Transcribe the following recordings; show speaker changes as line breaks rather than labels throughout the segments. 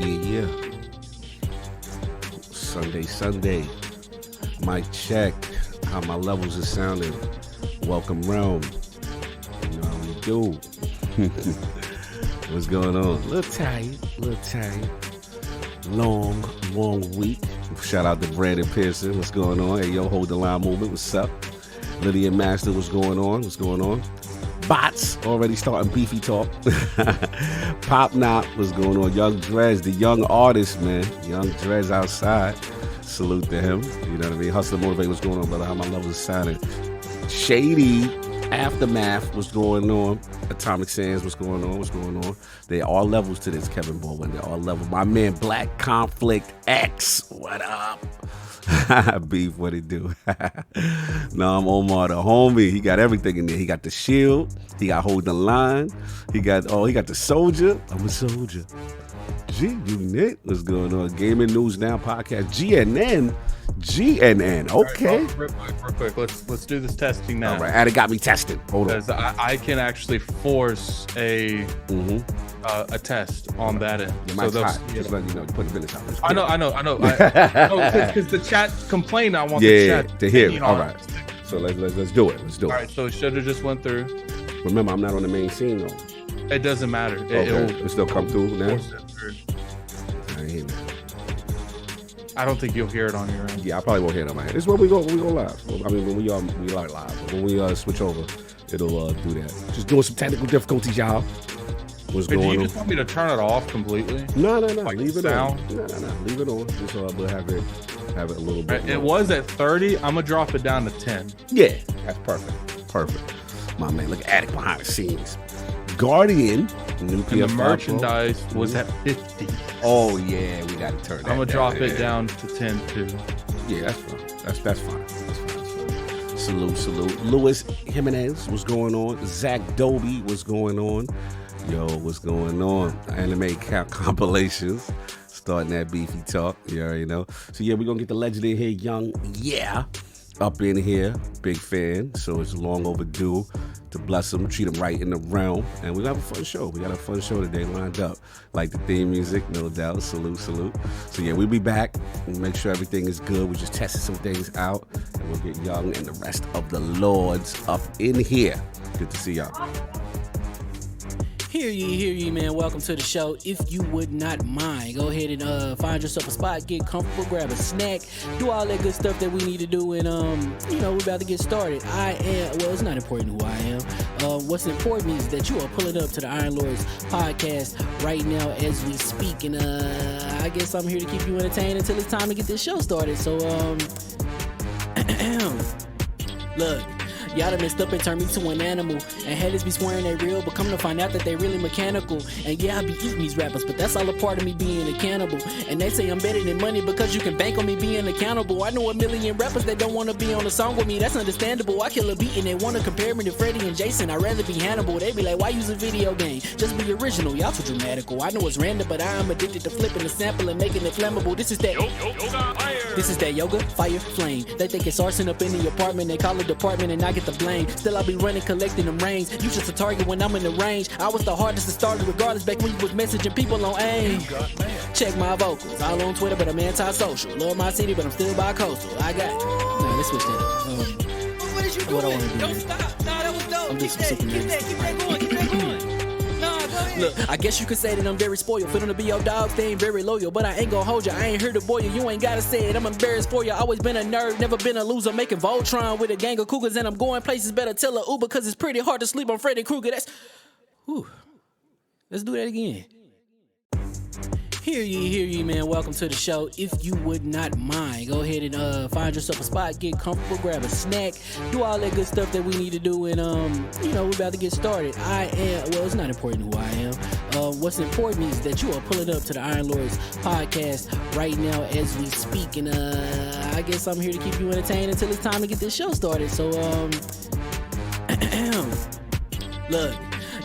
Yeah. Sunday. Mic check. How my levels are sounding. Welcome realm. You know how we do. What's going on? Little tight. Long week. Shout out to Brandon Pearson. What's going on? Hey, yo, hold the line movement. What's up? Lydian Master, what's going on? Bots already starting beefy talk. Pop Knot, what's going on? Young Drez, the young artist, man. Young Drez outside. Salute to him. You know what I mean? Hustler Motivate, what's going on, brother? How my love is sounding. Shady, Aftermath, what's going on? Atomic Sands, what's going on? There are levels to this, Kevin Baldwin. There are levels. My man, Black Conflict X, what up? Beef, what it do? No, I'm Omar the homie. He got everything in there. He got the shield. He got hold the line. He got the soldier. I'm a soldier. G-Unit, what's going on? Gaming News Now podcast. GNN. Okay.
Right, real quick. Let's do this testing now.
All right, Addy got me tested. Hold on.
Because I can actually force a test on that end.
Your mic's hot. Just letting you know. Put the business out.
I know. Because the chat complained. I want the chat
to hear it. All right. So let's do it.
All right. So it should have just went through.
Remember, I'm not on the main scene though.
It doesn't matter.
It'll still come through now. I ain't hear that.
I don't think you'll hear it on your end.
Yeah, I probably won't hear it on my head. This is when we go live. I mean, when we like live. But when we switch over, it'll do that. Just doing some technical difficulties, y'all. What's going on?
Do you just want me to turn it off completely?
No.
Like
leave it
sound?
on. No. Leave it on. Just so we'll have it a little bit.
It was at 30. I'm gonna drop it down to 10.
Yeah, that's perfect. My man, look at Attic behind the scenes. Guardian, new PS5
and the merchandise was at 50.
Oh yeah, we gotta turn that.
I'm gonna drop it down to 10 too.
Yeah, that's fine. Salute. Luis Jimenez, what's going on? Zach Doby, what's going on? Yo, what's going on? Anime compilations. Starting that beefy talk. You already know. So yeah, we're gonna get the legend in here, YongYea, up in here. Big fan. So it's long overdue to bless him, treat him right in the realm. And we have a fun show. We got a fun show today lined up. Like the theme music, no doubt. Salute. So yeah, we'll be back and make sure everything is good. We just tested some things out and we'll get Young and the rest of the lords up in here. Good to see y'all.
Hear ye, man. Welcome to the show. If you would not mind, go ahead and find yourself a spot, get comfortable, grab a snack, do all that good stuff that we need to do, and we're about to get started. It's not important who I am. What's important is that you are pulling up to the Iron Lords podcast right now as we speak, and I guess I'm here to keep you entertained until it's time to get this show started. So look. Y'all done messed up and turned me to an animal. And haters be swearing they real, but come to find out that they really mechanical. And yeah, I be eating these rappers, but that's all a part of me being a cannibal. And they say I'm better than money because you can bank on me being accountable. I know a million rappers that don't want to be on a song with me. That's understandable. I kill a beat and they want to compare me to Freddie and Jason. I'd rather be Hannibal. They be like, why use a video game? Just be original. Y'all too dramatical. I know it's random, but I am addicted to flipping the sample and making it flammable. This is that yoga, fire, flame. They think it's arson up in the apartment. They call it department and I get the blame. Still I be running, collecting them rains. You just a target when I'm in the range. I was the hardest to start regardless back when you was messaging people on AIM. Check my vocals. All on Twitter, but I'm anti-social. Love my city, but I'm still bi-coastal. I got nah, let's switch that up.
What is you doing?
What I want to do?
Don't stop. Nah, that was dope.
I'm
Keep that going. Keep that going. Nah, go ahead.
Look, I guess you could say that I'm very spoiled. For them to be your dogs, they ain't very loyal. But I ain't gonna hold you. I ain't here to boil you. You ain't gotta say it. I'm embarrassed for you. Always been a nerd, never been a loser. Making Voltron with a gang of cougars, and I'm going places. Better tell a Uber, cause it's pretty hard to sleep on Freddy Krueger. Let's do that again. Hear ye, man. Welcome to the show. If you would not mind, go ahead and find yourself a spot, get comfortable, grab a snack, do all that good stuff that we need to do, and we're about to get started. It's not important who I am. What's important is that you are pulling up to the Iron Lords podcast right now as we speak, and I guess I'm here to keep you entertained until it's time to get this show started. So look.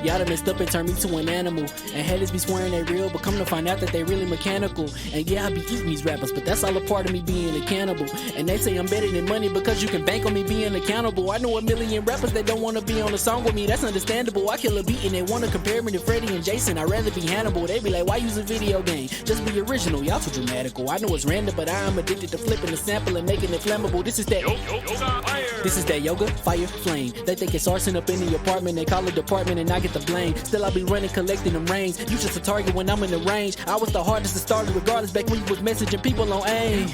Y'all done messed up and turned me to an animal. And haters be swearing they real, but come to find out that they really mechanical. And yeah, I be eating these rappers, but that's all a part of me being a cannibal. And they say I'm better than money because you can bank on me being accountable. I know a million rappers that don't wanna be on a song with me, that's understandable. I kill a beat and they wanna compare me to Freddie and Jason. I'd rather be Hannibal. They be like, why use a video game? Just be original, y'all too dramatical. I know it's random, but I am addicted to flipping the sample and making it flammable. This is that yoga, fire, flame. They think it's arson up in the apartment. They call it department and I get the blame. Still I be running, collecting them rains. You just a target when I'm in the range. I was the hardest to start regardless back when you was messaging people on AIM.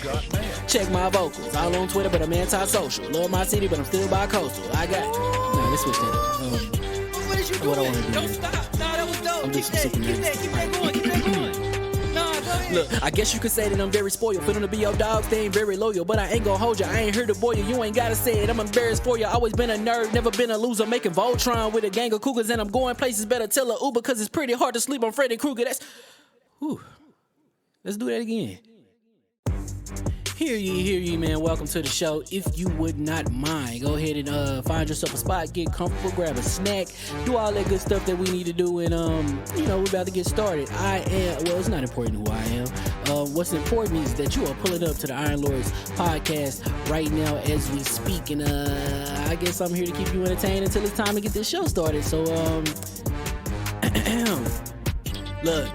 Check my vocals, all on Twitter, but I'm anti-social. Love my city, but I'm still bi-coastal. I got. Nah, let's switch that up.
What is you doing?
What I wanna do?
Don't stop. Nah, that was dope.
I'm just
Keep that going. Keep that going. Nah, go ahead.
Look, I guess you could say that I'm very spoiled. Feeling to be your dog, they ain't very loyal. But I ain't gon' hold ya, I ain't here to boil you. You ain't gotta say it, I'm embarrassed for ya. Always been a nerd, never been a loser. Making Voltron with a gang of cougars. And I'm going places, better tell a Uber. Cause it's pretty hard to sleep on Freddy Krueger. That's. Whew. Let's do that again. Hear ye, man. Welcome to the show. If you would not mind, go ahead and find yourself a spot, get comfortable, grab a snack, do all that good stuff that we need to do, and we're about to get started. It's not important who I am. What's important is that you are pulling up to the Iron Lords podcast right now as we speak, and I guess I'm here to keep you entertained until it's time to get this show started. So look.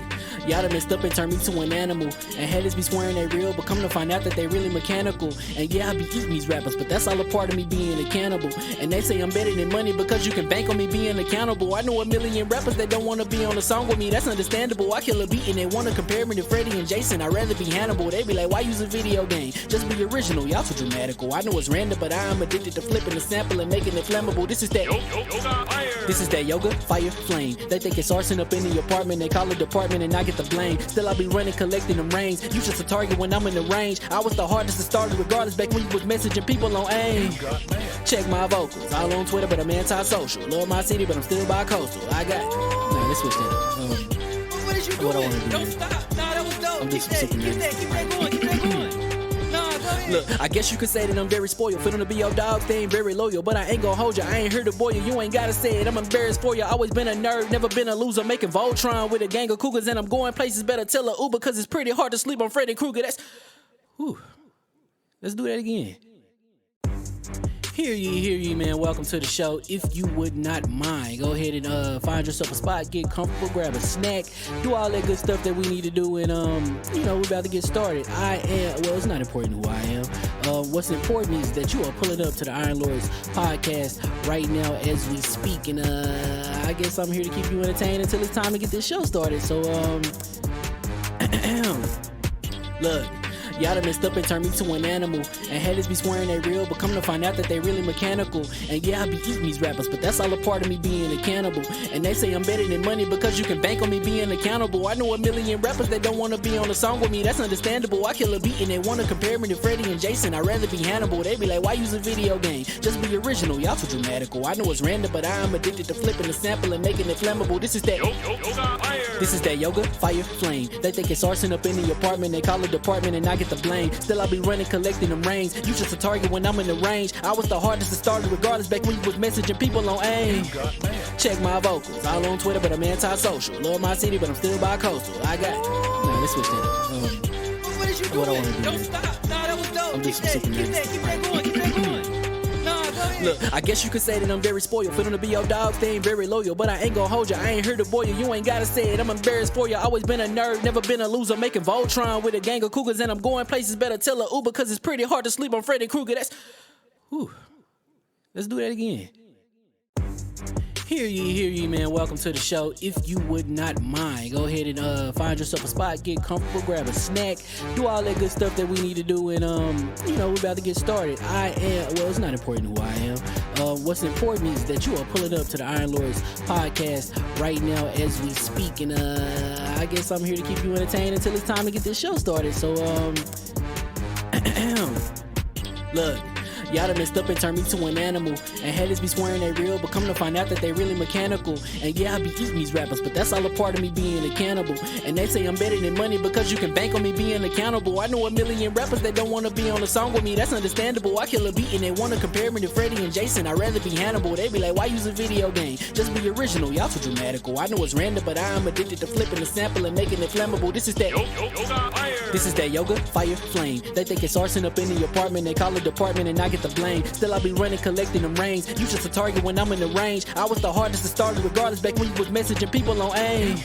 Y'all done messed up and turned me to an animal. And haters be swearing they real, but come to find out that they really mechanical. And yeah, I be eating these rappers, but that's all a part of me being a cannibal. And they say I'm better than money because you can bank on me being accountable. I know a million rappers that don't wanna be on a song with me, that's understandable. I kill a beat and they wanna compare me to Freddie and Jason. I'd rather be Hannibal. They be like, why use a video game? Just be original, y'all too dramatical. I know it's random, but I am addicted to flipping the sample and making it flammable. This is that yoga, fire, flame. They think it's arson up in the apartment. They call it department and I get the blame. Still I be running, collecting them rains. You just a target when I'm in the range. I was the hardest to start regardless back when you was messaging people on AIM. Check my vocals, all on Twitter, but I'm anti-social. Love my city, but I'm still bi-coastal. I got. Nah, let's switch that up.
What is you doing?
What I wanna do?
Don't stop. Nah, that was dope.
I'm just
Keep that going. Keep that going. Nah, go ahead.
Look, I guess you could say that I'm very spoiled. Feeling to be your dog, they ain't very loyal. But I ain't gon' hold ya, I ain't here to boil you. You ain't gotta say it, I'm embarrassed for ya. Always been a nerd, never been a loser. Making Voltron with a gang of cougars. And I'm going places, better tell a Uber. Cause it's pretty hard to sleep on Freddy Krueger. That's. Whew. Let's do that again. Hear ye, man. Welcome to the show. If you would not mind, go ahead and find yourself a spot, get comfortable, grab a snack, do all that good stuff that we need to do, and we're about to get started. It's not important who I am. What's important is that you are pulling up to the Iron Lords podcast right now as we speak, and I guess I'm here to keep you entertained until it's time to get this show started. So look. Y'all done messed up and turned me to an animal. And haters be swearing they real, but come to find out that they really mechanical. And yeah, I be eating these rappers, but that's all a part of me being a cannibal. And they say I'm better than money because you can bank on me being accountable. I know a million rappers that don't wanna be on a song with me, that's understandable. I kill a beat and they wanna compare me to Freddie and Jason. I'd rather be Hannibal. They be like, why use a video game? Just be original, y'all too dramatical. I know it's random, but I am addicted to flipping the sample and making it flammable. This is that yoga, fire, flame. They think it's arson up in the apartment. They call it department and I get the blame. Still I be running, collecting them rains. You just a target when I'm in the range. I was the hardest to start regardless back when you was messaging people on AIM. Check my vocals, all on Twitter, but I'm anti-social. Love my city, but I'm still bi-coastal. I got. Nah, let's switch that up.
What is you doing?
What I wanna do?
Don't stop. Nah, that was dope.
I'm just
Keep that going. Nah, go ahead.
Look, I guess you could say that I'm very spoiled. Feeling to be your dog, they ain't very loyal. But I ain't gon' hold ya, I ain't here to boil you. You ain't gotta say it, I'm embarrassed for ya. Always been a nerd, never been a loser. Making Voltron with a gang of cougars. And I'm going places, better tell a Uber. Cause it's pretty hard to sleep on Freddy Krueger. That's. Whew. Let's do that again. Hear ye, man. Welcome to the show. If you would not mind, go ahead and find yourself a spot, get comfortable, grab a snack, do all that good stuff that we need to do, and we're about to get started. It's not important who I am. What's important is that you are pulling up to the Iron Lords podcast right now as we speak, and I guess I'm here to keep you entertained until it's time to get this show started. So look. Y'all done messed up and turned me to an animal. And haters be swearing they real, but come to find out that they really mechanical. And yeah, I be eating these rappers, but that's all a part of me being a cannibal. And they say I'm better than money because you can bank on me being accountable. I know a million rappers that don't wanna be on a song with me, that's understandable. I kill a beat and they wanna compare me to Freddie and Jason. I'd rather be Hannibal. They be like, why use a video game? Just be original, y'all too dramatical. I know it's random, but I am addicted to flipping the sample and making it flammable. This is that yoga, fire, flame. They think it's arson up in the apartment. They call it department and I get the blame. Still I be running, collecting them rings. You just a target when I'm in the range. I was the hardest to start regardless back when you was messaging people on AIM.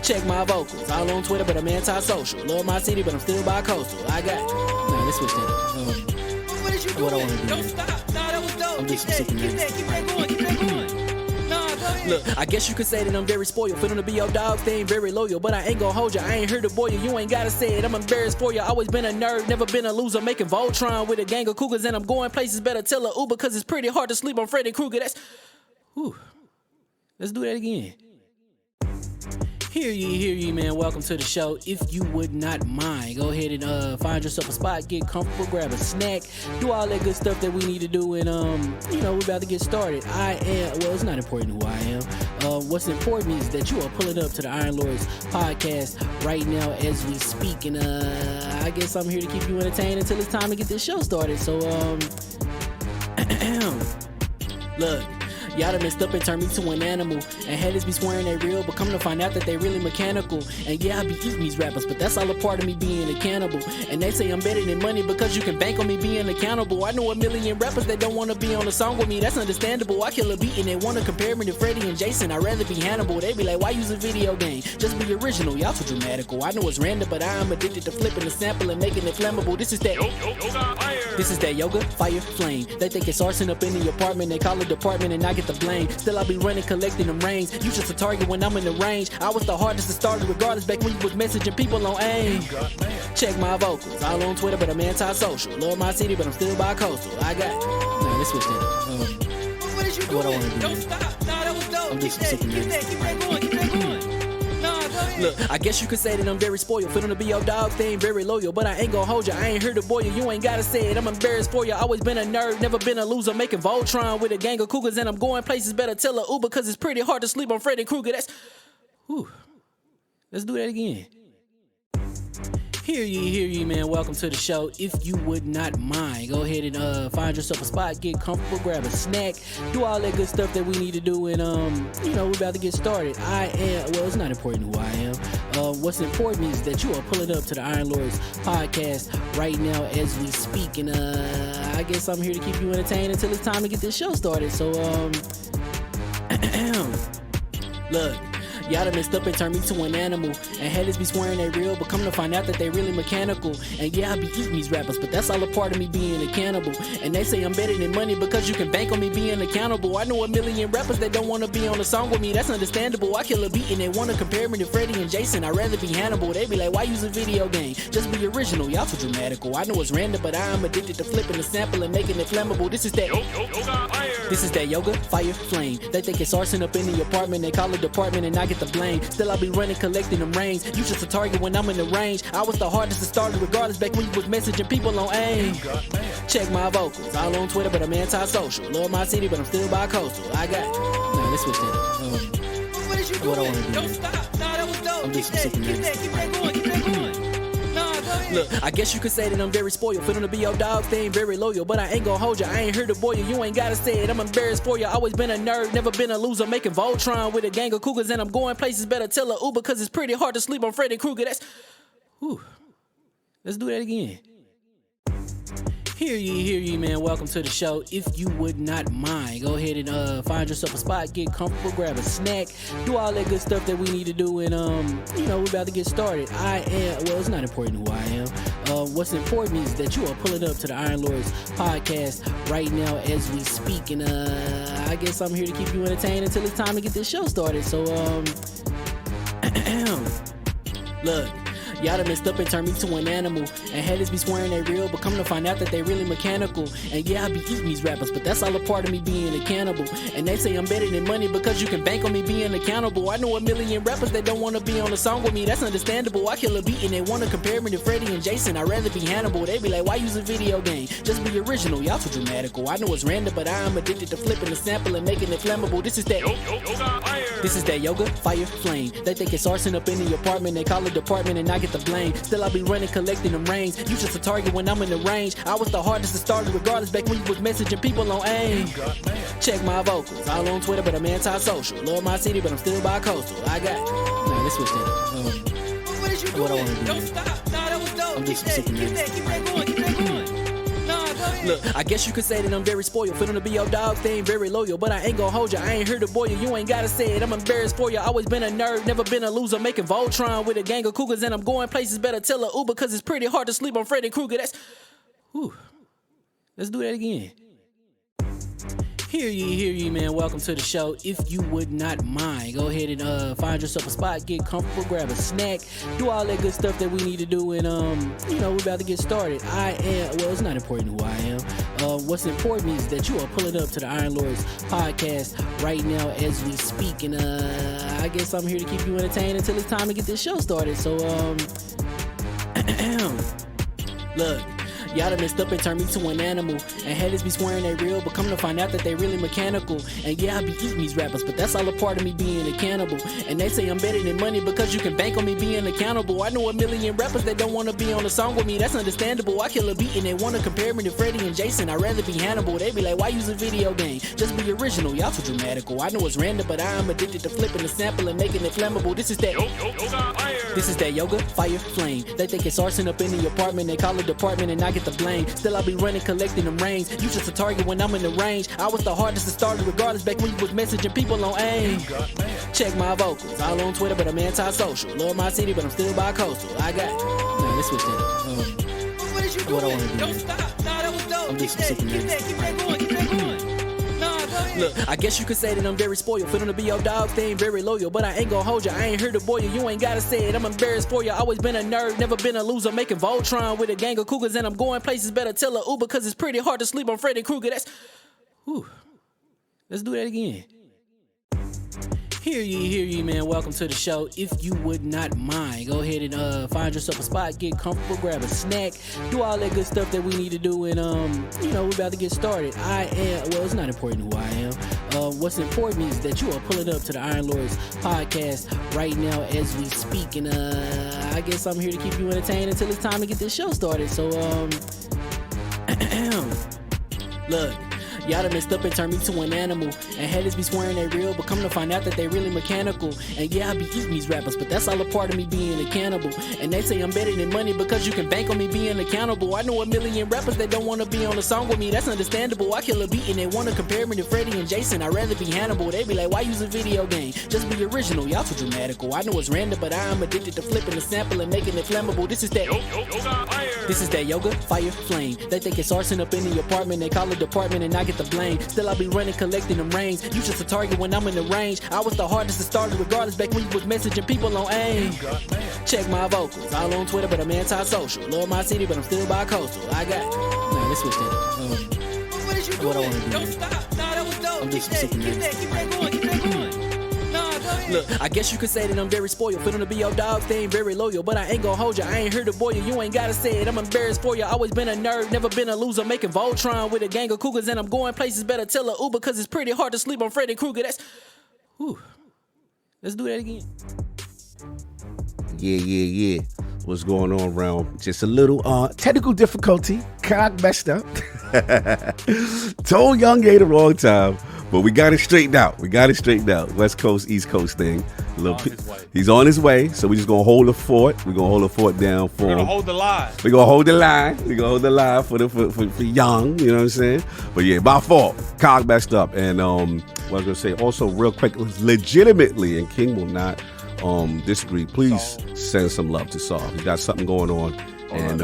Check my vocals, all on Twitter, but I'm anti-social. Love my city, but I'm still bi-coastal. I got. Nah, let's switch that up.
What is you doing?
What I wanna do?
Don't stop. Nah, that was dope.
I'm
Keep
just
that
super
going. Keep that going. Nah, go ahead.
Look, I guess you could say that I'm very spoiled. Feeling to be your dog, they ain't very loyal. But I ain't gon' hold ya, I ain't here to boil you. You ain't gotta say it, I'm embarrassed for ya. Always been a nerd, never been a loser. Making Voltron with a gang of cougars. And I'm going places, better tell a Uber. Cause it's pretty hard to sleep on Freddy Krueger. That's... Whew. Let's do that again. Hear ye, man. Welcome to the show. If you would not mind, go ahead and find yourself a spot, get comfortable, grab a snack, do all that good stuff that we need to do, and we're about to get started. It's not important who I am. What's important is that you are pulling up to the Iron Lords podcast right now as we speak, and I guess I'm here to keep you entertained until it's time to get this show started. So look. Y'all done messed up and turned me to an animal. And haters be swearing they real, but come to find out that they really mechanical. And yeah, I be eating these rappers, but that's all a part of me being a cannibal. And they say I'm better than money because you can bank on me being accountable. I know a million rappers that don't wanna be on a song with me, that's understandable. I kill a beat and they wanna compare me to Freddie and Jason. I'd rather be Hannibal. They be like, why use a video game? Just be original, y'all too dramatical. I know it's random, but I am addicted to flipping the sample and making it flammable. This is that yoga, fire, flame. They think it's arson up in the apartment. They call it department and I get the blame. Still I be running, collecting them rings. You just a target when I'm in the range. I was the hardest to start regardless back when you was messaging people on AIM. Check my vocals, all on Twitter, but I'm anti-social. Love my city, but I'm still bi-coastal. I got. Nah, let's switch that up.
What is you doing?
What I wanna do?
Don't stop. Nah, that was dope.
I'm
Keep
just
that
super
going. Keep that going. Nah, go ahead.
Look, I guess you could say that I'm very spoiled. Feeling to be your dog, they ain't very loyal. But I ain't gon' hold ya, I ain't here to boil you. You ain't gotta say it, I'm embarrassed for ya. Always been a nerd, never been a loser. Making Voltron with a gang of cougars. And I'm going places, better tell a Uber. Cause it's pretty hard to sleep on Freddy Krueger. That's... Whew. Let's do that again. Hear ye, man. Welcome to the show. If you would not mind, go ahead and find yourself a spot, get comfortable, grab a snack, do all that good stuff that we need to do, and we're about to get started. It's not important who I am. What's important is that you are pulling up to the Iron Lords podcast right now as we speak, and I guess I'm here to keep you entertained until it's time to get this show started. So look. Y'all done messed up and turned me to an animal. And haters be swearing they real, but come to find out that they really mechanical. And yeah, I be eating these rappers, but that's all a part of me being a cannibal. And they say I'm better than money because you can bank on me being accountable. I know a million rappers that don't wanna be on a song with me, that's understandable. I kill a beat and they wanna compare me to Freddie and Jason. I'd rather be Hannibal. They be like, why use a video game? Just be original, y'all too dramatical. I know it's random, but I am addicted to flipping the sample and making it flammable. This is that yoga, fire, flame. They think it's arson up in the apartment. They call it department and I get the blame. Still I be running, collecting them rings. You just a target when I'm in the range. I was the hardest to start regardless back when you was messaging people on AIM. Check my vocals, all on Twitter, but I'm anti-social. Love my city, but I'm still bi-coastal. I got. Nah, let's switch that up.
What is you doing?
What I wanna do?
Don't stop. Nah, that was dope.
I'm just
Keep
super
that going. Nah, go ahead.
Look, I guess you could say that I'm very spoiled. Feeling to be your dog, they ain't very loyal. But I ain't gon' hold ya, I ain't here to boil you. You ain't gotta say it, I'm embarrassed for ya. Always been a nerd, never been a loser. Making Voltron with a gang of cougars. And I'm going places, better tell a Uber. Cause it's pretty hard to sleep on Freddy Krueger. That's... Whew. Let's do that again. Hear ye, man. Welcome to the show. If you would not mind, go ahead and find yourself a spot, get comfortable, grab a snack, do all that good stuff that we need to do, and we're about to get started. It's not important who I am. What's important is that you are pulling up to the Iron Lords podcast right now as we speak, and I guess I'm here to keep you entertained until it's time to get this show started. So look. Y'all done messed up and turned me to an animal. And haters be swearing they real, but come to find out that they really mechanical. And yeah, I be eating these rappers, but that's all a part of me being a cannibal. And they say I'm better than money because you can bank on me being accountable. I know a million rappers that don't want to be on a song with me, that's understandable. I kill a beat and they want to compare me to Freddie and Jason. I'd rather be Hannibal. They be like, why use a video game? Just be original, y'all too dramatical. I know it's random, but I am addicted to flipping the sample and making it flammable. This is that This is that yoga, fire, flame. They think it's arson up in the apartment. They call it department and I get the blame. Still I be running, collecting them rings. You just a target when I'm in the range. I was the hardest to start regardless back when you was messaging people on AIM. Check my vocals, all on Twitter, but I'm anti-social. Love my city, but I'm still bi-coastal. I got nah, let's switch that up.
What is you
What I
doing?
wanna do,
Don't
man.
stop. Nah, that was dope.
I'm
Keep
just
that,
super
keep that, keep that going, keep that going. Nah, go ahead.
Look, I guess you could say that I'm very spoiled. For them to be your dog, they ain't very loyal. But I ain't gonna hold you, I ain't here to boil you. You ain't gotta say it, I'm embarrassed for you. Always been a nerd, never been a loser. Making Voltron with a gang of cougars. And I'm going places, better tell a Uber. Cause it's pretty hard to sleep on Freddy Krueger. That's, whew. Let's do that again. Hear ye, man. Welcome to the show. If you would not mind, go ahead and find yourself a spot, get comfortable, grab a snack, do all that good stuff that we need to do, and we're about to get started. It's not important who I am. What's important is that you are pulling up to the Iron Lords podcast right now as we speak, and I guess I'm here to keep you entertained until it's time to get this show started. So look. Y'all done messed up and turned me to an animal. And haters be swearing they real, but come to find out that they really mechanical. And yeah, I be eating these rappers, but that's all a part of me being a cannibal. And they say I'm better than money because you can bank on me being accountable. I know a million rappers that don't want to be on a song with me, that's understandable. I kill a beat and they want to compare me to Freddie and Jason. I'd rather be Hannibal. They be like, why use a video game? Just be original, y'all too dramatical. I know it's random, but I am addicted to flipping the sample and making it flammable. This is that This is that yoga, fire, flame. They think it's arson up in the apartment. They call it department and I get the blame. Still I be running, collecting them rings. You just a target when I'm in the range. I was the hardest to start regardless back when you was messaging people on AIM. Check my vocals, all on Twitter, but I'm anti-social. Love my city, but I'm still bi-coastal. I got nah, let's switch that up.
What is you
What I
doing?
wanna do,
Don't
man.
stop. Nah, that was dope.
I'm
Keep
just
that,
super
keep that, keep that going, keep that going. Nah, go ahead.
Look, I guess you could say that I'm very spoiled. For them to be your dog, they ain't very loyal. But I ain't gonna hold you, I ain't here to boil you. You ain't gotta say it, I'm embarrassed for you. Always been a nerd, never been a loser. Making Voltron with a gang of cougars. And I'm going places, better tell a Uber. Cause it's pretty hard to sleep on Freddy Krueger. That's, whew. Let's do that again. Hear ye, man. Welcome to the show. If you would not mind, go ahead and find yourself a spot, get comfortable, grab a snack, do all that good stuff that we need to do, and we're about to get started. It's not important who I am. What's important is that you are pulling up to the Iron Lords podcast right now as we speak, and I guess I'm here to keep you entertained until it's time to get this show started. So look. Y'all done messed up and turned me to an animal. And haters be swearing they real, but come to find out that they really mechanical. And yeah, I be eating these rappers, but that's all a part of me being a cannibal. And they say I'm better than money because you can bank on me being accountable. I know a million rappers that don't want to be on a song with me, that's understandable. I kill a beat and they want to compare me to Freddie and Jason. I'd rather be Hannibal. They be like, why use a video game? Just be original, y'all too dramatical. I know it's random, but I am addicted to flipping the sample and making it flammable. This is that This is that yoga, fire, flame. They think it's arson up in the apartment. They call it department and I get the blame. Still I be running, collecting them rings. You just a target when I'm in the range. I was the hardest to start regardless back when you was messaging people on AIM. Check my vocals, all on Twitter, but I'm anti-social. Love my city, but I'm still bi-coastal. I got nah, let's switch that up.
What is you
What I
doing?
wanna do,
Don't
man.
stop. Nah, that was dope.
I'm
Keep
just
that,
super
keep that, keep that going, keep that going. Nah, go ahead.
Look, I guess you could say that I'm very spoiled. For them to be your dogs, they ain't very loyal. But I ain't gonna hold you, I ain't here to boil you. You ain't gotta say it, I'm embarrassed for you. Always been a nerd, never been a loser. Making Voltron with a gang of cougars. And I'm going places, better tell a Uber. Cause it's pretty hard to sleep on Freddy Krueger. That's, whew. Let's do that again.
Yeah. What's going on around? Just a little technical difficulty. Cog messed up. Told YongYea the wrong time, but we got it straightened out. West Coast, East Coast thing. He's on his way, so we're just gonna hold the fort. We're gonna hold the fort down for him.
We're gonna hold the line.
We're gonna hold the line for Young, you know what I'm saying? But yeah, by fault, Cog messed up. And what I was gonna say, also real quick, legitimately, and King will not disagree, please send some love to Saul. He got something going on, and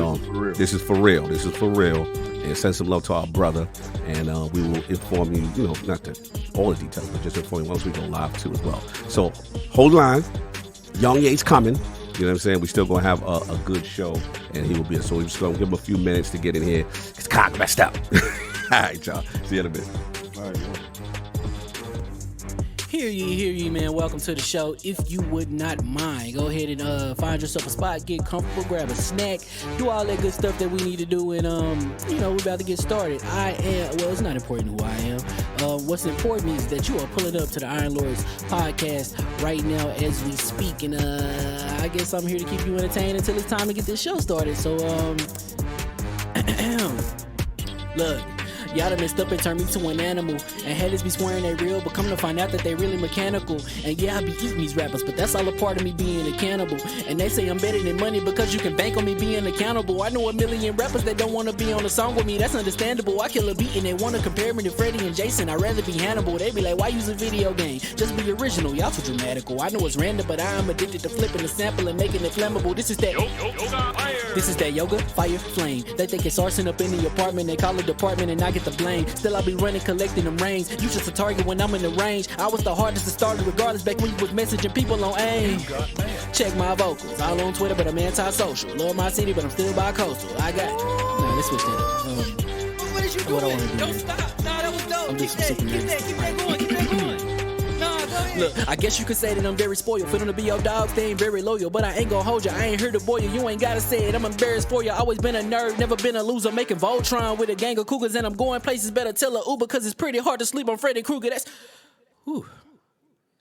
this is for real. And send some love to our brother, and we will inform you, not all the details, but just inform you once we go live too as well. So hold the line. YongYea's coming. You know what I'm saying? We still gonna have a good show, and he will be. So we're just gonna give him a few minutes to get in here. His cock messed up. All right, y'all. See you in a bit. All right, y'all.
Hear ye, man. Welcome to the show. If you would not mind, go ahead and find yourself a spot, get comfortable, grab a snack, do all that good stuff that we need to do, and we're about to get started. It's not important who I am. What's important is that you are pulling up to the Iron Lords podcast right now as we speak, and I guess I'm here to keep you entertained until it's time to get this show started. So look. Y'all done messed up and turned me to an animal. And haters be swearing they real, but come to find out that they really mechanical. And yeah, I be eating these rappers, but that's all a part of me being a cannibal. And they say I'm better than money because you can bank on me being accountable. I know a million rappers that don't wanna be on a song with me, that's understandable. I kill a beat and they wanna compare me to Freddie and Jason. I'd rather be Hannibal. They be like, why use a video game? Just be original, y'all too dramatical. I know it's random, but I am addicted to flipping the sample and making it flammable. This is that yoga, fire, flame. They think it's arson up in the apartment, they call it department and I get the blame. Still I be running, collecting them rings. You just a target when I'm in the range. I was the hardest to start regardless back when you was messaging people on AIM. Check my vocals, all on Twitter, but I'm anti-social. Love my city, but I'm still bi-coastal. I got let's switch that up.
What is you doing?
What I wanna do?
Don't stop. Nah, that was dope.
I'm
Keep
just super
that going. Keep that going. Nah, go ahead.
Look, I guess you could say that I'm very spoiled. For them to be your dogs, they ain't very loyal. But I ain't gonna hold you, I ain't here to boil you. You ain't gotta say it, I'm embarrassed for you. Always been a nerd, never been a loser. Making Voltron with a gang of cougars. And I'm going places, better tell a Uber. Cause it's pretty hard to sleep on Freddy Krueger.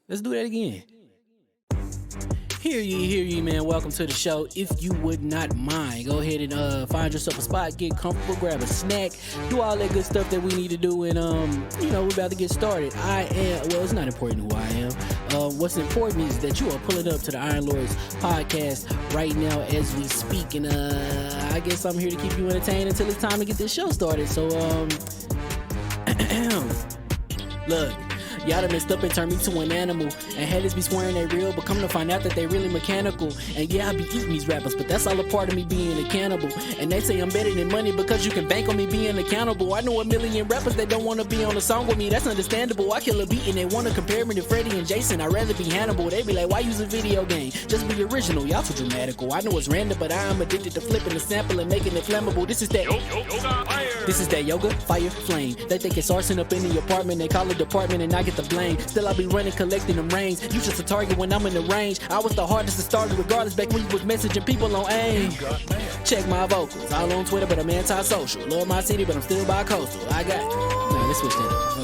Let's do that again. Hear ye, man. Welcome to the show. If you would not mind, go ahead and find yourself a spot, get comfortable, grab a snack, do all that good stuff that we need to do, and we're about to get started. It's not important who I am. What's important is that you are pulling up to the Iron Lords podcast right now as we speak, and I guess I'm here to keep you entertained until it's time to get this show started. So look. Y'all done messed up and turned me to an animal. And haters be swearing they real, but come to find out that they really mechanical. And yeah, I be eating these rappers, but that's all a part of me being a cannibal. And they say I'm better than money because you can bank on me being accountable. I know a million rappers that don't wanna be on a song with me, that's understandable. I kill a beat and they wanna compare me to Freddie and Jason. I'd rather be Hannibal. They be like, why use a video game? Just be original, y'all too dramatical. I know it's random, but I am addicted to flipping the sample and making it flammable. This is that yoga, fire, flame. They think it's arson up in the apartment, they call it department and I get the blame. Still I be running, collecting them rings. You just a target when I'm in the range. I was the hardest to start regardless back when you was messaging people on AIM. Check my vocals, all on Twitter, but I'm anti-social. Love my city, but I'm still bi-coastal. I got let's switch that up.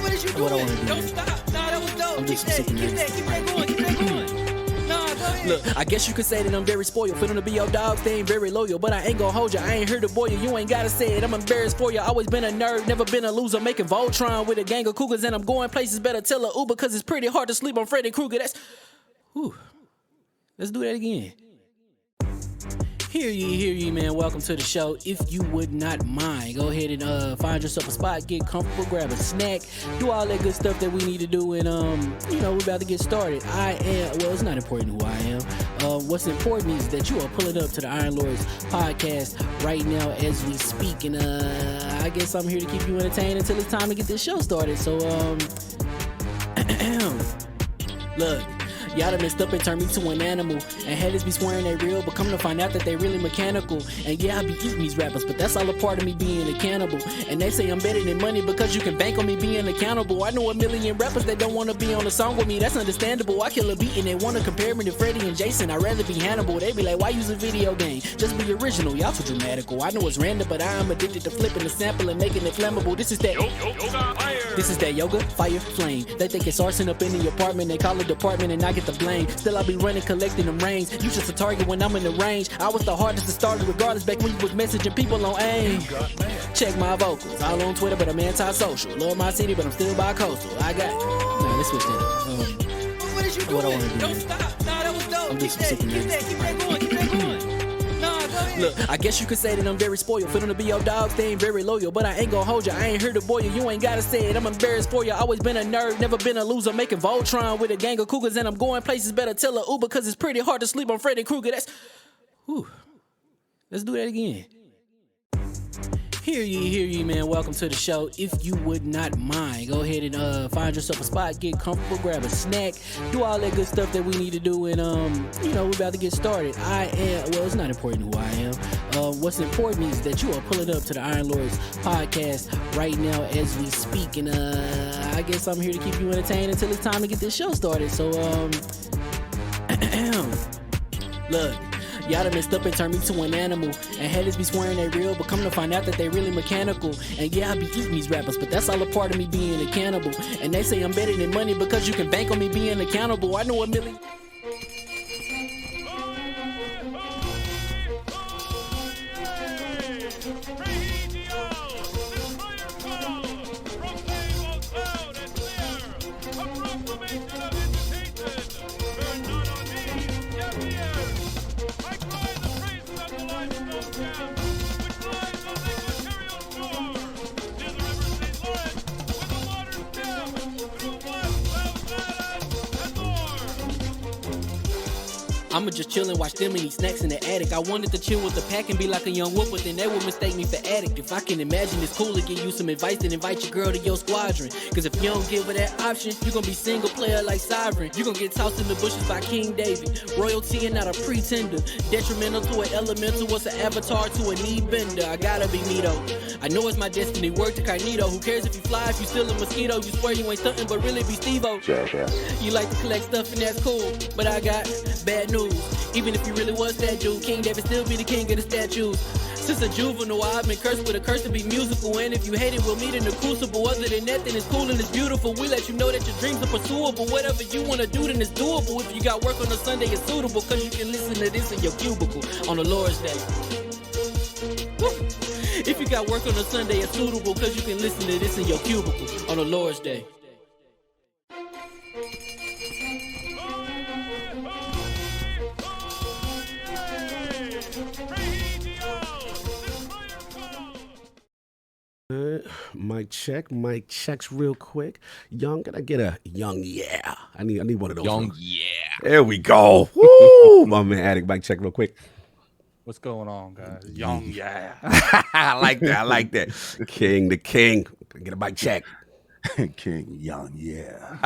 What is you doing?
What I wanna do?
Don't stop. Nah, that was dope.
I'm just
Keep
super
that going. Keep that going. Nah, go ahead.
Look, I guess you could say that I'm very spoiled. For them to be your dogs, they ain't very loyal. But I ain't gonna hold you, I ain't here to boil you. You ain't gotta say it, I'm embarrassed for you. Always been a nerd, never been a loser. Making Voltron with a gang of cougars. And I'm going places, better tell a Uber. Cause it's pretty hard to sleep on Freddy Krueger. Let's do that again. Hear ye, man. Welcome to the show. If you would not mind, go ahead and find yourself a spot, get comfortable, grab a snack, do all that good stuff that we need to do, and we're about to get started. It's not important who I am. What's important is that you are pulling up to the Iron Lords podcast right now as we speak, and I guess I'm here to keep you entertained until it's time to get this show started. So look. Y'all done messed up and turned me to an animal. And haters be swearing they real, but come to find out that they really mechanical. And yeah, I be eating these rappers, but that's all a part of me being a cannibal. And they say I'm better than money because you can bank on me being accountable. I know a million rappers that don't wanna be on a song with me, that's understandable. I kill a beat and they wanna compare me to Freddie and Jason. I'd rather be Hannibal. They be like, why use a video game? Just be original, y'all too dramatical. I know it's random, but I am addicted to flipping the sample and making it flammable. This is that yoga, fire, flame. They think it's arson up in the apartment, they call it department and I get the blame. Still I be running, collecting them rings. You just a target when I'm in the range. I was the hardest to start regardless back when you was messaging people on AIM. Check my vocals, all on Twitter, but I'm anti-social. Love my city, but I'm still bi-coastal. I got let's switch that up.
What is you doing?
What I wanna do?
Don't stop. Nah, that was dope.
I'm just
Keep
super
that going. Keep that going. Nah, go ahead.
Look, I guess you could say that I'm very spoiled. For them to be your dogs, they ain't very loyal. But I ain't gonna hold you, I ain't here to boil you. You ain't gotta say it, I'm embarrassed for you. Always been a nerd, never been a loser. Making Voltron with a gang of cougars. And I'm going places, better tell a Uber. Cause it's pretty hard to sleep on Freddy Krueger. Let's do that again. Hear ye, man. Welcome to the show. If you would not mind, go ahead and find yourself a spot, get comfortable, grab a snack, do all that good stuff that we need to do, and we're about to get started. It's not important who I am. What's important is that you are pulling up to the Iron Lords podcast right now as we speak, and I guess I'm here to keep you entertained until it's time to get this show started. So, look. Y'all done messed up and turned me to an animal. And haters be swearing they real, but come to find out that they really mechanical. And yeah, I be eating these rappers, but that's all a part of me being a cannibal. And they say I'm better than money because you can bank on me being accountable. I know a million. I'ma just chill and watch them and eat snacks in the attic. I wanted to chill with the pack and be like a young whoop, but then they would mistake me for addict. If I can imagine it's cool to give you some advice, then invite your girl to your squadron. Cause if you don't give her that option, you gon' be single player like Sovereign. You gon' get tossed in the bushes by King David. Royalty and not a pretender. Detrimental to an elemental, what's an avatar to a knee bender? I gotta be me though. I know it's my destiny, word to Cognito. Who cares if you fly, if you still a mosquito? You swear you ain't something, but really be Steve-O. Sure. You like to collect stuff and that's cool, but I got bad news. Even if you really was that dude, King David still be the king of the statues. Since a juvenile, I've been cursed with a curse to be musical. And if you hate it, we'll meet in the crucible. Other than that, then it's cool and it's beautiful. We let you know that your dreams are pursuable. Whatever you wanna do, then it's doable. If you got work on a Sunday, it's suitable. Cause you can listen to this in your cubicle on the Lord's Day. Woo. If you got work on a Sunday, it's suitable. Cause you can listen to this in your cubicle on the Lord's Day.
Mic checks real quick. Young, can I get a YongYea? I need one of those.
YongYea.
There we go. Woo! My man, Addict, mic check real quick.
What's going on, guys? YongYea.
I like that. King the king. Get a mic check.
King YongYea.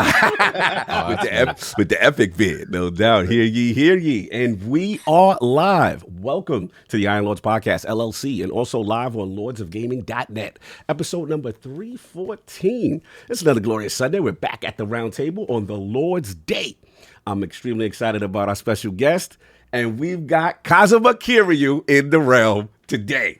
with the epic vid, no doubt. Hear ye. And we are live. Welcome to the Iron Lords Podcast, LLC, and also live on lordsofgaming.net. Episode number 314. It's another glorious Sunday. We're back at the round table on the Lord's Day. I'm extremely excited about our special guest, and we've got KazumaKiryu in the realm today.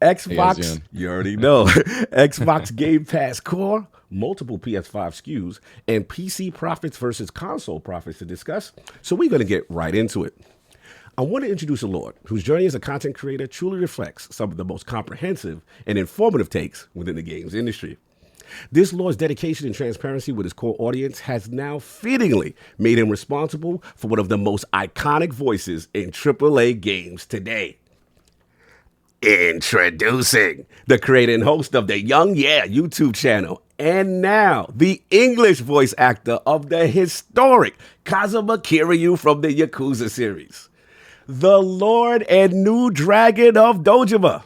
Xbox, you already know, Xbox Game Pass Core, multiple PS5 SKUs, and PC profits versus console profits to discuss. So we're going to get right into it. I want to introduce a Lord whose journey as a content creator truly reflects some of the most comprehensive and informative takes within the games industry. This Lord's dedication and transparency with his core audience has now fittingly made him responsible for one of the most iconic voices in AAA games today. Introducing the creator and host of the YongYea YouTube channel, and now the English voice actor of the historic KazumaKiryu from the Yakuza series, the Lord and new dragon of Dojima,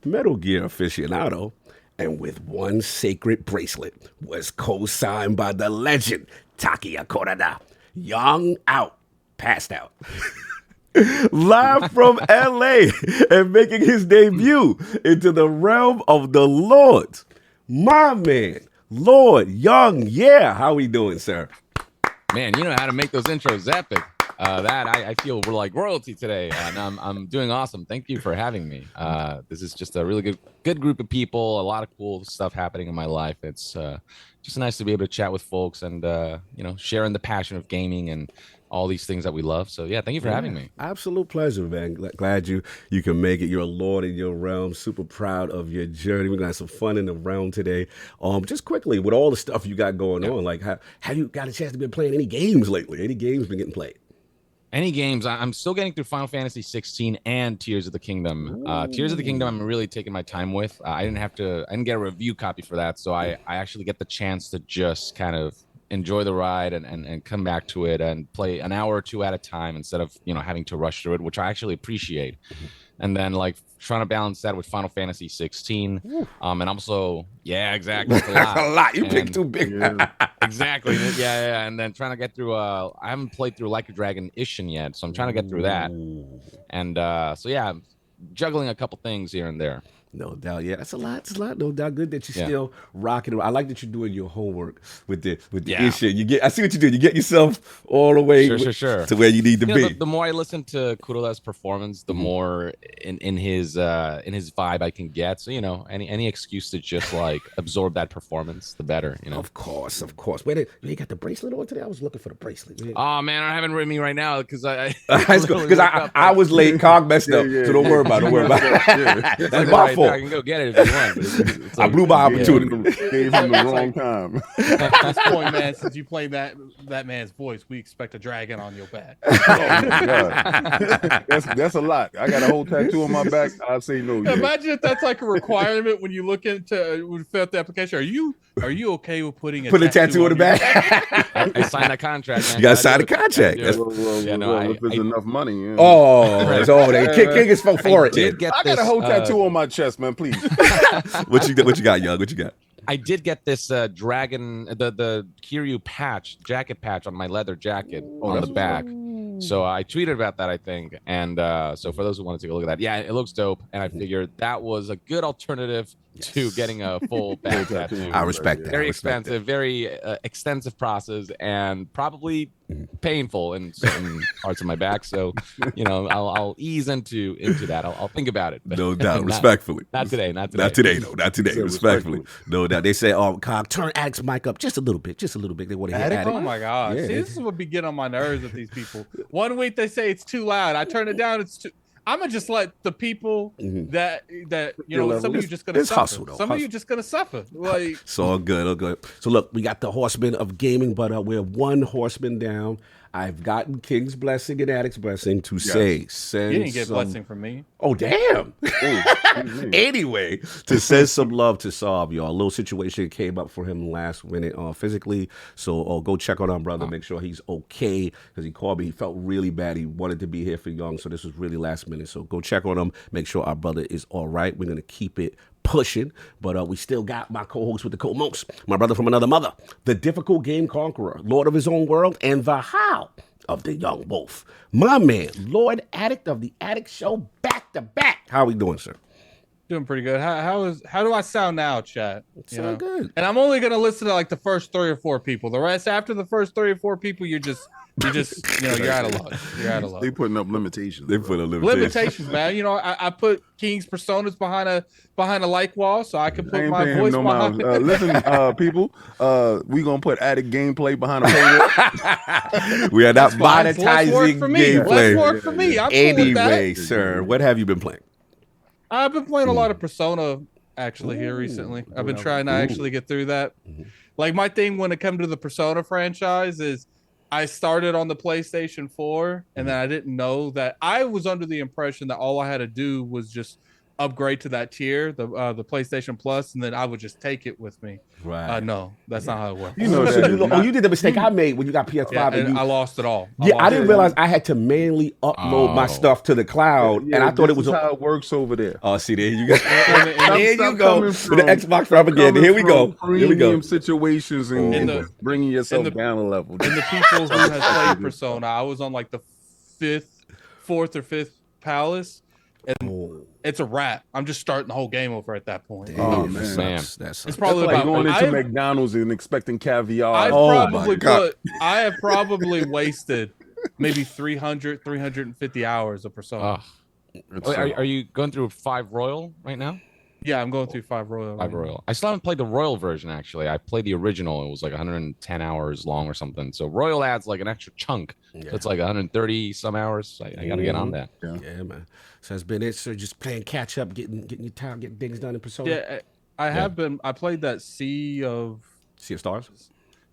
Metal Gear aficionado, and with one sacred bracelet was co-signed by the legend Takia Korada, young out, passed out. Live from LA and making his debut into the realm of the Lords, my man, Lord YongYea. How we doing, sir?
Man, you know how to make those intros epic. I feel we're like royalty today, and I'm doing awesome. Thank you for having me. This is just a really good group of people. A lot of cool stuff happening in my life. It's just nice to be able to chat with folks and sharing the passion of gaming and all these things that we love. So yeah, thank you for having me.
Absolute pleasure, man. Glad you can make it. You're a Lord in your realm. Super proud of your journey. We're gonna have some fun in the realm today. Just quickly, with all the stuff you got going on, like have you got a chance to be playing any games lately? Any games been getting played?
Any games? I'm still getting through Final Fantasy 16 and Tears of the Kingdom. Tears of the Kingdom, I'm really taking my time with. I didn't get a review copy for that, so I actually get the chance to just kind of enjoy the ride and come back to it and play an hour or two at a time instead of having to rush through it, which I actually appreciate. and then like trying to balance that with Final Fantasy 16. And also, yeah, exactly. It's a lot.
That's a lot. You
And-
picked too big.
Exactly. Yeah. And then trying to get through. I haven't played through Like a Dragon Ishin yet, so I'm trying to get through that. And so yeah, I'm juggling a couple things here and there.
No doubt, yeah, that's a lot. It's a lot. No doubt. Good that you're still rocking it. I like that you're doing your homework with the issue. You get. I see what you do. You get yourself all the way
Sure.
to where you need to be.
The more I listen to Kuroda's performance, the more in his vibe I can get. So any excuse to just like absorb that performance, the better.
Of course. Wait, you got the bracelet on today? I was looking for the bracelet.
Oh man, I haven't with me right now because I
was late. Cog messed up, so don't worry about it. That's my fault.
I can go get it if you want. But it's
I blew my opportunity.
Gave him the wrong time.
At this point, man, since you played that man's voice, we expect a dragon on your back.
Oh my God. That's a lot. I got a whole tattoo on my back. I say no. Yeah.
Imagine if that's like a requirement when you look into when you fill out the application. Are you okay with putting a
tattoo on the back?
I signed a contract, man.
You got to sign a contract.
If there's enough money. Yeah.
King is for it.
I got a whole tattoo on my chest, man. Please.
What you got, Young? What you got?
I did get this dragon, the Kiryu jacket patch on my leather jacket on the back. So I tweeted about that, I think. And so for those who want to take a look at that, yeah, it looks dope. And I figured that was a good alternative to getting a full back tattoo.
I respect that.
Very expensive, very extensive process, and probably painful in certain parts of my back. So, I'll ease into that. I'll think about it. But
No doubt. Respectfully.
Not today.
Not today. Respectfully. No doubt. They say, Cog, turn Addict's mic up just a little bit. They want to hear Addict.
Oh my God.
Yeah.
See, this is what be getting on my nerves with these people. One week they say it's too loud. I turn it down. It's too. I'm gonna just let the people that some of you just gonna suffer.
Hustle, though.
Some of you just gonna suffer. Like
it's all good. So look, we got the horsemen of gaming, but we're one horseman down. I've gotten King's blessing and Addict's blessing to send.
You didn't get blessing from me.
Oh damn! Anyway, to send some love to Saab, y'all. A little situation came up for him last minute physically, so go check on our brother, make sure he's okay, because he called me. He felt really bad. He wanted to be here for Young, so this was really last minute. So go check on him, make sure our brother is all right. We're gonna keep it pushing, but we still got my co-host with the co-most, my brother from another mother, the difficult game conqueror, Lord of his own world, and the how of the young wolf, my man, Lord Addict of the Addict Show, back to back. How are we doing, sir?
Doing pretty good. How do I sound now, chat?
Sound good.
And I'm only gonna listen to like the first 3 or 4 people. The rest, after the first 3 or 4 people, you're out of luck. You're out of luck.
They putting up limitations.
Limitations, man. I put King's personas behind a like wall, so I can put my voice behind.
Listen, people, we gonna put Addict gameplay behind a paywall.
We are not monetizing gameplay.
Let's work for me. I'm cool with that.
Anyway, sir, what have you been playing?
I've been playing a lot of Persona actually here recently. I've been trying to actually get through that. Like my thing when it comes to the Persona franchise is I started on the PlayStation 4 and then I didn't know that I was under the impression that all I had to do was just upgrade to that tier, the PlayStation Plus, and then I would just take it with me.
Right.
No, that's not how it works.
You did the mistake I made when you got PS5.
And I lost it all.
I didn't realize I had to manually upload my stuff to the cloud, and I thought it was
how it works over there.
Oh, see, there you go. There you go. With the Xbox propaganda. Here we go.
Premium situations and bringing yourself down a level.
And the people who have played Persona, I was on like the 4th or 5th palace. And it's a wrap. I'm just starting the whole game over at that point.
Oh man,
it's probably
like
about
going into McDonald's and expecting caviar.
I have probably wasted maybe 350 hours of Persona.
Are you going through 5 Royal right now?
Yeah, I'm going through 5 Royal.
5 Royal. I still haven't played the Royal version, actually. I played the original. It was like 110 hours long or something. So Royal adds like an extra chunk. Yeah. So it's like 130 some hours. I got to get on that.
Yeah, man. So that's been it, sir. Just playing catch up, getting your time, getting things done in Persona.
Yeah, I have been. I played that Sea of
Stars.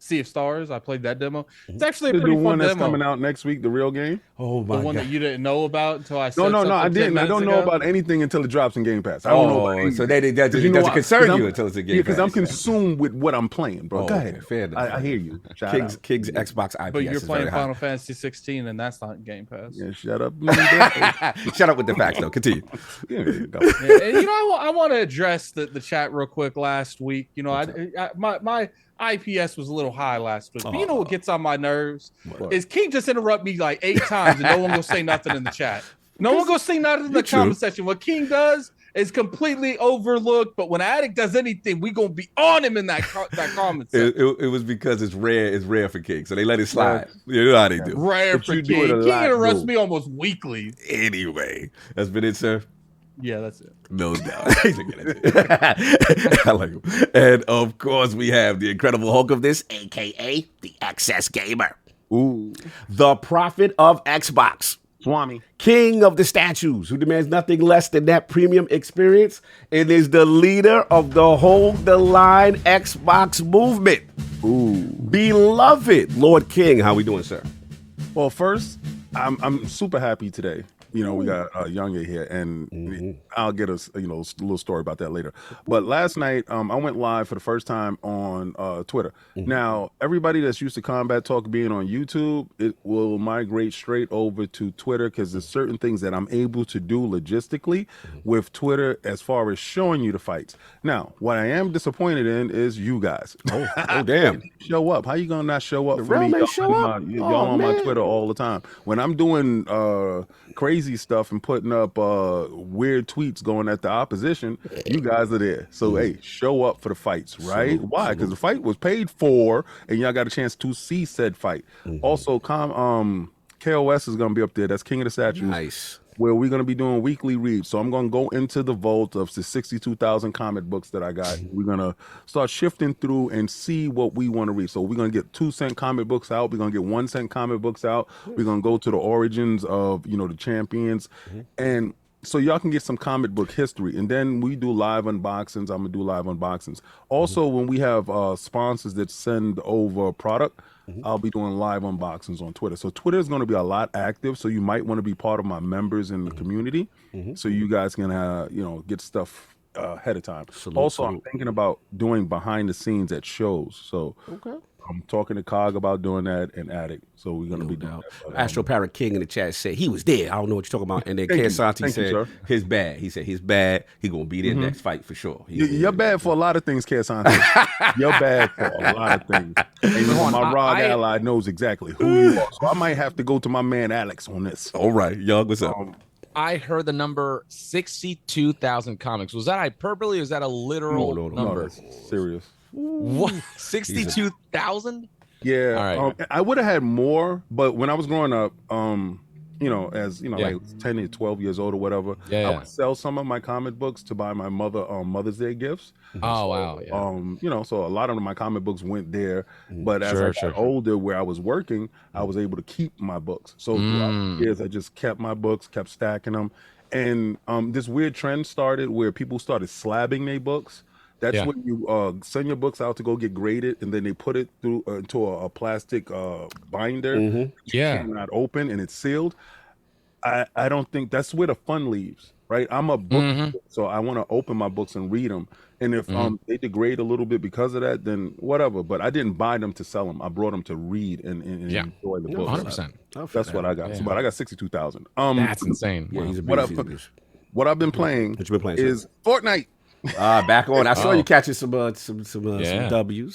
Sea of Stars. I played that demo. It's actually a
The
pretty
one
fun
that's
demo.
coming out next week, the real game.
Oh
The
my
one
god.
that you didn't know about until I said
No,
something
I
10
didn't. I don't
minutes
know
ago?
about anything until it drops in Game Pass. I don't know about anything.
So that
Because
doesn't
why?
concern
'Cause
you
I'm-
until it's a game.
Yeah, because I'm
Pass.
consumed with what I'm playing, bro.
Oh,
Go
okay,
ahead.
fair enough.
I hear you. Shout
King's
out.
Xbox IPS.
But you're
is
playing
very high.
Final Fantasy 16, and that's not Game Pass.
Yeah, shut up.
Shut up with the facts, though. Continue.
Yeah, there you go.
Yeah, and I want to address the chat real quick. Last week, my IPS was a little high last week. But you know what gets on my nerves is King just interrupt me like 8 times and no one gonna say nothing in the chat. No one gonna say nothing in the comment section. What King does is completely overlooked. But when Addict does anything, we gonna be on him in that comment section.
It was because it's rare for King, so they let it slide. You know how they do.
Rare
But
for
you do
King.
it a
King
lot,
interrupts
though.
me almost weekly.
Anyway, that's been it, sir.
Yeah, that's it.
No doubt. I like him. And of course, we have the Incredible Hulk of this, aka the XS Gamer.
Ooh,
The prophet of Xbox.
Swami.
King of the statues, who demands nothing less than that premium experience, and is the leader of the Hold the Line Xbox movement.
Ooh.
Beloved Lord King, how we doing, sir?
Well, first, I'm super happy today. You know, we got YongYea here, and I'll get a little story about that later. But last night, I went live for the first time on Twitter. Now, everybody that's used to Combat Talk being on YouTube, it will migrate straight over to Twitter because there's certain things that I'm able to do logistically with Twitter as far as showing you the fights. Now, what I am disappointed in is you guys.
Oh damn.
Show up. How you gonna not show up for
real
me?
man
Y'all
show
on
up?
my- y'all
Oh,
on my
man.
Twitter all the time. When I'm doing crazy stuff and putting up weird tweets going at the opposition, you guys are there. So hey, show up for the fights, right? Why? Because the fight was paid for, and y'all got a chance to see said fight. Also, KOS is gonna be up there. That's King of the Statues.
Nice.
Where we're going to be doing weekly reads. So I'm going to go into the vault of the 62,000 comic books that I got. We're going to start shifting through and see what we want to read. So we're going to get 2-cent comic books out. We're going to get 1-cent comic books out. We're going to go to the origins of, the champions. And so y'all can get some comic book history. And then we do live unboxings. I'm going to do live unboxings. Also, when we have sponsors that send over product, I'll be doing live unboxings on Twitter. So Twitter is going to be a lot active. So you might want to be part of my members in the community, so you guys can get stuff ahead of time. Also, I'm thinking about doing behind the scenes at shows. So I'm talking to Cog about doing that and Addict. So we're going to be doing that.
Astro Parrot King in the chat said he was there. I don't know what you're talking about. And then
Thank you.
Santi
Thank you,
said
sir.
his bad. He said his bad. He gonna be there next fight for sure.
You're bad for a lot of things, Santi. You're bad for a lot of things. And my Rod ally knows exactly who you are. So I might have to go to my man Alex on this.
All right, Young, what's up?
I heard the number 62,000 comics. Was that hyperbole or was that a literal
No,
number?
that's serious.
What? 62,000?
Yeah,
All right.
I would have had more, but when I was growing up, like 10 to 12 years old or whatever, I would sell some of my comic books to buy my mother Mother's Day gifts.
Oh, wow. Yeah.
So a lot of my comic books went there, but as I got older, where I was working, I was able to keep my books. So throughout the years, I just kept my books, kept stacking them, and this weird trend started where people started slabbing their books. That's when you send your books out to go get graded, and then they put it through into a plastic binder. You cannot open, and it's sealed. I don't think that's where the fun leaves, right? I'm a book, so I want to open my books and read them. And if they degrade a little bit because of that, then whatever. But I didn't buy them to sell them. I brought them to read and enjoy the book.
100%.
That's what I got. So, but I got 62,000.
That's insane.
Yeah,
Wow.
he's a beast.
What I've been playing, is Fortnite.
Back on. I saw you catching some W's.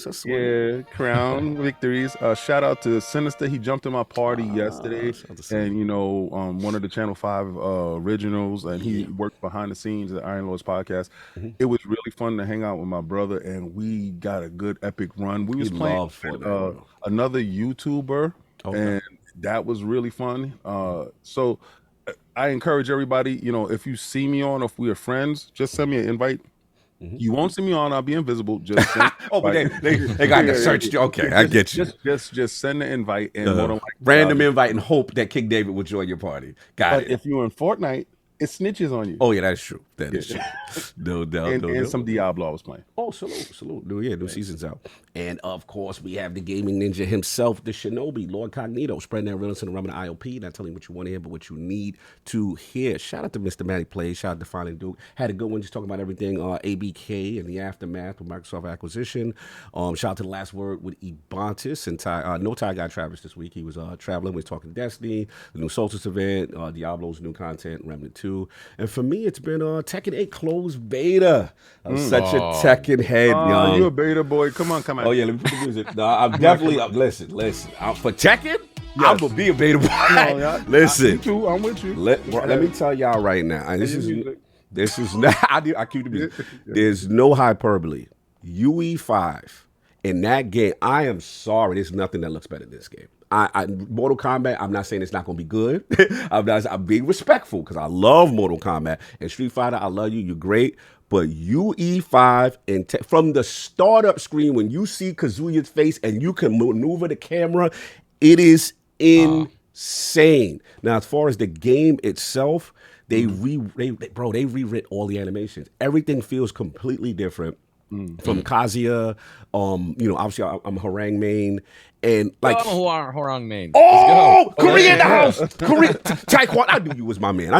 I swear.
Yeah, crown victories. Shout out to Sinister. He jumped in my party yesterday, and one of the Channel 5 originals, and he worked behind the scenes at Iron Lords podcast. It was really fun to hang out with my brother, and we got a good epic run. We was playing another YouTuber, and that was really fun. So I encourage everybody, if you see me on, or if we are friends, just send me an invite. You won't see me on. I'll be invisible. Just send,
but they got to search. Okay, I get you.
Just send the invite and
random invite and hope that King David will join your party. Got it.
If you're in Fortnite, it snitches on you.
Oh yeah, that's true. That is true. No doubt.
And some Diablo I was playing.
Oh, salute. New season's out. And of course, we have the gaming ninja himself, the Shinobi, LordCognito, spreading that realness in the realm of the IOP, not telling you what you want to hear, but what you need to hear. Shout out to Mr. Matty Plays, shout out to Finding Duke. Had a good one just talking about everything ABK and the aftermath of Microsoft acquisition. Shout out to the last word with Ebontis and no Ty guy Travis this week. He was traveling, we was talking Destiny, the new Solstice event, Diablo's new content, Remnant 2. And for me, it's been Tekken 8 closed beta. I'm such a Tekken head, young.
You a beta boy. Come on.
Oh yeah, let me put the music. No, I'm definitely listen. For Tekken, I'm gonna be a beta boy. Listen,
I'm with you.
Let me tell y'all right now. And this is not. I keep the music. There's no hyperbole. UE5 in that game. I am sorry. There's nothing that looks better than this game. Mortal Kombat, I'm not saying it's not going to be good. I'm being respectful because I love Mortal Kombat. And Street Fighter, I love you. You're great. But UE5, and from the startup screen, when you see Kazuya's face and you can maneuver the camera, it is insane. Now, as far as the game itself, they rewrit all the animations. Everything feels completely different. From Kazuya, obviously I'm Harang main, and like
Harang main.
Oh, Korea in the house. Korea, Taekwondo. I knew you was my man.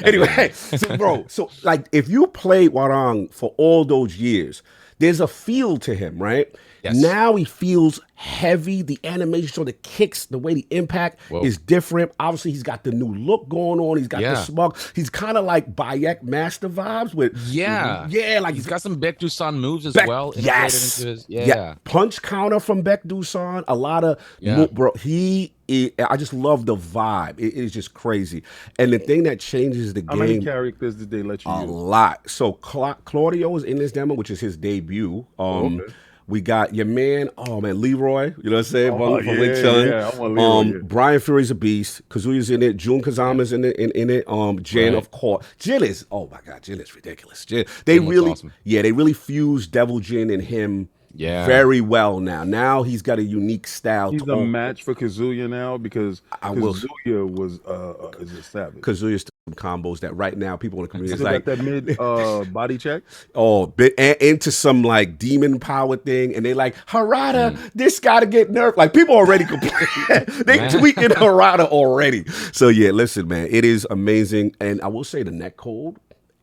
Anyway, so like if you played Warang for all those years, there's a feel to him, right?
Yes.
Now he feels heavy. The animation, so the kicks, the way the impact is different. Obviously, he's got the new look going on. He's got the smug. He's kind of like Bayek Master vibes with like
he's got some Baek-Do-san moves as well.
Yes,
into his,
punch counter from Baek-Do-san. A lot of bro. I just love the vibe. It is just crazy. And the thing that changes the game.
How many characters did they let you use?
A lot. So Claudio is in this demo, which is his debut. We got your man, Leroy, you know what I'm saying? From Link Chun.
I want Leroy,
Brian Fury's a beast. Kazuya's in it. Jun Kazama's in it. Jin, of course. Jin is, oh my God, Jin is ridiculous. They really fused Devil Jin and him very well now. Now he's got a unique style.
He's a match for Kazuya now because Kazuya was is a savage.
Kazuya's still some combos that right now people in the community
still got that mid body check.
Into some like demon power thing, and they like Harada. This got to get nerfed. Like people already complaining. They tweaking Harada already. So yeah, listen, man, it is amazing, and I will say the netcode.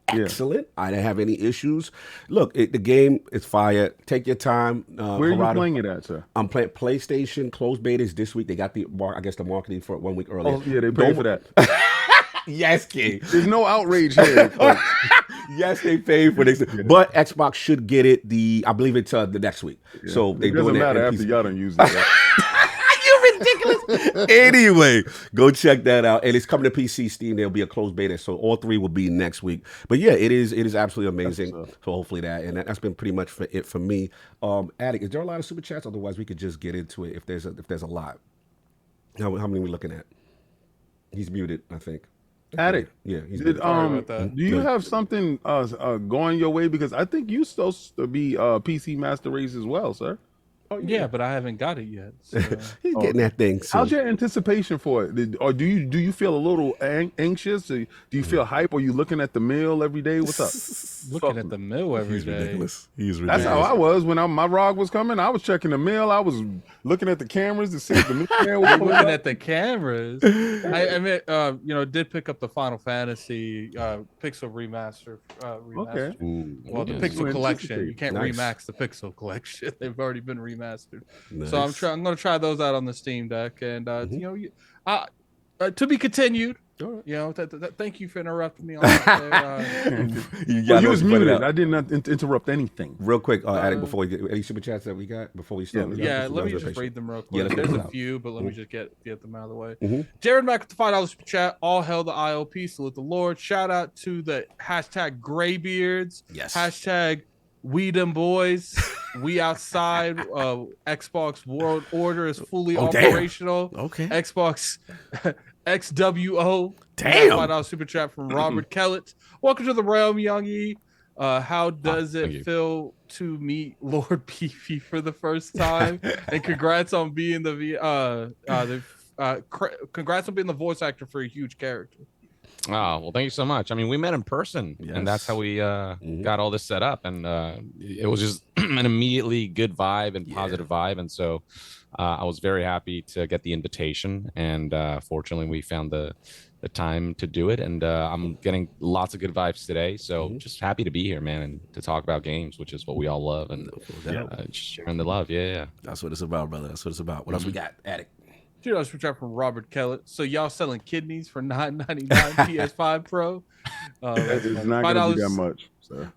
Excellent. I didn't have any issues. Look, the game is fire. Take your time.
Where are you playing it at, sir?
I'm playing PlayStation. Closed betas this week. They got the marketing for it 1 week earlier.
Oh, yeah, they paid for that.
Yes, King.
There's no outrage here.
Yes, they paid for this. But Xbox should get it I believe it's the next week. Yeah. So they doing that.
It doesn't matter after y'all done use it.
Ridiculous. Anyway, go check that out. And it's coming to PC, Steam. There'll be a closed beta. So all 3 will be next week. But yeah, it is absolutely amazing. So hopefully that's been pretty much it for me. Attic, is there a lot of super chats? Otherwise, we could just get into it if there's a lot. How many are we looking at? He's muted, I think.
Attic.
Yeah. He's
do you have something going your way? Because I think you're supposed to be PC Master Race as well, sir.
Oh, yeah, but I haven't got it yet. So.
He's getting that thing soon.
How's your anticipation for it? Or do you feel a little anxious? Do you feel hype? Or you looking at the mill every day? What's up?
Looking at the mill every day.
Ridiculous. He's ridiculous.
That's how I was when my ROG was coming. I was checking the mill. I was looking at the cameras to see if the mill was
looking at the cameras. I did pick up the Final Fantasy Pixel remaster.
Okay.
Well, the Pixel Collection. You can't remax the Pixel Collection. They've already been remastered. Nice. So I'm going to try those out on the Steam Deck, and to be continued. Thank you for interrupting me. On that
you was muted. I did not interrupt anything.
Real quick, Attic, before we get any super chats that we got before we start.
Let me just read them real quick. There's a few, but let me just get them out of the way. Jared Mack with the $5 super chat. All hail the IOP. Salute the Lord. Shout out to the hashtag Graybeards.
Yes.
Hashtag We Them Boys. We outside. Xbox World Order is fully operational.
Damn. Okay.
Xbox XWO.
Damn.
$5 super chat from Robert Kellett. Welcome to the realm, YongYea. How does it feel to meet Lord PP for the first time? And congrats on being congrats on being the voice actor for a huge character.
Oh, well, thank you so much. I mean, we met in person, and that's how we got all this set up. And it was just an immediately good vibe and positive vibe. And so I was very happy to get the invitation. And fortunately, we found the time to do it. And I'm getting lots of good vibes today. So just happy to be here, man, and to talk about games, which is what we all love. And just sharing the love. Yeah.
That's what it's about, brother. That's what it's about. What else we got? Addict.
$2 per drop from Robert Kellett. So y'all selling kidneys for $9.99 PS5 Pro?
It's not going to be that much. So.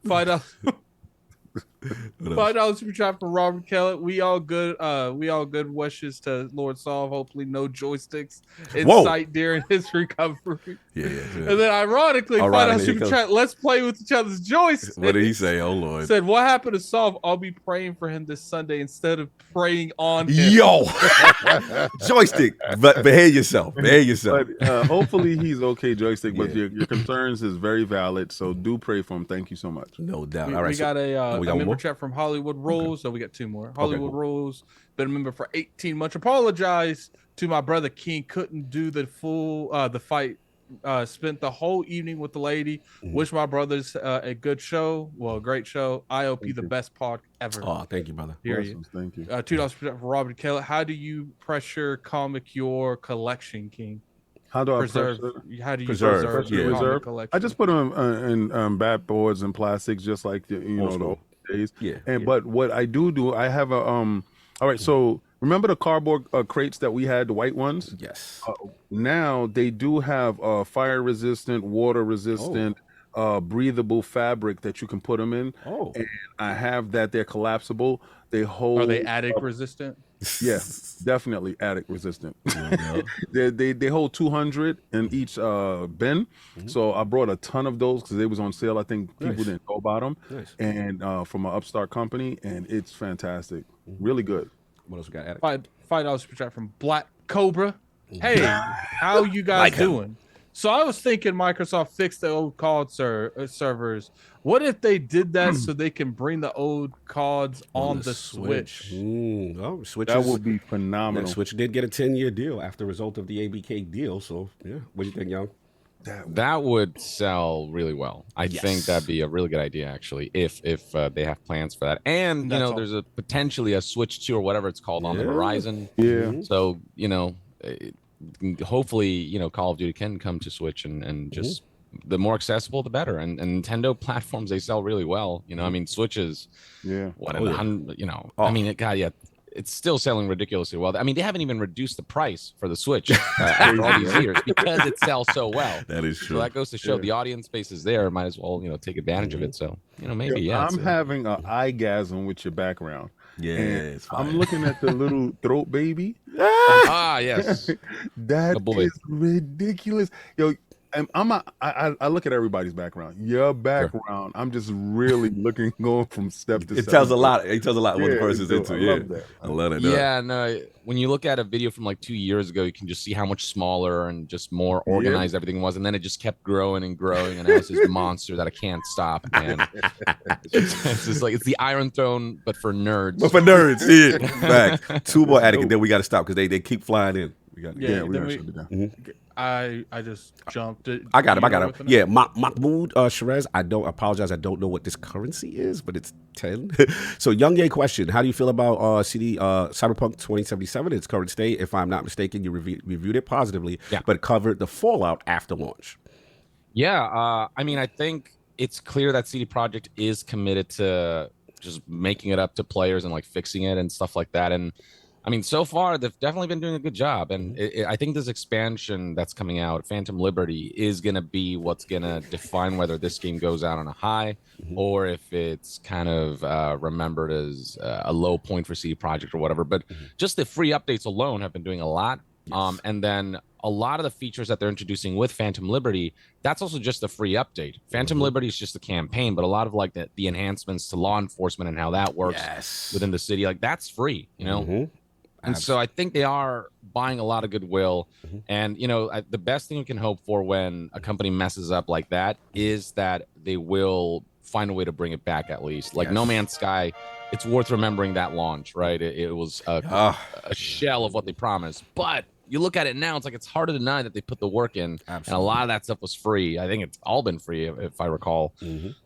$5 per drop from Robert Kellett. We all good. We all good wishes to Lord Solve. Hopefully, no joysticks in sight during his recovery.
Yeah.
And then, ironically, $5 super chat. Let's play with each other's joysticks.
What did he say? Oh Lord!
Said, what happened to Solve? I'll be praying for him this Sunday instead of praying on him.
Yo, joystick. But behave yourself. Behave yourself.
But hopefully he's okay, joystick. But your concerns is very valid. So do pray for him. Thank you so much.
No doubt.
We,
All right.
We got a member chat from Hollywood Rose. So we got two more. Hollywood Rose, been a member for 18 months. Apologize to my brother King. Couldn't do the full the fight. Spent the whole evening with the lady. Wish my brothers a good show. Well, a great show. IOP the best pod ever.
Oh, thank you, brother.
Thank you.
$2 for Robert Kellett. How do you pressure comic your collection, King?
How do I
preserve? How do you preserve your comic collection?
I just put them in bat boards and plastics, just like the old days. But what I do, I have a all right. So remember the cardboard crates that we had, the white ones?
Yes.
Now they do have fire resistant, water resistant, breathable fabric that you can put them in. And I have that. They're collapsible. They hold.
Are they attic resistant?
Yes, definitely attic resistant. They hold 200 in each bin. So I brought a ton of those because they was on sale. I think people didn't know about them. And from an upstart company, and it's fantastic. Really good.
What else we got? Attic?
$5 per chat from Black Cobra. Hey, how you guys doing? So I was thinking Microsoft fixed the old COD servers. What if they did that so they can bring the old CODs on the Switch?
Switch.
That would be phenomenal.
Switch did get a 10-year deal after the result of the ABK deal. So yeah, what do you think, Young?
That would sell really well. I think that'd be a really good idea, actually, if they have plans for that. And there's a potentially a Switch 2 or whatever it's called on the horizon. So hopefully Call of Duty can come to Switch and just the more accessible the better. And Nintendo platforms, they sell really well. I mean, Switch is I mean, it's still selling ridiculously well. I mean, they haven't even reduced the price for the Switch after all these years because it sells so well.
That is true.
So that goes to show the audience base is there. Might as well, take advantage of it. So, maybe,
I'm having an eyegasm with your background.
Yeah, it's fine.
I'm looking at the little throat baby.
Yes.
That is ridiculous. Yo, I look at everybody's background. Your background, I'm just really going from step to step.
It tells a lot. It tells a lot what the person's into. I love it.
Yeah, no. When you look at a video from like 2 years ago, you can just see how much smaller and just more organized everything was, and then it just kept growing and growing, and now it's this monster that I can't stop. And it's just like it's the Iron Throne, but for nerds.
But for nerds, Back. Two more Attic, and then we got to stop because they keep flying in. We got
we got to shut it down.
I just jumped it.
I got him. Yeah, Mahmoud Sherez. I apologize. I don't know what this currency is, but it's 10. So YongYea question: how do you feel about Cyberpunk 2077? Its current state? If I'm not mistaken, you reviewed it positively, but covered the fallout after launch.
Yeah, I mean, I think it's clear that CD Projekt is committed to just making it up to players and like fixing it and stuff like that. And I mean, so far, they've definitely been doing a good job. And I think this expansion that's coming out, Phantom Liberty, is going to be what's going to define whether this game goes out on a high or if it's kind of remembered as a low point for CD Projekt or whatever. But just the free updates alone have been doing a lot. And then a lot of the features that they're introducing with Phantom Liberty, that's also just a free update. Phantom Liberty is just a campaign, but a lot of like the enhancements to law enforcement and how that works within the city, like that's free, And so I think they are buying a lot of goodwill. And, the best thing we can hope for when a company messes up like that is that they will find a way to bring it back at least. Like No Man's Sky, it's worth remembering that launch, right? It was a shell of what they promised. But you look at it now, it's like it's hard to deny that they put the work in.
Absolutely.
And a lot of that stuff was free. I think it's all been free, if I recall.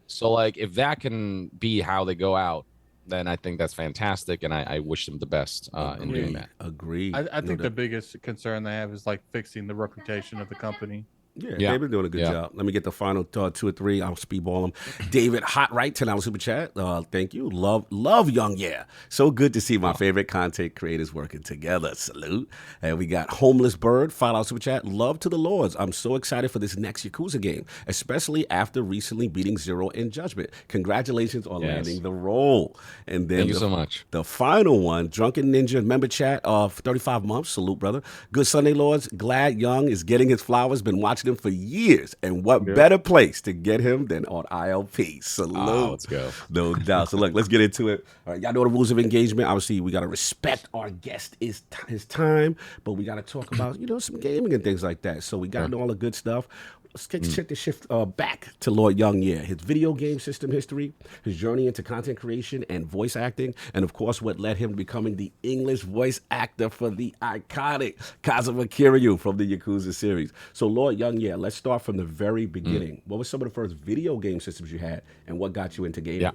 So like if that can be how they go out, then I think that's fantastic, and I wish them the best in doing that.
Agreed.
I think the biggest concern they have is like fixing the reputation of the company.
Yeah, they've been doing a good job. Let me get the final 2 or 3. I'll speedball them. David Hot Right, $10 super chat. Thank you. Love YongYea. So good to see my favorite content creators working together. Salute. And we got Homeless Bird, $5 super chat. Love to the Lords. I'm so excited for this next Yakuza game, especially after recently beating Zero in Judgment. Congratulations on landing the role. And then
thank you so much.
The final one, Drunken Ninja member chat of 35 months. Salute, brother. Good Sunday, Lords. Glad Young is getting his flowers. Been watching him for years, and what better place to get him than on ILP? Salute.
Let's go.
No doubt. So look, let's get into it. All right, y'all know the rules of engagement. Obviously, we got to respect our guest his time, but we got to talk about some gaming and things like that. So we got to know all the good stuff. Let's check the shift back to Lord YongYea, his video game system history, his journey into content creation and voice acting, and of course what led him to becoming the English voice actor for the iconic Kazuma Kiryu from the Yakuza series. So Lord YongYea, let's start from the very beginning. What were some of the first video game systems you had, and what got you into gaming?
Yeah,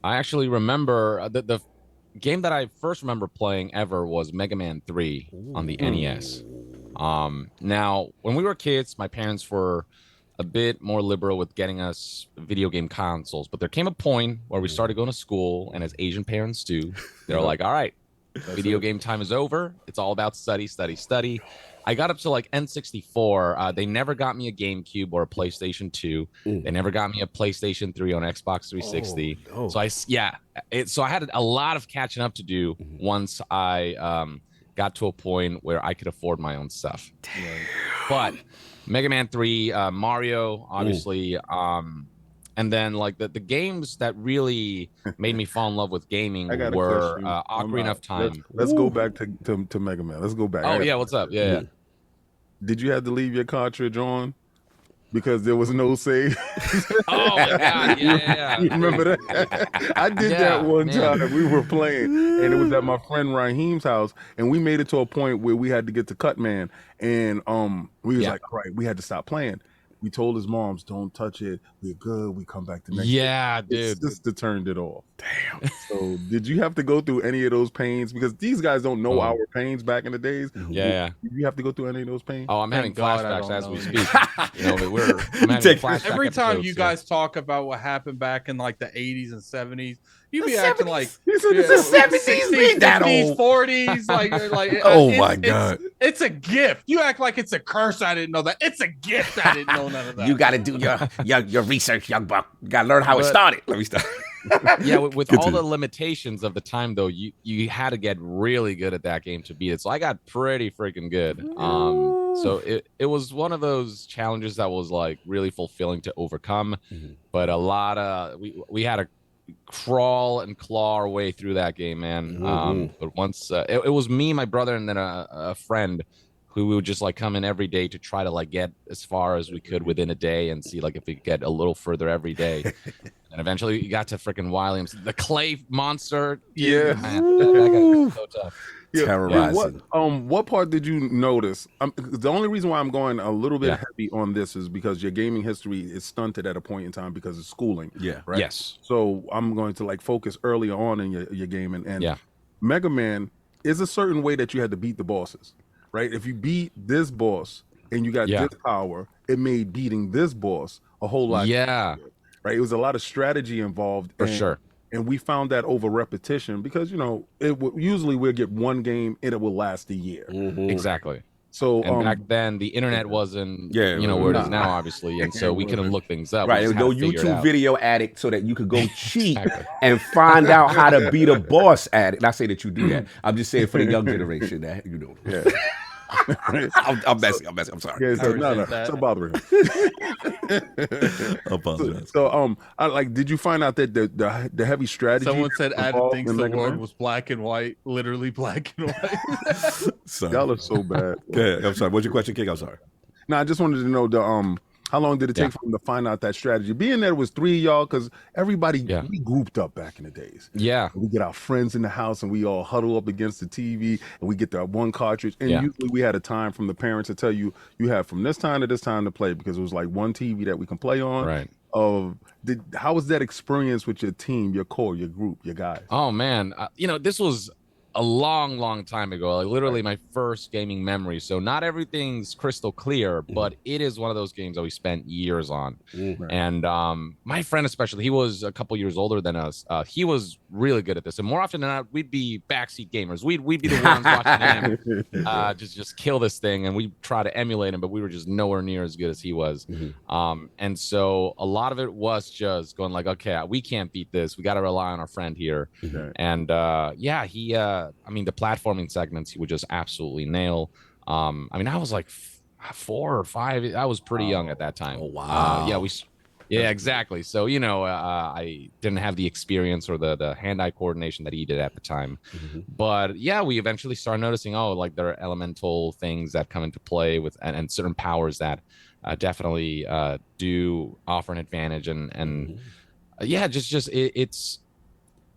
I actually remember the game that I first remember playing ever was Mega Man 3 on the NES. Now, when we were kids, my parents were a bit more liberal with getting us video game consoles, but there came a point where we started going to school, and as Asian parents do, they're like, all right, video game time is over. It's all about study, study, study. I got up to like N64. They never got me a GameCube or a PlayStation 2. They never got me a PlayStation 3 on Xbox 360.
Oh, no.
So I had a lot of catching up to do once I got to a point where I could afford my own stuff. But Mega Man 3, Mario, obviously, and then like the games that really made me fall in love with gaming were Ocarina of Time.
Let's go back to Mega Man. Let's go back.
Oh yeah, what's up? Yeah.
Did you have to leave your cartridge on because there was no save?
Oh my god, yeah.
You remember that? I did that one time. We were playing, and it was at my friend Raheem's house, and we made it to a point where we had to get to Cutman, and we was like, all right, we had to stop playing. We told his moms, don't touch it. We're good. We come back the next day.
Dude.
His sister turned it off. Damn. So did you have to go through any of those pains? Because these guys don't know our pains back in the days.
Yeah.
Did you have to go through any of those pains?
Oh, I'm having flashbacks as we speak. I'm having flashback
Every time
episodes,
you guys talk about what happened back in like the 80s and 70s, you be
The
acting
70s?
like
He said it's the 70s, ain't that
50s,
old.
40s,
Oh my God.
It's a gift. You act like it's a curse. I didn't know that. It's a gift. I didn't know none of that.
You got to do your research, young buck. You got to learn how it started. Let me start.
with all the limitations of the time, though, you had to get really good at that game to beat it. So I got pretty freaking good. So it was one of those challenges that was like really fulfilling to overcome. But a lot of we had to crawl and claw our way through that game, man. But once it was me, my brother, and then a friend who we would just like come in every day to try to like get as far as we could within a day and see like if we could get a little further every day. And eventually you got to freaking Williams, the clay monster.
Yeah.
Man, that got so tough.
Yeah.
Terrorizing.
What part did you notice? The only reason why I'm going a little bit heavy on this is because your gaming history is stunted at a point in time because of schooling.
Yeah.
Right.
Yes.
So I'm going to like focus earlier on in your gaming, and Mega Man is a certain way that you had to beat the bosses, right? If you beat this boss and you got this power, it made beating this boss a whole lot easier, right? It was a lot of strategy involved.
For sure.
And we found that over repetition because, usually we'll get one game and it will last a year.
Exactly.
So
back then the internet wasn't, where it is now, obviously. And so we couldn't look things up.
Right. There was no YouTube video addict so that you could go cheat and find out how to beat a boss addict. Not say that you do that. I'm just saying for the young generation that,
Yeah.
I'm messing. I'm sorry.
Yeah, so, no. So bothering. So I like. Did you find out that the heavy strategy?
Someone said Adam thinks the Lord
Man?
was black and white, literally black and white.
Y'all are so bad.
Okay, I'm sorry. What's your question, King? I'm sorry.
No, I just wanted to know How long did it take for him to find out that strategy? Being there was 3 of y'all, because everybody we grouped up back in the days.
Yeah.
We get our friends in the house and we all huddle up against the TV and we get that one cartridge. And usually we had a time from the parents to tell you have from this time to this time to play, because it was like one TV that we can play on.
Right.
How was that experience with your team, your core, your group, your guys?
Oh man, this was a long time ago, like literally my first gaming memory. So not everything's crystal clear, but it is one of those games that we spent years on. And my friend especially, he was a couple years older than us. He was really good at this, and more often than not, we'd be backseat gamers. We'd be the ones watching him just kill this thing, and we try to emulate him, but we were just nowhere near as good as he was. And so a lot of it was just going like, okay, we can't beat this, we got to rely on our friend here. And he the platforming segments he would just absolutely nail. I was like 4 or 5. I was pretty young at that time.
Oh wow.
Exactly. So I didn't have the experience or the hand-eye coordination that he did at the time. But we eventually started noticing, like there are elemental things that come into play with and certain powers that definitely do offer an advantage.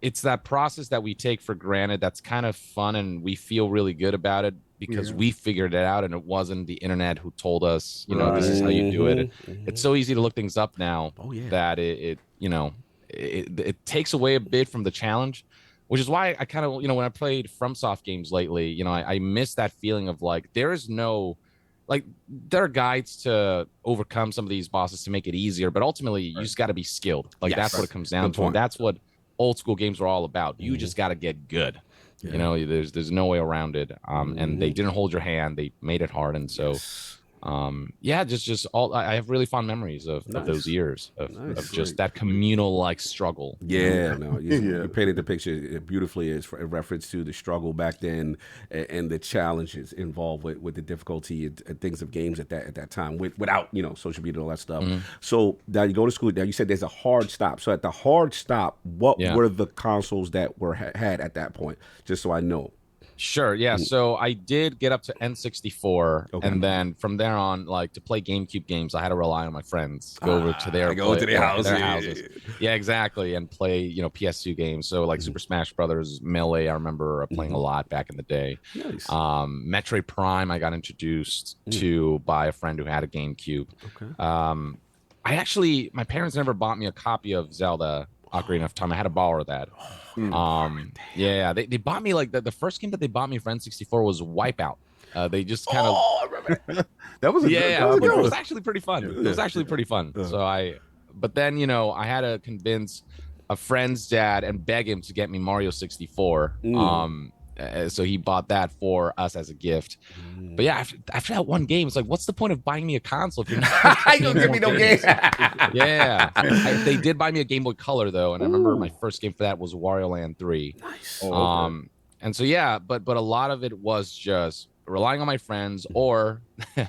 It's that process that we take for granted that's kind of fun, and we feel really good about it because we figured it out, and it wasn't the internet who told us, this is how you do it. It's so easy to look things up now that it takes away a bit from the challenge, which is why I kind of, when I played FromSoft games lately, I miss that feeling of like, there is no, like, there are guides to overcome some of these bosses to make it easier, but ultimately you just got to be skilled. Like that's what it comes down to. And that's what old school games were all about. You just got to get good. There's no way around it. And they didn't hold your hand. They made it hard. And so just all, I have really fond memories of those years of just that communal like struggle.
You painted the picture beautifully as in reference to the struggle back then and the challenges involved with the difficulty and things of games at that time without social media and all that stuff. So now you go to school. Now you said there's a hard stop. So at the hard stop, what were the consoles that were had at that point? Just so I know.
Sure, yeah. So I did get up to N64, and then from there on, like to play GameCube games, I had to rely on my friends. Go over to their houses. Yeah, exactly, and play PS2 games. So like Super Smash Brothers, Melee, I remember playing a lot back in the day.
Nice.
Metroid Prime, I got introduced to by a friend who had a GameCube. My parents never bought me a copy of Zelda Ocarina of Time. I had to borrow that. They bought me like the first game that they bought me for N64 was Wipeout. They just kind of
I remember
that was
it was actually pretty fun. It was actually pretty fun. But then I had to convince a friend's dad and beg him to get me Mario 64. So he bought that for us as a gift. But after that one game, it's like, what's the point of buying me a console if you're not
don't give me no game?
They did buy me a Game Boy Color though, and I remember my first game for that was Wario Land 3.
Nice.
And so but a lot of it was just relying on my friends, or I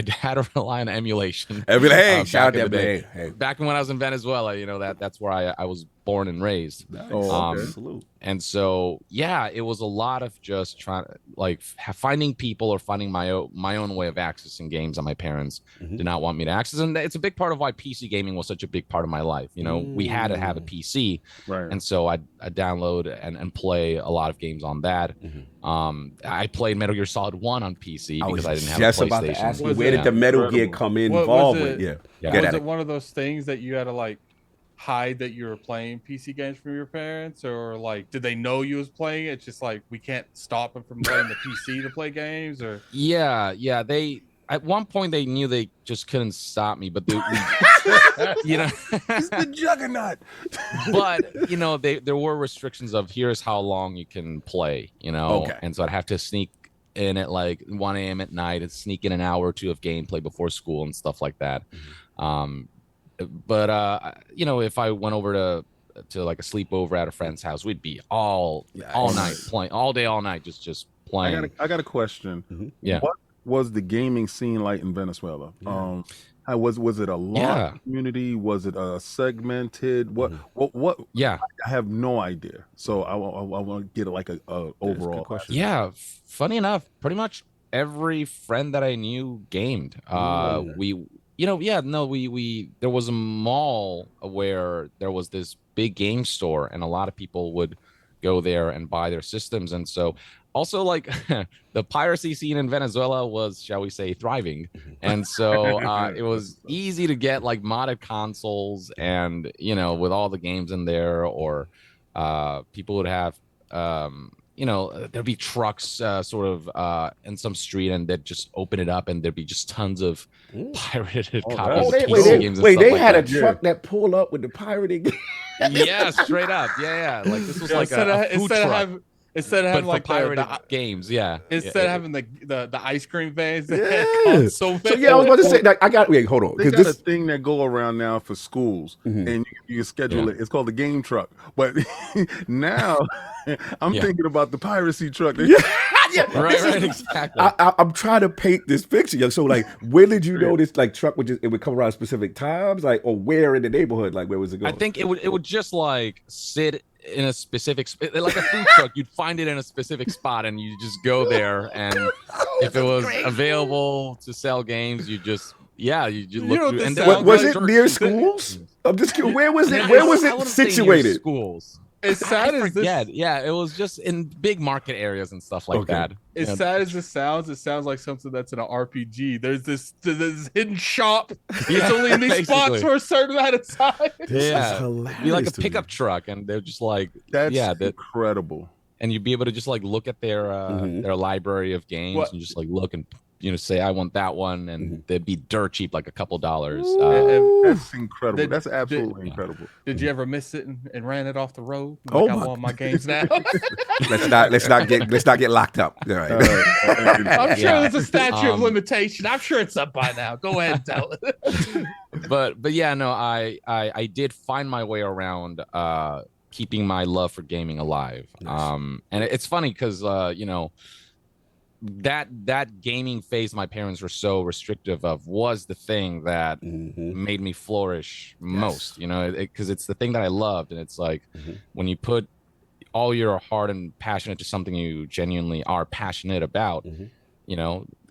had to rely on emulation.
Shout out there,
back when I was in Venezuela, that's where I was born and raised.
Nice. Salute.
And so it was a lot of just trying finding people or finding my own way of accessing games that my parents did not want me to access. And it's a big part of why PC gaming was such a big part of my life. We had to have a PC, and so I download and play a lot of games on that. I played Metal Gear Solid 1 on PC because I didn't have a PlayStation.
About to ask you, where did the Metal Gear come involved with?
Was it one of those things that you had to hide that you were playing PC games from your parents, or did they know you was playing it? It's just we can't stop them from playing the PC to play games, or
they at one point they knew they just couldn't stop me, but
it's the juggernaut.
But there were restrictions of here's how long you can play, and so I'd have to sneak in at 1 a.m. at night and sneak in an hour or two of gameplay before school and stuff like that. But if I went over to a sleepover at a friend's house, we'd be all night playing, all day, all night, just playing.
I got a question. What was the gaming scene like in Venezuela? Was it a large community? Was it a segmented? What? I have no idea. So I want to get a overall question.
Yeah, funny enough, pretty much every friend that I knew gamed. Yeah, no, we there was a mall where there was this big game store, and a lot of people would go there and buy their systems. And so also like the piracy scene in Venezuela was, shall we say, thriving. And so it was easy to get like modded consoles, and with all the games in there, or people would have there'd be trucks sort of in some street, and they'd just open it up, and there's be just tons of pirated copies of PC games.
They had a truck that pulled up with the pirated game.
Yeah, straight up. Yeah. Like this was like a food truck.
Instead of having like
pirated games,
Instead of having the ice cream vans,
I was about to say, hold on.
They got a thing that go around now for schools, and you can schedule it. It's called the game truck. But now I'm thinking about the piracy truck.
Right, exactly.
I'm trying to paint this picture. So, like, when did you know this like truck it would come around specific times, like, or where in the neighborhood, like, where was it going?
I think it would just like sit in a specific, like a food truck. You'd find it in a specific spot, and you just go there, and if it was available to sell games, you just you look through. And
was it near schools? I'm just curious. Where was it? Where was it situated?
Schools.
As sad as this,
it was just in big market areas and stuff like that.
As sad as it sounds like something that's in an RPG. There's this hidden shop. It's only in these spots for a certain amount of time.
This is hilarious.
Be like a pickup truck, and they're just like
that's incredible.
And you'd be able to just like look at their library of games and just like look and say I want that one, and they'd be dirt cheap, like a couple dollars.
That's incredible. That's absolutely incredible.
Did you ever miss it and ran it off the road? Like, I want my games now.
let's not get locked up. All right.
I'm sure there's a statute of limitation. I'm sure it's up by now. Go ahead and tell it.
but yeah, no, I did find my way around keeping my love for gaming alive. Nice. And it's funny because that gaming phase my parents were so restrictive of was the thing that made me flourish most, because it's the thing that I loved. And it's like when you put all your heart and passion into something you genuinely are passionate about,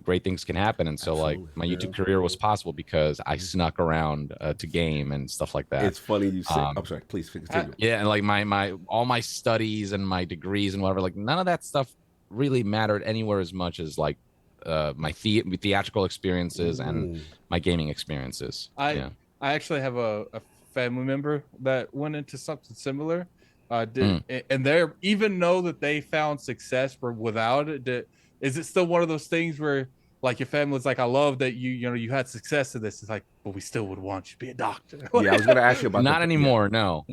great things can happen. And so like my YouTube career was possible because I snuck around to game and stuff like that.
It's funny you say, I'm sorry, please continue.
And like my all my studies and my degrees and whatever, like none of that stuff really mattered anywhere as much as like my theatrical experiences and my gaming experiences.
I actually have a family member that went into something similar. And they even know that they found success without it. Is it still one of those things where like your family's like, I love that you had success in this. It's like, but we still would want you to be a doctor.
Yeah, I was going to ask you about
not anymore. No.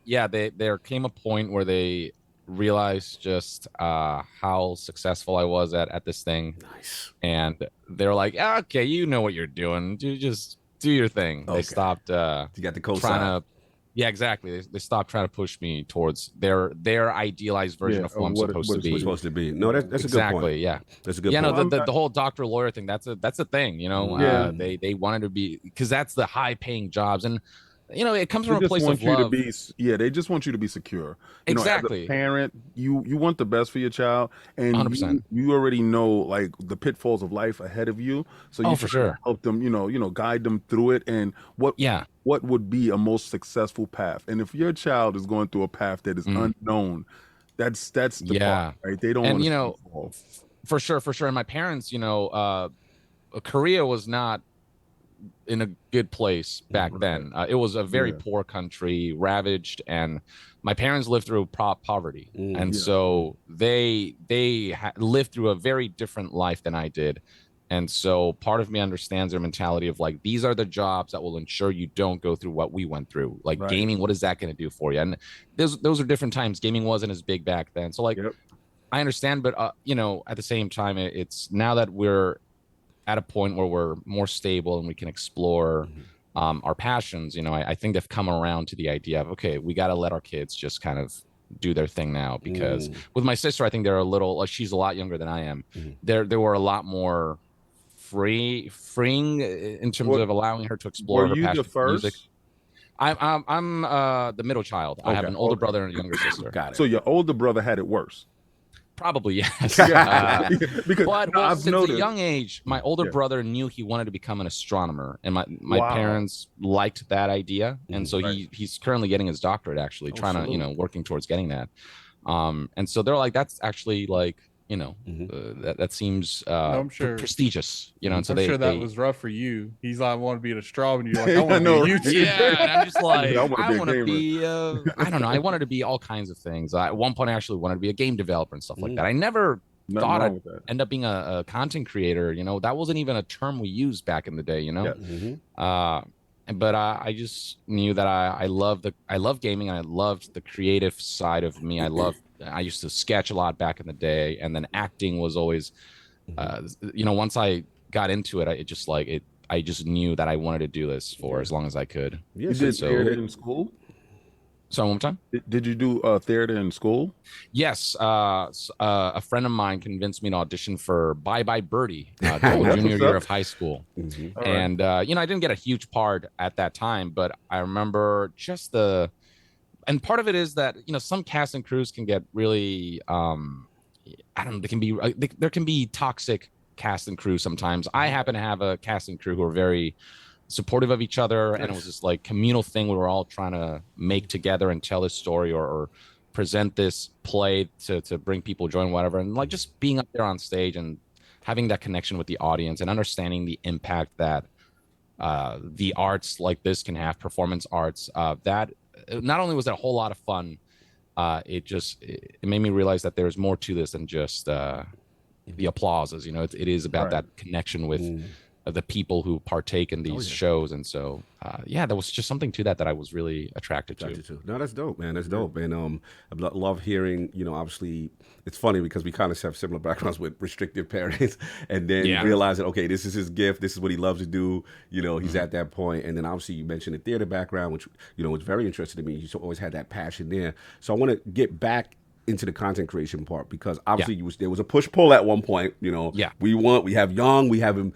There came a point where they realized just how successful I was at this thing.
Nice.
And they're like, okay, you know what you're doing. You just do your thing. Okay. They stopped
you got the
trying to exactly. They stopped trying to push me towards their idealized version of who I'm supposed to be.
No, that's a good point.
Yeah.
That's a good point.
No, the whole doctor lawyer thing, that's a thing, they wanted to be, because that's the high paying jobs, and it comes from a place of love.
They just want you to be secure.
Exactly.
As a parent, you want the best for your child, and
100%.
You already know like the pitfalls of life ahead of you, so you can help them, guide them through it, and what would be a most successful path. And if your child is going through a path that is unknown, that's the part, right? They don't want to
for sure. And my parents, Korea was not in a good place back then. It was a very poor country, ravaged, and my parents lived through poverty, and so they lived through a very different life than I did. And so part of me understands their mentality of like, these are the jobs that will ensure you don't go through what we went through. Like gaming, what is that going to do for you? And those are different times. Gaming wasn't as big back then, so like I understand, but at the same time, it's now that we're at a point where we're more stable and we can explore our passions, I think they've come around to the idea of, okay, we got to let our kids just kind of do their thing now, because with my sister, I think they're a little, like, she's a lot younger than I am. They were a lot more freeing in terms of allowing her to explore her passion for music. I'm the middle child. I have an older brother and a younger sister.
Got it.
So your older brother had it worse.
Probably yes.
Because
But
I've
since a
noticed.
young age, my older brother knew he wanted to become an astronomer, and my parents liked that idea, and so he's currently getting his doctorate, actually, trying to working towards getting that. And so they're like, that's actually like that seems
I'm sure
prestigious, and so
I'm sure that was rough for you. He's like, I want to be an astronomer, and you're like, I
I
want to
know,
be a
right?
YouTuber.
yeah, and I'm just like,
I
I
wanna
want
be a
to be, I don't know, I wanted to be all kinds of things. At one point, I actually wanted to be a game developer and stuff like that. I never
Nothing
thought
wrong
I'd
with that.
end up being a content creator. That wasn't even a term we used back in the day. But I just knew that I love gaming, and I loved the creative side of me. I used to sketch a lot back in the day, and then acting was always, once I got into it, I just knew that I wanted to do this for as long as I could.
Yeah,
You did theater in school?
So one more time.
Did you do theater in school?
Yes, a friend of mine convinced me to audition for Bye Bye Birdie, the whole junior year of high school. And I didn't get a huge part at that time, but I remember just and part of it is that some cast and crews can get really I don't know, there can be toxic cast and crew sometimes. I happen to have a cast and crew who are very supportive of each other, and it was this like communal thing we were all trying to make together and tell this story or present this play to bring people joy and whatever, and like just being up there on stage and having that connection with the audience and understanding the impact that the arts like this can have, performance arts. That not only was it a whole lot of fun, it made me realize that there's more to this than just the applauses. It is about that connection with the people who partake in these shows, and so there was just something to that I was really attracted to.
No, that's dope, man. That's dope, and I love hearing. Obviously, it's funny because we kind of have similar backgrounds with restrictive parents, and then realizing, okay, this is his gift. This is what he loves to do. He's at that point, and then obviously you mentioned the theater background, which was very interesting to me. You always had that passion there. So I want to get back into the content creation part, because obviously there was a push-pull at one point. We have Young, we have him,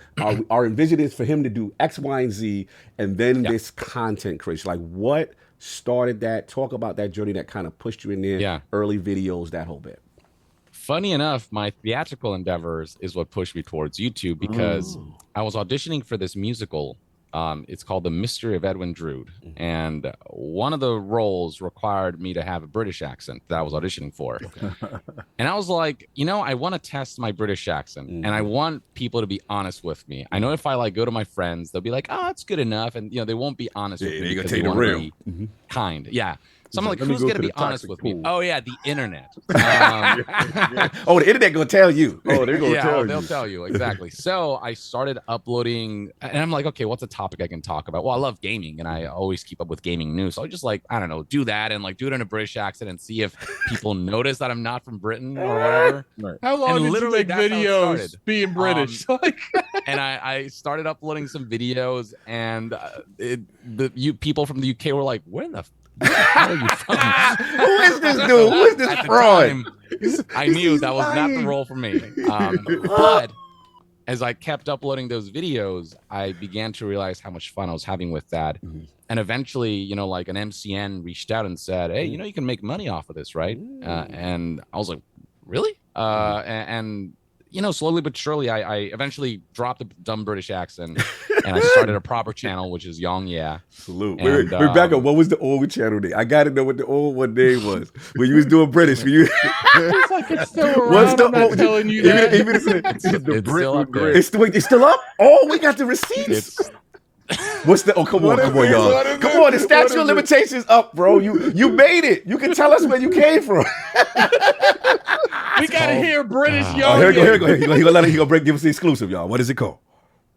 our envision is for him to do X, Y, and Z, and then this content creation. Like, what started that? Talk about that journey that kind of pushed you in there. Early videos, that whole bit.
Funny enough, my theatrical endeavors is what pushed me towards YouTube, because I was auditioning for this musical. It's called The Mystery of Edwin Drood, and one of the roles required me to have a British accent that I was auditioning for. And I was like, I want to test my British accent, and I want people to be honest with me. I know if I go to my friends, they'll be like, oh, it's good enough, and they won't be honest with me because they want to be kind. So I'm like, who's going to be honest with me? Oh, yeah, the internet.
Oh, the internet going to tell you.
Oh, they're going to tell you.
They'll tell you, exactly. So I started uploading, and I'm like, okay, what's a topic I can talk about? Well, I love gaming, and I always keep up with gaming news. So I just I don't know, do that and do it in a British accent and see if people notice that I'm not from Britain or whatever.
How long did you make videos being British?
And I started uploading some videos, and people from the UK were like, where the how are you from?
Who is this dude? Who is this fraud?
I knew that was not the role for me. But as I kept uploading those videos, I began to realize how much fun I was having with that. And eventually, an MCN reached out and said, hey, you can make money off of this, right? And I was like, really? And slowly but surely, I eventually dropped the dumb British accent, and I started a proper channel, which is YongYea.
Salute. Wait, back up. What was the old channel name? I got to know what the old one name was. When you was doing British.
It's like it's still around. What's the old? Telling you that.
It's still up there.
It's still up? Oh, we got the receipts. What's the? Oh, come on, y'all. Come on, the statute of limitations up, bro. You made it. You can tell us where you came from.
We gotta hear British
Here we go. Give us the exclusive, y'all. What is it called?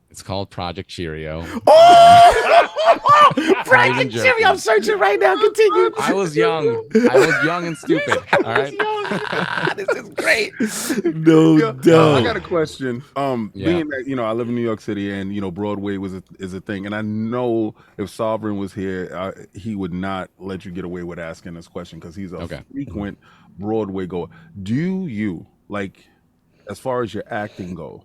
It's called Project Cheerio.
Oh, Project Cheerio. I'm searching right now. Continue.
I was young and stupid. All right.
This is great. No doubt.
I got a question. Being that I live in New York City, and Broadway is a thing, and I know if Sovereign was here, he would not let you get away with asking this question because he's a frequent Broadway goer. Do you, as far as your acting go,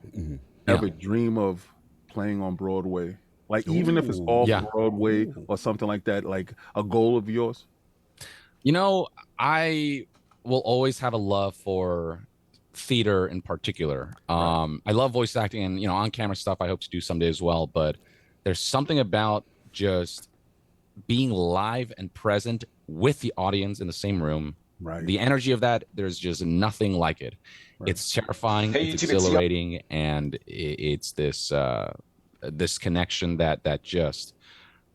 ever dream of playing on Broadway? Even if it's off Broadway or something like that, a goal of yours?
I will always have a love for theater in particular. I love voice acting and on camera stuff. I hope to do someday as well. But there's something about just being live and present with the audience in the same room.
Right.
The energy of that, there's just nothing like it. Right. It's terrifying, it's exhilarating, and it's this this connection that just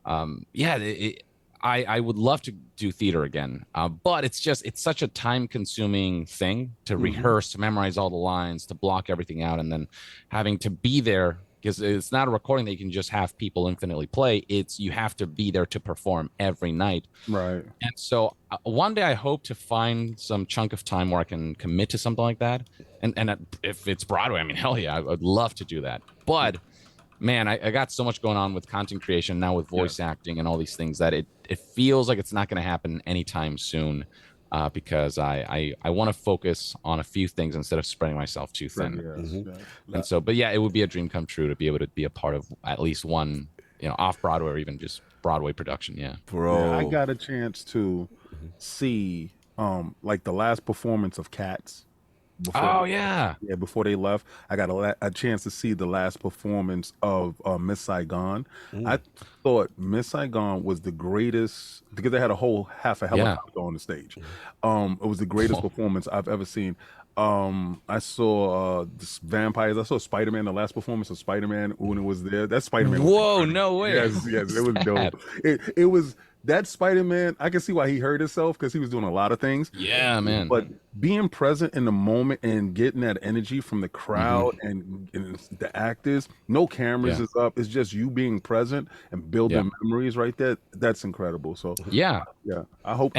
I would love to do theater again, but it's such a time-consuming thing to rehearse, to memorize all the lines, to block everything out, and then having to be there, because it's not a recording that you can just have people infinitely play. You have to be there to perform every night.
Right.
And so one day I hope to find some chunk of time where I can commit to something like that. And if it's Broadway, I mean, hell yeah, I would love to do that. But man, I got so much going on with content creation now, with voice acting and all these things, that it feels like it's not going to happen anytime soon, because I want to focus on a few things instead of spreading myself too thin. And so, but yeah, it would be a dream come true to be able to be a part of at least one, off Broadway or even just Broadway production. Yeah,
bro. I got a chance to see like the last performance of Cats. Before they left, I got a chance to see the last performance of Miss Saigon. I thought Miss Saigon was the greatest, because they had half a helicopter on the stage. It was the greatest performance I've ever seen. I saw vampires. I saw Spider-Man, the last performance of Spider-Man when it was there. That Spider-Man.
Whoa, no way.
Yes, it was dope. It was. That Spider-Man, I can see why he hurt himself, because he was doing a lot of things.
Yeah, man.
But being present in the moment and getting that energy from the crowd and the actors, no cameras is up. It's just you being present and building memories right there. That's incredible. So I hope.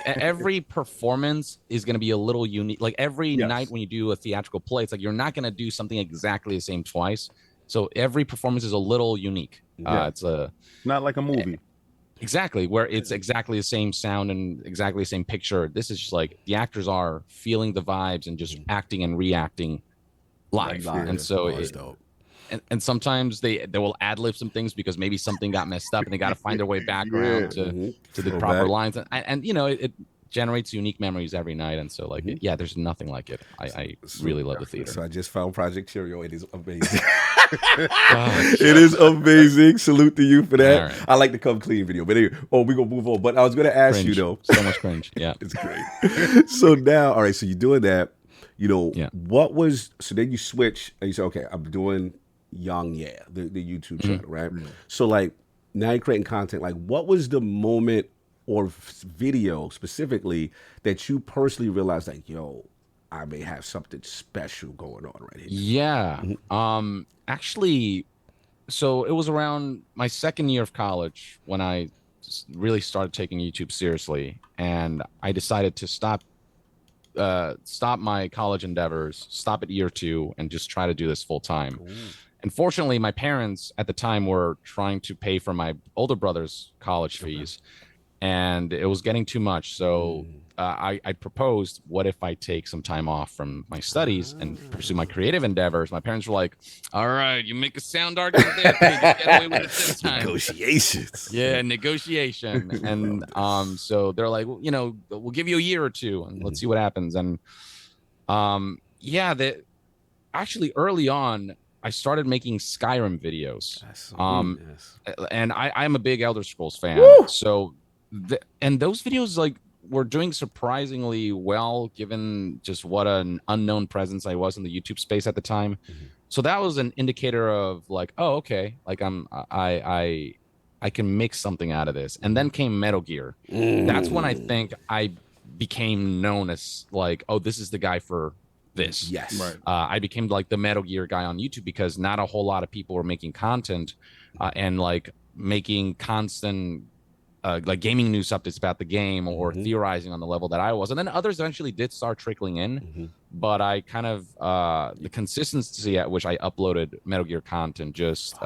Every performance is going to be a little unique. Like every night when you do a theatrical play, it's like you're not going to do something exactly the same twice. So every performance is a little unique. It's
not like a movie.
Exactly, where it's exactly the same sound and exactly the same picture. This is just like the actors are feeling the vibes and just acting and reacting live. And so and sometimes they will ad-lib some things because maybe something got messed up and they got to find their way back around to the proper lines. And it generates unique memories every night. And so there's nothing like it. I really love the theater.
So I just found Project Cheerio. It is amazing. It is amazing. Salute to you for that. Right. I like the come clean video, but anyway, we're gonna move on. But I was gonna ask
cringe.
You though,
so much cringe. Yeah,
it's great. So now, all right, so you're doing that. What was, so then you switch and you say, okay, I'm doing YongYea, the YouTube channel, right? So like now you're creating content. Like, what was the moment or video specifically that you personally realized, like, yo, I may have something special going on right here?
Yeah. Actually, so it was around my second year of college when I really started taking YouTube seriously, and I decided to stop my college endeavors, stop at year 2, and just try to do this full time. And fortunately, my parents at the time were trying to pay for my older brother's college fees, and it was getting too much. So I proposed, what if I take some time off from my studies and pursue my creative endeavors? My parents were like, all right, you make a sound argument there, kid, you get away with it this time.
Negotiations.
Yeah, negotiation. And so they're like, we'll give you a year or 2 and let's see what happens. And actually early on, I started making Skyrim videos. And I'm a big Elder Scrolls fan. Woo! So and those videos were doing surprisingly well, given just what an unknown presence I was in the YouTube space at the time. So that was an indicator of oh, okay, I can make something out of this. And then came Metal Gear. That's when I think I became known as oh, this is the guy for this.
Yes.
Right.
I became the Metal Gear guy on YouTube because not a whole lot of people were making content and making constant gaming news updates about the game or theorizing on the level that I was. And then others eventually did start trickling in, but I kind of the consistency at which I uploaded Metal Gear content just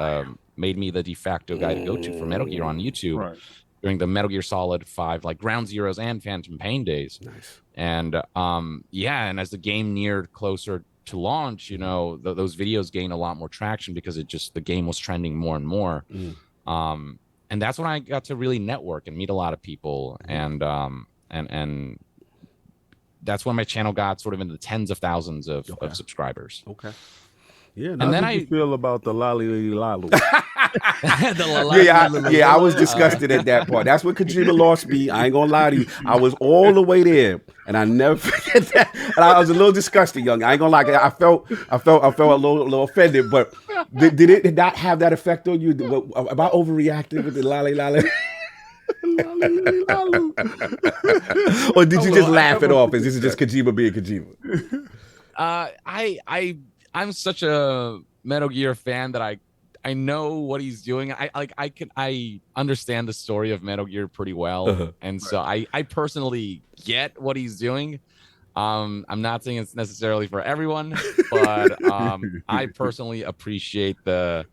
made me the de facto guy to go to for Metal Gear on YouTube during the Metal Gear Solid 5 Ground Zeroes and Phantom Pain days.
Nice.
And and as the game neared closer to launch, those videos gained a lot more traction because the game was trending more and more. And that's when I got to really network and meet a lot of people, and that's when my channel got sort of in the tens of thousands of subscribers.
Okay. Yeah,
and then
you feel about the lolly lalu.
Yeah, I was disgusted at that part. That's when Kojima lost me. I ain't gonna lie to you. I was all the way there, and I never forget that. And I was a little disgusted, young. I ain't gonna lie. I felt a little offended. But did it not have that effect on you? Am I overreacting with the lolly? Or did you just laugh it off? Is this just Kojima being Kojima?
I'm such a Metal Gear fan that I know what he's doing. I understand the story of Metal Gear pretty well, and so I personally get what he's doing. I'm not saying it's necessarily for everyone, but I personally appreciate the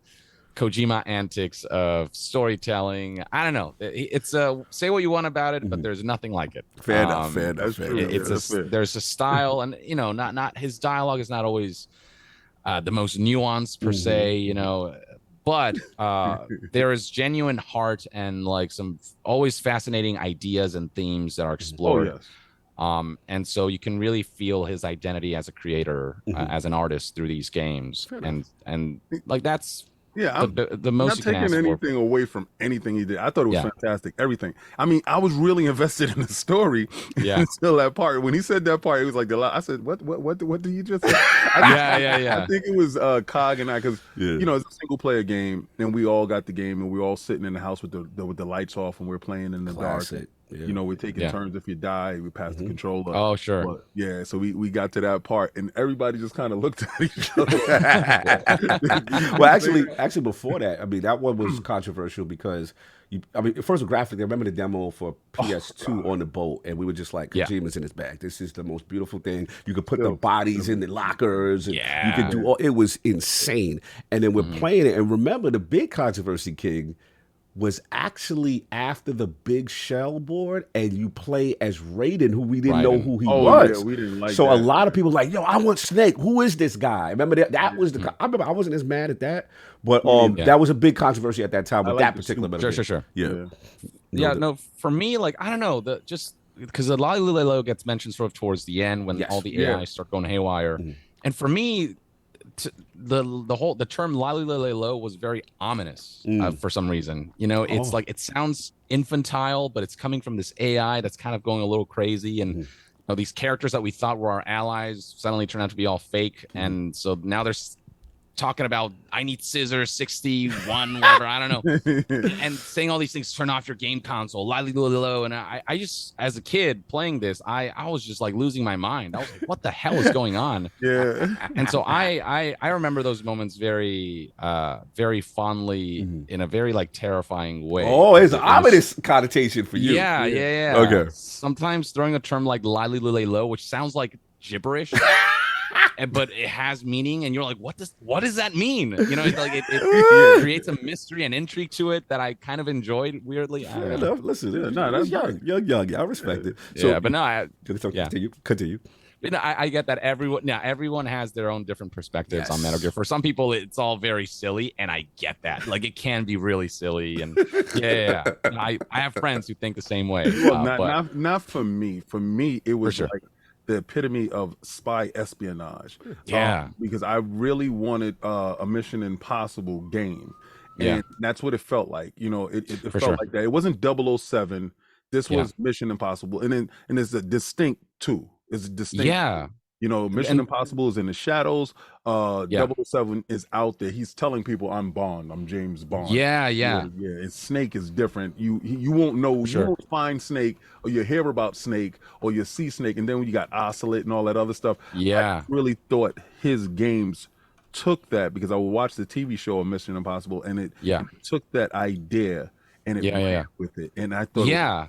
Kojima antics of storytelling. I don't know. It's say what you want about it, but there's nothing like it.
Fair enough. There's
a style, and not his dialogue is not always the most nuanced per se, but there is genuine heart and like some always fascinating ideas and themes that are explored. And so you can really feel his identity as a creator, as an artist through these games, and like that's.
Yeah, I'm
the most
not taking anything away from anything he did. I thought it was fantastic. Everything. I mean, I was really invested in the story until that part. When he said that part, it was like I said, "What did you just say?" I think it was Cog and I, because it's a single player game, and we all got the game, and we were all sitting in the house with the lights off, and we're playing in the dark. We're taking turns. If you die, we pass the controller.
Oh, sure.
But, so we got to that part, and everybody just kind of looked at each other.
Well, actually, before that, I mean, that one was controversial because, first of all, graphically, I remember the demo for PS2 on the boat, and we were just like, Kojima's in his bag. This is the most beautiful thing. You could put the bodies in the lockers, and you could do all. It was insane. And then we're playing it, and remember the big controversy, King, was actually after the big shell board, and you play as Raiden, who we didn't know who he was.
Yeah, we didn't like
so
that.
a lot of people were like, yo, I want Snake. Who is this guy? Remember that was the. I remember I wasn't as mad at that, but that was a big controversy at that time with that particular.
Sure.
Yeah.
No, for me, like I don't know, just because the Lolly Lilo gets mentioned sort of towards the end when all the AI start going haywire, and for me. The term Lolly Low was very ominous for some reason. It's like it sounds infantile, but it's coming from this AI that's kind of going a little crazy, and these characters that we thought were our allies suddenly turn out to be all fake, and so now there's talking about I need scissors 61 whatever, I don't know, and saying all these things, turn off your game console, low. And I just, as a kid playing this, I was just like losing my mind. I was like, what the hell is going on? And so I remember those moments very very fondly, in a very like terrifying way.
It's an ominous connotation for you.
Okay, sometimes throwing a term like low, which sounds like gibberish, but it has meaning, and you're like, what does that mean? It creates a mystery and intrigue to it that I kind of enjoyed weirdly.
Fair enough. Listen, that's young. I respect it.
So, but no,
continue.
But no, I get that everyone has their own different perspectives on Metal Gear. For some people, it's all very silly, and I get that. Like, it can be really silly, and I have friends who think the same way.
Well, not for me. For me, it was like the epitome of spy espionage. Because I really wanted a Mission Impossible game. And that's what it felt like. It felt like that. It wasn't 007. This was Mission Impossible. And it's a distinct two. It's distinct. Mission Impossible is in the shadows. 007 is out there. He's telling people, I'm Bond. I'm James Bond. And Snake is different. You won't know. You won't find Snake, or you hear about Snake, or you see Snake, and then when you got Oscillate and all that other stuff. I really thought his games took that, because I would watch the TV show of Mission Impossible, and it took that idea and it ran with it. And I thought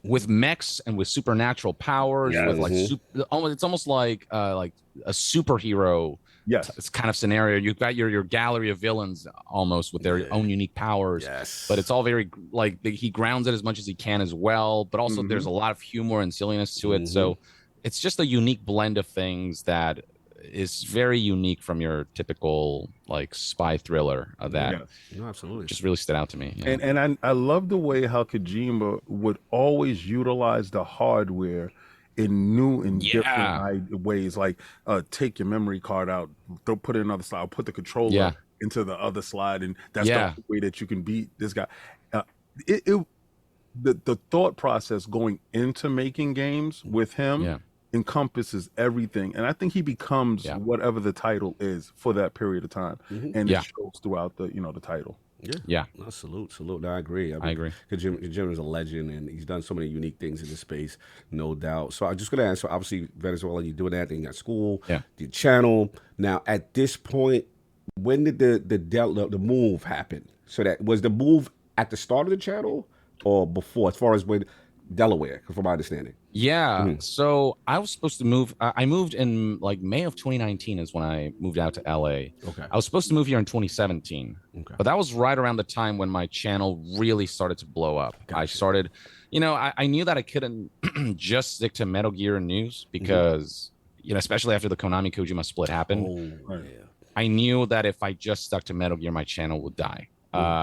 with mechs and with supernatural powers, with like it's almost like a superhero. It's kind of scenario. You've got your gallery of villains almost with their own unique powers. But it's all very like he grounds it as much as he can as well. But also there's a lot of humor and silliness to it. So it's just a unique blend of things that is very unique from your typical like spy thriller of that.
Absolutely.
Just really stood out to me.
And I love the way how Kojima would always utilize the hardware in new and different ways, like take your memory card out, put it in another slide, put the controller into the other slide, and that's the way that you can beat this guy. The thought process going into making games with him encompasses everything, and I think he becomes whatever the title is for that period of time, and it shows throughout the the title.
Yeah. No, salute. No, I agree. I agree. Jim is a legend, and he's done so many unique things in this space, no doubt. So I'm just going to ask, so obviously, Venezuela, you're doing that, then you got school, the channel. Now, at this point, when did the move happen? So that was the move at the start of the channel or before, as far as when Delaware, from my understanding?
Yeah. So I was supposed to move. I moved in like May of 2019 is when I moved out to LA.
Okay.
I was supposed to move here in 2017. Okay. But that was right around the time when my channel really started to blow up. Gotcha. I started, I knew that I couldn't just stick to Metal Gear news because, especially after the Konami Kojima split happened, I knew that if I just stuck to Metal Gear, my channel would die.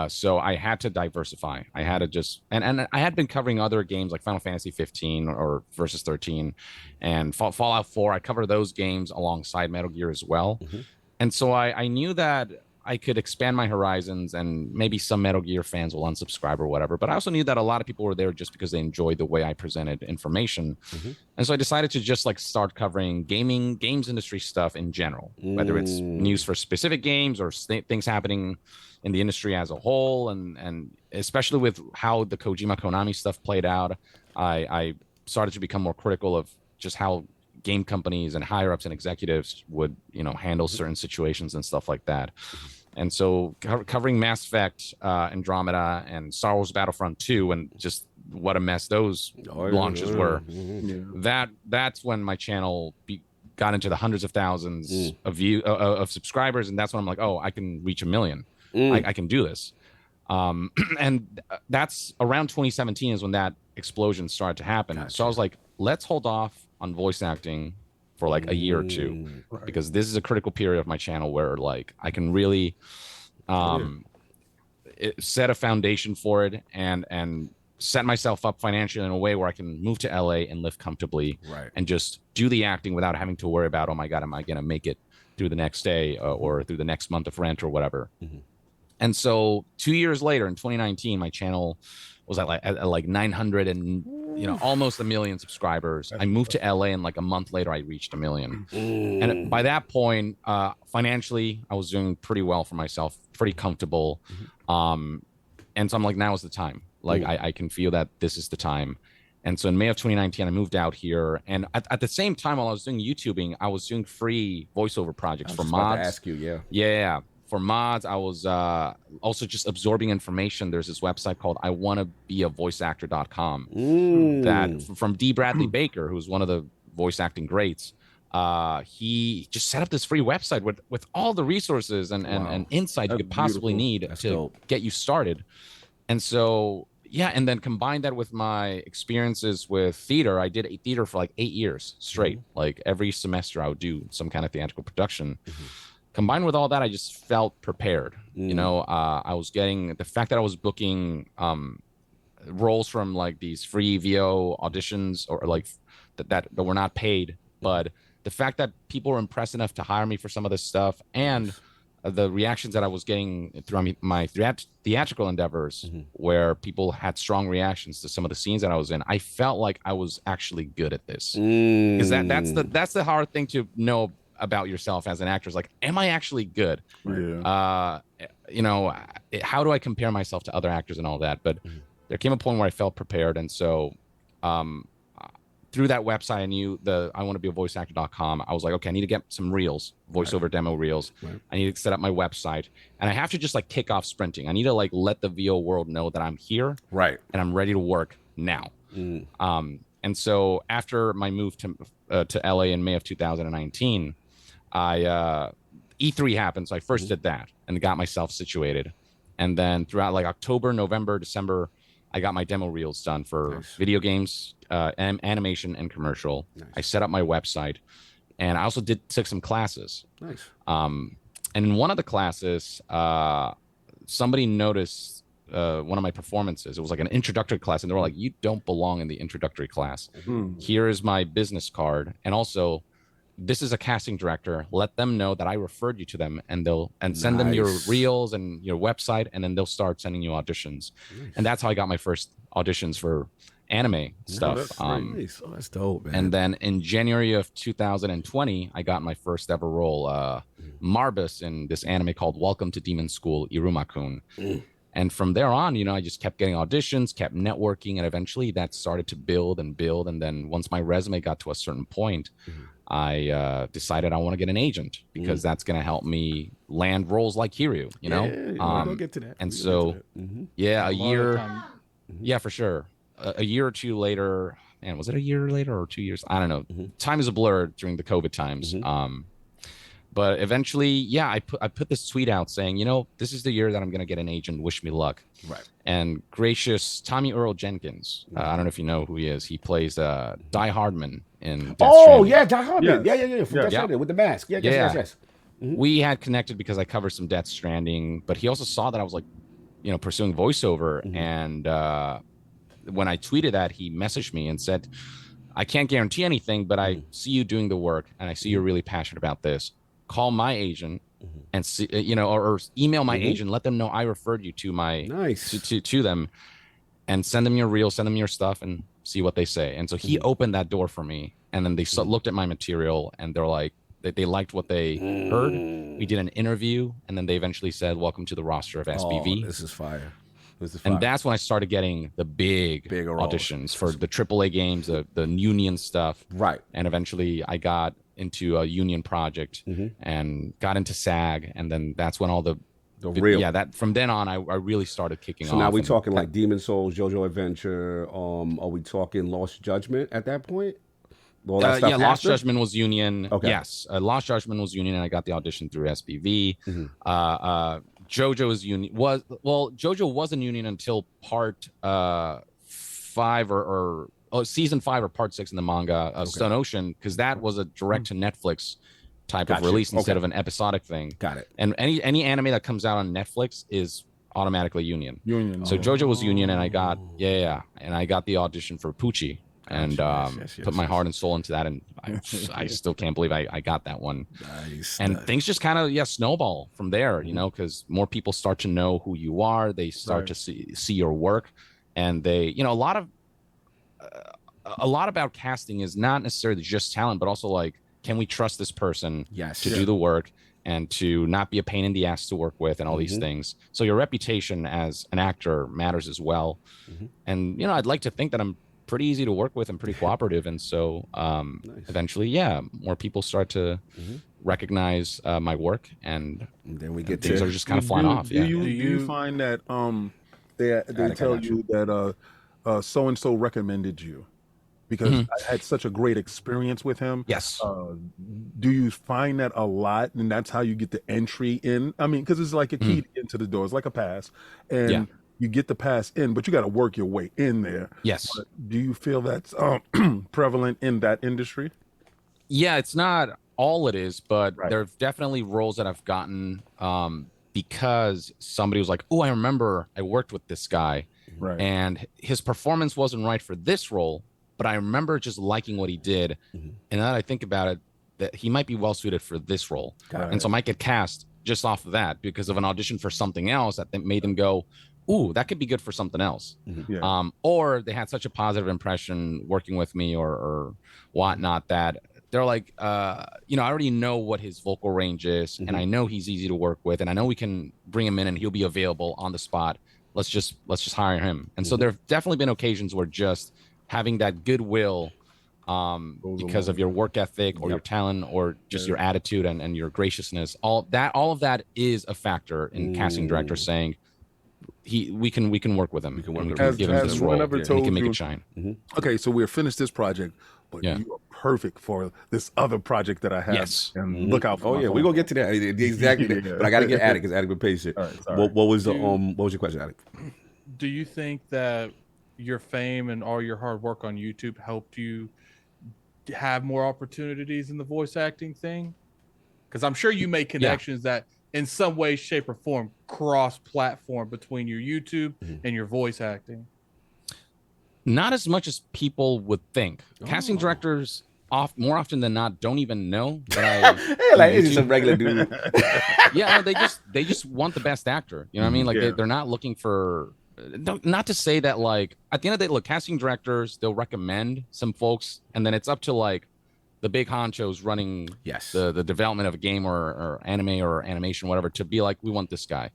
So I had to diversify. I had to just and I had been covering other games like Final Fantasy 15 or Versus 13 and Fallout 4. I cover those games alongside Metal Gear as well. And so I knew that I could expand my horizons, and maybe some Metal Gear fans will unsubscribe or whatever. But I also knew that a lot of people were there just because they enjoyed the way I presented information. And so I decided to just start covering games industry stuff in general, whether it's news for specific games or things happening in the industry as a whole, and especially with how the Kojima Konami stuff played out, I started to become more critical of just how game companies and higher ups and executives would handle certain situations and stuff like that. And so covering Mass Effect, Andromeda, and Star Wars Battlefront 2, and just what a mess those launches were. That's when my channel got into the hundreds of thousands of subscribers, and that's when I'm like, oh, I can reach 1 million. I can do this. And that's around 2017 is when that explosion started to happen. Gotcha. So I was like, let's hold off on voice acting for a year or two, because this is a critical period of my channel where I can really set a foundation for it and set myself up financially in a way where I can move to LA and live comfortably and just do the acting without having to worry about, oh my God, am I going to make it through the next day or through the next month of rent or whatever. And so 2 years later, in 2019, my channel was at 900 and almost 1 million subscribers. I moved to LA, and a month later, I reached 1 million. And by that point, financially, I was doing pretty well for myself, pretty comfortable. And so I'm like, now is the time. I can feel that this is the time. And so in May of 2019, I moved out here. And at the same time, while I was doing YouTubing, I was doing free voiceover projects for mods.
To ask you,
yeah. For mods, I was also just absorbing information. There's this website called iwannabeavoiceactor.com that from D. Bradley Baker, who's one of the voice acting greats. He just set up this free website with all the resources and insight you could possibly need to get you started. And so, and then combine that with my experiences with theater. I did theater for 8 years straight. Every semester I would do some kind of theatrical production. Combined with all that, I just felt prepared. I was getting the fact that I was booking roles from these free VO auditions or that were not paid, but the fact that people were impressed enough to hire me for some of this stuff, and the reactions that I was getting through my theatrical endeavors, where people had strong reactions to some of the scenes that I was in, I felt like I was actually good at this. Because that's the hard thing to know about yourself as an actor, is am I actually good? How do I compare myself to other actors and all that? But there came a point where I felt prepared, and so through that website, I knew iwannabeavoiceactor.com. I was like, okay, I need to get some reels, voiceover demo reels. I need to set up my website, and I have to just kick off sprinting. I need to let the VO world know that I'm here, and I'm ready to work now. And so after my move to LA in May of 2019, E3 happened, so I first did that and got myself situated, and then throughout October, November, December, I got my demo reels done for video games, animation, and commercial. I set up my website, and I also took some classes. And in one of the classes, somebody noticed one of my performances. It was like an introductory class, and they were like, "You don't belong in the introductory class. Here is my business card, and also this is a casting director. Let them know that I referred you to them, and they'll send them your reels and your website, and then they'll start sending you auditions." And that's how I got my first auditions for anime stuff.
That's nice. Oh, that's dope, man.
And then in January of 2020, I got my first ever role, Marbus, in this anime called Welcome to Demon School, Iruma-kun. And from there on, I just kept getting auditions, kept networking, and eventually that started to build and build. And then once my resume got to a certain point, I decided I want to get an agent because that's going to help me land roles like Kiryu,
we'll get to that.
And so, a year, for sure. A year or two later, and was it a year later or 2 years? I don't know. Time is a blur during the COVID times. But eventually, I put this tweet out saying, this is the year that I'm going to get an agent. Wish me luck.
Right.
And gracious Tommy Earl Jenkins, I don't know if you know who he is. He plays Die Hardman in Death Stranding.
Yeah, Die Hardman. Yeah. From Death Stranding with the mask. Yes.
We had connected because I covered some Death Stranding, but he also saw that I was like, pursuing voiceover. And when I tweeted that, he messaged me and said, "I can't guarantee anything, but I see you doing the work, and I see you're really passionate about this. Call my agent and see, or email my agent. Let them know I referred you to my to them, and send them your reel, send them your stuff, and see what they say." And so he opened that door for me, and then they looked at my material, and they're like, they liked what they heard. We did an interview, and then they eventually said, "Welcome to the roster of SBV."
Oh, this is fire.
And that's when I started getting the bigger auditions for the AAA games, the union stuff.
Right.
And eventually I got into a union project and got into SAG. And then that's when all the real. Yeah, that from then on, I really started kicking off.
So now we're talking like Demon Souls, JoJo Adventure. Are we talking Lost Judgment at that point?
Lost Judgment was union. Okay. Yes, Lost Judgment was union, and I got the audition through SPV. JoJo is union. JoJo wasn't union until part 5 or season 5 or part 6 in the manga, Stone Ocean, because that was a direct to Netflix type of release instead of an episodic thing.
Got it.
And any anime that comes out on Netflix is automatically union. So JoJo was union, and I got and I got the audition for Pucci. And put my heart and soul into that, and I still can't believe I got that one. And things just kind of snowball from there, because more people start to know who you are. They start to see your work, and they, a lot about casting is not necessarily just talent, but also like, can we trust this person to do the work and to not be a pain in the ass to work with, and all these things. So your reputation as an actor matters as well. And I'd like to think that I'm pretty easy to work with and pretty cooperative, and so eventually more people start to recognize my work, and then we get things are just kind of flying off.
Do you find that they tell you that so and so recommended you because I had such a great experience with him?
Yes.
Do you find that a lot, and that's how you get the entry in? I mean, because it's like a key into the door. It's like a pass, and you get the pass in, but you got to work your way in there.
Yes.
But do you feel that's prevalent in that industry?
Yeah, it's not all it is, but there are definitely roles that I've gotten because somebody was like, "Oh, I remember I worked with this guy, and his performance wasn't right for this role, but I remember just liking what he did, and now that I think about it, that he might be well suited for this role, and so I might get cast just off of that because of an audition for something else that made them go, ooh, that could be good for something else." Or they had such a positive impression working with me or whatnot that they're like, I already know what his vocal range is, and I know he's easy to work with, and I know we can bring him in and he'll be available on the spot. Let's just hire him. And so there have definitely been occasions where just having that goodwill because of your work ethic or your talent or just your attitude and your graciousness, all of that is a factor in casting directors saying, we can work with him. We can give him this role. And he can make it shine.
Okay, so we're finished this project, but you are perfect for this other project that I have.
Yes.
And look out for
we're gonna get to that exactly. But I gotta get Attic because Attic been patient. What was your question, Attic?
Do you think that your fame and all your hard work on YouTube helped you have more opportunities in the voice acting thing? Because I'm sure you made connections that in some way, shape, or form cross-platform between your YouTube and your voice acting?
Not as much as people would think. Casting directors more often than not don't even know that I
Hey, like it's just a regular dude.
yeah, they just want the best actor. You know what I mean? Like they're not looking for. Not to say that, like, at the end of the day, look, casting directors, they'll recommend some folks, and then it's up to like the big honchos running the development of a game or anime or animation, whatever, to be like, we want this guy.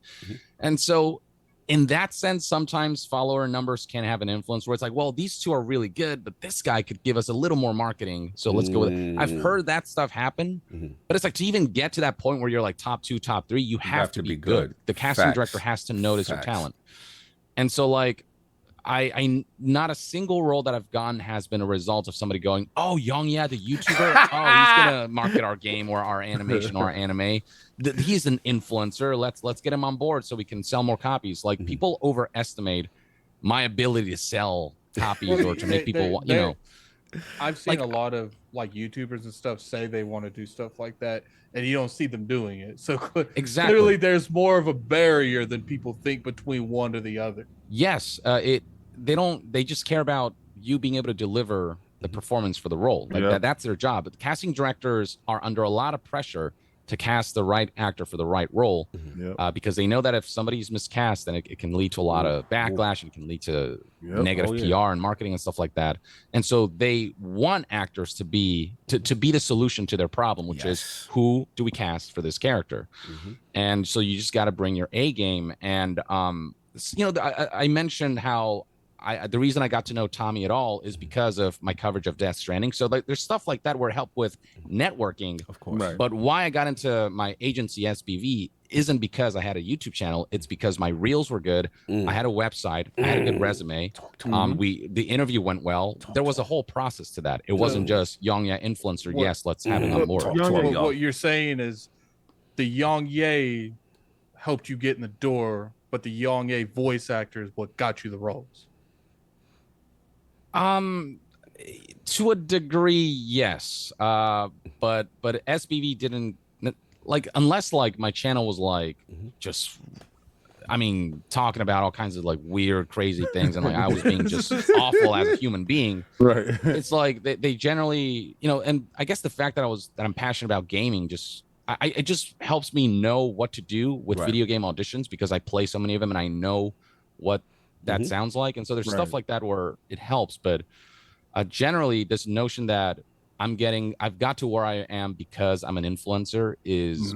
And so in that sense, sometimes follower numbers can have an influence where it's like, well, these two are really good, but this guy could give us a little more marketing, so let's go with it. I've heard that stuff happen, but it's like, to even get to that point where you're like top 2, top 3, you have to be good. The casting director has to notice your talent. And so, like, I not a single role that I've gotten has been a result of somebody going, oh, YongYea, the YouTuber, oh, he's gonna market our game or our animation or our anime. He's an influencer. Let's get him on board so we can sell more copies. Like, people overestimate my ability to sell copies or to make people, you know.
I've seen a lot of like YouTubers and stuff say they want to do stuff like that, and you don't see them doing it. So clearly, there's more of a barrier than people think between one or the other.
Yes, they just care about you being able to deliver the performance for the role. Like that's their job. But the casting directors are under a lot of pressure to cast the right actor for the right role, because they know that if somebody's miscast, then it can lead to a lot of backlash and can lead to negative PR and marketing and stuff like that. And so they want actors to be the solution to their problem, which is, who do we cast for this character? And so you just got to bring your A game. And you know, I mentioned how the reason I got to know Tommy at all is because of my coverage of Death Stranding. So like, there's stuff like that where it helped with networking, of course. But why I got into my agency SBV isn't because I had a YouTube channel. It's because my reels were good. I had a website. I had a good resume. The interview went well. There was a whole process to that. It wasn't just YongYea influencer. Yes, let's have him on board.
What you're saying is the YongYea helped you get in the door, but the YongYea voice actor is what got you the roles.
To a degree, yes. But SBV didn't, like, unless like my channel was like just, I mean, talking about all kinds of like weird, crazy things, and like I was being just awful as a human being. Right. It's like they generally, you know, and I guess the fact that I'm passionate about gaming it just helps me know what to do with video game auditions, because I play so many of them and I know what that sounds like. And so there's stuff like that where it helps, but generally this notion that I've got to where I am because I'm an influencer is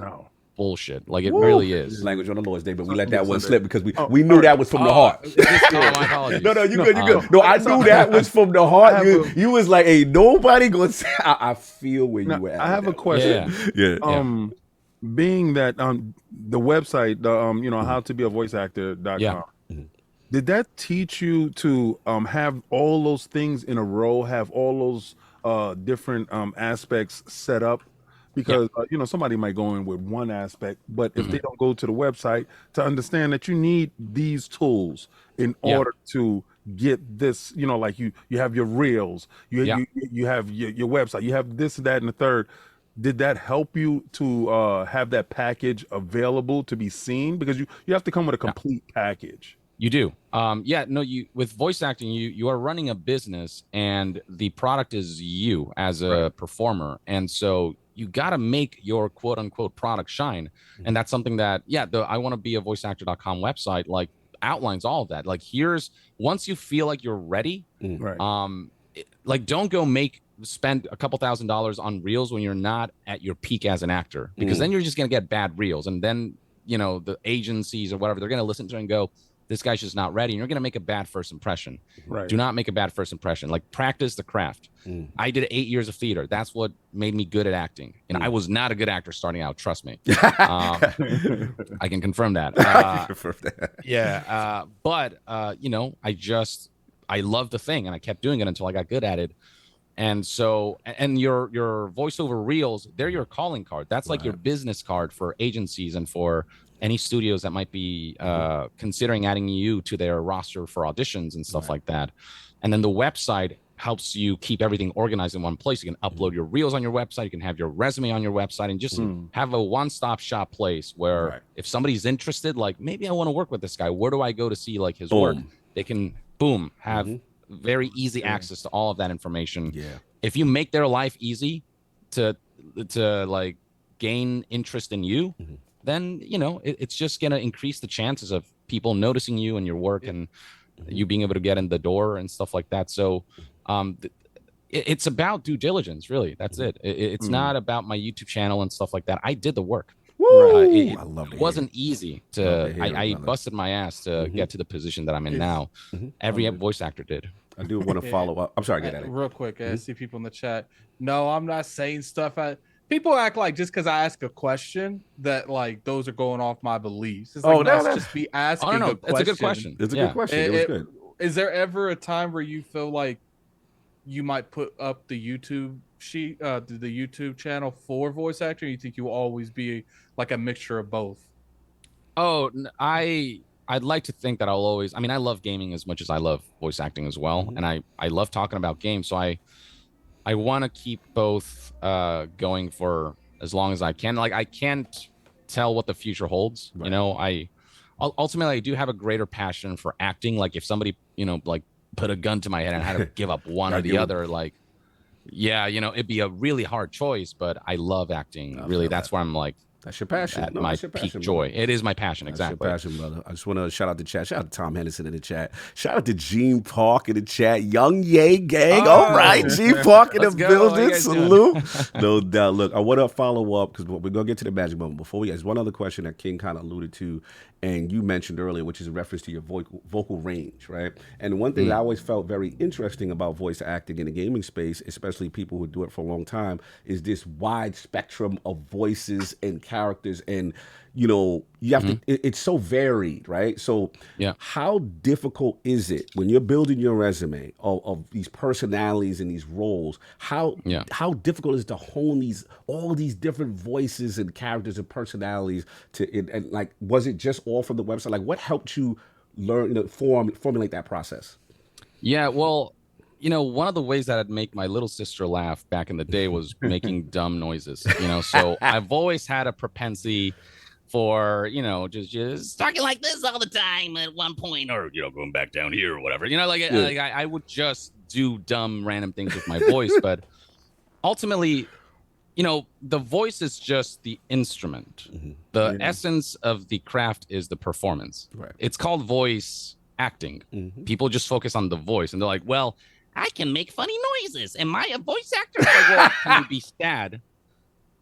bullshit. Like, it really is.
Language on the Lord's Day, but we let that one slip because we knew that was from the heart.
My apologies.
No, you good. No, I knew that was from the heart. You was like, hey, nobody gonna say. I feel where you were at.
I have a question. Being that the website, you know, how to be a voice actor.com. Did that teach you to have all those things in a row, have all those different aspects set up? Because, you know, somebody might go in with one aspect, but if they don't go to the website to understand that you need these tools in order to get this, you know, like you have your reels, you have your website, you have this, that, and the third. Did that help you to have that package available to be seen? Because you have to come with a complete package.
You do. With voice acting, you are running a business, and the product is you as a performer. And so you got to make your quote unquote product shine. And that's something that, the I want to be a voice actor.com website, like, outlines all of that. Like, once you feel like you're ready, like, don't go spend a couple $1,000s on reels when you're not at your peak as an actor, because then you're just going to get bad reels. And then, you know, the agencies or whatever, they're going to listen to it and go, this guy's just not ready. And you're going to make a bad first impression. Do not make a bad first impression. Like, practice the craft. I did 8 years of theater. That's what made me good at acting. And I was not a good actor starting out. Trust me. I can confirm that. But, you know, I loved the thing, and I kept doing it until I got good at it. And so, and your voiceover reels, they're your calling card. That's like your business card for agencies and for any studios that might be considering adding you to their roster for auditions and stuff like that. And then the website helps you keep everything organized in one place. You can upload your reels on your website. You can have your resume on your website, and just have a one-stop shop place where if somebody's interested, like maybe I want to work with this guy, where do I go to see like his work? They can have very easy access to all of that information. If you make their life easy to like gain interest in you, then it's just gonna increase the chances of people noticing you and your work and you being able to get in the door and stuff like that. So it's about due diligence, really. That's it. It's not about my YouTube channel and stuff like that. I did the work. It wasn't easy to I busted my ass to get to the position that I'm in now. Every voice actor did.
I do want to follow up. I'm sorry, get at it
real quick. I see people in the chat. No, I'm not saying stuff. People act like just because I ask a question that like those are going off my beliefs. It's like, that's just be asking.
No, that's a good question.
It's a good question. It was good.
Is there ever a time where you feel like you might put up the YouTube the YouTube channel for voice acting? Or you think you will always be like a mixture of both?
Oh, I'd like to think that I'll always. I mean, I love gaming as much as I love voice acting as well, and I love talking about games. So I want to keep both going for as long as I can. Like I can't tell what the future holds. I ultimately I do have a greater passion for acting. Like if somebody like put a gun to my head and I had to give up one or the other, like it'd be a really hard choice. But I love acting. Really, that's where I'm like.
That's your passion.
My peak joy. It is my passion. Exactly.
That's your passion, brother. I just want to shout out the chat. Shout out to Tom Henderson in the chat. Shout out to Gene Park in the chat. YongYea gang. All right. Gene Park in the building. Salute. No doubt. Look, I want to follow up because we're going to get to the magic moment. Before there's one other question that King kind of alluded to and you mentioned earlier, which is a reference to your vocal range, right? And one thing that I always felt very interesting about voice acting in the gaming space, especially people who do it for a long time, is this wide spectrum of voices and characters. And, you have to, it's so varied, right? So how difficult is it when you're building your resume of these personalities and these roles, how difficult is it to hone all these different voices and characters and personalities and like, was it just all from the website? Like what helped you learn, formulate that process?
Yeah, well, one of the ways that I'd make my little sister laugh back in the day was making dumb noises, so I've always had a propensity for, just talking like this all the time at one point, or, going back down here or whatever, I would just do dumb random things with my voice. But ultimately, the voice is just the instrument. The essence of the craft is the performance. Right. It's called voice acting. People just focus on the voice and they're like, well, I can make funny noises. Am I a voice actor? Like, well, can you be sad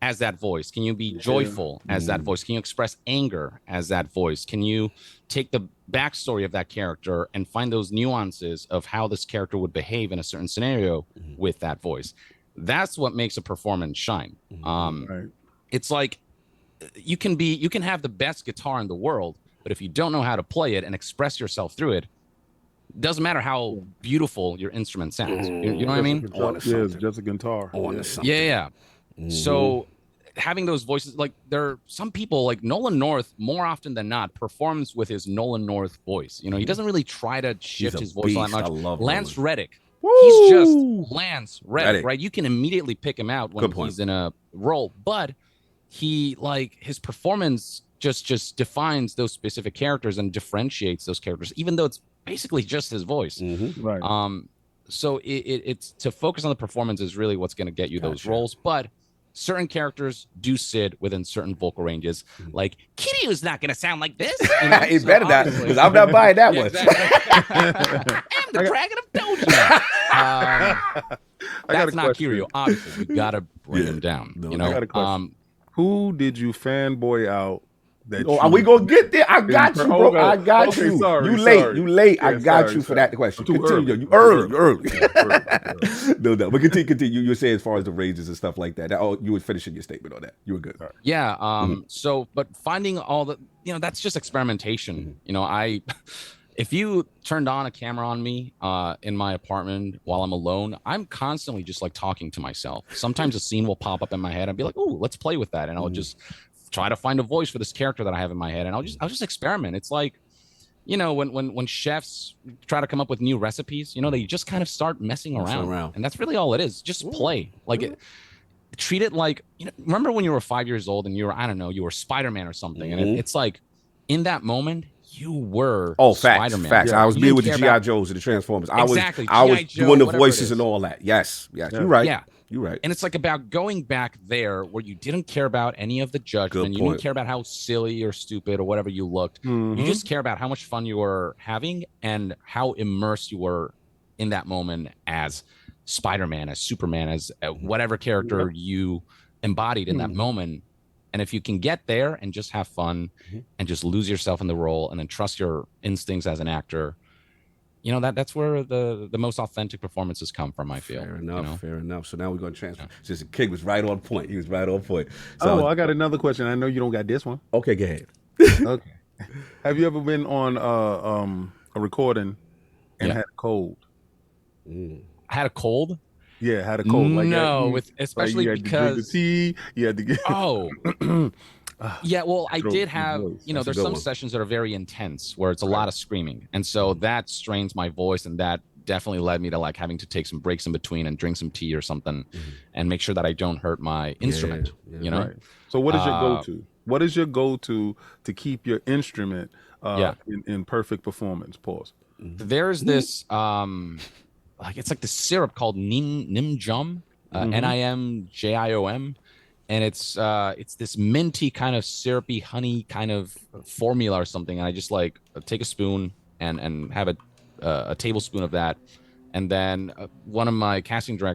as that voice? Can you be joyful as that voice? Can you express anger as that voice? Can you take the backstory of that character and find those nuances of how this character would behave in a certain scenario with that voice? That's what makes a performance shine. It's like you can have the best guitar in the world, but if you don't know how to play it and express yourself through it, doesn't matter how beautiful your instrument sounds. You know what I mean?
Yeah, it's just a guitar.
Yeah. So having those voices, like there are some people like Nolan North, more often than not, performs with his Nolan North voice. He doesn't really try to shift his voice all that much. Lance Reddick. He's just Lance Reddick, right? You can immediately pick him out when he's in a role, but his performance just defines those specific characters and differentiates those characters, even though it's basically just his voice. Right. So it's to focus on the performance is really what's going to get you those roles, but certain characters do sit within certain vocal ranges. Like Kiryu is not going to sound like this.
It's better not, because I'm not buying that one.
Exactly. I'm the Dragon of Dojo. That's not Kiryu. Obviously, we got to bring him down. I got a question.
Who did you fanboy out?
Are we gonna get there? I got you, bro. I got you.
Sorry,
you late. Yeah, I got you for that question. Continue. You early. No. But continue. You were saying as far as the ranges and stuff like that. You were finishing your statement on that. You were good.
Yeah. So, but finding all the, that's just experimentation. If you turned on a camera on me in my apartment while I'm alone, I'm constantly just like talking to myself. Sometimes a scene will pop up in my head. I'd be like, "Oh, let's play with that," and I'll just try to find a voice for this character that I have in my head, and I'll just experiment. It's like, you know, when chefs try to come up with new recipes, you know, they just kind of start messing around. And that's really all it is. Just play. Like treat it like, you know, remember when you were 5 years old and you were, I don't know, you were Spider-Man or something. And it's like in that moment, you were Spider-Man.
Facts. I was being with the G.I. Joes and the Transformers. I was doing the voices and all that. Yes. You're right.
Yeah.
You're right.
And it's like about going back there where you didn't care about any of the judgment. You didn't care about how silly or stupid or whatever you looked. You just care about how much fun you were having and how immersed you were in that moment as Spider-Man, as Superman, as whatever character you embodied in that moment. And if you can get there and just have fun and just lose yourself in the role and then trust your instincts as an actor, you know, that's where the most authentic performances come from, I feel.
Fair enough,
you know?
fair enough. So now we're going to transfer. Just Kid was right on point. He was right on point. So,
I got another question. I know you don't got this one.
Okay, go ahead.
Okay. Have you ever been on a recording and had a cold?
Had a cold?
Yeah, had a cold. Like
no, especially
like
because
to drink the tea. You had to get.
Yeah, well, I did have, you know,
That's
there's some sessions that are very intense where it's a lot of screaming. And so that strains my voice, and that definitely led me to like having to take some breaks in between and drink some tea or something and make sure that I don't hurt my instrument, you know?
Right. So what is your go-to? What is your go-to to keep your instrument in perfect performance? Pause.
There's this, like it's like the syrup called Nimjum, Nimjiom. And it's this minty kind of syrupy honey kind of formula or something. And I just like take a spoon and have a tablespoon of that. And then one of my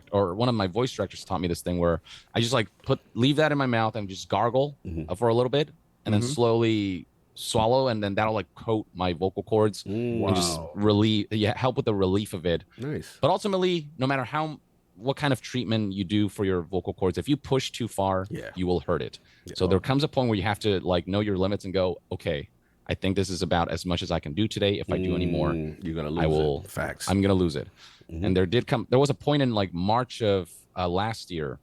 one of my voice directors taught me this thing where I just like leave that in my mouth and just gargle for a little bit and then slowly swallow. And then that'll like coat my vocal cords and just help with the relief of it.
Nice.
But ultimately, no matter what kind of treatment you do for your vocal cords, if you push too far, you will hurt it. So there comes a point where you have to like know your limits and go, okay, I think this is about as much as I can do today. If I do any more,
you're gonna lose it. Facts.
I'm gonna lose it. And there was a point in like March of last year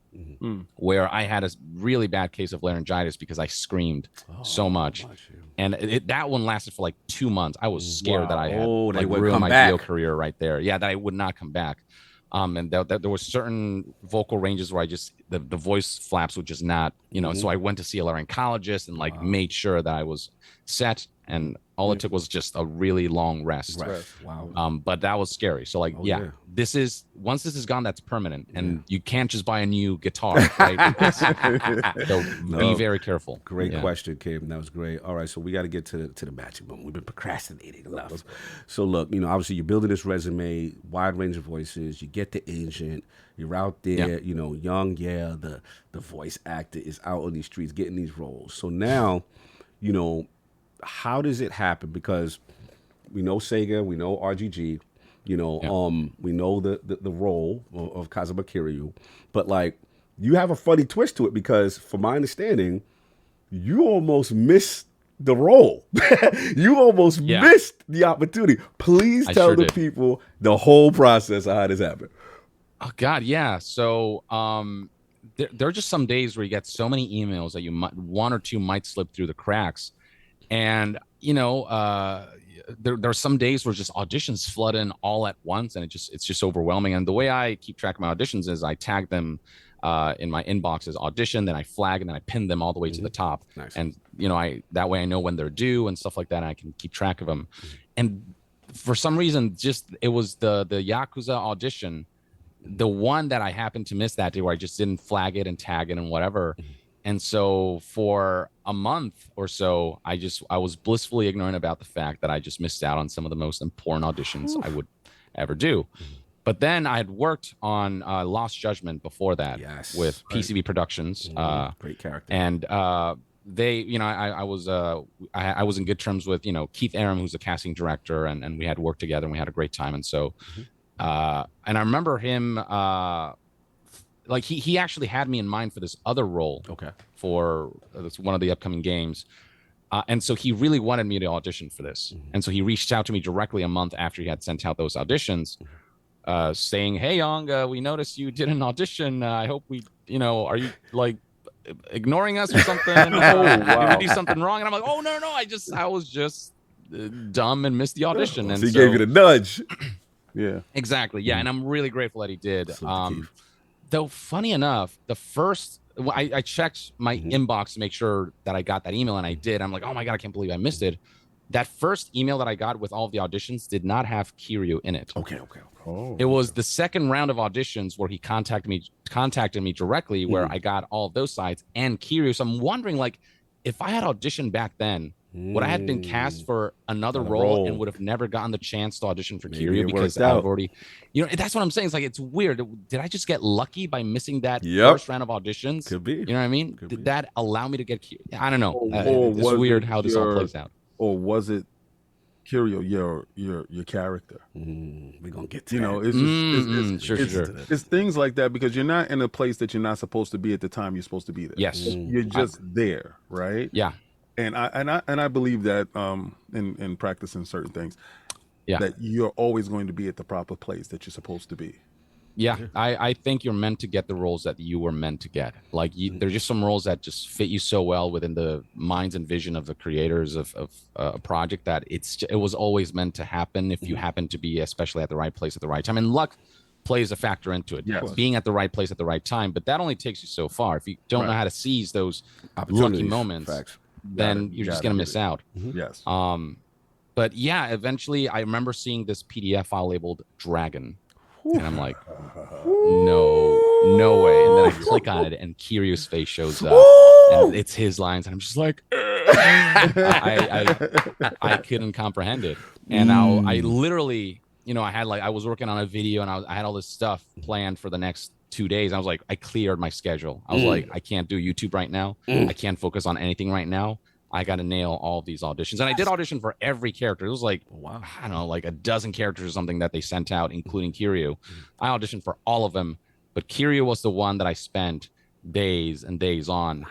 where I had a really bad case of laryngitis because I screamed so much. And that one lasted for like 2 months. I was scared that I had like ruined my VO career right there. Yeah, that I would not come back. And there were certain vocal ranges where I just the voice flaps would just not, you know. So I went to see a laryncologist and like made sure that I was set, and all it took was just a really long rest.
Wow.
But that was scary. So like, this is once this is gone, that's permanent, and you can't just buy a new guitar. Right? So be very careful.
Great question, Kim. That was great. All right, so we got to get to the magic moment. We've been procrastinating enough. So look, you know, obviously you're building this resume, wide range of voices. You get the agent. You're out there. You know, YongYea, the voice actor, is out on these streets getting these roles. So now, you know, how does it happen? Because we know Sega, we know RGG, you know, we know the role of KazumaKiryu, but like you have a funny twist to it because, from my understanding, you almost missed the role. You almost missed the opportunity. Please tell the people the whole process of how this happened.
Oh God, yeah. So there are just some days where you get so many emails that one or two might slip through the cracks. And, you know, there are some days where just auditions flood in all at once, and it's just overwhelming. And the way I keep track of my auditions is I tag them in my inbox as audition, then I flag, and then I pin them all the way to the top.
Nice.
And, you know, that way I know when they're due and stuff like that, and I can keep track of them. And for some reason, it was the Yakuza audition, the one that I happened to miss that day where I just didn't flag it and tag it and whatever. And so for a month or so, I was blissfully ignorant about the fact that I just missed out on some of the most important auditions I would ever do. But then I had worked on Lost Judgment before that with PCB Productions.
Great character.
And they, you know, I was in good terms with, you know, Keith Aram, who's the casting director, and we had worked together and we had a great time. And so, and I remember him, like he actually had me in mind for this other role for one of the upcoming games. And so he really wanted me to audition for this. And so he reached out to me directly a month after he had sent out those auditions, saying, "Hey, Yong, we noticed you did an audition. I hope you know, are you like ignoring us or something? Did we do something wrong?" And I'm like, "Oh, no, I was just dumb and missed the audition. And
so he gave you the nudge.
Yeah.
Exactly. Yeah, and I'm really grateful that he did.
Salute to Keith.
Though funny enough, the first I checked my inbox to make sure that I got that email, and I did. I'm like, oh my god, I can't believe I missed it. That first email that I got with all of the auditions did not have Kiryu in it.
Okay.
Oh.
It was the second round of auditions where he contacted me directly, where I got all of those sides and Kiryu. So I'm wondering, like, if I had auditioned back then, would I have been cast for another role and would have never gotten the chance to audition for Kiryu because I've already, that's what I'm saying. It's like, it's weird. Did I just get lucky by missing that first round of auditions?
Could be.
You know what I mean? Did that allow me to get Kiryu? I don't know.
Or
It's weird how this all plays out.
Or was it Kiryu, your character?
We're gonna get to that.
It's it's things like that, because you're not in a place that you're not supposed to be at the time you're supposed to be there.
Yes.
You're just there, right?
Yeah.
And I believe that in practicing certain things, that you're always going to be at the proper place that you're supposed to be.
Yeah, I think you're meant to get the roles that you were meant to get. Like, there's just some roles that just fit you so well within the minds and vision of the creators of a project that it was always meant to happen if you happen to be especially at the right place at the right time. And luck plays a factor into it.
Yes.
Being at the right place at the right time, but that only takes you so far. If you don't know how to seize those lucky moments, then you're just gonna miss out.
Yes.
But yeah, eventually I remember seeing this PDF file labeled Dragon. And I'm like, no way. And then I click on it, and Kiryu's face shows up, and it's his lines. And I'm just like, I couldn't comprehend it. And I literally, I was working on a video, and I had all this stuff planned for the next 2 days. I was like, I cleared my schedule. I was like, I can't do YouTube right now. I can't focus on anything right now. I got to nail all of these auditions. And I did audition for every character. It was like, I don't know, like a dozen characters or something that they sent out, including Kiryu. I auditioned for all of them, but Kiryu was the one that I spent days and days on.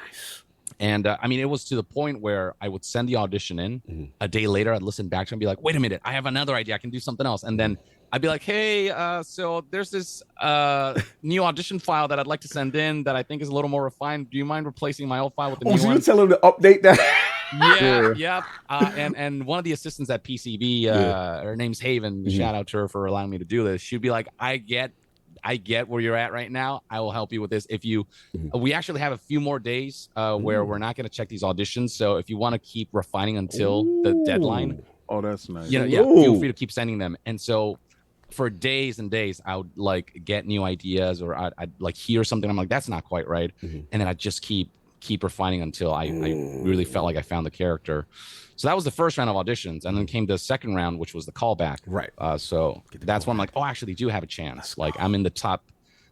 And it was to the point where I would send the audition in. A day later, I'd listen back to it and be like, wait a minute, I have another idea. I can do something else. And then I'd be like, hey, so there's this new audition file that I'd like to send in that I think is a little more refined. Do you mind replacing my old file with the new one?
So you tell him to update that?
Yeah. And one of the assistants at PCB, her name's Haven. Shout out to her for allowing me to do this. She'd be like, I get where you're at right now. I will help you with this. If you, we actually have a few more days where we're not going to check these auditions. So if you want to keep refining until the deadline,
that's nice.
Feel free to keep sending them. And so for days and days, I would like get new ideas, or I'd like hear something. I'm like, that's not quite right. And then I'd just keep refining until I really felt like I found the character. So that was the first round of auditions, and then came the second round, which was the callback.
Right.
So that's when I'm like, oh, I actually do have a chance. Like, I'm in the top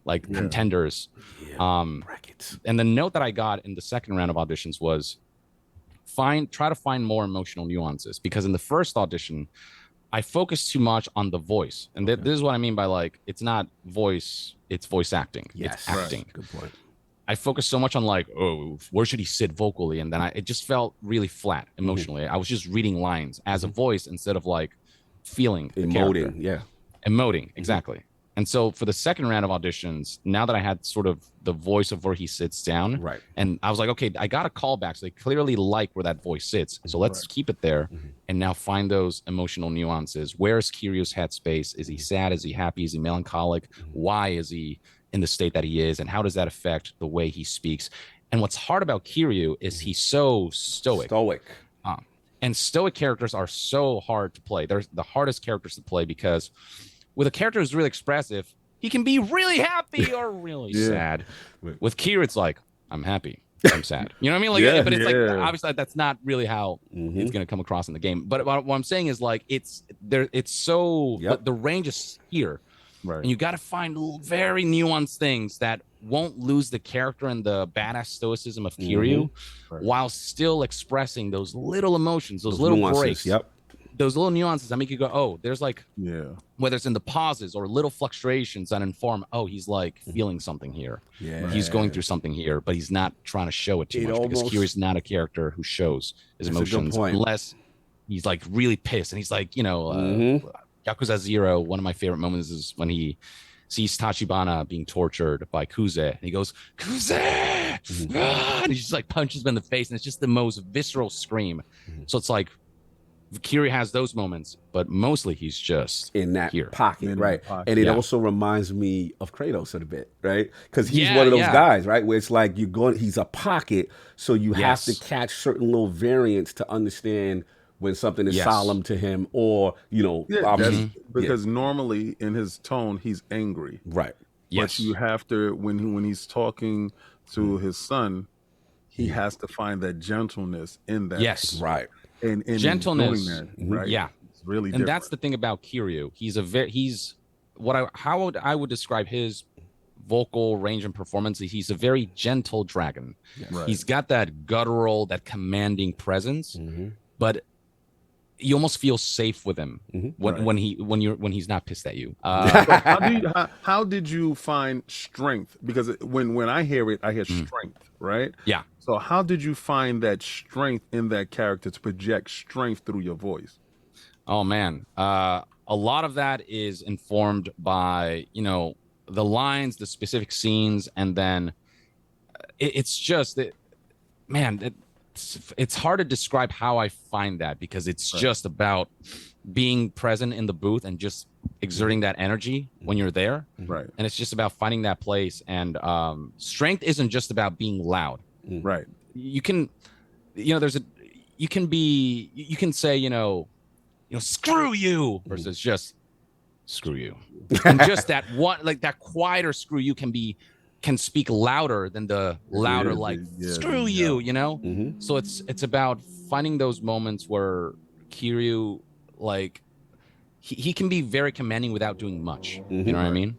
contenders.
Brackets.
And the note that I got in the second round of auditions was try to find more emotional nuances, because in the first audition, I focused too much on the voice. And this is what I mean by, like, it's not voice, it's voice acting.
Yes.
It's acting.
Right. Good point.
I focused so much on, like, oh, where should he sit vocally? And then it just felt really flat emotionally. I was just reading lines as a voice instead of, like, feeling the character. Emoting, exactly. And so for the second round of auditions, now that I had sort of the voice of where he sits down, and I was like, okay, I got a callback. So they clearly like where that voice sits. So let's keep it there and now find those emotional nuances. Where's Kiryu's headspace? Is he sad? Is he happy? Is he melancholic? Why is he in the state that he is? And how does that affect the way he speaks? And what's hard about Kiryu is he's so stoic. And stoic characters are so hard to play. They're the hardest characters to play, because with a character who's really expressive, he can be really happy or really sad. With Kiryu, it's like, I'm happy, I'm sad. You know what I mean? Like, but it's like, obviously that's not really how it's going to come across in the game. But what I'm saying is, like, it's so the range is here. Right. And you got to find very nuanced things that won't lose the character and the badass stoicism of Kiryu, while still expressing those little emotions, those little nuances, breaks, those little nuances that make you go, oh, there's like, whether it's in the pauses or little fluctuations that inform, oh, he's like feeling something here. He's going through something here, but he's not trying to show it too much, because Kiryu's not a character who shows his emotions unless he's like really pissed. And he's like, Yakuza 0, one of my favorite moments is when he sees Tachibana being tortured by Kuze, and he goes, Kuze! And he just like punches him in the face, and it's just the most visceral scream. So it's like, Kiryu has those moments, but mostly he's just
in that
here.
pocket,
In
right?
the pocket.
And it
Yeah.
also reminds me of Kratos a bit, right? Because he's
Yeah,
one of those
yeah.
guys, right? Where it's like he's a pocket, so you have to
Yes.
catch certain little variants to understand when something is
Yes.
solemn to him, or
Yeah, that's
obviously,
because normally in his tone he's angry.
right.
Yes.
But you have to when he's talking to his son, he has to find that gentleness in that.
Yes.
Right.
And
Gentleness.
doing that, right?
Yeah.
It's really
And
different.
that's the thing about Kiryu. He's how I would describe his vocal range and performance. He's a very gentle dragon.
Right.
He's got that guttural, that commanding presence,
Mm-hmm.
but you almost feel safe with him
Mm-hmm.
when he's not pissed at you.
So how did you find strength? Because when I hear it, I hear strength, right?
Yeah.
So how did you find that strength in that character to project strength through your voice?
Oh man, a lot of that is informed by the lines, the specific scenes, and then it's just that, man. It's hard to describe how I find that, because it's just about being present in the booth and just exerting that energy when you're there.
Right.
And it's just about finding that place. And strength isn't just about being loud.
Right.
You can, you can say, screw you versus just screw you. And just that one, like that quieter screw you can speak louder than the louder screw you,
Mm-hmm.
So it's about finding those moments where Kiryu, like he can be very commanding without doing much. You know what I mean?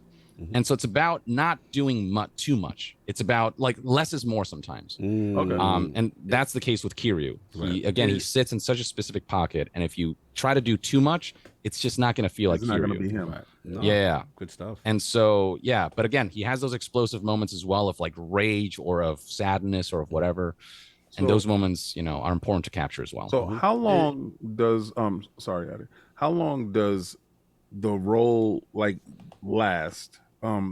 And so it's about not doing too much. It's about like less is more sometimes.
Okay.
And that's the case with Kiryu. He sits in such a specific pocket, and if you try to do too much, it's just not going to feel like
It's not going to be
Kiryu.
him.
Right. No,
Yeah.
Good stuff.
And so, but again, he has those explosive moments as well of like rage or of sadness or of whatever. And those moments, are important to capture as well.
So how long does sorry, Addy, how long does the role last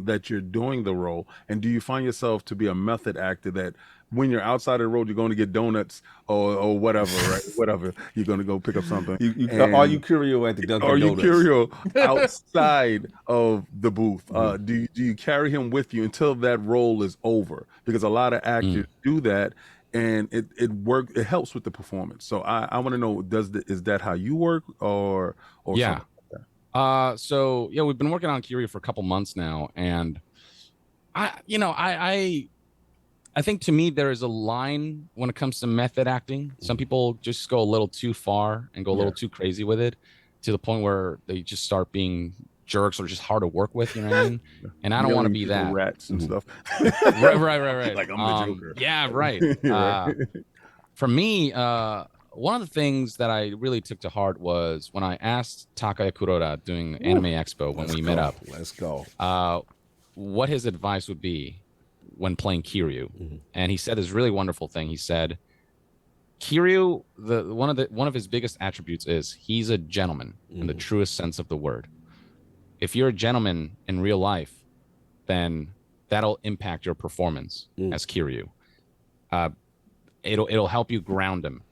that you're doing the role, and do you find yourself to be a method actor that when you're outside the road you're going to get donuts or whatever, right? Whatever, you're going to go pick up something.
Are you Kiryu at the Dunkin'
Are you
Donuts?
Kiryu outside of the booth? Do you carry him with you until that role is over? Because a lot of actors do that, and it works. It helps with the performance. So I want to know, is that how you work or
yeah.
something?
So we've been working on Kiryu for a couple months now, and I think to me there is a line when it comes to method acting. Some people just go a little too far and go a little too crazy with it, to the point where they just start being jerks or just hard to work with. You know what I mean? And I don't want to be that.
Rats and stuff.
Right.
Like I'm the Joker.
Yeah, right. For me, one of the things that I really took to heart was when I asked Takaya Kuroda doing Anime Expo when we met up.
Let's go.
What his advice would be when playing Kiryu. And he said this really wonderful thing. He said, Kiryu, one of his biggest attributes is he's a gentleman in the truest sense of the word. If you're a gentleman in real life, then that'll impact your performance as Kiryu. It'll help you ground him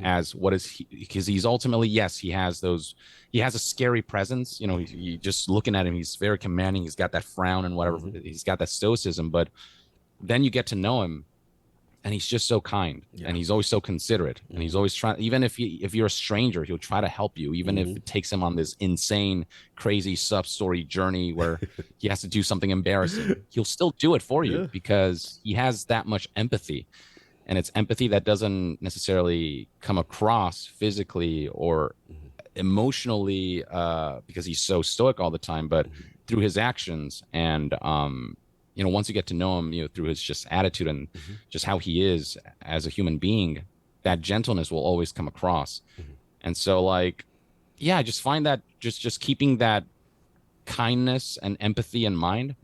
as what is he, because he's ultimately, yes, he has a scary presence. You just looking at him, he's very commanding. He's got that frown and whatever. He's got that stoicism, but then you get to know him, and he's just so kind, and he's always so considerate, and he's always trying. Even if you're a stranger, he'll try to help you, even if it takes him on this insane, crazy sub-story journey where he has to do something embarrassing. He'll still do it for you because he has that much empathy, and it's empathy that doesn't necessarily come across physically or emotionally because he's so stoic all the time, but through his actions and once you get to know him, through his just attitude and just how he is as a human being, that gentleness will always come across. And so I just find that just keeping that kindness and empathy in mind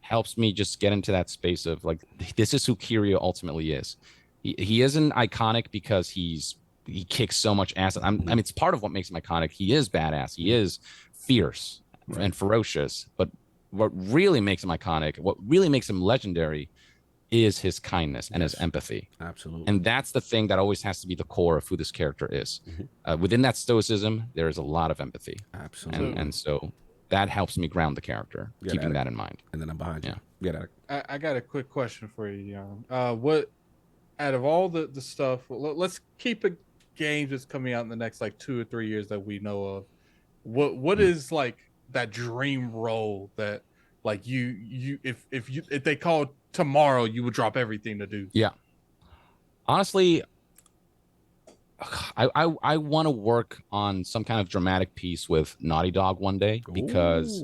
helps me just get into that space of this is who Kiryu ultimately is. He isn't iconic because he kicks so much ass. I mean, it's part of what makes him iconic. He is badass. He is fierce and ferocious, but what really makes him iconic, what really makes him legendary, is his kindness and his empathy.
Absolutely.
And that's the thing that always has to be the core of who this character is. Within that stoicism, there is a lot of empathy.
Absolutely.
And so that helps me ground the character, keeping that in mind.
And then I'm behind you.
I got a quick question for you, Young. What out of all the stuff, let's keep it games that's coming out in the next like 2 or 3 years that we know of. What is like that dream role that like if they called tomorrow, you would drop everything to do?
Yeah. Honestly, I want to work on some kind of dramatic piece with Naughty Dog one day, because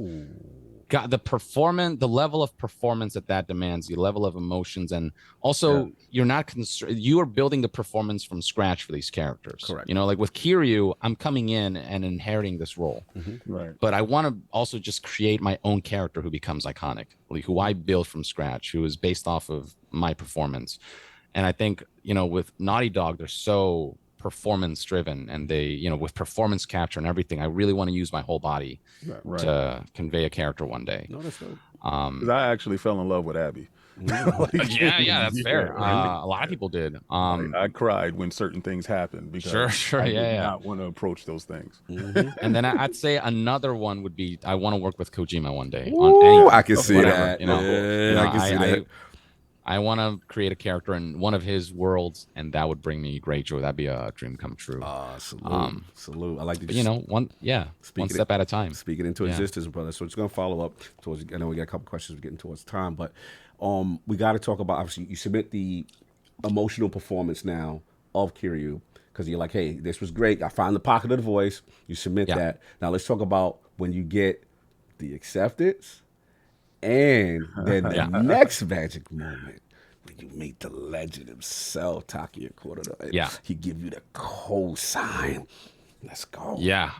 God, the level of performance that demands, the level of emotions, and also you are building the performance from scratch for these characters.
Correct.
You know, like with Kiryu, I'm coming in and inheriting this role.
Right.
But I want to also just create my own character who becomes iconic, like who I build from scratch, who is based off of my performance. And I think, you know, with Naughty Dog, they're so performance driven, and they, you know, with performance capture and everything, I really want to use my whole body to convey a character one day.
No, that's dope.
Because I actually fell in love with Abby.
Yeah, that's fair. A lot of people did.
I cried when certain things happened because
sure,
I did not want to approach those things.
And then I'd say another one would be, I want to work with Kojima one day.
Ooh, I can see that.
You know,
I can see that.
I want to create a character in one of his worlds, and that would bring me great joy. That'd be a dream come true.
Salute. I like to.
But, you know, one step at a time.
Speak it into existence, brother. So it's gonna follow up towards. I know we got a couple questions. We're getting towards time, but we got to talk about, obviously you submit the emotional performance now of Kiryu, because you're like, hey, this was great. I found the pocket of the voice. You submit that. Now let's talk about when you get the acceptance. And then the next magic moment when you meet the legend himself, Takia Kuroda.
Yeah.
He give you the cosign. Let's go.
Yeah.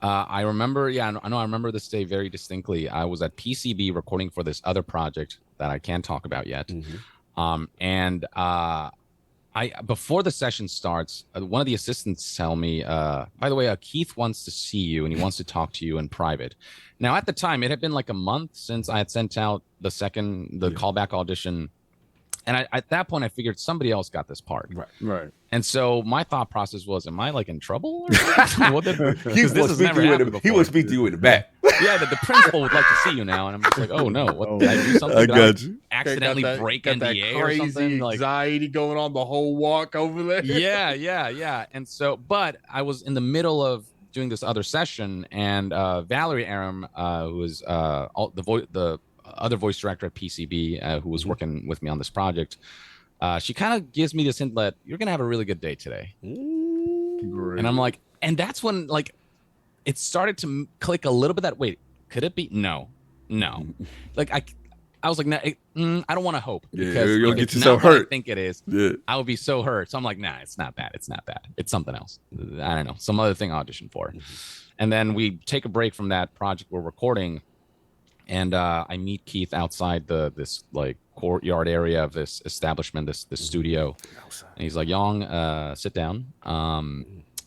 I remember, I remember this day very distinctly. I was at PCB recording for this other project that I can't talk about yet. Before the session starts, one of the assistants tell me, by the way, Keith wants to see you and he wants to talk to you in private. Now, at the time, it had been like a month since I had sent out the callback audition. And at that point, I figured somebody else got this part.
Right.
And so my thought process was, am I like in trouble? Because this has never happened before.
He will speak to you in the back.
Yeah, the principal would like to see you now. And I'm just like, oh no, what did I do something?
I got you.
Accidentally break NDA or something?
Crazy anxiety going on the whole walk over there.
Yeah. And so, but I was in the middle of doing this other session, and Valerie Aram, who was the other voice director at PCB, who was working with me on this project, she kind of gives me this hint that you're gonna have a really good day today.
Great.
And I'm like, and that's when like it started to click a little bit that, wait, could it be? No. Like I was like, no, I don't want to hope, because
you'll
if
get
it's
yourself
not what
hurt.
I think it is. I would be so hurt. So I'm like, nah, it's not that. It's something else. I don't know, some other thing I auditioned for. And then we take a break from that project we're recording, and I meet Keith outside this like courtyard area of this establishment, this studio. And he's like, Yong, sit down.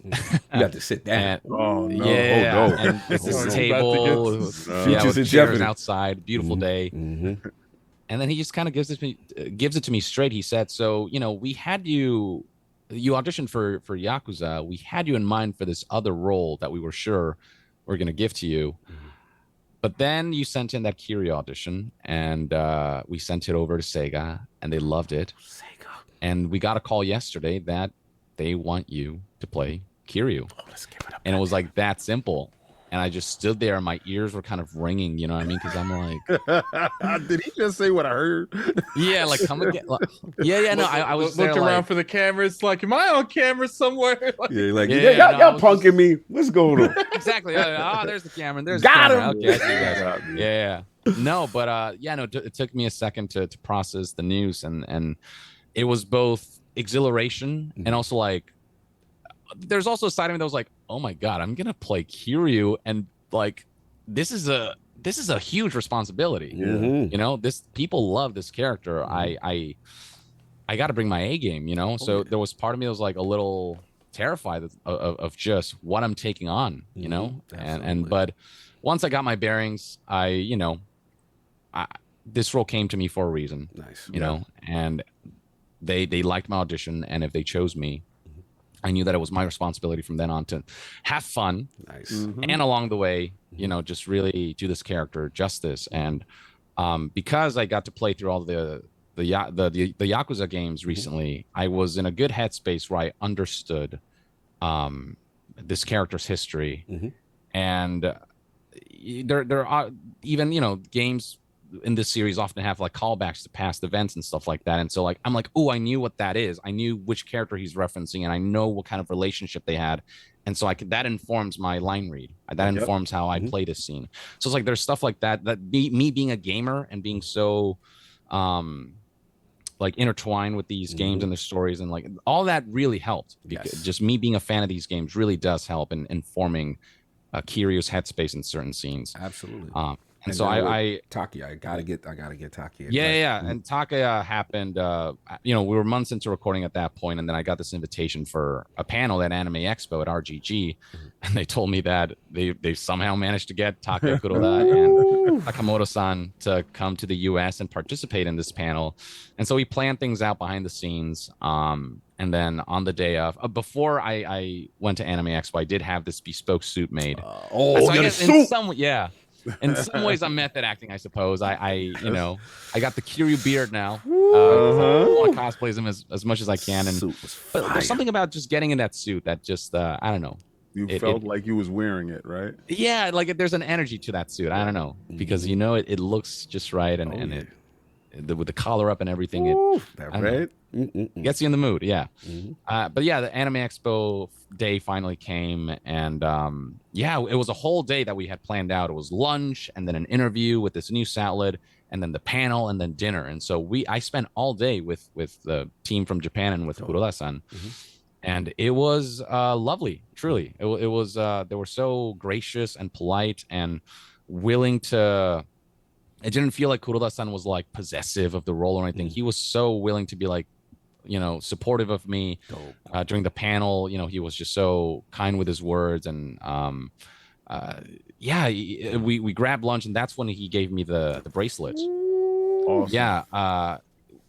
You got to sit down.
Oh no!
Yeah,
Oh, no.
and it's this table, with chairs outside, beautiful day. And then he just kind of gives it to me straight. He said, "So, you know, we had you auditioned for Yakuza. We had you in mind for this other role that we were sure we're going to give to you, but then you sent in that Kiryu audition, and we sent it over to Sega, and they loved it. And we got a call yesterday that they want you to play Kiryu."
Let's give it up.
And it was like that simple. And I just stood there and my ears were kind of ringing, you know what I mean? Because I'm like,
did he just say what I heard?
yeah, like come again. Like, yeah. No, I was
looking
there,
around
like,
for the cameras. Like, am I on camera somewhere?
Y'all punking me. What's going on?
Exactly. There's the camera. There's
Got
the camera.
him.
Okay, you guys. Yeah. No, but it took me a second to process the news, and it was both exhilaration and also like, there's also a side of me that was like, oh my God, I'm gonna play Kiryu, and like this is a huge responsibility. You know, people love this character. I got to bring my A game, you know. So there was part of me that was like a little terrified of just what I'm taking on, you know. But once I got my bearings, I this role came to me for a reason.
Nice.
You know, and they liked my audition, and if they chose me, I knew that it was my responsibility from then on to have fun.
Nice.
And along the way, you know, just really do this character justice. And because I got to play through all the Yakuza games recently, I was in a good headspace where I understood this character's history. And there are even, you know, games in this series often have like callbacks to past events and stuff like that. And so like I'm like, oh, I knew what that is. I knew which character he's referencing, and I know what kind of relationship they had. And so that informs my line read. That informs how I play this scene. So it's like there's stuff like that me being a gamer and being so like intertwined with these games and their stories, and like all that really helped. Just me being a fan of these games really does help in informing Kiryu's headspace in certain scenes.
Absolutely.
And so I
Taki, I gotta get Taki.
Yeah. And Taka happened. You know, we were months into recording at that point, and then I got this invitation for a panel at Anime Expo at RGG, and they told me that they somehow managed to get Taka Kuroda and Sakamoto-san to come to the U.S. and participate in this panel, and so we planned things out behind the scenes. And then on the day of, before I went to Anime Expo, I did have this bespoke suit made.
So I guess suit.
In some ways, I'm method acting, I suppose. I got the Kiryu beard now. I want to cosplay him as much as I can. But there's something about just getting in that suit that just, I don't know.
You felt like you was wearing it, right?
Yeah, like there's an energy to that suit. I don't know, because you know it looks just right, and with the collar up and everything, it gets you in the mood. Yeah. But yeah, the Anime Expo day finally came, and it was a whole day that we had planned out. It was lunch, and then an interview with this news outlet, and then the panel, and then dinner. And so I spent all day with the team from Japan and with Kuroda-san. And it was lovely, truly. It was they were so gracious and polite and willing to. It didn't feel like Kuroda-san was like possessive of the role or anything. He was so willing to be like, you know, supportive of me during the panel. You know, he was just so kind with his words, and we grabbed lunch, and that's when he gave me the bracelet. Awesome. Yeah,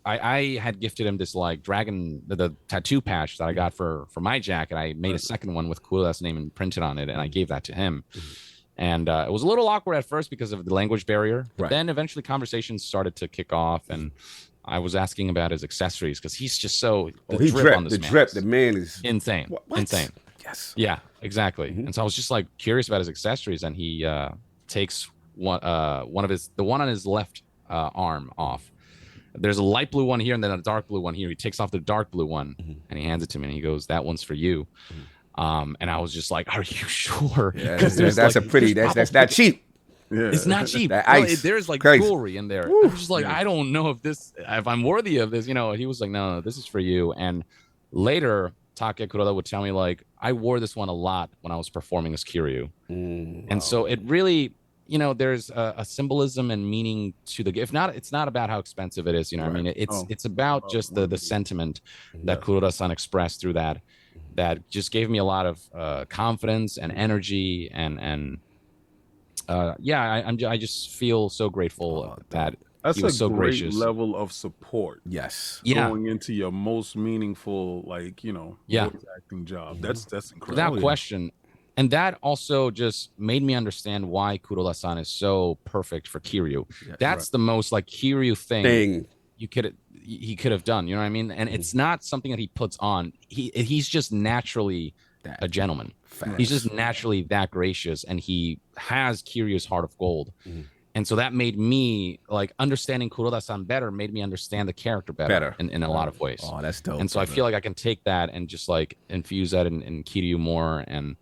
I had gifted him this like the tattoo patch that I got for my jacket. I made a second one with Kuroda's name and printed on it, and I gave that to him. And it was a little awkward at first because of the language barrier. But then eventually conversations started to kick off, and I was asking about his accessories because he's just so the man is insane. What? Insane. Yes. Yeah, exactly. And so I was just like curious about his accessories, and he takes the one on his left arm off. There's a light blue one here and then a dark blue one here. He takes off the dark blue one and he hands it to me, and he goes, "That one's for you." And I was just like, "Are you sure?"
That's not cheap.
Yeah. It's not cheap. There's like jewelry in there. I'm just like, I don't know if I'm worthy of this. You know, he was like, no, this is for you. And later, Taka Kuroda would tell me like, I wore this one a lot when I was performing as Kiryu. And so it really, you know, there's a symbolism and meaning to the. If not, it's not about how expensive it is. You know, what I mean, it's about just the sentiment that Kuroda-san expressed through that. That just gave me a lot of confidence and energy, and I just feel so grateful that he was so gracious.
That's a great level of support.
Yes.
Going into your most meaningful, like, you know, voice acting job. That's incredible.
Without question. And that also just made me understand why Kuroda-san is so perfect for Kiryu. That's the most like Kiryu thing. He could have done, you know what I mean? And it's not something that he puts on. He's just naturally a gentleman. He's just naturally that gracious, and he has Kiryu's heart of gold. And so that made me like understanding Kuroda-san better, made me understand the character better. In a lot of ways.
Oh, that's dope.
And so I feel like I can take that and just like infuse that in Kiryu more. And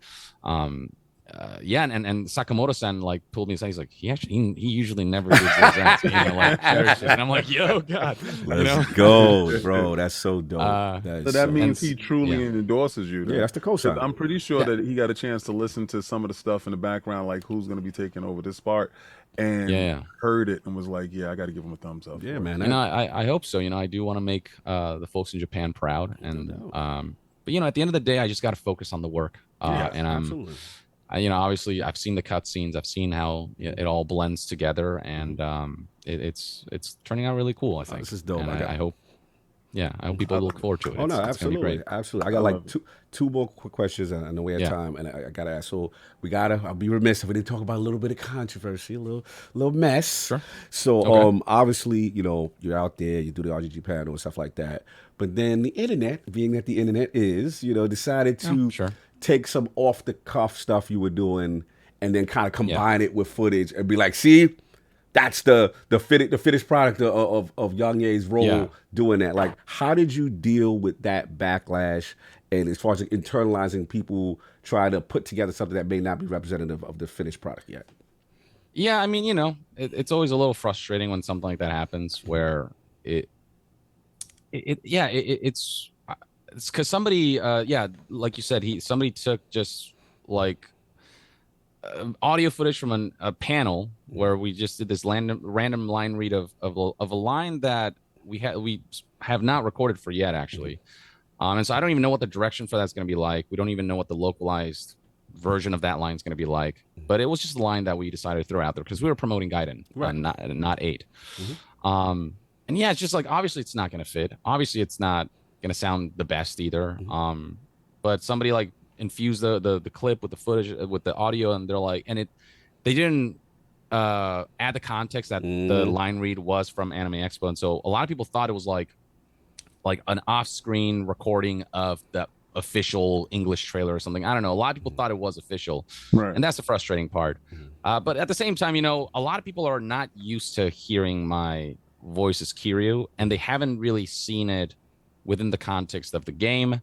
and Sakamoto-san like pulled me aside. He's like, he usually never gives those answers. You know, like, and I'm like, yo, God,
let's go, bro. That's so dope.
So that means he truly endorses you.
Yeah, that's the co-sign.
I'm pretty sure that he got a chance to listen to some of the stuff in the background, like who's going to be taking over this part, and heard it and was like, yeah, I got to give him a thumbs up.
Yeah, man.
You know, I hope so. You know, I do want to make the folks in Japan proud, and but you know, at the end of the day, I just got to focus on the work. And absolutely. You know, obviously, I've seen the cutscenes. I've seen how it all blends together, and it's turning out really cool. I think
this is dope.
And I hope. Yeah, I hope people look forward to it.
Oh no,
it's gonna be
absolutely,
great.
absolutely. I got like two more quick questions on the way of time, and I gotta ask. So I'll be remiss if we didn't talk about a little bit of controversy, a little mess.
Sure.
So
Okay.
obviously, you're out there, you do the RGG panel and stuff like that, but then the internet, being that the internet is, decided to
Sure.
take some off the cuff stuff you were doing, and then kind of combine it with footage and be like, see. That's the finished product of YongYea's role doing that. Like, how did you deal with that backlash? And as far as internalizing, people try to put together something that may not be representative of the finished product yet.
Yeah, I mean, it's always a little frustrating when something like that happens, where it's because somebody, like you said, somebody took just like audio footage from a panel where we just did this random line read of a line that we have not recorded for yet, actually. And so I don't even know what the direction for that's going to be like. We don't even know what the localized version of that line is going to be like. But it was just a line that we decided to throw out there because we were promoting Gaiden, not 8. And yeah, it's just like, obviously it's not going to fit. Obviously it's not going to sound the best either. But somebody like infuse the clip with the footage with the audio, and they're like, and they didn't add the context that the line read was from Anime Expo, and so a lot of people thought it was like an off-screen recording of the official English trailer or something. I don't know. A lot of people thought it was official, and that's the frustrating part. But at the same time, a lot of people are not used to hearing my voice as Kiryu, and they haven't really seen it within the context of the game.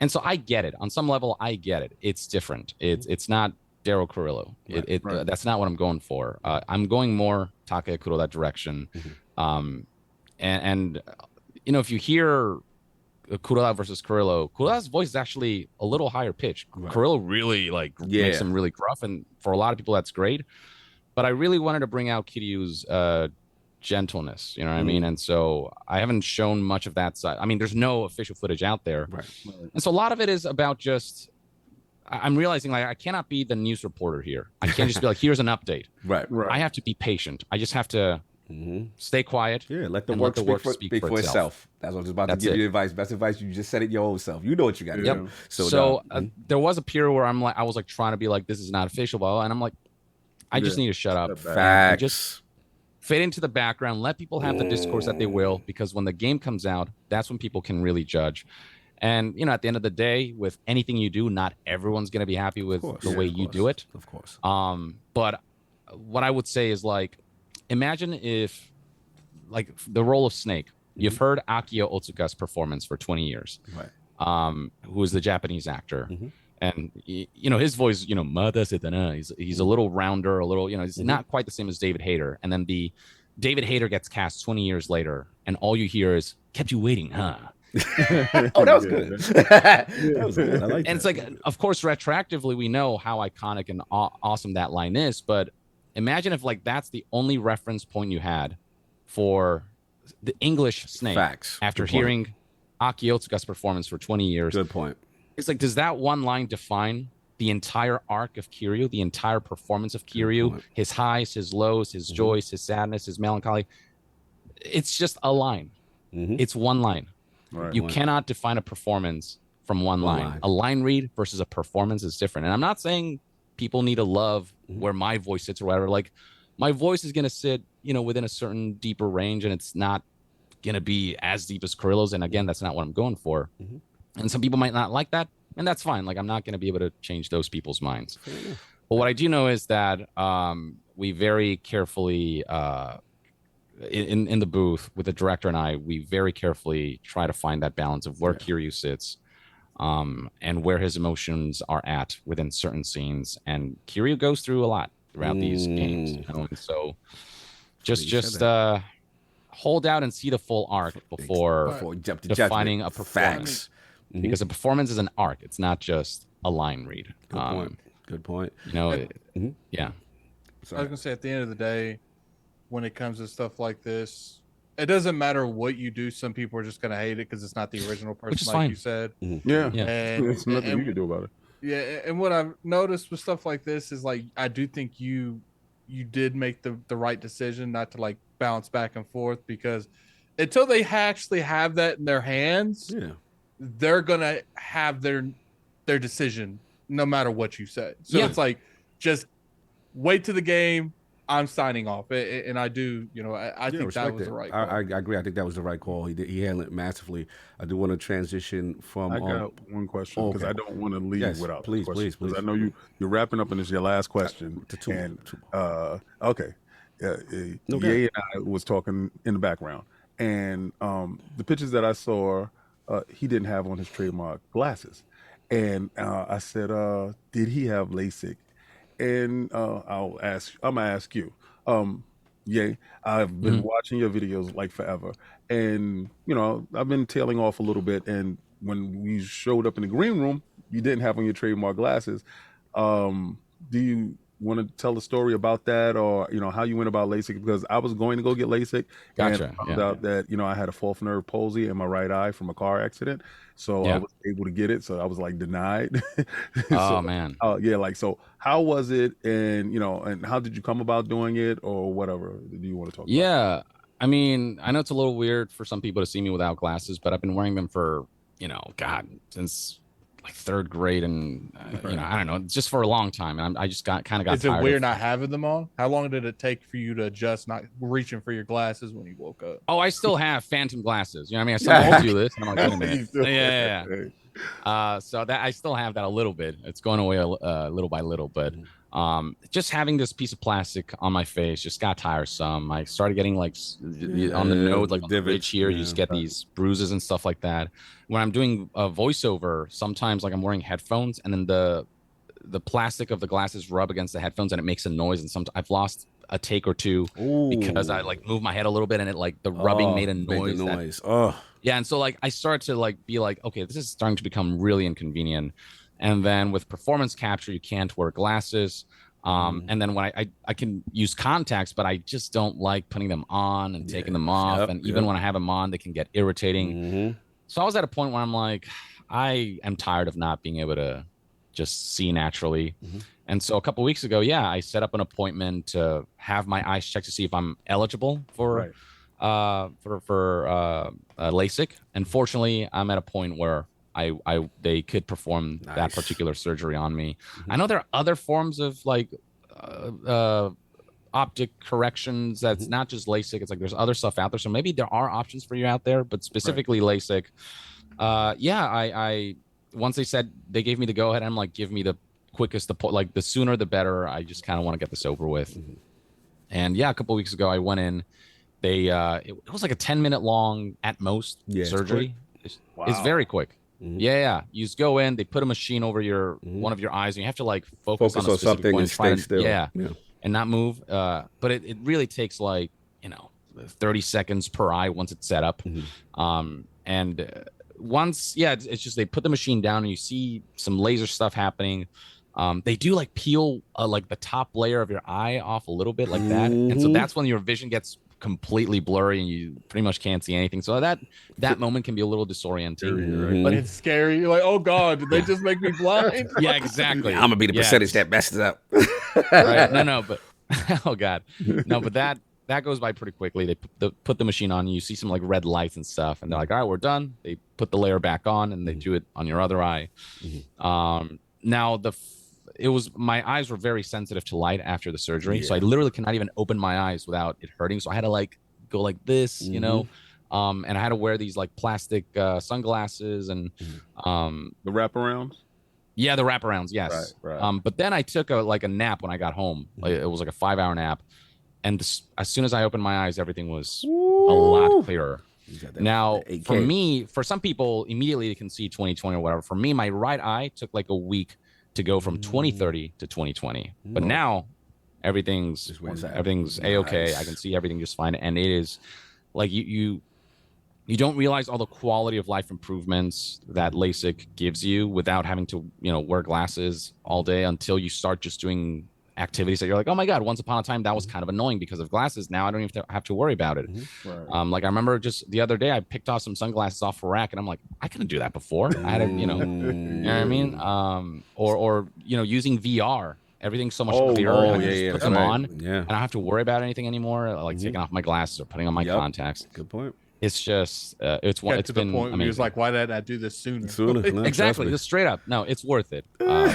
And so I get it. On some level, I get it. It's different. It's not Daryl Carrillo. That's not what I'm going for. I'm going more Takaya Kuro, that direction. And if you hear Kuroda versus Carrillo, Kuroda's voice is actually a little higher pitch. Carrillo really makes him really gruff, and for a lot of people that's great. But I really wanted to bring out Kiryu's gentleness, you know what I mean? And so I haven't shown much of that side. I mean, there's no official footage out there. And so a lot of it is about just, I'm realizing I cannot be the news reporter here. I can't just be like, here's an update. Right. I have to be patient. I just have to stay quiet.
Yeah, let the work speak for itself. That's what I was about to give you advice. Best advice, you just said it your own self. You know what you got to do.
So there was a period where I was like trying to be like, this is not official, blah, blah, and I'm like, I just need to shut up.
Facts.
Just fade into the background, let people have the discourse that they will, because when the game comes out, that's when people can really judge. And, at the end of the day, with anything you do, not everyone's going to be happy with the way you do it.
Of course.
But what I would say is, imagine if, the role of Snake, you've heard Akio Otsuka's performance for 20 years, who is the Japanese actor. And his voice, he's a little rounder, a little, he's not quite the same as David Hayter. And then the David Hayter gets cast 20 years later, and all you hear is "kept you waiting, huh?"
Oh, that was good. That was good. I like that.
And it's like, of course, retroactively, we know how iconic and awesome that line is. But imagine if that's the only reference point you had for the English Snake.
Facts.
After hearing Akio Otsuka's performance for 20 years.
Good point.
It's like, does that one line define the entire arc of Kiryu, the entire performance of Kiryu, his highs, his lows, his joys, his sadness, his melancholy? It's just a line. It's one line. You cannot define a performance from one line. A line read versus a performance is different. And I'm not saying people need to love where my voice sits or whatever. My voice is going to sit, within a certain deeper range, and it's not going to be as deep as Carrillo's. And again, that's not what I'm going for. And some people might not like that, and that's fine. I'm not going to be able to change those people's minds. But what I do know is that we very carefully, in the booth with the director and I, we very carefully try to find that balance of where Kiryu sits and where his emotions are at within certain scenes. And Kiryu goes through a lot throughout these games. And so just hold out and see the full arc before defining a performance. Because a performance is an arc. It's not just a line read.
Good point.
Yeah. I was going to say, at the end of the day, when it comes to stuff like this, it doesn't matter what you do. Some people are just going to hate it because it's not the original person, like you said.
Yeah.
And
there's nothing you can do about it.
Yeah. And what I've noticed with stuff like this is I do think you did make the right decision not to bounce back and forth because until they actually have that in their hands, they're gonna have their decision no matter what you say. So it's like, just wait to the game. I'm signing off, and I do, I think that was the right call.
I agree. I think that was the right call. He handled it massively. I do want to transition from.
I got one question because I don't want to leave without. Please. Because I know you're wrapping up, and it's your last question. Okay, Ye and I was talking in the background, and the pictures that I saw, he didn't have on his trademark glasses, and I said, did he have LASIK? And I'm gonna ask you, Ye, I've been watching your videos like forever, and I've been tailing off a little bit. And when we showed up in the green room, you didn't have on your trademark glasses. Do you want to tell the story about that, or how you went about LASIK? Because I was going to go get LASIK, and I found out that I had a fourth nerve palsy in my right eye from a car accident, so I was able to get it. So I was like denied.
Man.
So how was it, and and how did you come about doing it, or whatever? Do you want to talk about?
I mean, I know it's a little weird for some people to see me without glasses, but I've been wearing them for since like third grade, and I don't know, just for a long time, and I just got tired.
Is it weird not having them on? How long did it take for you to adjust not reaching for your glasses when you woke up?
Oh, I still have phantom glasses. I mean, I still told you this, and I'm like, wait a minute. So that I still have that a little bit. It's going away little by little, but just having this piece of plastic on my face just got tiresome. I started getting like on the nose, like on the ridge here, you just get these bruises and stuff like that. When I'm doing a voiceover, sometimes like I'm wearing headphones, and then the plastic of the glasses rub against the headphones, and it makes a noise. And sometimes I've lost a take or two because I like moved my head a little bit, and it like the rubbing made a noise. Yeah, and so like I started to like be like, okay, this is starting to become really inconvenient. And then with performance capture, you can't wear glasses. And then when I can use contacts, but I just don't like putting them on and taking them off. And even when I have them on, they can get irritating. So I was at a point where I'm like, I am tired of not being able to just see naturally. And so a couple of weeks ago, I set up an appointment to have my eyes checked to see if I'm eligible for LASIK. And fortunately, I'm at a point where they could perform that particular surgery on me. I know there are other forms of like optic corrections that's not just LASIK. It's like there's other stuff out there, so maybe there are options for you out there, but specifically LASIK. I once they gave me the go ahead, I'm like, give me the quickest, like the sooner the better. I just kind of want to get this over with. And a couple of weeks ago I went in. It was like a 10-minute long at most surgery. It's very quick. You just go in, they put a machine over your one of your eyes, and you have to like focus on a specific
something
point
and stay still.
And not move. But it really takes like 30 seconds per eye once it's set up. And once it's just they put the machine down and you see some laser stuff happening. They do like peel like the top layer of your eye off a little bit like that, and so that's when your vision gets completely blurry and you pretty much can't see anything. So that moment can be a little disorienting,
but it's scary. You're like, oh god, did they just make me blind?
Yeah, exactly.
I'm gonna be the percentage that messes up.
Right? No, but oh god, no, but that goes by pretty quickly. They put the machine on you, see some like red lights and stuff, and they're like, all right, we're done. They put the layer back on, and they do it on your other eye. Now my eyes were very sensitive to light after the surgery, so I literally cannot even open my eyes without it hurting. So I had to like go like this, and I had to wear these like plastic sunglasses and
the wraparounds.
Yeah, the wraparounds, yes.
Right.
But then I took a nap when I got home. Like, it was like a 5-hour nap, and as soon as I opened my eyes, everything was a lot clearer. Now, for some people, immediately they can see 20/20 or whatever. For me, my right eye took like a week to go from 20/30 to 20/20. But now everything's a-okay. I can see everything just fine, and it is like you don't realize all the quality of life improvements that LASIK gives you without having to wear glasses all day until you start just doing activities that you're like, oh my god, once upon a time that was kind of annoying because of glasses. Now I don't even have to worry about it. Like I remember just the other day I picked off some sunglasses off a rack, and I'm like, I couldn't do that before. I had you know what I mean? Or using VR Everything's so much
Oh,
clearer.
oh,
I can
yeah,
just
yeah,
put
that's
them
right.
on.
Yeah.
And I don't have to worry about anything anymore, like taking off my glasses or putting on my contacts.
Good point.
It's just it's
Got
it's
to the
been
point where he was
amazing.
like, "Why did I do this sooner?"
Sooner. No, trust
Exactly,
me.
just straight up. No, it's worth it.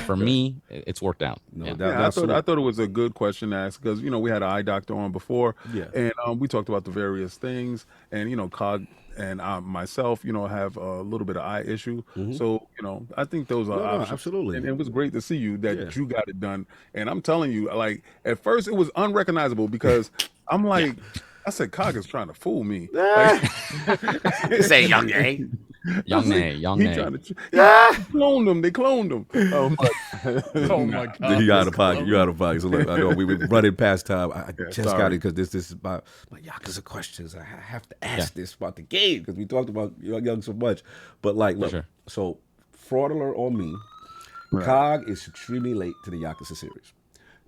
For me, it's worked out.
No
Yeah.
doubt.
Yeah, I thought it was a good question to ask because we had an eye doctor on before,
Yeah.
and we talked about the various things, and Cog and myself, have a little bit of eye issue, so I think those are
No,
options.
absolutely.
And it was great to see you that
Yeah.
you got it done, and I'm telling you, like at first it was unrecognizable because I'm like. I said, Cog is trying to fool me. Like,
Say YongYea.
YongYea,
he
YongYea.
trying to cloned him. They cloned him.
Oh my god!
You out of pocket. You out of pocket. So look, I know we were running past time. I just
sorry.
got it because this is about my Yakuza questions. I have to ask this about the game because we talked about Young so much. But like, look,
sure.
so fraud alert on me.
Right.
Cog is extremely late to the Yakuza series.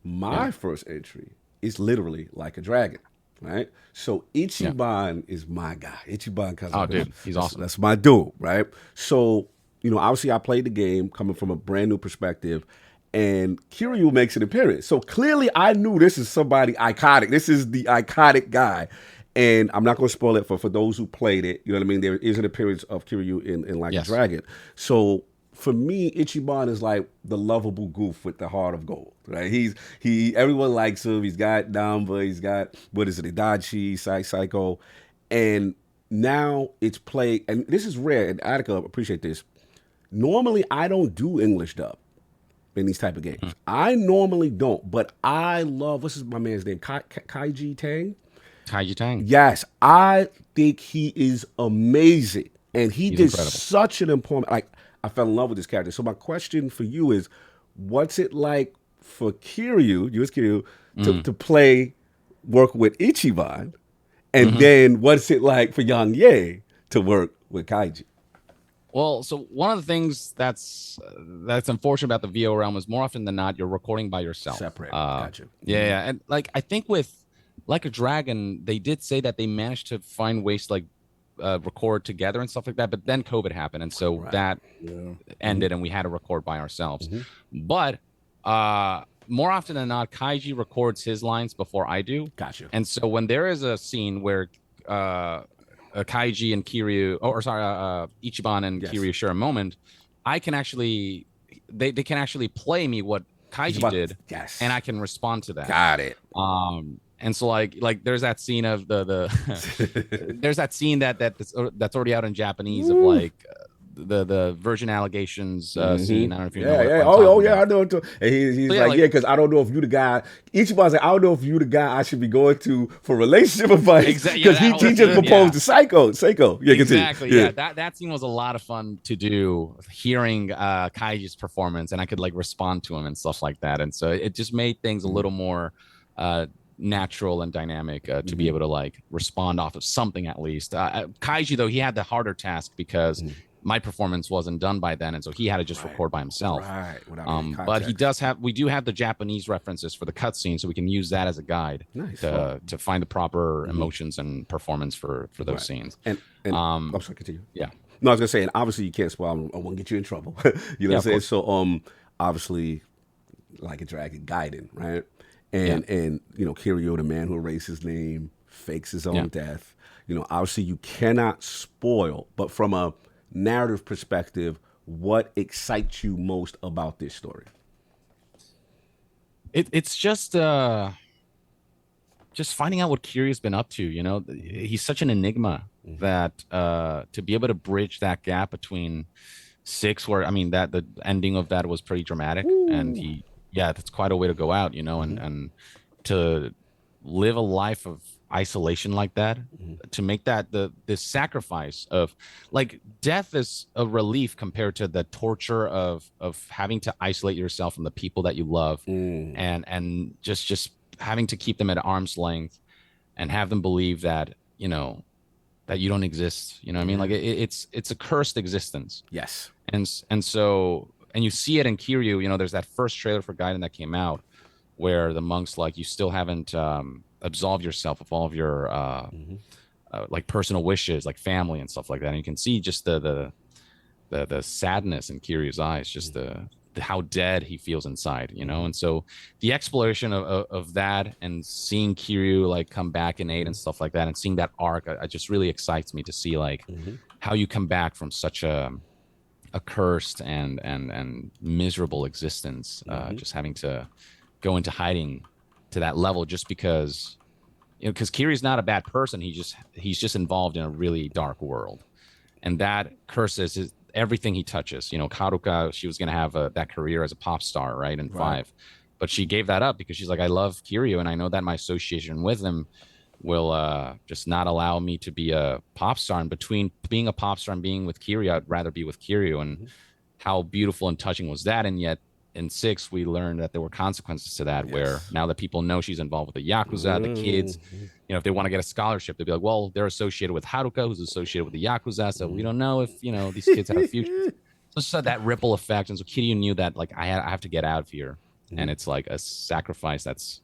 My first entry is literally like a dragon. Right, so Ichiban is my guy. Ichiban Kazuma.
Oh, dude, he's awesome.
That's my dude, right? So, obviously I played the game coming from a brand new perspective, and Kiryu makes an appearance. So clearly I knew this is somebody iconic. This is the iconic guy. And I'm not going to spoil it for those who played it. You know what I mean? There is an appearance of Kiryu in Like a Dragon. So for me, Ichiban is like the lovable goof with the heart of gold, right? Everyone likes him. He's got Namba. He's got, Itachi, Psycho. And now it's played, and this is rare, and Attica appreciate this. Normally, I don't do English dub in these type of games. I normally don't, but I love, what's my man's name? Kaiji Tang?
Kaiji Tang.
Yes, I think he is amazing. And he's did
incredible.
such an important, I fell in love with this character. So my question for you is, what's it like for Kiryu, you as Kiryu, to work with Ichiban? And then what's it like for YongYea to work with Kaiji?
Well, so one of the things that's unfortunate about the VO realm is more often than not, you're recording by yourself.
Separate. Gotcha.
Yeah. And I think with Like a Dragon, they did say that they managed to find ways to record together and stuff like that, but then COVID happened, and so that ended, and we had to record by ourselves. But more often than not, Kaiji records his lines before I do.
Gotcha.
And so when there is a scene where Kaiji and Kiryu, Ichiban and Kiryu share a moment, I can actually, they can actually play me what Kaiji did, and I can respond to that.
Got it.
And so like there's that scene of the there's that scene that's already out in Japanese of the virgin allegations scene. I don't know if you know.
I know it too. And he's because I don't know if you the guy. Ichiban's like, I don't know if you the guy I should be going to for relationship advice.
Exactly.
Because he just proposed to Seiko. Yeah,
exactly. Yeah. That scene was a lot of fun to do, hearing Kaiji's performance, and I could respond to him and stuff like that. And so it just made things a little more natural and dynamic to be able to respond off of something at least. Kaiji, though, he had the harder task because my performance wasn't done by then, and so he had to just record by himself.
Right.
But we do have the Japanese references for the cutscene, so we can use that as a guide to find the proper emotions and performance for those scenes.
And I'm sorry, continue.
Yeah.
No, I was gonna say, and obviously you can't spoil. I won't get you in trouble. You know what I'm saying? So obviously, Like a Dragon, Gaiden, right? And Kiryu, the man who erased his name, fakes his own death. Obviously you cannot spoil, but from a narrative perspective, what excites you most about this story?
It's just finding out what Kiryu's been up to. He's such an enigma that to be able to bridge that gap between 6, where that the ending of that was pretty dramatic, and that's quite a way to go out, and to live a life of isolation like that, to make that this sacrifice of death is a relief compared to the torture of having to isolate yourself from the people that you love, and just having to keep them at arm's length and have them believe that that you don't exist. It's a cursed existence.
Yes.
And you see it in Kiryu. There's that first trailer for Gaiden that came out where the monk's you still haven't absolved yourself of all of your personal wishes, like family and stuff like that. And you can see just the sadness in Kiryu's eyes, just how dead he feels inside, you know. And so the exploration of that, and seeing Kiryu like come back in 8 and stuff like that, and seeing that arc, it just really excites me to see like how you come back from such a cursed and miserable existence, just having to go into hiding to that level just because, you know, because Kiryu's not a bad person. He's just involved in a really dark world, and that curses everything he touches. You know, Karuka, she was going to have that career as a pop star, right, in 5, but she gave that up because she's like, I love Kiryu, and I know that my association with him will just not allow me to be a pop star. And between being a pop star and being with Kiryu, I'd rather be with Kiryu. And how beautiful and touching was that? And yet in 6, we learned that there were consequences to that, where now that people know she's involved with the Yakuza, the kids, you know, if they want to get a scholarship, they'll be like, well, they're associated with Haruka, who's associated with the Yakuza, so we don't know if, you know, these kids have a future. So it's that ripple effect. And so Kiryu knew that, like, I have to get out of here. And it's like a sacrifice that's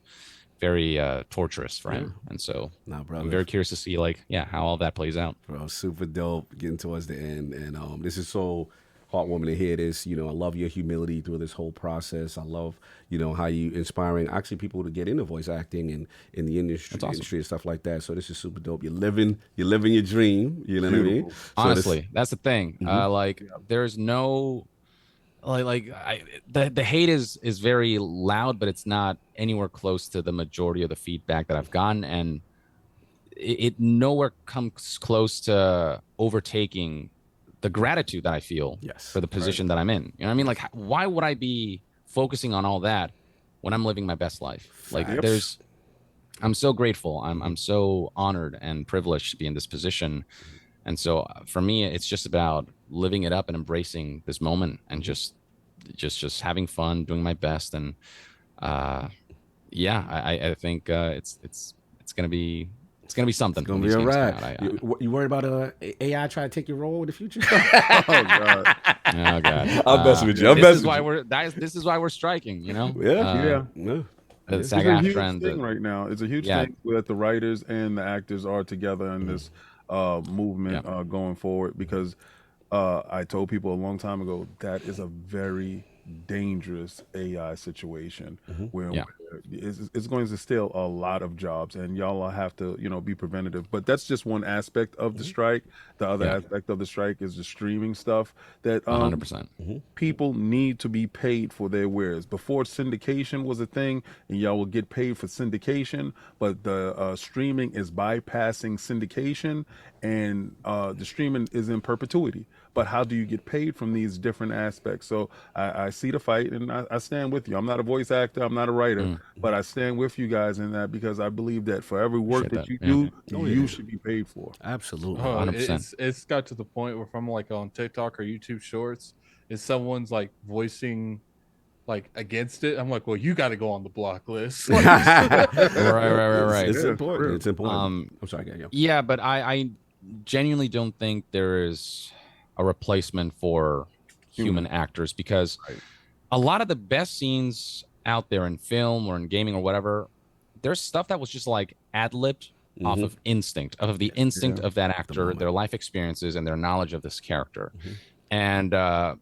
very torturous for him. And so I'm very curious to see, like, how all that plays out.
Bro, super dope, getting towards the end. And this is so heartwarming to hear this. You know, I love your humility through this whole process. I love, you know, how you inspiring actually people to get into voice acting and in the industry, and stuff like that. So this is super dope. You're living your dream. You know what I mean? So
honestly, that's the thing. Like, there's no the hate is very loud, but it's not anywhere close to the majority of the feedback that I've gotten, and it nowhere comes close to overtaking the gratitude that I feel for the position that I'm in. You know what I mean? Like, why would I be focusing on all that when I'm living my best life? Like, I'm so grateful. I'm so honored and privileged to be in this position. And so for me, it's just about living it up and embracing this moment and just having fun, doing my best. And I think it's gonna be something.
It's gonna be all right. You worried about AI trying to take your role in the future?
Oh god.
Oh god.
I'm messing with you.
This is why we're striking. You know.
It's a huge thing right now. It's a huge thing that the writers and the actors are together in this movement going forward, because I told people a long time ago that is a very dangerous AI situation where it's going to steal a lot of jobs, and y'all have to, you know, be preventative. But that's just one aspect of the strike. The other aspect of the strike is the streaming stuff that
100%.
People need to be paid for their wares. Before syndication was a thing, and y'all will get paid for syndication, but the streaming is bypassing syndication, and the streaming is in perpetuity. But how do you get paid from these different aspects? So I see the fight, and I stand with you. I'm not a voice actor, I'm not a writer, but I stand with you guys in that, because I believe that for every work that you do, you should be paid for.
Absolutely.
100%.
It's got to the point where, from like on TikTok or YouTube Shorts, if someone's like voicing like against it, I'm like, well, you got to go on the block list. Like,
right.
It's important. It's important. I'm sorry,
yeah, but I genuinely don't think there is a replacement for human actors, because a lot of the best scenes out there in film or in gaming or whatever, there's stuff that was just like ad-libbed off of instinct, of the instinct of that actor, their life experiences and their knowledge of this character. And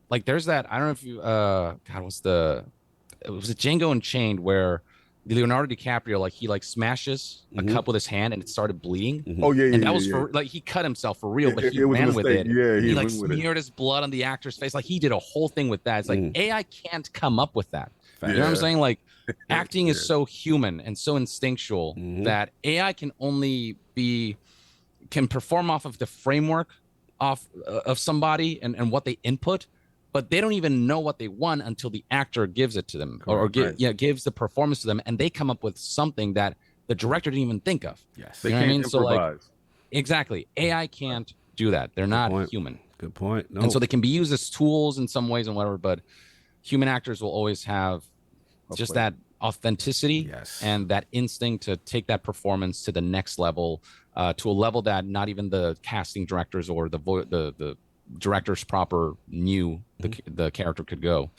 like, there's that, I don't know if you was it Django Unchained, where Leonardo DiCaprio, like, he like smashes a cup with his hand and it started bleeding. And that was for like, he cut himself for real, but he ran with it. He like smeared his blood on the actor's face. Like, he did a whole thing with that. It's like AI can't come up with that. You know what I'm saying? Like, acting is so human and so instinctual that AI can only can perform off of the framework of somebody and what they input, but they don't even know what they want until the actor gives it to them, gives the performance to them, and they come up with something that the director didn't even think of.
Yes,
they can't improvise.
So like, exactly, AI can't do that. They're not human.
Good point. No.
And so they can be used as tools in some ways and whatever, but human actors will always have just that authenticity and that instinct to take that performance to the next level, to a level that not even the casting directors or the directors proper knew the character could go.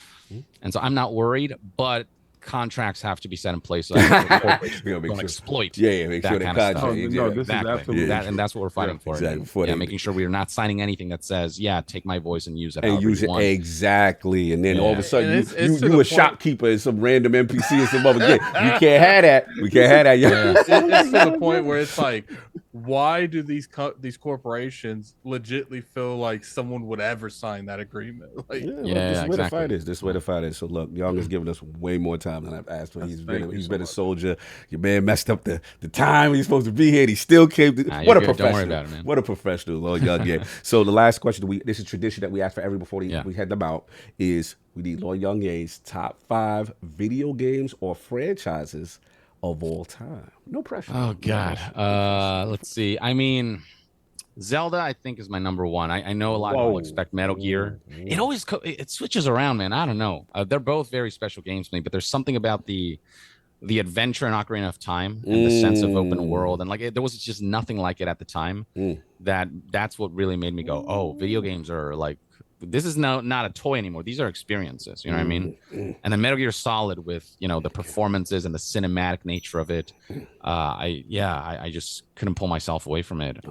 And so I'm not worried, but contracts have to be set in place so that corporations
We gotta make
don't
sure-
exploit
make
that
sure the
kind of stuff.
contract.
No, this is
Exactly.
absolutely
And that's what we're fighting for.
exactly.
And,
Before they-
making sure we are not signing anything that says, take my voice and use it.
And
however
use
you
it
want.
exactly, and then all of a
Yeah.
sudden
And it's to
you
the
a
point-
shopkeeper and some random NPC and some other game. You can't have that. We can't have that.
Yeah.
It's to the point where it's like, why do these corporations legitly feel like someone would ever sign that agreement? Like,
This is
exactly.
where the fight is. This is where the fight is. So look, Young has given us way more time than I've asked for. He's been a soldier. Your man messed up the time he's supposed to be here. And he still came.
Nah,
What a
you're good.
professional!
Don't worry about it, man.
What a professional, Lord YongYea. So the last question this is tradition that we ask for every before we head them out is we need Lord YongYea's top 5 video games or franchises of all time. No pressure.
Oh God. Let's see. I mean, Zelda, I think, is my number one. I know a lot of people expect Metal Gear. It always it switches around, man. I don't know. They're both very special games to me, but there's something about the adventure in Ocarina of Time and the sense of open world, and there was just nothing like it at the time. That's what really made me go, oh, video games are like, this is not a toy anymore. These are experiences. You know what I mean? And then Metal Gear Solid with the performances and the cinematic nature of it. I just couldn't pull myself away from it.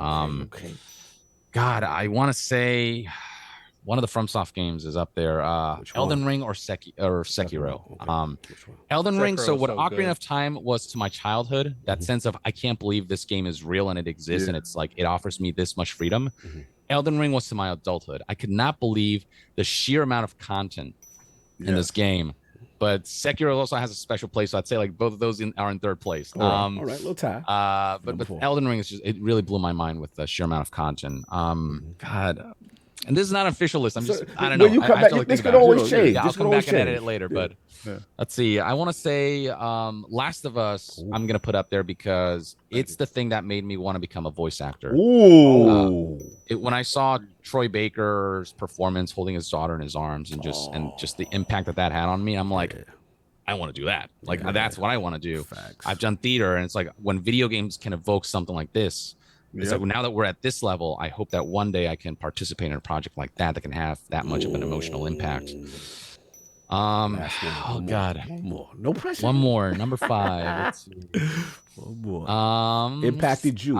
God, I want to say one of the FromSoft games is up there. Elden Ring or Sekiro. Elden Ring. So what Ocarina of Time was to my childhood, that sense of I can't believe this game is real and it exists and it's like it offers me this much freedom. Elden Ring was to my adulthood. I could not believe the sheer amount of content in this game. But Sekiro also has a special place, so I'd say like both of those are in third place.
All right, little tie.
But Elden Ring is it really blew my mind with the sheer amount of content. God. And this is not an official list. I don't know.
When you come back, this could always change.
I'll come back and edit it later. But let's see. I want to say Last of Us, I'm going to put up there because it's the thing that made me want to become a voice actor.
Ooh.
When I saw Troy Baker's performance holding his daughter in his arms and just the impact that had on me, I'm like, I want to do that. Like, that's what I want to do.
Facts.
I've done theater, and it's like when video games can evoke something like this, it's like now that we're at this level, I hope that one day I can participate in a project like that can have that much of an emotional impact. God.
One more. No pressure.
One more. Number 5. Let's see.
One more. Impacted you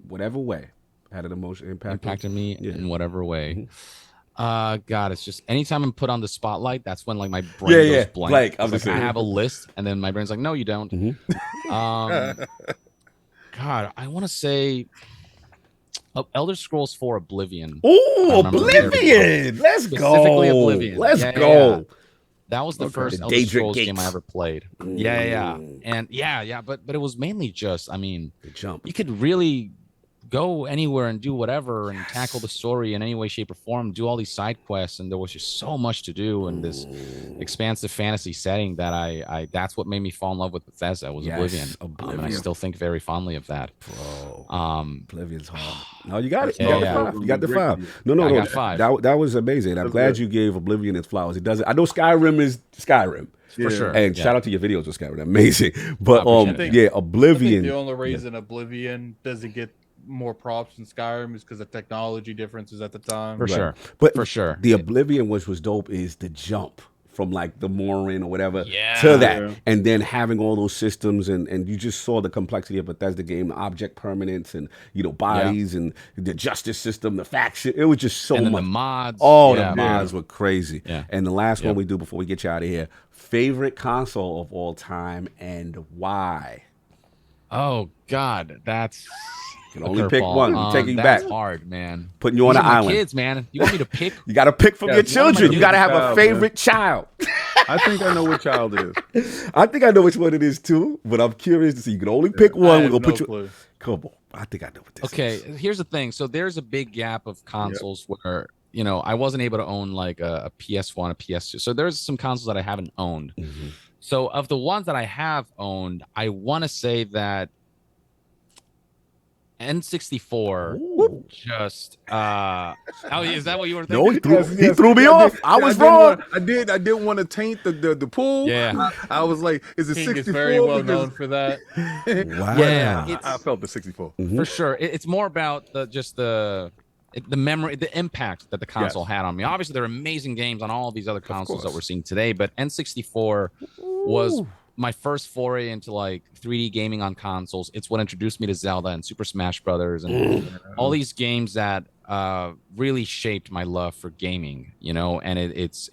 whatever way. Had an emotion
impacted me in whatever way. God, it's just anytime I'm put on the spotlight, that's when like my brain goes blank. I have a list, and then my brain's like, no, you don't. God, I want to say Elder Scrolls 4 Oblivion.
Oh, Oblivion! Let's go.
Specifically Oblivion.
Let's go.
Yeah. That was the first Elder Scrolls game I ever played. And but it was mainly just, I mean,
the jump.
You could really go anywhere and do whatever and tackle the story in any way, shape, or form, do all these side quests, and there was just so much to do in this expansive fantasy setting that I that's what made me fall in love with Bethesda was Oblivion. And I still think very fondly of that.
Bro, Oblivion's hard. No, you got it. You
Yeah,
got the 5. No.
I got 5.
That was amazing. I'm glad you gave Oblivion its flowers. It doesn't. I know Skyrim is Skyrim.
For sure.
And shout out to your videos with Skyrim. Amazing. But Oblivion.
I think the only reason Oblivion doesn't get more props than Skyrim is because of technology differences at the time.
For sure.
But
for sure.
The Oblivion, which was dope, is the jump from like the Morin or whatever to that. And then having all those systems and you just saw the complexity of Bethesda game, object permanence and bodies and the justice system, the faction. It was just so much.
The mods.
Oh, the mods were crazy.
Yeah.
And the last one we do before we get you out of here, favorite console of all time and why?
Oh God, that's
you can only pick one. I'm taking you back.
That's hard, man.
Putting you on an island.
Kids, man. You want me to pick?
You got to pick from your children. You got to have a favorite child.
I think I know what child it is.
I think I know which one it is too, but I'm curious to see. You can only pick one. We're gonna put you.
Clue.
Come on. I think I know what this is.
Okay, here's the thing. So there's a big gap of consoles where I wasn't able to own like a PS1, a PS2. So there's some consoles that I haven't owned. So of the ones that I have owned, I want to say that N64 just is that what you were thinking?
No, he threw me off. I was wrong.
I didn't want to taint the pool.
Yeah.
I was like, is it
King
64?
is very well known for that.
Wow.
Yeah,
I felt the 64.
For sure. It's more about the memory, the impact that the console had on me. Obviously, there are amazing games on all of these other consoles that we're seeing today, but N64 was my first foray into like 3D gaming on consoles. It's what introduced me to Zelda and Super Smash Brothers and all these games that really shaped my love for gaming, you know, and it's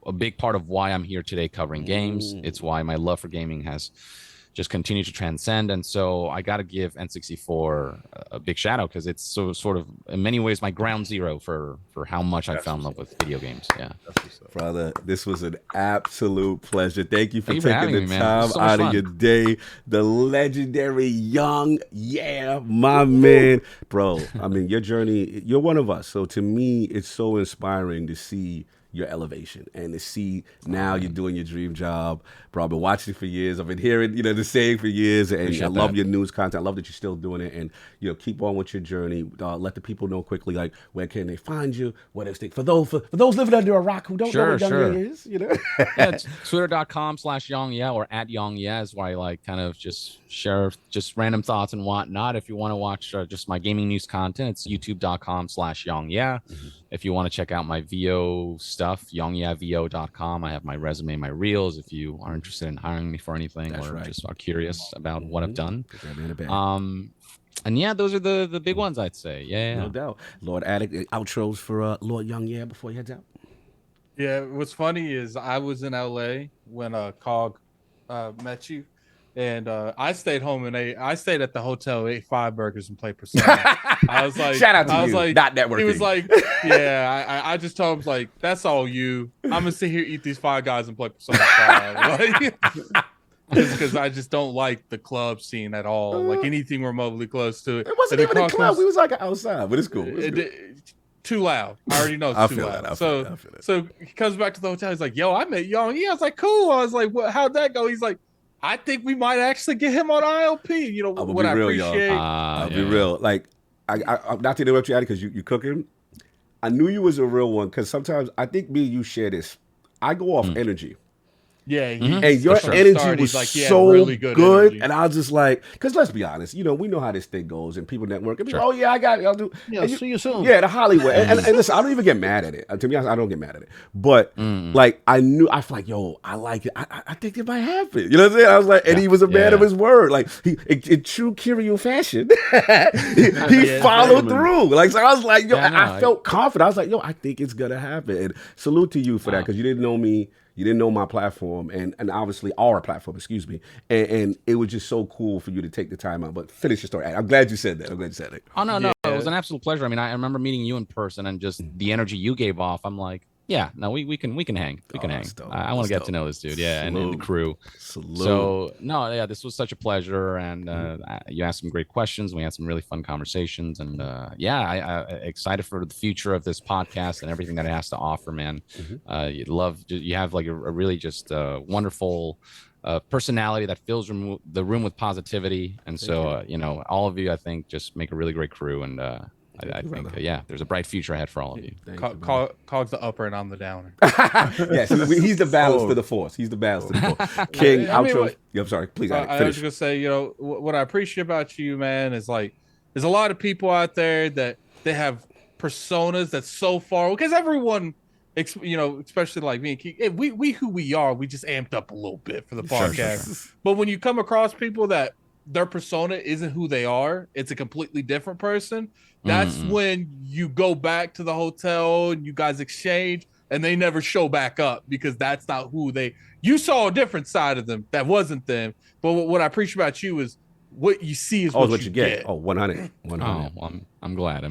a big part of why I'm here today covering games. It's why my love for gaming has just continued to transcend. And so I got to give N64 a big shout out because it's so sort of in many ways my ground zero for how much I fell in love with video games. Yeah.
Brother, this was an absolute pleasure. Thank you for
Thank you for
taking
having
the
me, man.
time
So much
out of
fun.
your day. The legendary YongYea, my man. Bro, I mean, your journey, you're one of us. So to me, it's so inspiring to see your elevation and to see now you're doing your dream job. Bro, I've been watching it for years. I've been hearing, the saying for years, and
Appreciate
I love
that.
your news content. I love that you're still doing it, and keep on with your journey. Let the people know quickly, like, where can they find you? What is it for those living under a rock who don't know what YongYea is?
Yeah, it's twitter.com/YongYea or @YongYea is where I like kind of just share just random thoughts and whatnot. If you want to watch just my gaming news content, it's youtube.com/YongYea. If you want to check out my VO stuff, YongYeaVO.com. I have my resume, my reels. If you are interested in hiring me for anything just are curious about what I've done. And yeah, those are the big ones, I'd say. Yeah.
No doubt. Lord Addict, outros for Lord YongYea before he heads out.
Yeah, what's funny is I was in LA when Cog met you, and I stayed home and I stayed at the hotel, ate 5 burgers and played Persona. I was like,
shout out to
I
you,
was like,
not networking.
He was like, yeah, I just told him like, that's all you. I'm gonna sit here, eat these 5 guys and play Persona 5. Because I just don't like the club scene at all. Like anything remotely close to it.
It wasn't even a club. We was like outside, but it's cool.
Too loud. I already know it's too loud. So he comes back to the hotel. He's like, yo, I met YongYea. I was like, cool. I was like, how'd that go? He's like, I think we might actually get him on ILP. You know what I appreciate.
I'll be real. Like, I not to interrupt you, Addy, because you cooking. I knew you was a real one because sometimes I think me and you share this. I go off energy.
Yeah,
and your energy was like, so really good, and I was just like, because let's be honest, we know how this thing goes, and people network. And people, oh yeah, I got it, I'll do.
Yeah, see you soon.
Yeah, the Hollywood, and listen, I don't even get mad at it. To be honest, I don't get mad at it. But like, I feel like, yo, I like it. I think it might happen. You know what I'm saying? I was like, and he was a man of his word. Like in true Kiryu fashion, he followed through. Like, so I was like, yo, I felt confident. I was like, yo, I think it's gonna happen. And salute to you for that, because you didn't know me. You didn't know my platform, and obviously our platform, excuse me. And it was just so cool for you to take the time out. But finish your story. I'm glad you said that.
Oh, no. It was an absolute pleasure. I mean, I remember meeting you in person and just the energy you gave off. I'm like, yeah, no, we can hang. We can hang. I want to get to know this dude. Yeah, and the crew.
Salute.
So no, yeah, this was such a pleasure, and you asked some great questions. We had some really fun conversations, and I excited for the future of this podcast and everything that it has to offer, man. You have like a really just wonderful personality that fills the room with positivity, and so all of you, I think, just make a really great crew, and I think, there's a bright future ahead for all of you.
Cog's the upper and I'm the downer.
Yes, he's the balance to the force. He's the balance to the force. King, outro. I'm sorry. Please,
I was just going to say, what I appreciate about you, man, is like, there's a lot of people out there that they have personas that's so far, because everyone, especially like me and Keith, we who we are, we just amped up a little bit for the podcast. Sure. But when you come across people that their persona isn't who they are, it's a completely different person. That's when you go back to the hotel and you guys exchange, and they never show back up because that's not who you saw a different side of them that wasn't them. But what I appreciate about you is what you see is what you get.
Oh, 100.
Oh, well, I'm glad.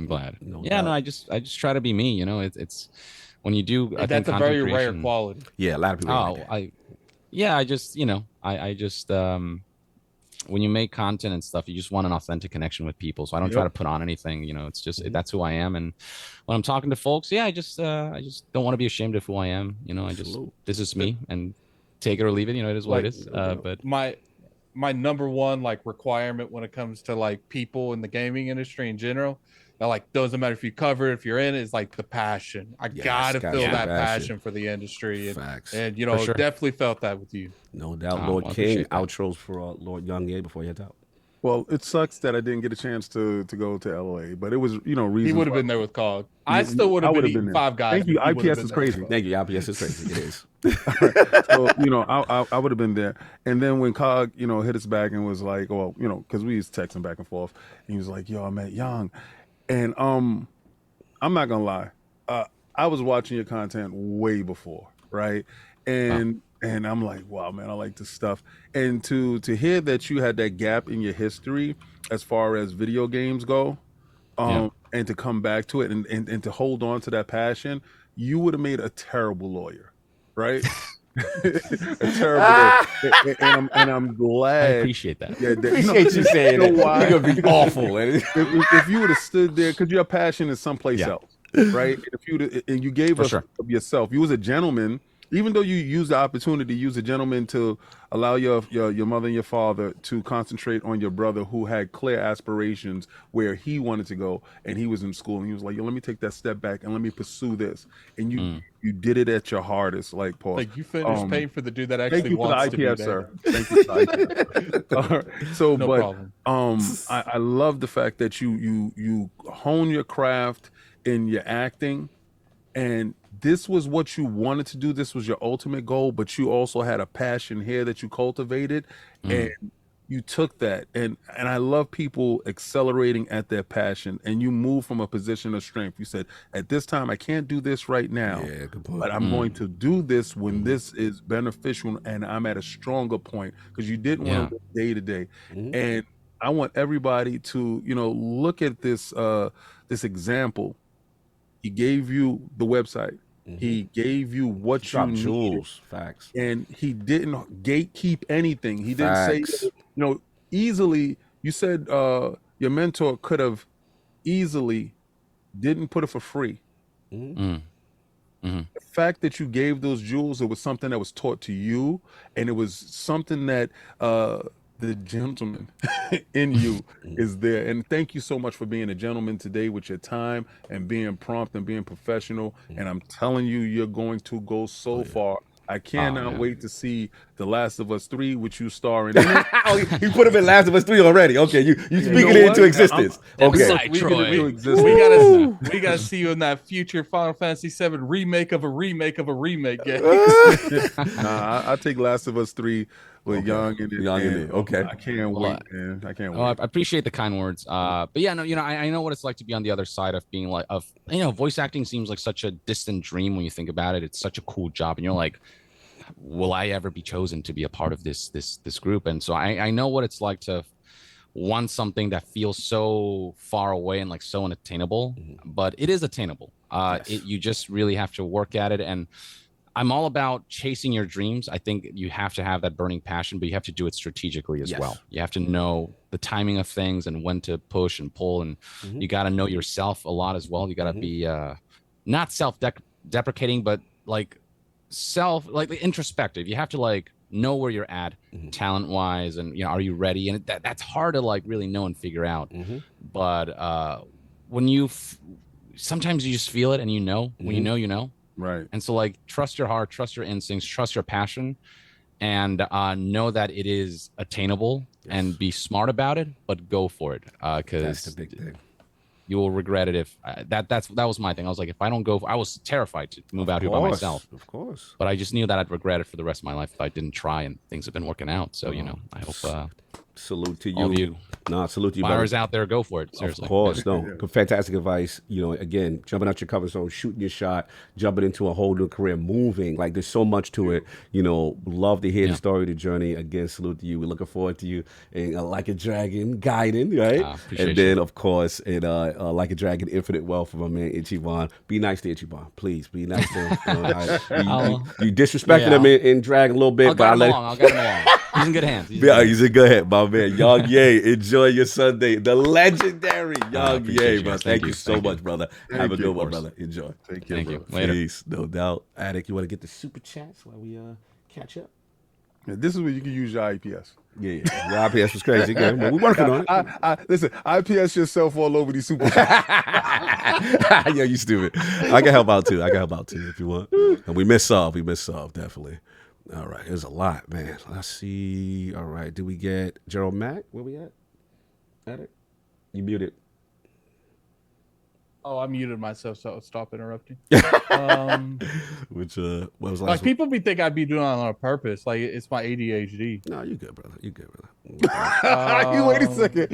No, I just try to be me. It's when you do.
That's a very rare quality.
Yeah, a lot of people.
I just when you make content and stuff, you just want an authentic connection with people. So I don't try to put on anything. It's just that's who I am. And when I'm talking to folks, I just don't want to be ashamed of who I am. This is me, and take it or leave it. It is what it is. But
my number one like requirement when it comes to like people in the gaming industry in general, like doesn't matter if you cover it, if you're in it, is like the passion. I gotta feel that passion for the industry.
Facts.
And definitely felt that with you.
No doubt. Lord King, outros for Lord YongYea before he heads out.
Well, it sucks that I didn't get a chance to go to LA, but it was, reasons.
He would have been there with Cog. I still would have been eating
there.
Five Guys.
Thank you.
but he would've
IPS
been
is
there with
crazy.
Cog.
Thank you. IPS is crazy. It is.
So, I would have been there. And then when Cog, hit us back and was like, well, because we used texting back and forth, and he was like, yo, I met Young. And I'm not gonna lie, I was watching your content way before, right? And I'm like, wow, man, I like this stuff. And to hear that you had that gap in your history as far as video games go, and to come back to it and to hold on to that passion, you would have made a terrible lawyer, right? A terrible lawyer. And I'm glad.
I appreciate that.
Yeah,
Appreciate you saying it.
why?
You're gonna be awful.
If you would have stood there, because your passion is someplace else, right? And you gave us of yourself. You was a gentleman, even though you used the opportunity, use a gentleman to allow your mother and your father to concentrate on your brother who had clear aspirations where he wanted to go, and he was in school, and he was like, yo, let me take that step back and let me pursue this. And you did it at your hardest, like Paul.
Like you finished paying for the dude that actually
Thank you for
wants
the
to
IPS,
be
sir. Thank you for the IPS. All right. So,
No
but
problem.
I love the fact that you hone your craft in your acting, and this was what you wanted to do. This was your ultimate goal, but you also had a passion here that you cultivated, and you took that. And I love people accelerating at their passion, and you move from a position of strength. You said, at this time, I can't do this right now, but I'm going to do this when this is beneficial and I'm at a stronger point, because you didn't want to live day to day. And I want everybody to, look at this this example. He gave you the website. He gave you what you needed.
Jewels, facts.
And he didn't gatekeep anything. He didn't say, easily. You said your mentor could have easily didn't put it for free. The fact that you gave those jewels, it was something that was taught to you, and it was something that the gentleman in you is there. And thank you so much for being a gentleman today with your time and being prompt and being professional. And I'm telling you, you're going to go so far. I cannot wait to see The Last of Us 3 with you starring in it.
Oh, you put him in Last of Us 3 already. Okay, you speaking it into existence. Okay.
We gotta see you in that future Final Fantasy VII remake of a remake of a remake game.
I take Last of Us 3 with Young in it.
Okay.
I can't wait, man. I can't wait.
I appreciate the kind words. But yeah, no, I know what it's like to be on the other side of being like, voice acting seems like such a distant dream when you think about it. It's such a cool job, and you're like, will I ever be chosen to be a part of this group? And so I know what it's like to want something that feels so far away and like so unattainable, but it is attainable. You just really have to work at it. And I'm all about chasing your dreams. I think you have to have that burning passion, but you have to do it strategically as well. You have to know the timing of things and when to push and pull, and you got to know yourself a lot as well. You got to be not self-deprecating, but like introspective. You have to like know where you're at talent-wise, and are you ready? And that's hard to like really know and figure out. But when you sometimes you just feel it, and when you know.
Right.
And so like trust your heart, trust your instincts, trust your passion, and know that it is attainable, and be smart about it, but go for it. Because
that's the big thing.
You will regret it if that was my thing. I was like, if I don't go, I was terrified to move out here by myself.
Of course.
But I just knew that I'd regret it for the rest of my life if I didn't try, and things have been working out. So, I hope
salute to
all of
you.
you.
No, salute to you,
Buyers
brother.
out there, go for it. Seriously.
Of course, no. Fantastic advice. Again, jumping out your comfort zone, shooting your shot, jumping into a whole new career, moving. Like, there's so much to it. Love to hear the story, the journey. Again, salute to you. We're looking forward to you in Like a Dragon guiding, right? And then, of course, in Like a Dragon Infinite Wealth from my man Ichiban. Be nice to Ichiban, please. Be nice to him. You disrespected him in Dragon a little bit,
I'll get him along. He's in good hands.
He's in good hands, my man. YongYea, enjoy your Sunday. The legendary YongYea, bro. Thank you so much, brother. Have a good one, brother. Enjoy.
Take care,
Thank you.
brother.
Later.
Peace, no doubt. Attic, you want to get the super chats while we catch up?
Yeah, this is where you can use your IPS.
Yeah. Your IPS was crazy. Good. Well, we're working on it.
Listen, IPS yourself all over these super chats.
Yeah, you stupid. I can help out too. If you want. And we miss Solve, definitely. All right, there's a lot, man. Let's see. All right, do we get Gerald Mack? Where we at? Addict? You muted.
Oh, I muted myself, so stop interrupting.
Which what was
Like
last
people be think I'd be doing it on purpose. Like it's my ADHD.
No, you good, brother. You good, brother.
You wait a second.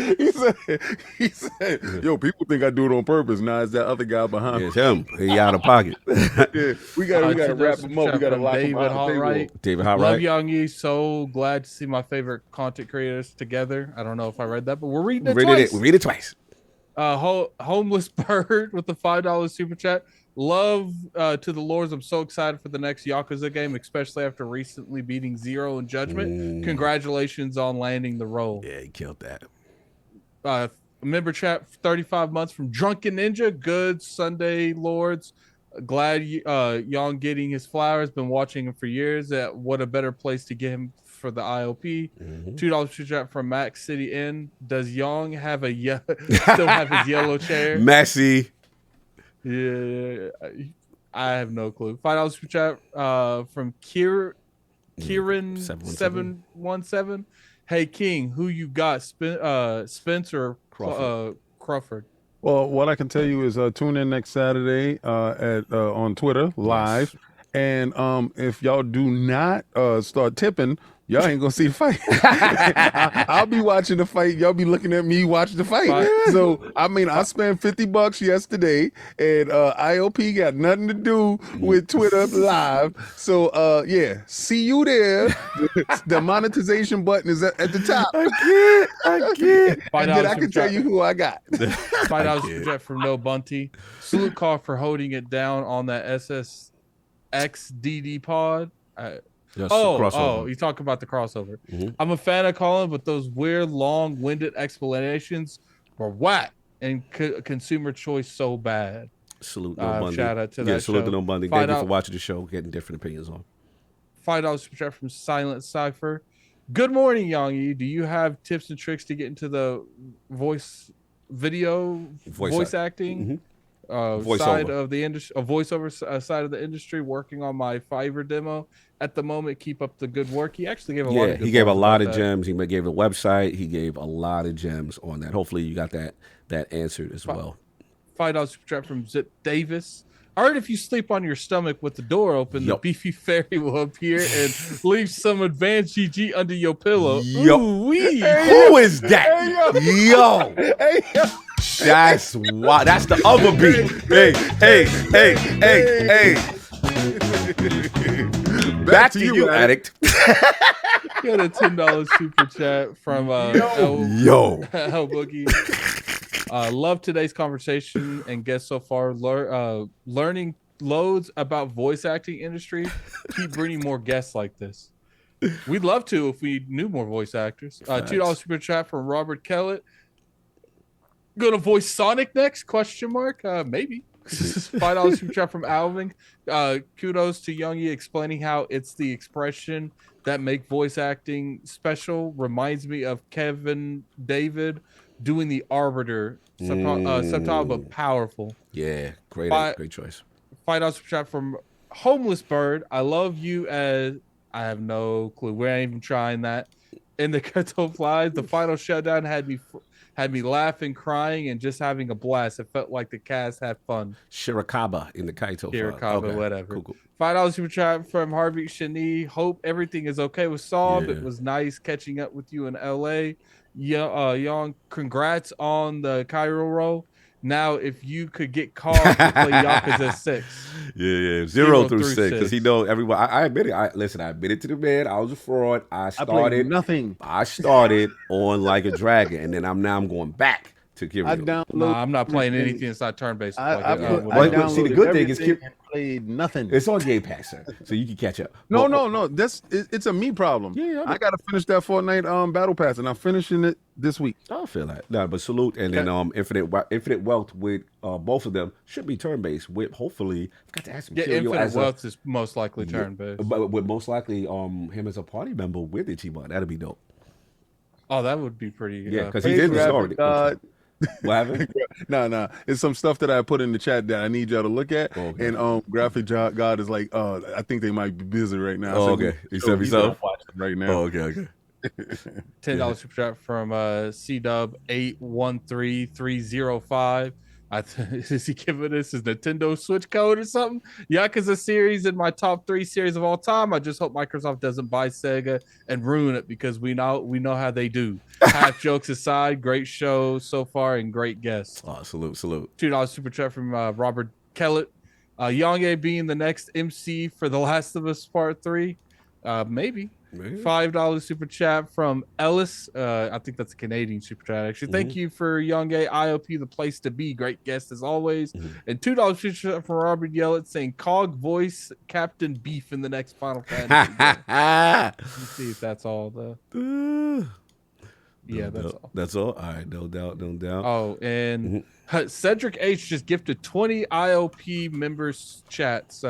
He said, yo, people think I do it on purpose. Nah, it's that other guy behind me.
It's him. He out of pocket.
Yeah, we gotta wrap him up. We gotta lock him out.
David
Love
Howright.
YongYea. So glad to see my favorite content creators together. I don't know if I read that, but we're reading it
We
twice.
read it twice.
Homeless Bird with the $5 super chat. Love to the Lords. I'm so excited for the next Yakuza game, especially after recently beating Zero in Judgment. Congratulations on landing the role.
Yeah, he killed that.
Member chat 35 months from Drunken Ninja. Good Sunday, Lords. Glad Yang getting his flowers. Been watching him for years. What a better place to get him for the IOP. $2 super chat from Max City Inn. Does Yang have still have his yellow chair?
Messy.
Yeah, I have no clue. $5 super chat from Kieran717. Hey King, who you got? Spencer Crawford.
Well, what I can tell you is tune in next Saturday on Twitter live, and if y'all do not start tipping, y'all ain't gonna see the fight. I'll be watching the fight. Y'all be looking at me watching the fight. So I mean, I spent $50 yesterday, and IOP got nothing to do with Twitter live. So yeah, see you there. The monetization button is at the top.
I can't.
And then I can tell you who I got.
$5 super chat from No Bunty. Salute call for holding it down on that SSXDD pod. You talk about the crossover. I'm a fan of Colin, but those weird, long-winded explanations were whack and consumer choice so bad.
Salute No Bundy.
Shout out to that
salute
show.
to No Bundy. Thank you for watching the show, getting different opinions on.
$5 super chat from Silent Cipher. Good morning, YongYea. Do you have tips and tricks to get into the voice acting? Side of the industry, a voiceover side of the industry, working on my Fiverr demo at the moment. Keep up the good work. He actually gave a lot of
he gave a lot of gems. He gave a website. He gave a lot of gems on that. Hopefully you got that answered as well.
$5 super chat from Zip Davis. I heard if you sleep on your stomach with the door open, the beefy fairy will appear and leave some advanced GG under your pillow. Ooh-wee.
Who is that? Yo. That's why. That's the other beat. Hey. Back to you, addict.
Got a $10 super chat from El Boogie. Love today's conversation and guests so far. Learning loads about voice acting industry. Keep bringing more guests like this. We'd love to if we knew more voice actors. $2 super chat from Robert Kellett. Gonna voice Sonic next? Question mark? Maybe. $5 super chat from Alvin. Kudos to YongYea explaining how it's the expression that make voice acting special. Reminds me of Kevin David doing the Arbiter. Subtle but powerful.
Yeah, great choice.
$5 super chat from Homeless Bird. I love you as I have no clue. We ain't even trying that. In the Kato Flies, the final shutdown had me laughing, crying, and just having a blast. It felt like the cast had fun.
Shirakawa in the Kaito.
Shirakawa, whatever.
Cool.
$5 super chat from Harvey Shani. Hope everything is okay with Saab. Yeah. It was nice catching up with you in LA. Young, congrats on the Cairo role. Now, if you could get called to play Yakuza 6.
Yeah. 0 through 6. Because he knows everyone. I admit it. I admitted to the man. I was a fraud. I started
nothing.
I started on Like a Dragon. And then I'm going back to Kiryu.
I'm not playing anything inside turn-based.
See, the good thing is
played nothing.
It's on Game Pass, sir, so you can catch up.
No. It's a me problem. Yeah, I gotta finish that Fortnite Battle Pass, and I'm finishing it this week.
I feel that. No, but salute, and then Infinite Wealth with both of them should be turn-based. With hopefully, I forgot to ask him.
Yeah, Infinite Wealth is most likely turn-based.
But with most likely him as a party member with Ichiban, that'd be dope.
Oh, that would be pretty.
Yeah, because he's in the story. What happened?
No. It's some stuff that I put in the chat that I need y'all to look at. Okay. And Graphic God is like, I think they might be busy right now.
Oh, okay. He said himself
right now.
Oh, okay.
$10 super chat from CDub 813305. Is he giving us his Nintendo Switch code or something? Yakuza series in my top 3 series of all time. I just hope Microsoft doesn't buy Sega and ruin it, because we know how they do. Half jokes aside, great show so far and great guests.
Oh, salute.
$2 super chat from Robert Kellett. YongYea being the next MC for The Last of Us Part 3. Maybe. $5 super chat from Ellis. I think that's a Canadian super chat, actually. Thank you for YongYea IOP, the place to be. Great guest as always. And $2 super chat from Robert Yellett saying Cog voice Captain Beef in the next Final Fantasy. Let's see if that's all the. Yeah, that's all.
That's all. All right, no doubt.
Oh, and Cedric H just gifted 20 IOP members chats.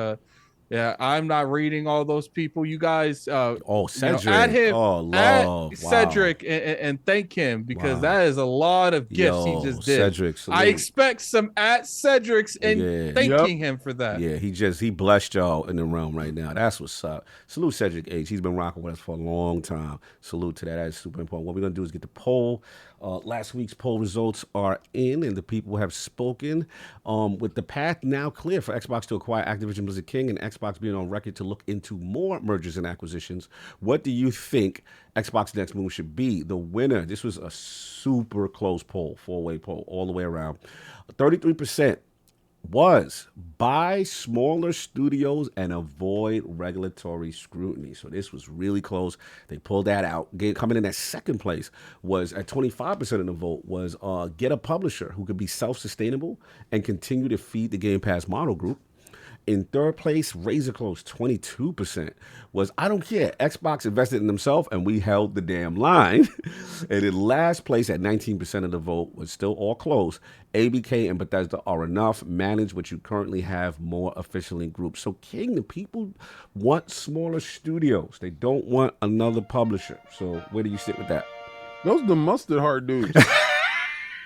Yeah, I'm not reading all those people. You guys,
Cedric,
add him,
wow.
Cedric, and thank him, because that is a lot of gifts he just did.
Cedric,
I expect some at Cedric's and thanking him for that.
Yeah, he blessed y'all in the realm right now. That's what's up. Salute Cedric H. He's been rocking with us for a long time. Salute to that. That is super important. What we're gonna do is get the poll. Last week's poll results are in, and the people have spoken. With the path now clear for Xbox to acquire Activision Blizzard King and Xbox being on record to look into more mergers and acquisitions, what do you think Xbox's next move should be? The winner, this was a super close poll, 4-way poll, all the way around. 33% was buy smaller studios and avoid regulatory scrutiny. So this was really close. They pulled that out. Coming in at second place was at 25% of the vote was get a publisher who could be self-sustainable and continue to feed the Game Pass model group. In third place, razor close, 22%, was I don't care. Xbox invested in themselves, and we held the damn line. And in last place, at 19% of the vote, was still all close. ABK and Bethesda are enough. Manage what you currently have more efficiently grouped. So, King, the people want smaller studios. They don't want another publisher. So, where do you sit with that?
Those are the mustard heart dudes.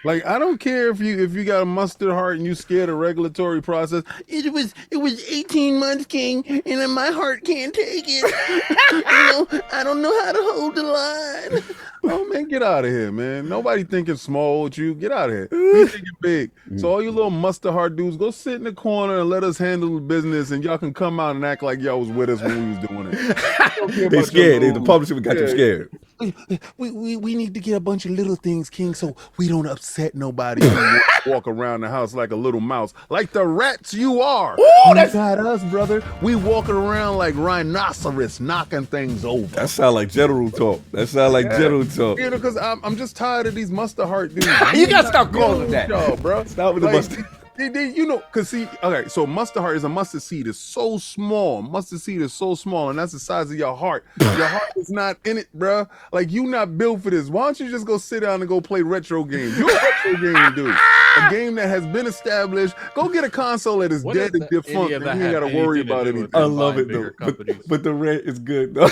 Like, I don't care if you got a mustard heart and you scared of regulatory process. It was 18 months, King, and my heart can't take it. I don't know how to hold the line. Oh man, get out of here, man. Nobody thinking small with you. Get out of here. We thinking big. So all you little mustard heart dudes, go sit in the corner and let us handle the business, and y'all can come out and act like y'all was with us when we was doing it.
They scared. The publisher got them scared.
We need to get a bunch of little things, King, so we don't upset nobody. Walk around the house like a little mouse, like the rats you are. Ooh, that's got us, brother. We walking around like rhinoceros, knocking things over.
That sound like general talk. General talk.
You know, because I'm just tired of these mustard heart dudes.
You gotta stop calling that,
y'all, bro.
Stop with the mustard.
You know, because see, okay, so mustard heart is a mustard seed. It's so small. Mustard seed is so small, and that's the size of your heart. Your heart is not in it, bro. Like, you not built for this. Why don't you just go sit down and go play retro games? You're a retro game dude. A game that has been established. Go get a console that is dead and defunct, and you ain't got to worry about anything.
I love it, though. But the rent is good, though.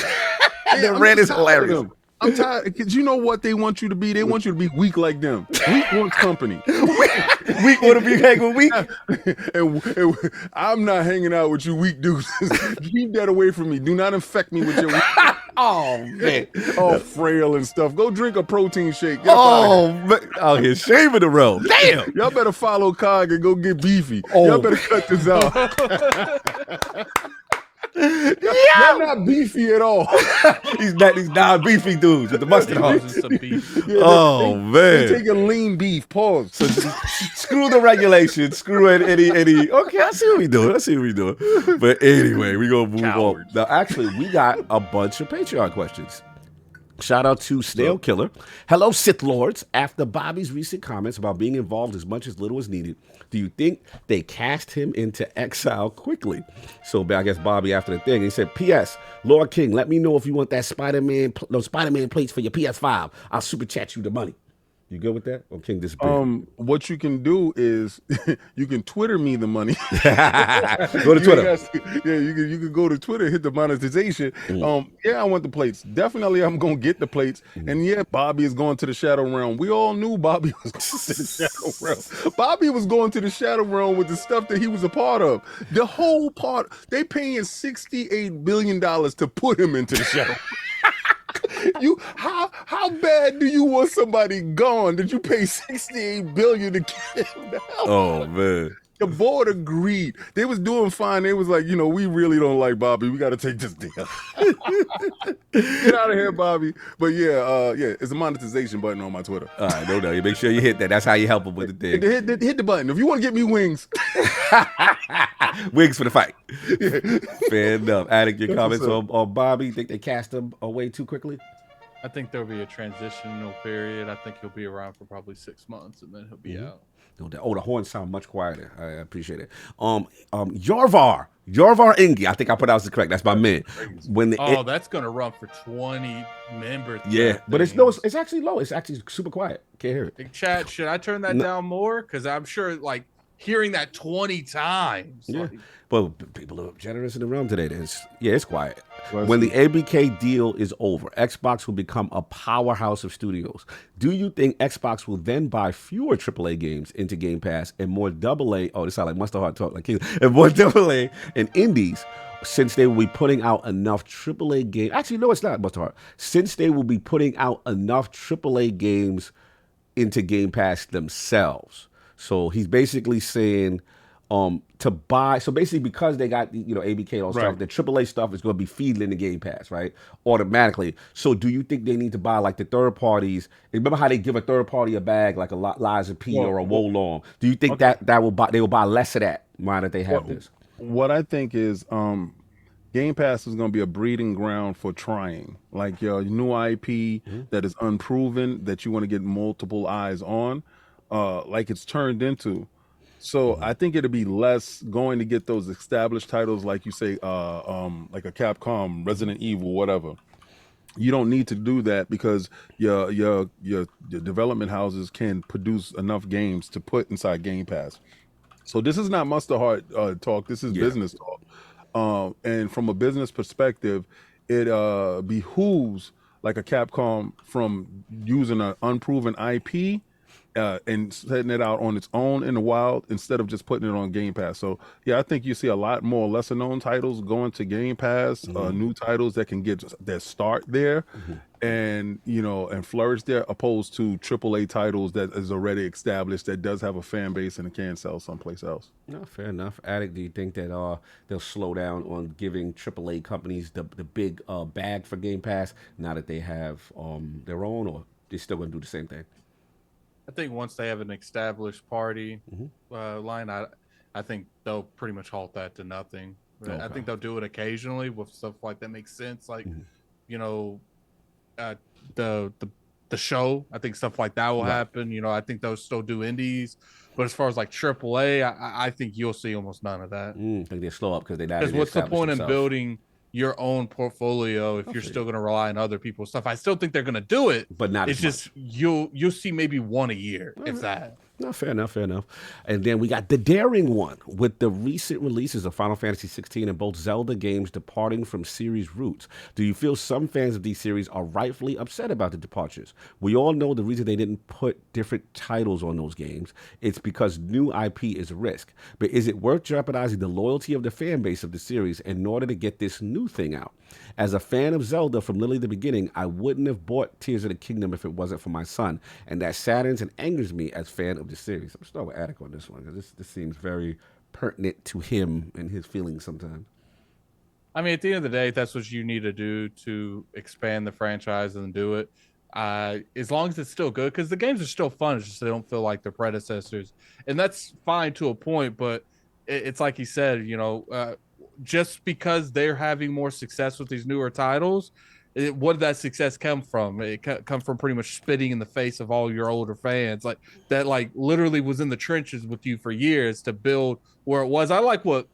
The rent is hilarious.
I'm tired, because you know what they want you to be? They want you to be weak like them. Weak wants company.
Weak want to be hanging with weak?
and I'm not hanging out with you weak dudes. Keep that away from me. Do not infect me with your weak.
Oh, man.
All frail and stuff. Go drink a protein shake.
Man. Out here shaving the road. Damn.
Y'all better follow Cog and go get beefy. Y'all better cut this out. Y'all not beefy at all.
These not beefy dudes with the mustard heart. Man,
they take a lean beef. Pause.
So screw the regulations. Screw any. Okay, I see what we doing. But anyway, we gonna move on. Now, actually, we got a bunch of Patreon questions. Shout out to Snail Killer. Hello, Sith Lords. After Bobby's recent comments about being involved as much as little as needed, do you think they cast him into exile quickly? So I guess Bobby, after the thing, he said, P.S. Lord King, let me know if you want that Spider-Man plates for your PS5. I'll super chat you the money. You good with that? Or King disappeared?
What you can do is you can Twitter me the money.
Go to Twitter.
You can go to Twitter, hit the monetization. I want the plates. Definitely I'm gonna get the plates. And yeah, Bobby is going to the Shadow Realm. We all knew Bobby was going to the Shadow Realm. Bobby was going to the Shadow Realm with the stuff that he was a part of. The whole part, they paying $68 billion to put him into the Shadow. How bad do you want somebody gone? Did you pay $68 billion to get him down?
Oh man.
The board agreed. They was doing fine. They was like, we really don't like Bobby. We got to take this deal. Get out of here, Bobby. But yeah, it's a monetization button on my Twitter.
All right, no doubt. You make sure you hit that. That's how you help him with the thing.
Hit the button. If you want to get me wings.
Wings for the fight.
Yeah.
Fair enough. Attic, your
That's
comments
what's
on Bobby? Think they cast him away too quickly?
I think there'll be a transitional period. I think he'll be around for probably 6 months, and then he'll be out.
No doubt. Oh, the horns sound much quieter. I appreciate it. Yorvar Ingi. I think I pronounced it correct. That's my man.
That's gonna run for 20 members.
Yeah, but it's low. It's actually low. It's actually super quiet. Can't hear it.
Big chat. Should I turn that down more? Because I'm sure, like, hearing that 20 times.
Yeah.
Like,
But people are generous in the realm today. It's quiet. When the ABK deal is over, Xbox will become a powerhouse of studios. Do you think Xbox will then buy fewer AAA games into Game Pass and more AA? Oh, this sounds like Mustard Heart talk, like King, and more AA and indies, since they will be putting out enough AAA games. Actually, no, it's not Mustard Heart. Since they will be putting out enough AAA games into Game Pass themselves. So he's basically saying to buy. So basically, because they got ABK and all stuff, the AAA stuff is going to be feeding in the Game Pass, right? Automatically. So do you think they need to buy like the third parties? Remember how they give a third party a bag like a Liza P or a Wolong? Do you think that they will buy less of that now that they have this?
What I think is Game Pass is going to be a breeding ground for trying, like your new IP that is unproven that you want to get multiple eyes on, like it's turned into. So I think it'll be less going to get those established titles, like you say, like a Capcom, Resident Evil, whatever. You don't need to do that because your development houses can produce enough games to put inside Game Pass. So this is not Mustard Heart talk. This is business talk. And from a business perspective, it behooves like a Capcom from using an unproven IP and setting it out on its own in the wild instead of just putting it on Game Pass. So yeah, I think you see a lot more lesser known titles going to Game Pass, new titles that can get that start there and and flourish there, opposed to AAA titles that is already established that does have a fan base and it can sell someplace else.
No, fair enough. Attic, do you think that they'll slow down on giving AAA companies the big bag for Game Pass now that they have their own, or they're still going to do the same thing?
I think once they have an established party line, I think they'll pretty much halt that to nothing. Okay. I think they'll do it occasionally with stuff like that makes sense, like the show. I think stuff like that will happen. I think they'll still do indies, but as far as like AAA, I think you'll see almost none of that.
I think they slow up because they not.
Because what's the point in building your own portfolio if you're still going to rely on other people's stuff? I still think they're going to do it,
but not.
It's just you'll see maybe one a year, if that.
No, fair enough. And then we got the daring one with the recent releases of Final Fantasy 16 and both Zelda games departing from series roots. Do you feel some fans of these series are rightfully upset about the departures? We all know the reason they didn't put different titles on those games. It's because new IP is a risk. But is it worth jeopardizing the loyalty of the fan base of the series in order to get this new thing out? As a fan of Zelda from literally the beginning, I wouldn't have bought Tears of the Kingdom if it wasn't for my son, and that saddens and angers me as fan of the series. I'm starting with Attic on this one because this seems very pertinent to him and his feelings sometimes.
I mean, at the end of the day, that's what you need to do to expand the franchise and do it. As long as it's still good, because the games are still fun, it's just they don't feel like their predecessors, and that's fine to a point. But it's like he said, just because they're having more success with these newer titles, what did that success come from? It come from pretty much spitting in the face of all your older fans, like that, like literally was in the trenches with you for years to build where it was. I like what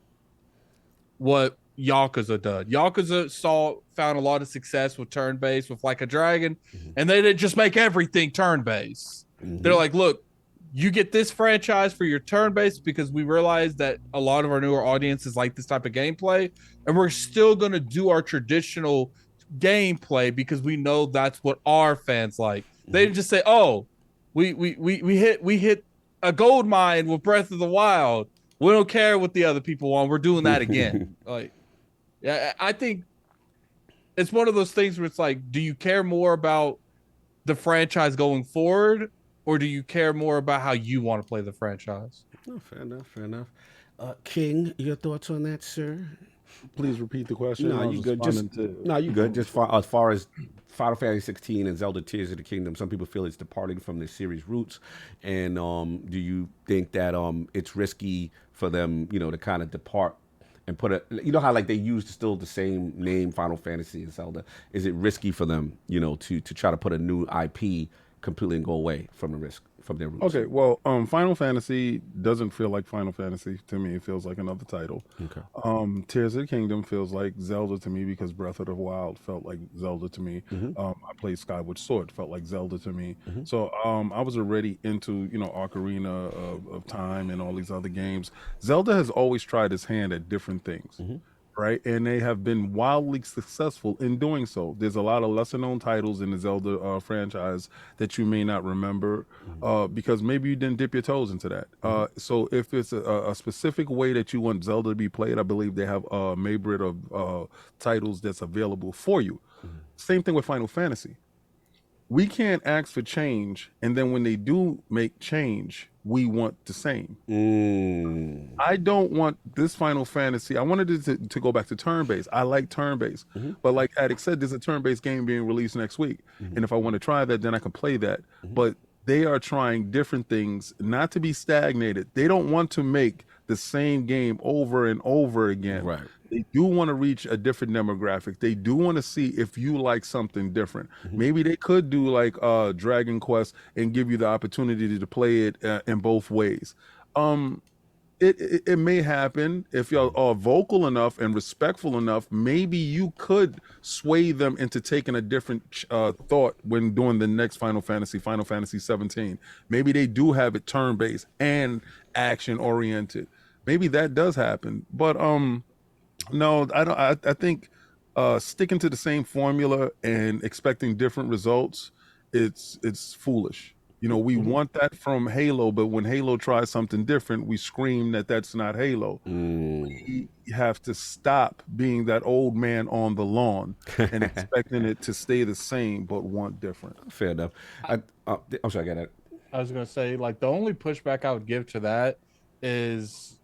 Yakuza did. Yakuza found a lot of success with turn-based, with Like a Dragon, and they didn't just make everything turn-based. They're like, look, you get this franchise for your turn-based because we realize that a lot of our newer audiences like this type of gameplay, and we're still going to do our traditional gameplay because we know that's what our fans like. They didn't just say, "Oh, we hit a gold mine with Breath of the Wild. We don't care what the other people want. We're doing that again." Like, yeah, I think it's one of those things where it's like, do you care more about the franchise going forward, or do you care more about how you want to play the franchise?
Oh, fair enough. King, your thoughts on that, sir?
Please repeat the question.
No, you good. You good. Just as far as Final Fantasy 16 and Zelda Tears of the Kingdom, some people feel it's departing from the series roots. And do you think that it's risky for them, to kind of depart and put how like they used still the same name, Final Fantasy and Zelda? Is it risky for them, to try to put a new IP completely and go away from the risk? From their roots.
Okay, well, Final Fantasy doesn't feel like Final Fantasy to me. It feels like another title.
Okay.
Tears of the Kingdom feels like Zelda to me because Breath of the Wild felt like Zelda to me. I played Skyward Sword, felt like Zelda to me. So I was already into Ocarina of Time and all these other games. Zelda has always tried its hand at different things. Right, and they have been wildly successful in doing so. There's a lot of lesser-known titles in the Zelda franchise that you may not remember because maybe you didn't dip your toes into that. So if it's a specific way that you want Zelda to be played, I believe they have a myriad of titles that's available for you. Same thing with Final Fantasy. We can't ask for change, and then when they do make change, we want the same. I don't want this Final Fantasy. I wanted it to go back to turn-based. I like turn-based. But like Addict said, there's a turn-based game being released next week. And if I want to try that, then I can play that. But they are trying different things, not to be stagnated. They don't want to make the same game over and over again.
Right.
They do want to reach a different demographic. They do want to see if you like something different. Maybe they could do like Dragon Quest and give you the opportunity to play it in both ways. It may happen if y'all are vocal enough and respectful enough. Maybe you could sway them into taking a different thought when doing the next Final Fantasy 17. Maybe they do have it turn-based and action-oriented. Maybe that does happen. But no, I don't. I think sticking to the same formula and expecting different results, it's foolish. We want that from Halo, but when Halo tries something different, we scream that that's not Halo. We have to stop being that old man on the lawn and expecting it to stay the same, but want different.
Fair enough. I'm sorry, I got it.
I was gonna say, like, the only pushback I would give to that is,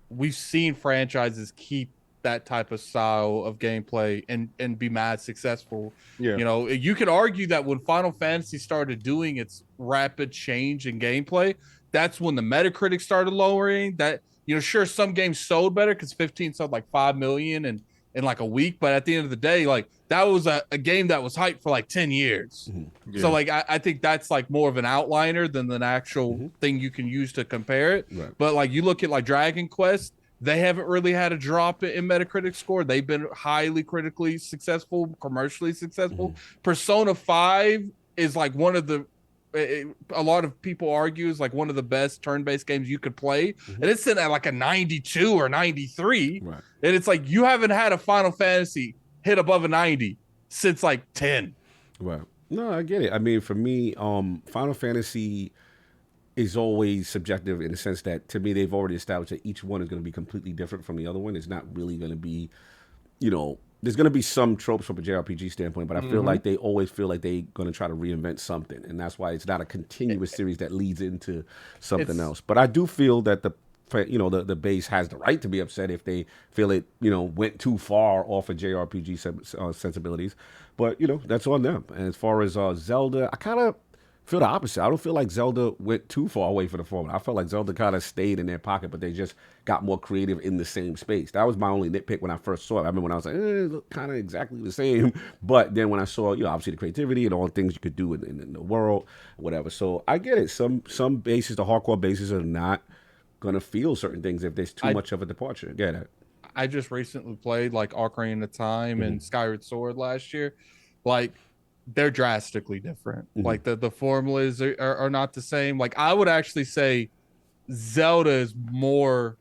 we've seen franchises keep that type of style of gameplay and be mad successful. You could argue that when Final Fantasy started doing its rapid change in gameplay, that's when the Metacritic started lowering. That, sure, some games sold better because 15 sold like 5 million in like a week, but at the end of the day, like, that was a game that was hyped for like 10 years. So like I think that's like more of an outliner than an actual thing you can use to compare it.
Right.
But like you look at like Dragon Quest, they haven't really had a drop in Metacritic score. They've been highly critically successful, commercially successful. Persona 5 is like one of the a lot of people argue is like one of the best turn-based games you could play, and it's sitting at like a 92 or 93.
Right.
And it's like you haven't had a Final Fantasy hit above a 90 since like 10.
Right. No, I get it. I mean, for me, Final Fantasy is always subjective in the sense that, to me, they've already established that each one is going to be completely different from the other one. It's not really going to be, there's going to be some tropes from a JRPG standpoint, but I feel like they always feel like they're going to try to reinvent something. And that's why it's not a continuous series that leads into something else. But I do feel that the base has the right to be upset if they feel it, went too far off of JRPG sensibilities. But, that's on them. And as far as Zelda, I kind of feel the opposite. I don't feel like Zelda went too far away from the formula. I felt like Zelda kind of stayed in their pocket, but they just got more creative in the same space. That was my only nitpick when I first saw it. I remember when I was like, it looked kind of exactly the same. But then when I saw, obviously the creativity and all the things you could do in the world, whatever. So I get it. Some bases, the hardcore bases, are not going to feel certain things if there's too much of a departure. Get it.
I just recently played like Ocarina of Time and Skyward Sword last year. Like, they're drastically different. Like the formulas are not the same. Like, I would actually say Zelda is more,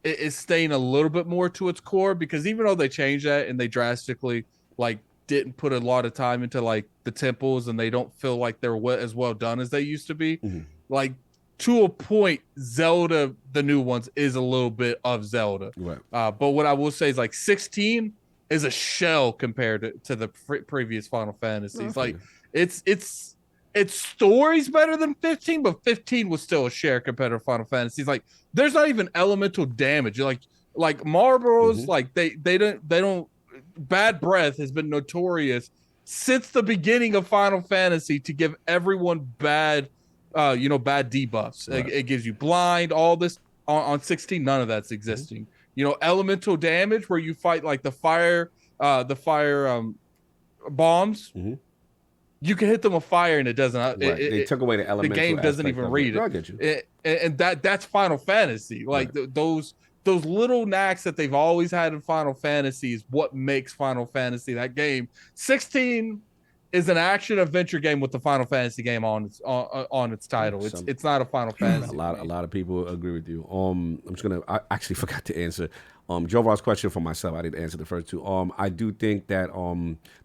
it's staying a little bit more to its core, because even though they changed that and they drastically like didn't put a lot of time into like the temples, and they don't feel like they're as well done as they used to be, like, to a point, Zelda, the new ones, is a little bit of Zelda.
Right.
But what I will say is, like, 16 is a shell compared to the previous Final Fantasies. Like its story's better than 15, but 15 was still a share compared to Final Fantasies. Like there's not even elemental damage. Like Marlboros, like they don't. Bad breath has been notorious since the beginning of Final Fantasy to give everyone bad debuffs. Right. It gives you blind, all this. On 16, none of that's existing. Elemental damage where you fight like the fire bombs. You can hit them with fire and it doesn't.
Right. They took away the elemental.
The game doesn't even read it.
I get you.
And that's Final Fantasy. Like those little knacks that they've always had in Final Fantasy is what makes Final Fantasy that game. 16 is an action adventure game with the Final Fantasy game on its title. It's not a Final Fantasy.
A lot of people agree with you. I actually forgot to answer Jovar's question for myself. I didn't answer the first two. I do think that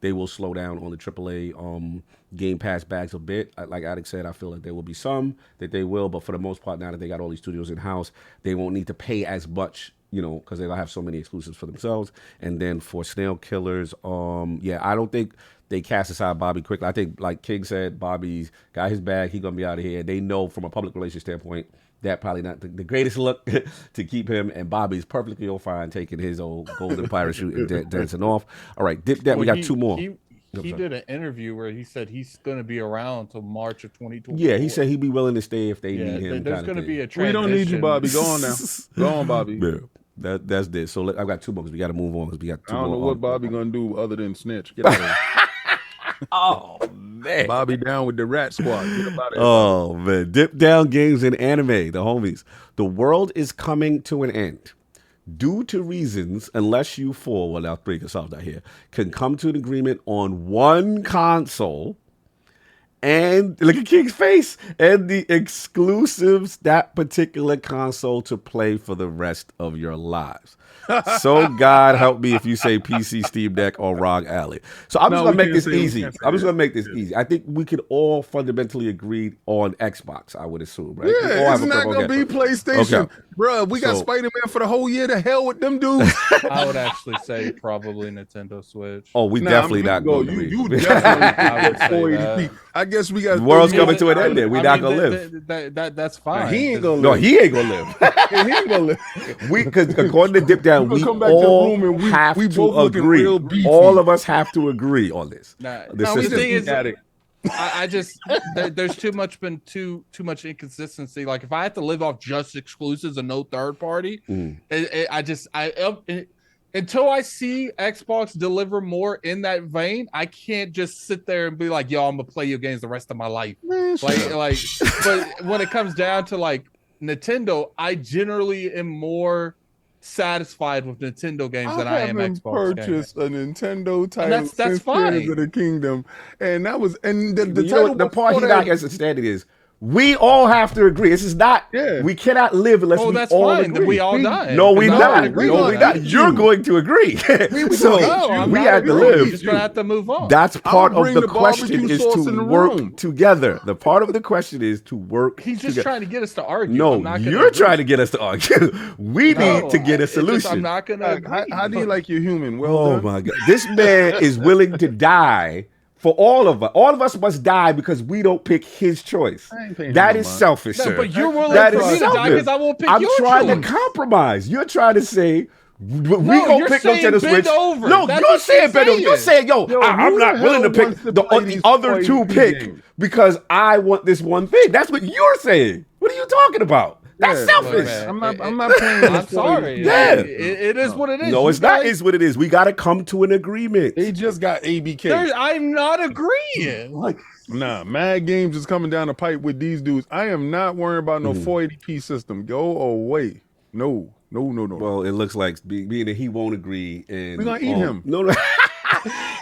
they will slow down on the AAA Game Pass bags a bit. Like Alex said, I feel like there will be some that they will, but for the most part, now that they got all these studios in house, they won't need to pay as much. Because they'll have so many exclusives for themselves. And then for Snail Killers, I don't think they cast aside Bobby quickly. I think, like King said, Bobby's got his bag. He's going to be out of here. They know from a public relations standpoint that probably not the greatest look to keep him. And Bobby's perfectly fine taking his old golden pirate chute and dancing off. All right, dip that. We got two more.
He did an interview where he said he's going to be around until March of 2024.
Yeah, he said he'd be willing to stay if they need him.
There's going to be a transition.
We don't need you, Bobby. Go on now. Go on, Bobby.
Yeah. That's this. So I've got two more because we got to move on because we got two more.
I don't know what Bobby gonna do other than snitch. Get out of here.
Oh man,
Bobby down with the Rat Squad. Get about it.
Oh man, Dip Down Games and Anime, the homies. The world is coming to an end. Due to reasons, unless you four, well, now three, because Sal's not here, can come to an agreement on one console. And look at King's face and the exclusives that particular console to play for the rest of your lives. So God help me if you say PC, Steam Deck, or ROG Alley. So I'm just gonna make this easy. I think we could all fundamentally agree on Xbox. I would assume, right?
Yeah, it's not gonna be PlayStation, bro. We got Spider-Man for the whole year. To hell with them dudes.
I would actually say probably Nintendo Switch.
Oh, we definitely not going to.
You definitely. I guess we got.
The world's coming to an end. There, we're not gonna live.
That's fine.
He ain't gonna live.
No, he ain't gonna live.
He ain't gonna live.
Because according to Dip Down, we all have to agree. All of us have to agree on this.
The thing is, I just there's too much inconsistency. Like if I have to live off just exclusives and no third party, until I see Xbox deliver more in that vein, I can't just sit there and be like, "Yo, I'm gonna play your games the rest of my life." But when it comes down to like Nintendo, I generally am more satisfied with Nintendo games than I am Xbox
purchased a Nintendo title
that's
since
fine.
Tears of the Kingdom, and that was
the part he not understanding is we all have to agree. This is not. Yeah. We cannot live unless we all agree.
We all die.
No, we not. No, we not. You're going to agree. So we have to live.
You're just gonna have to move on.
That's part of the question is to work together. The part of the question is to work.
He's just trying to get us to argue.
No, you're trying to get us to argue. We need to get a solution.
I'm not gonna.
How do you like your human? Well
oh
done.
My God, this man is willing to die. For all of us. All of us must die because we don't pick his choice. That is selfish, sir.
But you're willing
for
me to die because I won't pick your choice.
I'm trying to compromise. You're trying to say, we gonna pick Nintendo Switch.
Over.
No, you're saying bend over. You're saying, I'm not willing to pick the other two pick because I want this one thing. That's what you're saying. What are you talking about? That's selfish.
I'm not playing.
I'm sorry.
Yeah.
It is what it is.
No, it's not. Is what it is. We got to come to an agreement.
They just got ABK.
I'm not agreeing.
Nah, Mad Games is coming down the pipe with these dudes. I am not worrying about no 480p system. Go away. No.
Well, it looks like being that he won't agree, and
we're gonna eat him.
No.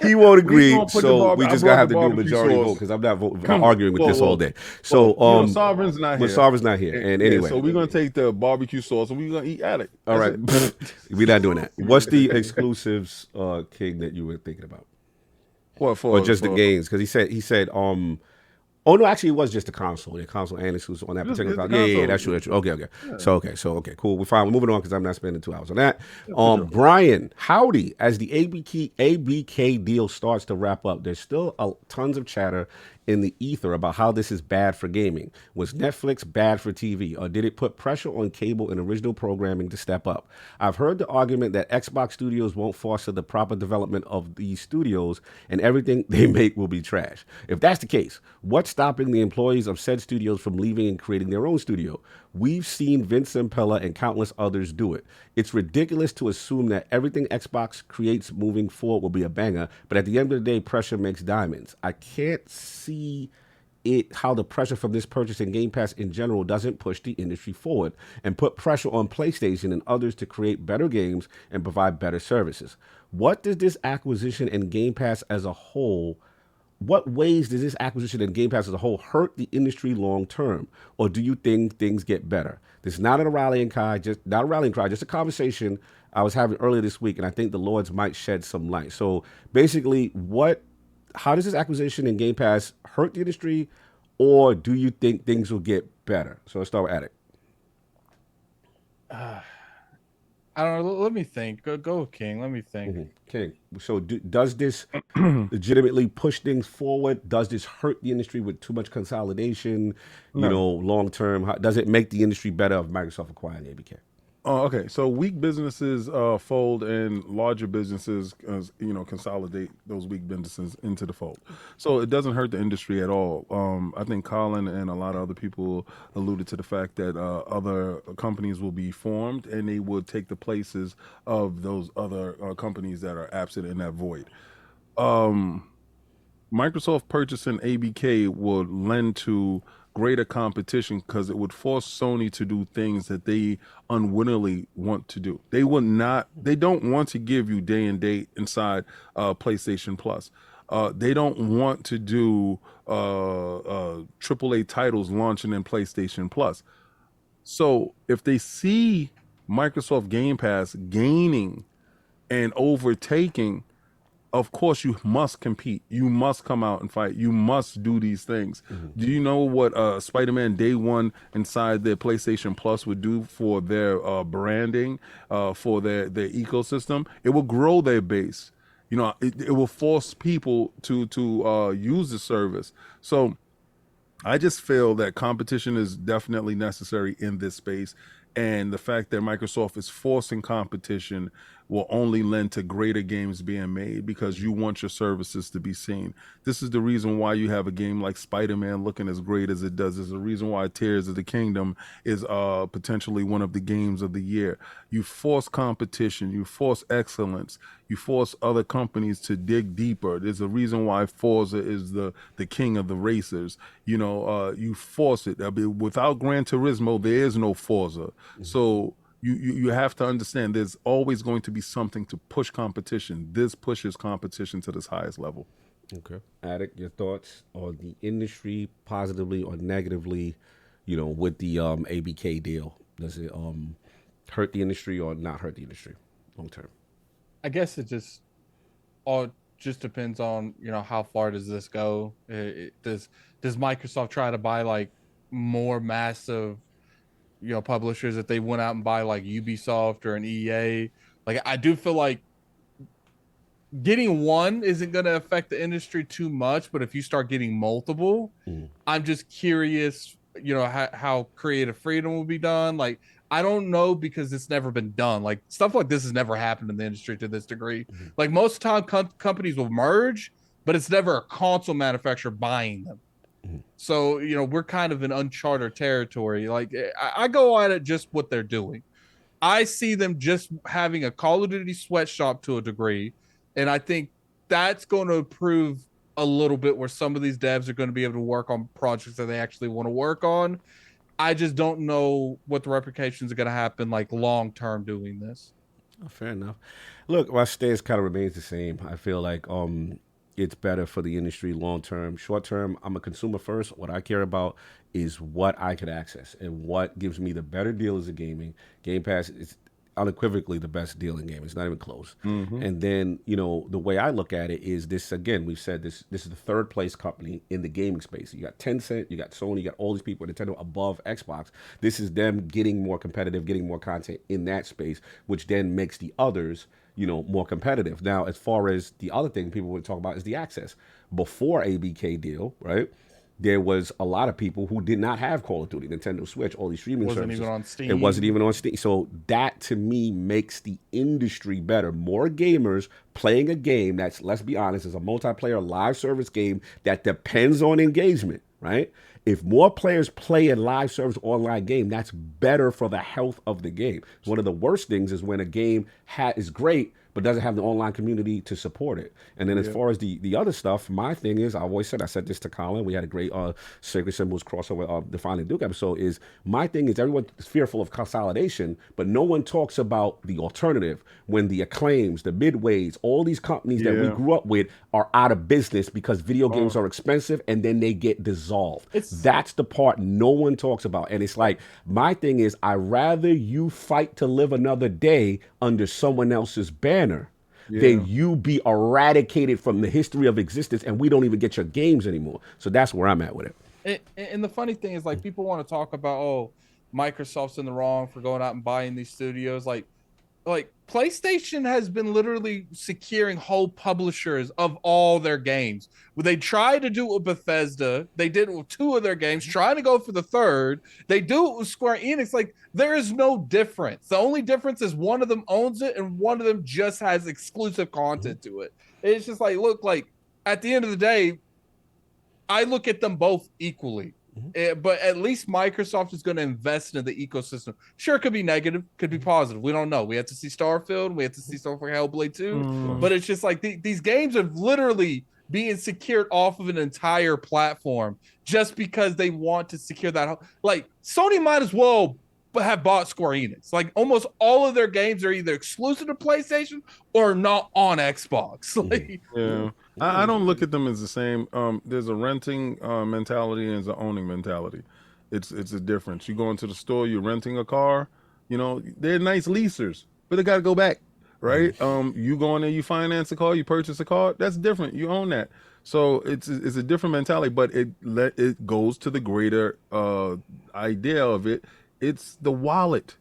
He won't agree, so we just gotta have to do a majority vote because I'm not arguing with this all day. So,
Sovereign's not here.
Sovereign's not here, and anyway,
so we're gonna take the barbecue sauce and we're gonna eat Alec.
All right, we're not doing that. What's the exclusives, King, that you were thinking about?
What for?
Or just the games? Because he said Oh no, actually, it was just the console. The console and exclusive on that particular console. Yeah, that's true. That's true. Okay. Okay, cool. We're fine. We're moving on because I'm not spending 2 hours on that. Brian, howdy. As the ABK deal starts to wrap up, there's still tons of chatter in the ether about how this is bad for gaming. Was Netflix bad for TV, or did it put pressure on cable and original programming to step up? I've heard the argument that Xbox studios won't foster the proper development of these studios and everything they make will be trash. If that's the case, what's stopping the employees of said studios from leaving and creating their own studio? We've seen Vince Zampella and countless others do it. It's ridiculous to assume that everything Xbox creates moving forward will be a banger, but at the end of the day, pressure makes diamonds. I can't see how the pressure from this purchase and Game Pass in general doesn't push the industry forward and put pressure on PlayStation and others to create better games and provide better services. What does this acquisition and Game Pass as a whole What ways does this acquisition and Game Pass as a whole hurt the industry long term, or do you think things get better? This is not a rallying cry, just a conversation I was having earlier this week, and I think the Lords might shed some light. So basically, how does this acquisition and Game Pass hurt the industry, or do you think things will get better? So let's start with Attic.
I don't know. Let me think. Go, King. Let me think.
Mm-hmm. King. So does this legitimately push things forward? Does this hurt the industry with too much consolidation? No. Long term, does it make the industry better of Microsoft acquiring ABK?
Oh, okay. So weak businesses fold, and larger businesses, consolidate those weak businesses into the fold. So it doesn't hurt the industry at all. I think Colin and a lot of other people alluded to the fact that other companies will be formed, and they will take the places of those other companies that are absent in that void. Microsoft purchasing ABK will lend to greater competition because it would force Sony to do things that they unwittingly want to do. They don't want to give you day and date inside PlayStation Plus. They don't want to do AAA titles launching in PlayStation Plus. So if they see Microsoft Game Pass gaining and overtaking, of course, you must compete. You must come out and fight. You must do these things. Mm-hmm. Do you know what Spider-Man Day One inside their PlayStation Plus would do for their branding, for their ecosystem? It will grow their base. It will force people to use the service. So I just feel that competition is definitely necessary in this space. And the fact that Microsoft is forcing competition will only lend to greater games being made because you want your services to be seen. This is the reason why you have a game like Spider-Man looking as great as it does. This is the reason why Tears of the Kingdom is potentially one of the games of the year. You force competition, you force excellence, you force other companies to dig deeper. There's a reason why Forza is the king of the racers. You force it. Without Gran Turismo, there is no Forza. Mm-hmm. So you have to understand there's always going to be something to push competition. This pushes competition to this highest level.
Okay. Attic, your thoughts on the industry, positively or negatively, with the ABK deal? Does it hurt the industry or not hurt the industry long term?
I guess it just depends on, how far does this go? Does Microsoft try to buy like more massive publishers that they went out and buy like Ubisoft or an EA? Like, I do feel like getting one isn't going to affect the industry too much, but if you start getting multiple, I'm just curious, how creative freedom will be done. Like, I don't know, because it's never been done. Like, stuff like this has never happened in the industry to this degree. Mm-hmm. Like, most of the time companies will merge, but it's never a console manufacturer buying them. So, we're kind of in uncharted territory. Like, I go at it just what they're doing. I see them just having a Call of Duty sweatshop to a degree, and I think that's going to improve a little bit where some of these devs are going to be able to work on projects that they actually want to work on. I just don't know what the repercussions are going to happen, like, long-term doing this.
Oh, fair enough. Look, my stance kind of remains the same. I feel like it's better for the industry long term. Short term, I'm a consumer first. What I care about is what I could access and what gives me the better deal as a gaming. Game Pass unequivocally the best deal in gaming. It's not even close.
Mm-hmm.
And then, you know, the way I look at it is this, again, we've said this is the third place company in the gaming space. You got Tencent, you got Sony, you got all these people, Nintendo above Xbox. This is them getting more competitive, getting more content in that space, which then makes the others, you know, more competitive. Now, as far as the other thing people would talk about is the access. Before ABK deal, right? There was a lot of people who did not have Call of Duty, Nintendo Switch, all these streaming services.
Even on Steam.
It wasn't even on Steam. So that, to me, makes the industry better. More gamers playing a game that's, let's be honest, is a multiplayer live service game that depends on engagement, right? If more players play a live service online game, that's better for the health of the game. One of the worst things is when a game is great, but doesn't have the online community to support it. And then as far as the other stuff, my thing is, I said this to Colin, we had a great Sacred Symbols crossover Defining Duke episode, is my thing is everyone is fearful of consolidation, but no one talks about the alternative when the Acclaims, the Midways, all these companies that we grew up with are out of business because video games are expensive and then they get dissolved. That's the part no one talks about. And it's like, my thing is, I'd rather you fight to live another day under someone else's banner than you be eradicated from the history of existence and we don't even get your games anymore. So that's where I'm at with it.
And the funny thing is, like, people want to talk about, oh, Microsoft's in the wrong for going out and buying these studios. Like PlayStation has been literally securing whole publishers of all their games. When they tried to do it with Bethesda, they did it with 2 of their games, trying to go for the 3rd. They do it with Square Enix. Like, there is no difference. The only difference is one of them owns it and one of them just has exclusive content to it. It's just like, look, like, at the end of the day, I look at them both equally. But at least Microsoft is going to invest in the ecosystem. Sure, it could be negative, could be positive. We don't know. We have to see Starfield. We have to see stuff like Hellblade 2. But it's just like these games are literally being secured off of an entire platform just because they want to secure that. Like, Sony might as well have bought Square Enix. Like, almost all of their games are either exclusive to PlayStation or not on Xbox. Like,
I don't look at them as the same. There's a renting mentality and there's an owning mentality. It's a difference. You go into the store, you're renting a car, you know, they're nice leasers, but they got to go back, right? You go in there, you finance a car, you purchase a car, that's different. You own that. So it's a different mentality, but it goes to the greater idea of it. It's the wallet.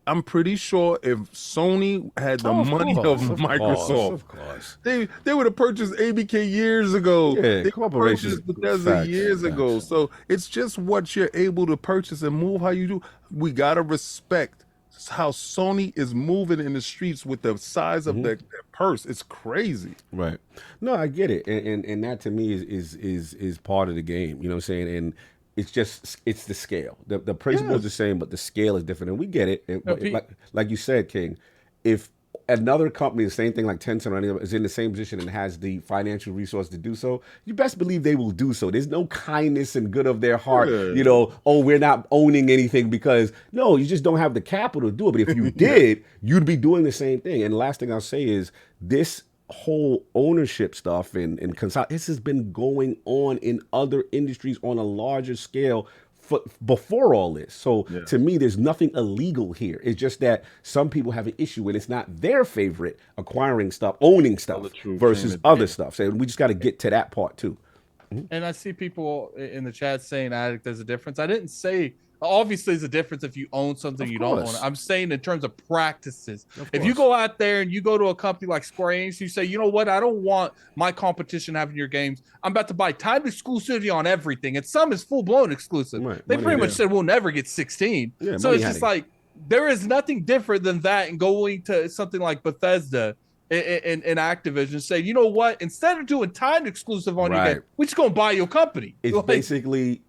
I'm pretty sure if Sony had the money of Microsoft,
of course,
they would have purchased ABK years ago.
Yeah,
they
corporations
purchased Bethesda years ago. So it's just what you're able to purchase and move how you do. We gotta respect how Sony is moving in the streets with the size of their purse. It's crazy.
Right. No, I get it, and that to me is part of the game. You know what I'm saying? And it's the scale. The principle is the same, but the scale is different, and we get it. And, like you said, King, if another company, the same thing like Tencent or anything, is in the same position and has the financial resource to do so, you best believe they will do so. There's no kindness and good of their heart, you know, oh, we're not owning anything because, no, you just don't have the capital to do it. But if you did, you'd be doing the same thing. And the last thing I'll say is this whole ownership stuff and this has been going on in other industries on a larger scale before all this. So to me, there's nothing illegal here. It's just that some people have an issue and it's not their favorite acquiring stuff, owning stuff versus other stuff. So we just got to get to that part too.
And I see people in the chat saying, Addict, there's a difference. I didn't say, obviously there's a difference if you own something you don't own it. I'm saying in terms of practices. If you go out there and you go to a company like Square Enix, you say, you know what, I don't want my competition having your games. I'm about to buy timed exclusivity on everything. And some is full-blown exclusive.
Right.
They pretty much said we'll never get 16.
Yeah,
so it's just like, there is nothing different than that and going to something like Bethesda in Activision say, you know what, instead of doing timed exclusive on your game, we're just going to buy your company.
It's basically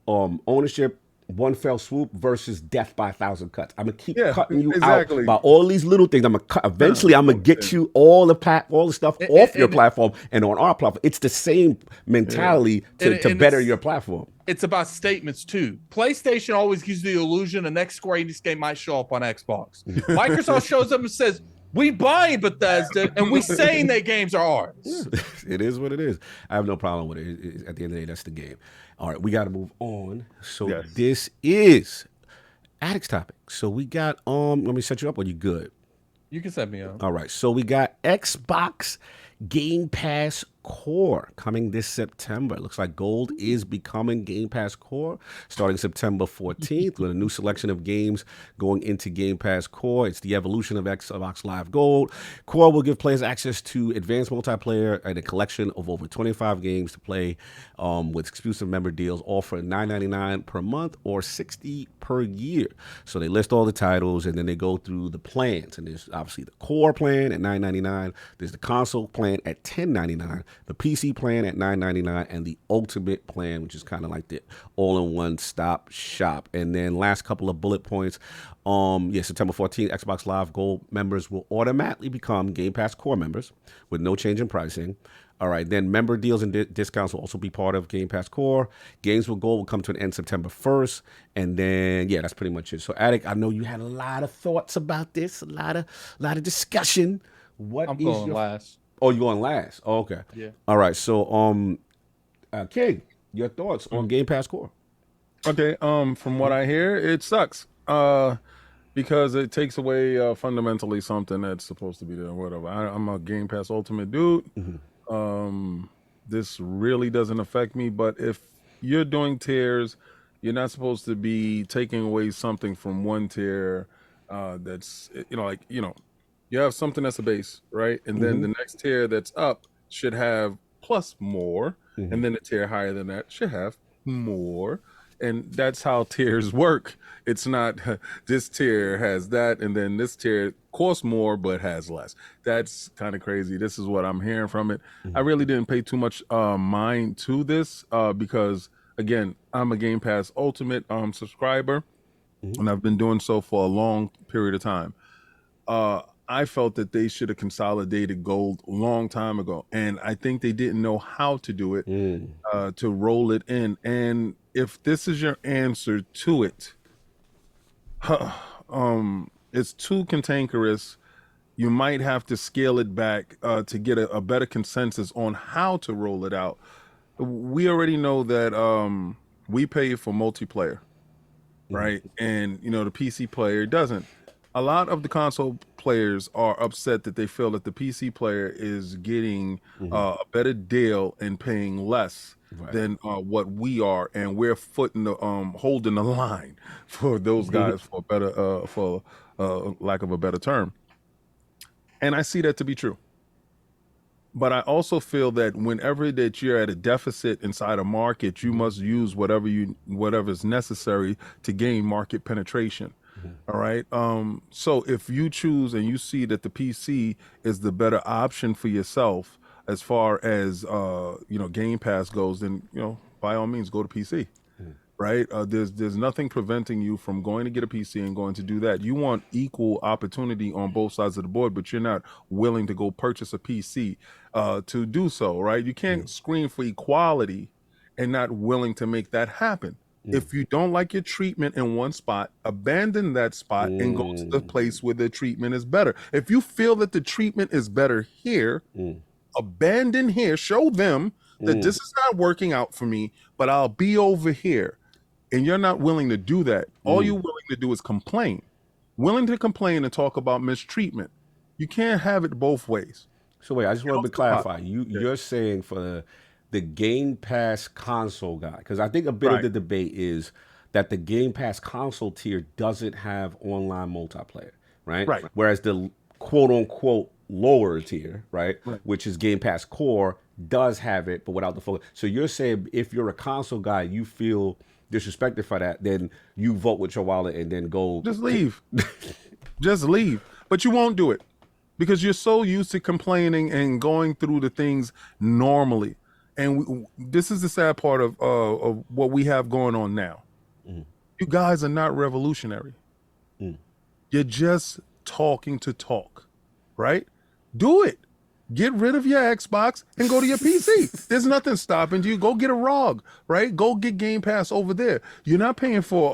ownership, one fell swoop versus death by 1,000 cuts. I'm gonna keep cutting you out by all these little things. I'm gonna cut. Eventually, I'm gonna get you all the stuff off your platform and on our platform. It's the same mentality to better your platform.
It's about statements too. PlayStation always gives the illusion the next Square Enix game might show up on Xbox. Microsoft shows up and says, we buying Bethesda and we saying their games are ours.
It is what it is. I have no problem with it. At the end of the day, that's the game. All right, we got to move on. So this is Addict's topic. So we got let me set you up. Or you good?
You can set me up.
All right. So we got Xbox Game Pass Core coming this September. It looks like Gold is becoming Game Pass Core starting September 14th with a new selection of games going into Game Pass Core. It's the evolution of Xbox Live Gold. Core will give players access to advanced multiplayer and a collection of over 25 games to play with exclusive member deals, all for $9.99 per month or $60 per year. So they list all the titles and then they go through the plans. And there's obviously the Core plan at $9.99. There's the console plan at $10.99. The PC plan at $9.99 and the Ultimate plan, which is kind of like the all-in-one stop shop. And then last couple of bullet points. September 14th, Xbox Live Gold members will automatically become Game Pass Core members with no change in pricing. All right, then member deals and discounts will also be part of Game Pass Core. Games with Gold will come to an end September 1st. And then, that's pretty much it. So, Attic, I know you had a lot of thoughts about this, a lot of discussion.
I'm going last.
Oh, you're going last? Oh, okay.
Yeah.
All right. So, King, your thoughts on Game Pass Core?
Okay. From what I hear, it sucks. Because it takes away fundamentally something that's supposed to be there. Whatever. I'm a Game Pass Ultimate dude. This really doesn't affect me. But if you're doing tiers, you're not supposed to be taking away something from one tier. That's you have something that's a base, right? And then the next tier that's up should have plus more. And then the tier higher than that should have more. And that's how tiers work. It's not this tier has that, and then this tier costs more but has less. That's kind of crazy. This is what I'm hearing from it. I really didn't pay too much mind to this because, again, I'm a Game Pass Ultimate subscriber, and I've been doing so for a long period of time. I felt that they should have consolidated Gold a long time ago, and I think they didn't know how to do it to roll it in. And if this is your answer to it, it's too cantankerous. You might have to scale it back to get a better consensus on how to roll it out. We already know that we pay for multiplayer, right? And the PC player doesn't. A lot of the console players are upset that they feel that the PC player is getting a better deal and paying less than what we are, and we're holding the line for those guys for better, for lack of a better term. And I see that to be true. But I also feel that whenever that you're at a deficit inside a market, you must use whatever is necessary to gain market penetration. All right. So if you choose and you see that the PC is the better option for yourself as far as Game Pass goes, then by all means go to PC. Right. There's nothing preventing you from going to get a PC and going to do that. You want equal opportunity on both sides of the board, but you're not willing to go purchase a PC to do so. Right. You can't scream for equality and not willing to make that happen. If you don't like your treatment in one spot, abandon that spot and go to the place where the treatment is better. If you feel that the treatment is better here, abandon here. Show them that this is not working out for me, but I'll be over here. And you're not willing to do that. All you're willing to do is complain. Willing to complain and talk about mistreatment. You can't have it both ways.
So wait, I just want to clarify. You're saying for the Game Pass console guy, because I think a bit of the debate is that the Game Pass console tier doesn't have online multiplayer, right? Whereas the quote unquote lower tier, right, which is Game Pass Core, does have it, but without the full. So you're saying if you're a console guy, you feel disrespected for that, then you vote with your wallet and then go.
Just leave. Just leave. But you won't do it because you're so used to complaining and going through the things normally. And this is the sad part of what we have going on now. You guys are not revolutionary. You're just talking to talk, right? Do it. Get rid of your Xbox and go to your PC. There's nothing stopping you. Go get a ROG, right? Go get Game Pass over there. You're not paying for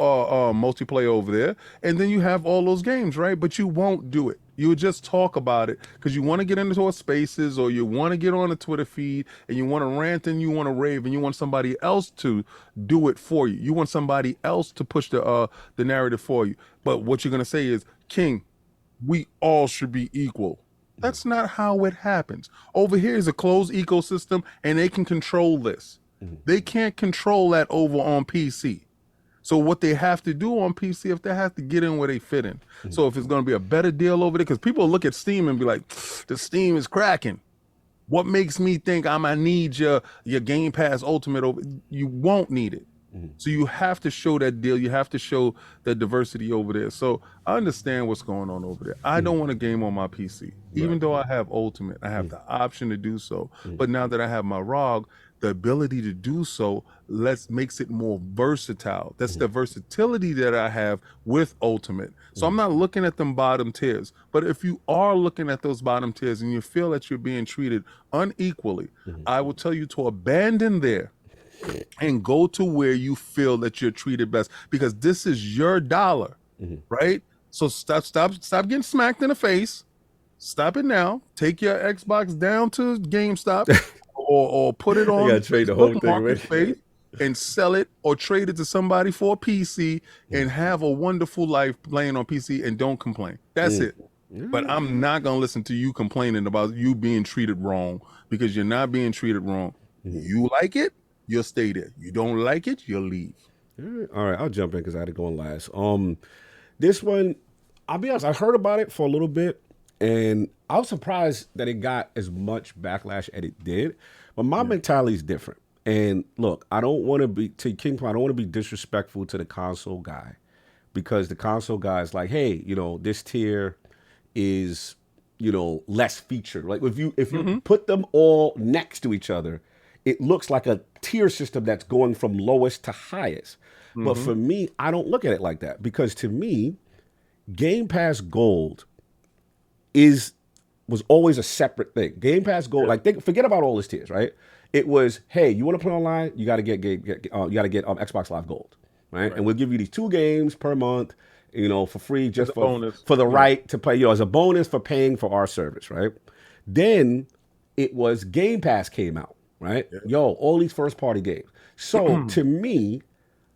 multiplayer over there. And then you have all those games, right? But you won't do it. You would just talk about it because you want to get into our spaces or you want to get on a Twitter feed and you want to rant and you want to rave and you want somebody else to do it for you. You want somebody else to push the narrative for you. But what you're gonna say is, King, we all should be equal. That's not how it happens. Over here is a closed ecosystem and they can control this. They can't control that over on PC. So what they have to do on PC, if they have to get in where they fit in. So if it's going to be a better deal over there, because people look at Steam and be like, the Steam is cracking. What makes me think I'm gonna need your Game Pass Ultimate over? You won't need it. So you have to show that deal. You have to show the diversity over there. So I understand what's going on over there. I don't want a game on my PC. Even though I have Ultimate, I have the option to do so. But now that I have my ROG, the ability to do so makes it more versatile. That's the versatility that I have with Ultimate. So I'm not looking at them bottom tiers. But if you are looking at those bottom tiers and you feel that you're being treated unequally, I will tell you to abandon there and go to where you feel that you're treated best, because this is your dollar, right? So stop getting smacked in the face. Stop it now. Take your Xbox down to GameStop or put it on
trade the whole thing,
Marketplace and sell it or trade it to somebody for a PC and have a wonderful life playing on PC and don't complain. That's it. But I'm not going to listen to you complaining about you being treated wrong, because you're not being treated wrong. You like it, you'll stay there. You don't like it, you'll leave.
All right, I'll jump in because I had to go on last. This one, I'll be honest, I heard about it for a little bit, and I was surprised that it got as much backlash as it did. But my mentality is different. And look, I don't want to be, to King Point, I don't want to be disrespectful to the console guy, because the console guy is like, hey, this tier is, less featured. Like if you put them all next to each other, it looks like a tier system that's going from lowest to highest. But for me, I don't look at it like that, because to me, Game Pass Gold was always a separate thing. Game Pass Gold, forget about all these tiers, right? It was, hey, you want to play online? You got to get Xbox Live Gold, right? And we'll give you these 2 games per month, for free, just for the right to play, as a bonus for paying for our service, right? Then it was Game Pass came out. Right? Yeah. All these first party games. So to me,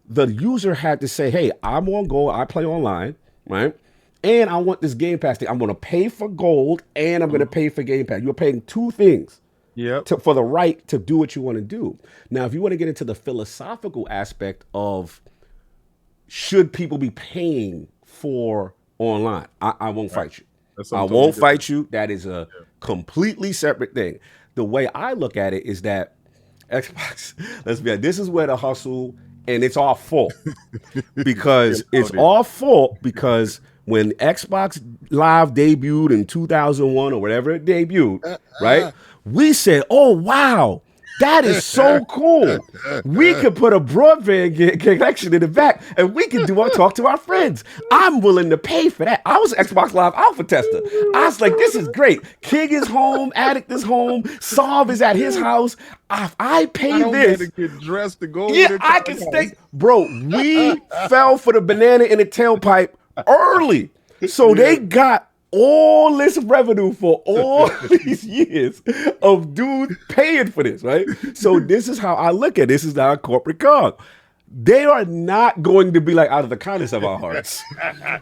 the user had to say, hey, I'm on Gold, I play online, right? And I want this Game Pass thing. I'm going to pay for Gold and I'm going to pay for Game Pass. You're paying 2 things for the right to do what you want to do. Now, if you want to get into the philosophical aspect of should people be paying for online, I won't fight you. I won't fight you. That is a completely separate thing. The way I look at it is that Xbox, let's be honest, this is where the hustle, and it's our fault. Because when Xbox Live debuted in 2001 or whatever it debuted, right? We said, oh, wow, that is so cool. We could put a broadband connection in the back and we can talk to our friends. I'm willing to pay for that. I was an Xbox Live alpha tester. I was like, this is great. King is home, Addict is home, Solve is at his house. If I pay this,
to get dressed to go.
I can stay. Bro, we fell for the banana in the tailpipe early. So they got all this revenue for all these years of dudes paying for this, right? So this is how I look at it. This is our corporate cog. They are not going to be like, out of the kindness of our hearts,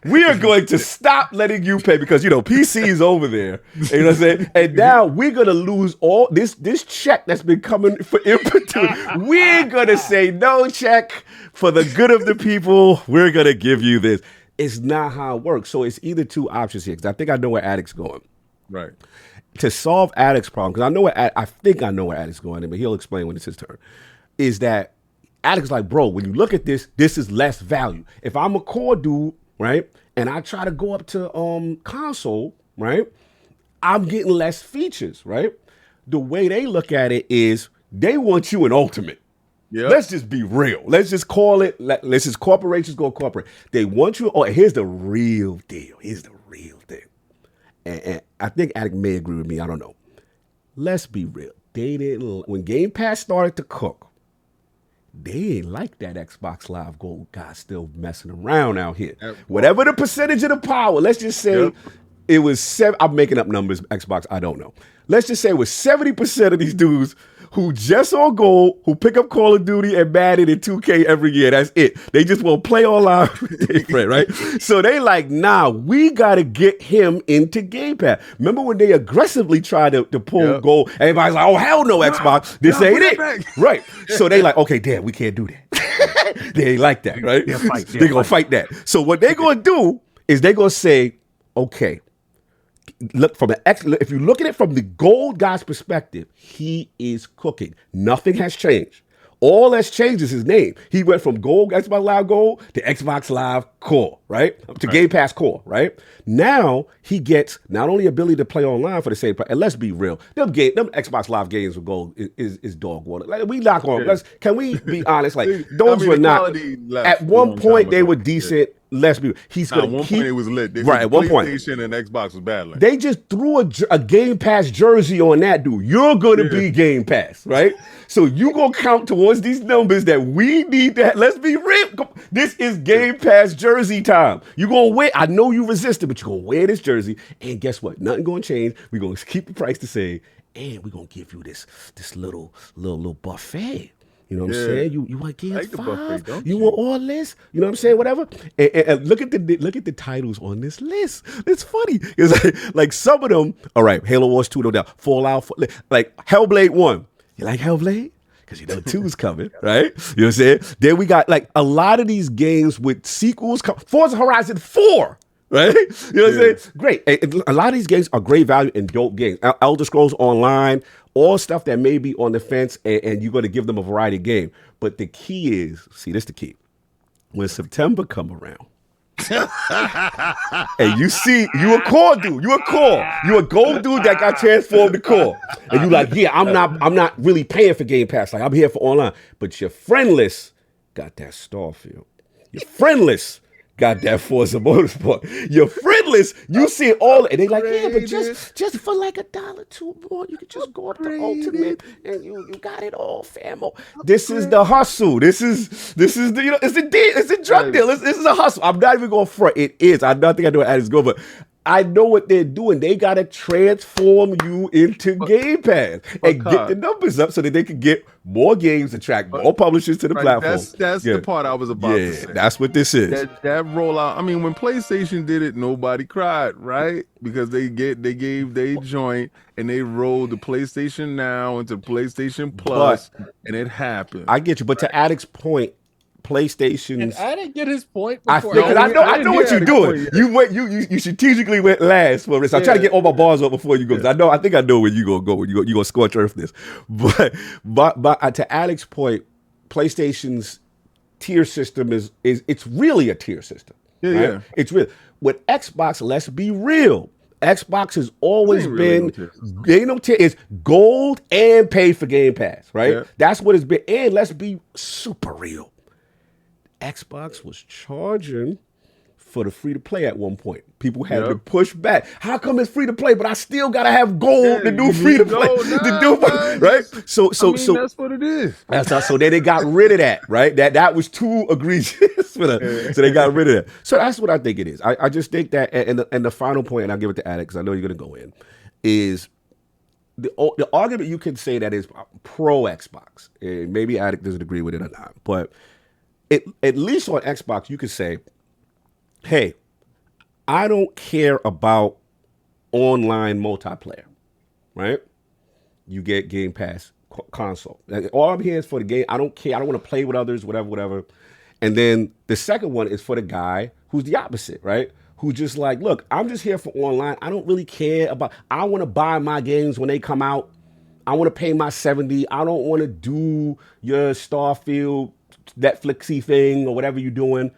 we are going to stop letting you pay, because PC is over there. You know what I'm saying? And now we're gonna lose all this check that's been coming for input. We're gonna say no check for the good of the people. We're gonna give you this. It's not how it works. So it's either 2 options here, because I think I know where Addict's going.
Right.
To solve Addict's problem, because I think I know where Addict's going, but he'll explain when it's his turn, is that Addict's like, bro, when you look at this is less value. If I'm a core dude, right, and I try to go up to console, right, I'm getting less features, right? The way they look at it is they want you in Ultimate. Yep. Let's just be real. Let's just call it. Let's just corporations go corporate. They want you. Oh, here's the real deal. Here's the real thing. And I think Addict may agree with me. I don't know. Let's be real. They didn't. When Game Pass started to cook, they ain't like that Xbox Live Gold guy still messing around out here. Whatever the percentage of the power, let's just say I'm making up numbers, Xbox, I don't know. Let's just say it was 70% of these dudes who just on Gold, who pick up Call of Duty and Madden and 2K every year. That's it. They just want to play online with their friend, right? So they like, nah, we got to get him into Game Pass. Remember when they aggressively tried to pull Gold? Everybody's like, oh, hell no, Xbox. This ain't it. Right. So they like, okay, damn, we can't do that. They ain't like that, right? They're going to fight that. So what they're going to do is they're going to say, okay, look if you look at it from the Gold guy's perspective, he is cooking. Nothing has changed. All that's changed is his name. He went from Gold, Xbox Live Gold, to Xbox Live Core, right? To Game Pass Core, right? Now he gets not only ability to play online for the same price, and let's be real, them Xbox Live games with Gold is dog water. Like, we not going. Can we be honest? Like those were not. At one point they were decent. Let's be. He's going to keep.
Point it was lit.
At one point,
PlayStation and Xbox was battling.
They just threw a Game Pass jersey on that dude. You're going to be Game Pass, right? So you gonna count towards these numbers that we need to. Let's be real. This is Game Pass jersey time. You gonna wear. I know you resisted, but you gonna wear this jersey. And guess what? Nothing gonna change. We gonna keep the price the same, and we gonna give you this little buffet. You know what I'm saying? You want Gears
like
5?
Buffet, don't
you want all this? You know what I'm saying? Whatever. And look at the titles on this list. It's funny. It's like some of them. All right, Halo Wars 2, no doubt. Fallout, like Hellblade 1. You like Hellblade? Because you know 2's coming, right? You know what I'm saying? Then we got like a lot of these games with sequels. Forza Horizon 4. Right? You know what I'm saying? Great. A lot of these games are great value and dope games. Elder Scrolls Online, all stuff that may be on the fence, and you're going to give them a variety of game. But the key is, this is the key. When September come around, and you see, you a core dude, you a gold dude that got transformed to core, and you like, yeah, I'm not really paying for Game Pass, like I'm here for online, but your friend list got that Starfield, your friend list got that Forza Motorsport, your friend list, you see it all, and they like, yeah, but just for like $1, $2 more, you can just go up to Ultimate, and you got it all, famo. This is the hustle. This is the it's a drug deal. This is a hustle. I'm not even going front. It is. I don't think I know how it's going, but I know what they're doing. They got to transform you into Game Pass and get the numbers up so that they can get more games, attract more publishers to the platform.
That's the part I was about to say.
That's what this is.
That rollout. I mean, when PlayStation did it, nobody cried, right? Because they gave their joint and they rolled the PlayStation Now into PlayStation Plus, and it happened.
I get you, but to Addict's point, PlayStation's.
And I didn't get his point.
I know what you're doing. You strategically went last for this. I'm trying to get all my bars up before you go. I think I know where you gonna go. You gonna scorch earth this. But to Alex's point, PlayStation's tier system is it's really a tier system. Yeah. It's real. With Xbox, let's be real. Xbox has always been it's gold and pay for Game Pass, right? Yeah. That's what it's been. And let's be super real. Xbox was charging for the free to play at one point. People had to push back. How come it's free to play, but I still gotta have gold to do free to play? Right? So
that's what it is.
So then they got rid of that, right? That was too egregious for them. So they got rid of that. So that's what I think it is. I just think that, and the final point, and I'll give it to Addict because I know you're gonna go in, is the argument you can say that is pro Xbox. And maybe Addict doesn't agree with it or not, but at least on Xbox, you could say, hey, I don't care about online multiplayer, right? You get Game Pass console. All I'm here is for the game. I don't care. I don't want to play with others, whatever. And then the second one is for the guy who's the opposite, right? Who's just like, look, I'm just here for online. I don't really care about, I want to buy my games when they come out. I want to pay my $70. I don't want to do your Starfield Netflixy thing or whatever you're doing.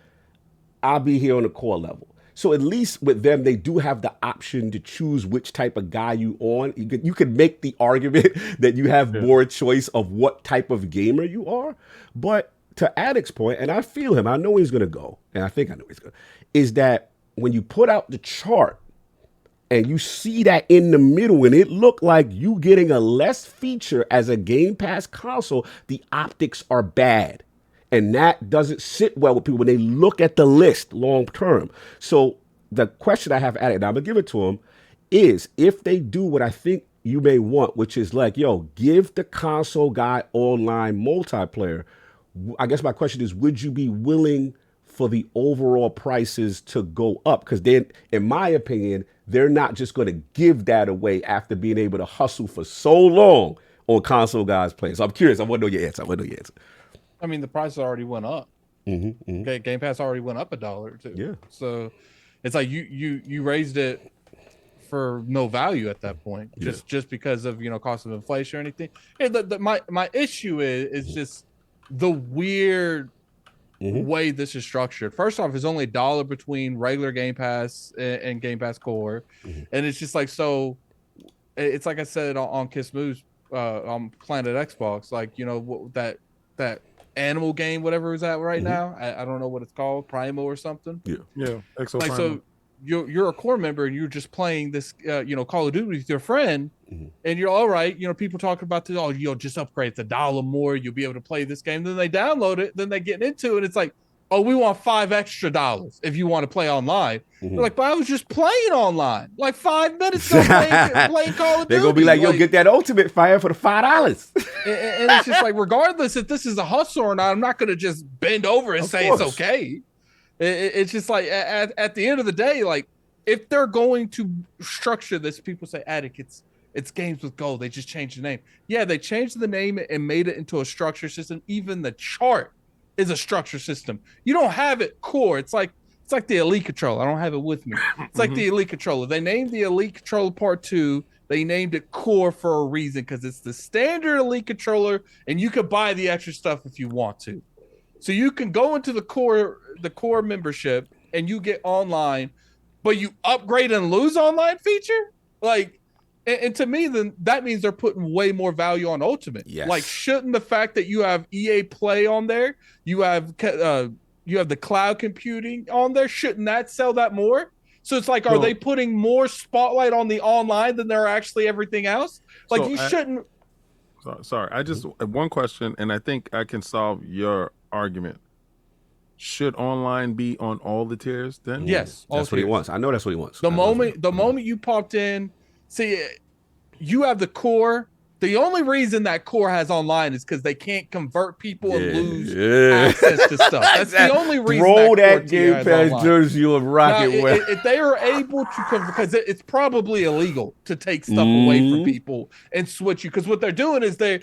I'll be here on the core level. So at least with them, they do have the option to choose which type of guy you on. You could make the argument that you have more choice of what type of gamer you are. But to Addict's point, and I feel him, I know he's going to go, and I think I know he's going to, is that when you put out the chart and you see that in the middle and it looked like you getting a less feature as a Game Pass console, the optics are bad. And that doesn't sit well with people when they look at the list long term. So the question I have at it, and I'm gonna give it to them, is if they do what I think you may want, which is like, yo, give the console guy online multiplayer. I guess my question is, would you be willing for the overall prices to go up? Because then, in my opinion, they're not just going to give that away after being able to hustle for so long on console guys playing. So I'm curious. I want to know your answer.
I mean, the prices already went up. Okay, Game Pass already went up $1 or $2.
Yeah.
So it's like you raised it for no value at that point, just because of cost of inflation or anything. And my issue is just the weird way this is structured. First off, it's only $1 between regular Game Pass and Game Pass Core, and it's just like, so it's like I said on Kiss Moves on Planet Xbox, like that animal game, whatever is that right now. I don't know what it's called, Primo or something.
Yeah. Exo
Like,
Primo.
so you're a core member and you're just playing this Call of Duty with your friend, and you're all right. People talking about this, just upgrade it $1 more, you'll be able to play this game. Then they download it, then they get into it, and it's like, oh, we want $5 extra if you want to play online. They're like, but I was just playing online like 5 minutes ago playing Call of Duty.
They're gonna be like, yo, get that Ultimate Fire for the $5.
And it's just like, regardless if this is a hustle or not, I'm not gonna just bend over and say it's okay. It's just like, at the end of the day, like, if they're going to structure this, people say, Attic, it's Games with Gold. They just changed the name. Yeah, they changed the name and made it into a structure system. Even the chart is a structure system. You don't have it core. It's like the Elite Controller. I don't have it with me. It's like the Elite Controller. They named the Elite Controller Part 2. They named it Core for a reason, because it's the standard Elite Controller, and you could buy the extra stuff if you want to. So you can go into the core membership and you get online, but you upgrade and lose online feature? Like, and to me, then that means they're putting way more value on Ultimate.
Yes.
Like, shouldn't the fact that you have EA Play on there, you have the cloud computing on there, shouldn't that sell that more? So it's like, are they putting more spotlight on the online than they're actually everything else? Like, so you shouldn't.
Sorry, I just one question, and I think I can solve your argument. Should online be on all the tiers then?
Yes,
that's what he wants. I know that's what he wants.
The moment you popped in, see, you have the core. The only reason that core has online is because they can't convert people and lose access to stuff. That's the only reason.
Throw that Game Pass jersey of Rocket.
If they are able to, because it's probably illegal to take stuff away from people and switch you. Because what they're doing is they're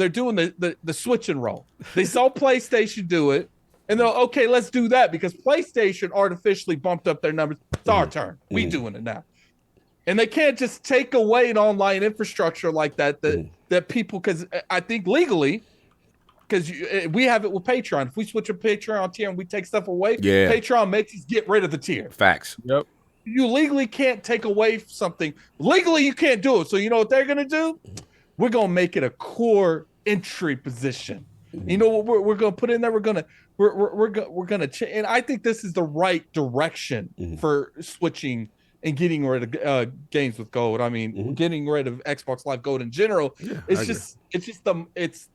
doing the switch and roll. They saw PlayStation do it, and they're like, okay, let's do that, because PlayStation artificially bumped up their numbers. It's our turn. We doing it now. And they can't just take away an online infrastructure like that people, because I think legally, because we have it with Patreon. If we switch a Patreon tier and we take stuff away, Patreon makes us get rid of the tier.
Facts.
Yep.
You legally can't take away something. Legally, you can't do it. So you know what they're going to do? We're going to make it a core entry position. You know what we're going to put in there? We're going to change. And I think this is the right direction for switching and getting rid of Games with Gold. I mean, getting rid of Xbox Live Gold in general. Yeah, it's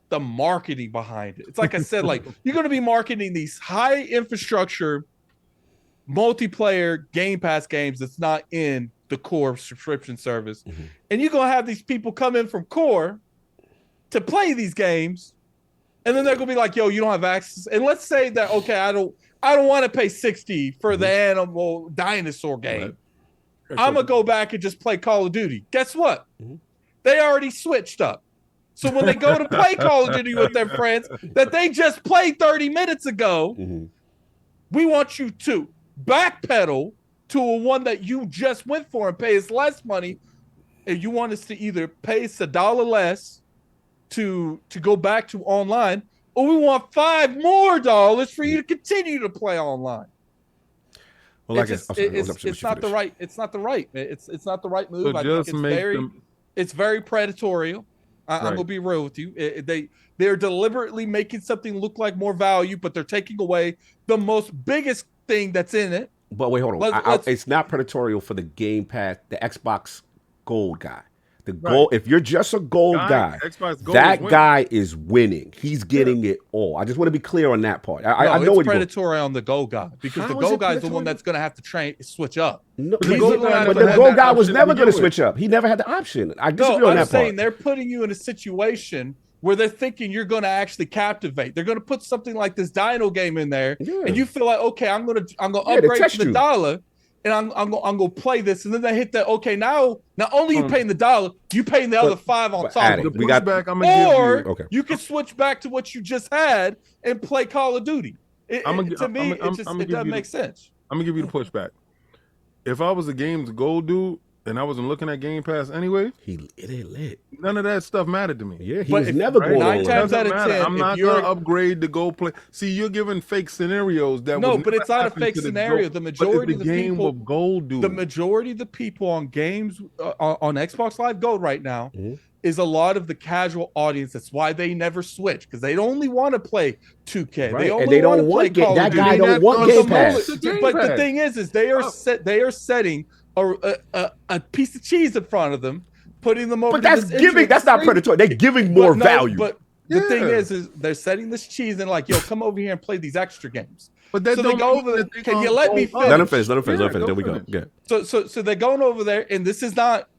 the marketing behind it. It's like I said, like, you're going to be marketing these high infrastructure multiplayer Game Pass games that's not in the core subscription service. And you're going to have these people come in from core to play these games. And then they're going to be like, yo, you don't have access. And let's say that, okay, I don't want to pay $60 for the animal dinosaur game. Right. I'm going to go back and just play Call of Duty. Guess what? They already switched up. So when they go to play Call of Duty with their friends that they just played 30 minutes ago, we want you to backpedal to a one that you just went for and pay us less money. And you want us to either pay us $1 less to go back to online, or we want $5 more for you to continue to play online. Well, it's not the right. It's not the right. It's not the right move.
So
I think it's very predatory. I'm gonna be real with you. They're deliberately making something look like more value, but they're taking away the most biggest thing that's in it.
But wait, hold on. It's not predatory for the Game Pass, the Xbox Gold guy. The gold. If you're just a gold guy,
Xbox Gold
that
is
guy is winning. He's getting it all. I just want to be clear on that part. I know
it's
what
predatory on the gold guy because
How
the
is
gold
it
guy is the one
predatory?
that's going to have to switch up.
No,
He's the one that
but
has
the
to
gold
have
guy
that
was
option
never
to
going to
begin with.
switch up. He never had the option. I
No,
disagree on
I'm
that
saying
part.
they're putting you in a situation where they're thinking you're going to actually captivate. They're going to put something like this Dino game in there, and you feel like, okay, I'm going to upgrade
test
to the
you.
dollar, and I'm going to play this, and then they hit that. Okay, now not only you paying the dollar, you paying the other $5 on top.
Addict,
Of it.
we got
back. I'm gonna
Or
give you.
you can switch back to what you just had and play Call of Duty. To me, it doesn't make sense.
I'm gonna give you the pushback. If I was a Games Gold dude and I wasn't looking at Game Pass anyway,
it ain't lit.
none of that stuff mattered to me.
Yeah, he was never going
nine
on.
times out of
Doesn't matter.
10,
I'm
if
not
you're-
gonna upgrade to go play. See, you're giving fake scenarios that
No,
would
but
never
it's not a
happen
fake
to the
scenario.
Gold-
The
but
majority
it's
of the
game
people,
of Gold dude.
the majority of the people on games on Xbox Live Gold right now is a lot of the casual audience. That's why they never switch because they only want to play 2K.
Right.
They only
And they don't
want to play Call
that
of Duty.
guy don't want Game Pass.
But the thing is they are setting a piece of cheese in front of them, putting them over.
But that's giving. That's not predatory. They're giving more value.
But the thing is they're setting this cheese and like, yo, come over here and play these extra games.
But that
so they go over there. Can you let me finish?
Let him finish. There we go. Yeah.
So they're going over there, and this is not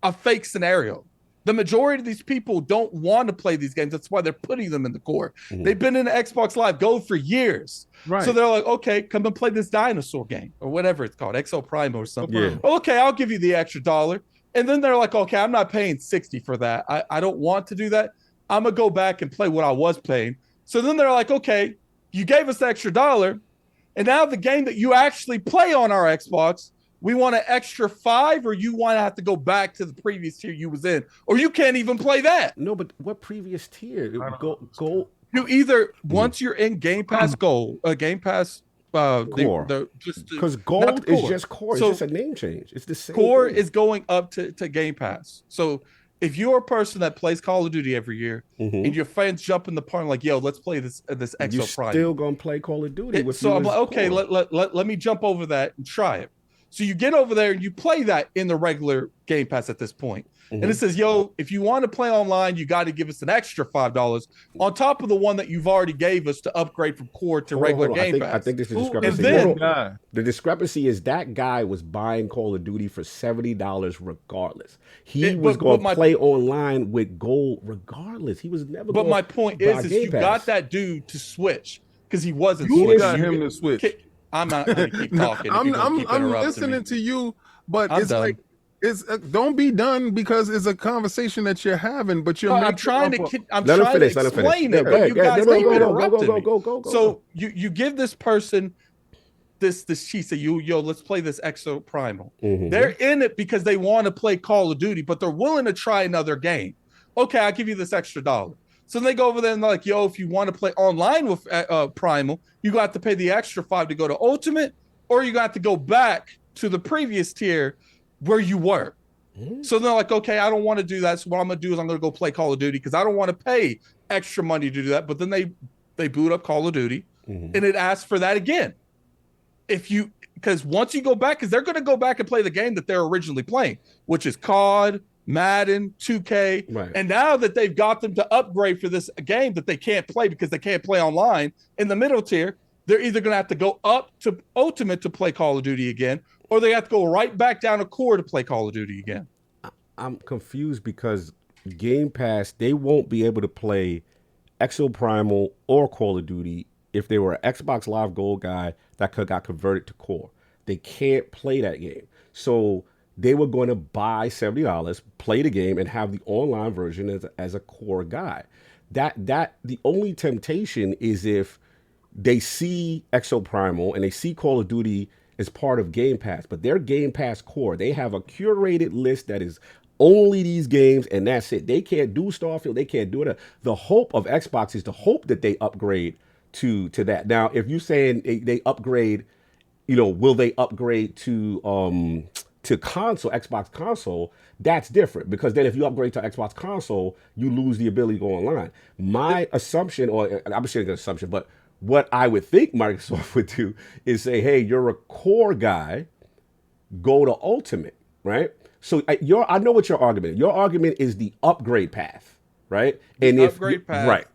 a fake scenario. The majority of these people don't want to play these games. That's why they're putting them in the core. They've been in the Xbox Live Gold for years.
Right.
So they're like, okay, come and play this dinosaur game or whatever it's called, Exo Primo or something.
Yeah.
Okay, I'll give you the extra $1. And then they're like, okay, I'm not paying $60 for that. I don't want to do that. I'm going to go back and play what I was paying. So then they're like, okay, you gave us the extra $1. And now the game that you actually play on our Xbox, we want an extra $5, or you want to have to go back to the previous tier you was in, or you can't even play that.
No, but what previous tier? Gold.
You either once you're in Game Pass Gold, Game Pass
Core. Because Gold is just Core.
So
it's just a name change. It's the same.
Core
thing.
is going up to Game Pass. So if you're a person that plays Call of Duty every year and your fans jump in the party like, yo, let's play this Exo
You're
Prime.
still gonna play Call of Duty.
So I'm like, okay, let me jump over that and try it. So you get over there and you play that in the regular Game Pass at this point. And it says, yo, if you want to play online, you got to give us an extra $5 on top of the one that you've already gave us to upgrade from core to regular Game Pass.
I think this is discrepancy.
And then,
the discrepancy is that guy was buying Call of Duty for $70 regardless. He was going to play online with Gold regardless. He was never.
But my point is you got that dude to switch because he wasn't.
You got him to switch.
I'm not going to keep talking.
I'm listening to you, but it's done. Like. Don't be done because it's a conversation that you're having, but you're.
I'm trying to explain it, but you guys keep interrupting me. So you give this person this cheat. Say yo, let's play this Exo Primal. They're in it because they want to play Call of Duty, but they're willing to try another game. Okay, I'll give you this extra $1. So they go over there and they're like, yo, if you want to play online with Primal, you got to pay the extra $5 to go to Ultimate, or you got to go back to the previous tier where you were. So they're like, okay, I don't want to do that. So what I'm going to do is I'm going to go play Call of Duty because I don't want to pay extra money to do that. But then they boot up Call of Duty and it asks for that again. Because once you go back, because they're going to go back and play the game that they're originally playing, which is COD, Madden, 2K.
Right.
And now that they've got them to upgrade for this game that they can't play because they can't play online in the middle tier, they're either going to have to go up to Ultimate to play Call of Duty again, or they have to go right back down to core to play Call of Duty again.
I'm confused because Game Pass, they won't be able to play Exo Primal or Call of Duty if they were an Xbox Live Gold guy that got converted to core. They can't play that game. So they were going to buy $70, play the game, and have the online version as a core guy. That the only temptation is if they see Exo Primal and they see Call of Duty as part of Game Pass, but their Game Pass core, they have a curated list that is only these games, and that's it. They can't do Starfield. They can't do it. The hope of Xbox is to hope that they upgrade to that. Now, if you're saying they upgrade, will they upgrade to console, Xbox console? That's different, because then if you upgrade to Xbox console, you lose the ability to go online. My assumption, or I'm saying an assumption, but what I would think Microsoft would do is say, hey, you're a core guy, go to Ultimate. right? So I know what your argument is. Your argument is the upgrade path, right? And
The
if
upgrade path,
right,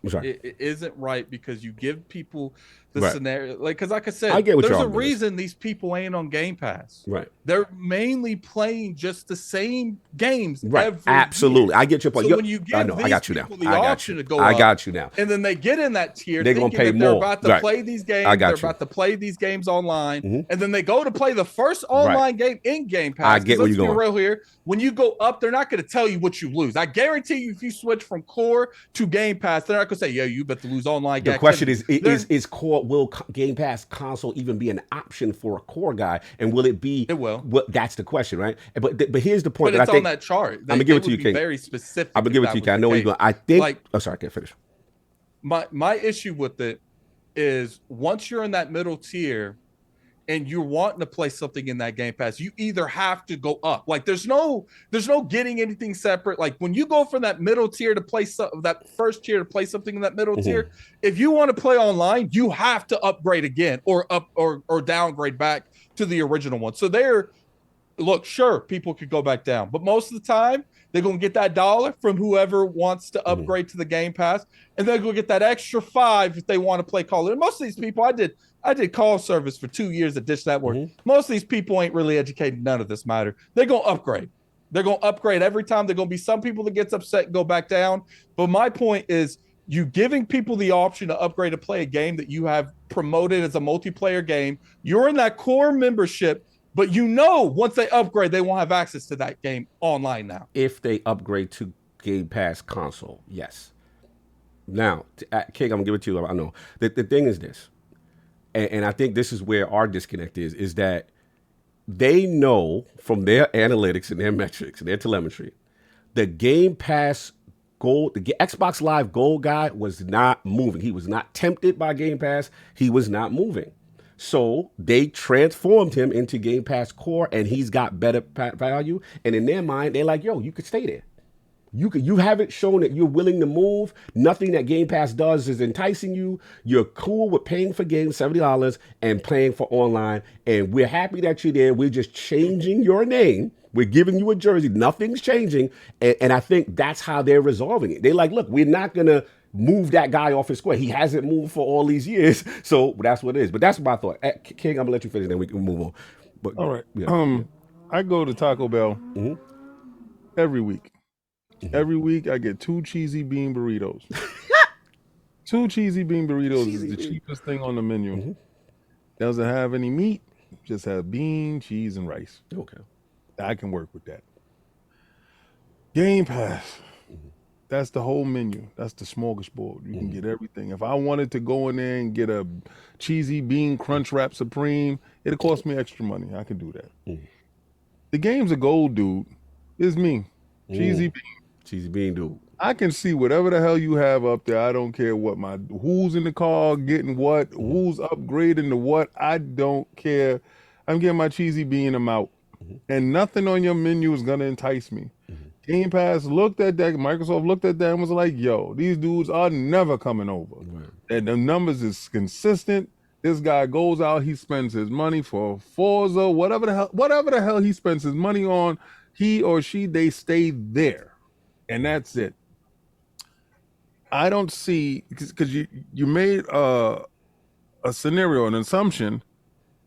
I'm sorry,
it isn't right because you give people the
Right.
scenario. Like I said,
I get what
there's
your
a
argument is.
reason these people ain't on Game Pass.
right,
They're mainly playing just the same games.
right.
Every
Absolutely,
year.
I get your point.
So when you give
I know,
these
I got you now.
people the
I got
option
you.
to go
I
up,
got you now.
and then they get in that tier,
They're gonna
thinking
pay
that they're
more.
about to
Right.
play these games.
I got
They're
you.
about to play these games online,
Mhm.
and then they go to play the first online game in Game Pass.
I get where
Let's
you're
be
going.
real here. When you go up, they're not going to tell you what you lose. I guarantee you, if you switch from core to Game Pass, they're not going to say, "Yo, you bet to lose online."
The question
activities."
is core? Will Game Pass console even be an option for a core guy? And will it be?
It will.
That's the question, right? But here's the point
But
that
it's
I think
on that chart.
I'm gonna give it to you,
would be
King.
Very specific.
I'm gonna give it
if
to you,
that
King. I
was
know
the
where you're
case.
going. I think.
Like,
oh, sorry, I can't finish.
my issue with it is once you're in that middle tier and you're wanting to play something in that Game Pass, you either have to go up. Like there's no getting anything separate. Like when you go from that middle tier to play that first tier to play something in that middle tier, if you want to play online, you have to upgrade again or downgrade back to the original one. So look, sure, people could go back down, but most of the time they're going to get that $1 from whoever wants to upgrade to the Game Pass, and they're going to get that extra $5 if they want to play Call. And most of these people, I did call service for 2 years at Dish Network. Most of these people ain't really educated. None of this matter. They're going to upgrade. They're going to upgrade every time. They're going to be some people that gets upset and go back down. But my point is, you giving people the option to upgrade to play a game that you have promoted as a multiplayer game. You're in that core membership, but once they upgrade, they won't have access to that game online now.
If they upgrade to Game Pass console, yes. Now, King, I'm gonna give it to you. I know the thing is this, and I think this is where our disconnect is that they know from their analytics and their metrics and their telemetry, the Game Pass Gold, the Xbox Live Gold guy was not moving. He was not tempted by Game Pass. He was not moving. So they transformed him into Game Pass Core, and he's got better value. And in their mind, they're like, "Yo, you could stay there. You haven't shown that you're willing to move. Nothing that Game Pass does is enticing you. You're cool with paying for games $70 and playing for online. And we're happy that you're there. We're just changing your name. We're giving you a jersey. Nothing's changing." And I think that's how they're resolving it. They're like, "Look, we're not gonna move that guy off his square. He hasn't moved for all these years." So that's what it is. But that's my thought. King, I'm gonna let you finish, then we can move on. But
All right.
yeah.
I go to Taco Bell every week. Every week I get 2 cheesy bean burritos. 2 cheesy bean burritos is the cheapest thing on the menu. Doesn't have any meat, just have bean, cheese, and rice.
Okay.
I can work with that. Game Pass. That's the whole menu. That's the smorgasbord. You can get everything. If I wanted to go in there and get a cheesy bean crunch wrap supreme, it'll cost me extra money. I can do that. The game's a gold, dude. It's me. Cheesy bean.
Cheesy bean, dude.
I can see whatever the hell you have up there. I don't care who's in the car getting what, who's upgrading to what. I don't care. I'm getting my cheesy bean. I'm out. And nothing on your menu is going to entice me. Game Pass looked at that. Microsoft looked at that and was like, "Yo, these dudes are never coming over." And the numbers is consistent. This guy goes out, he spends his money for Forza, whatever the hell he spends his money on, he or she, they stay there. And that's it. I don't see, because you made a scenario, an assumption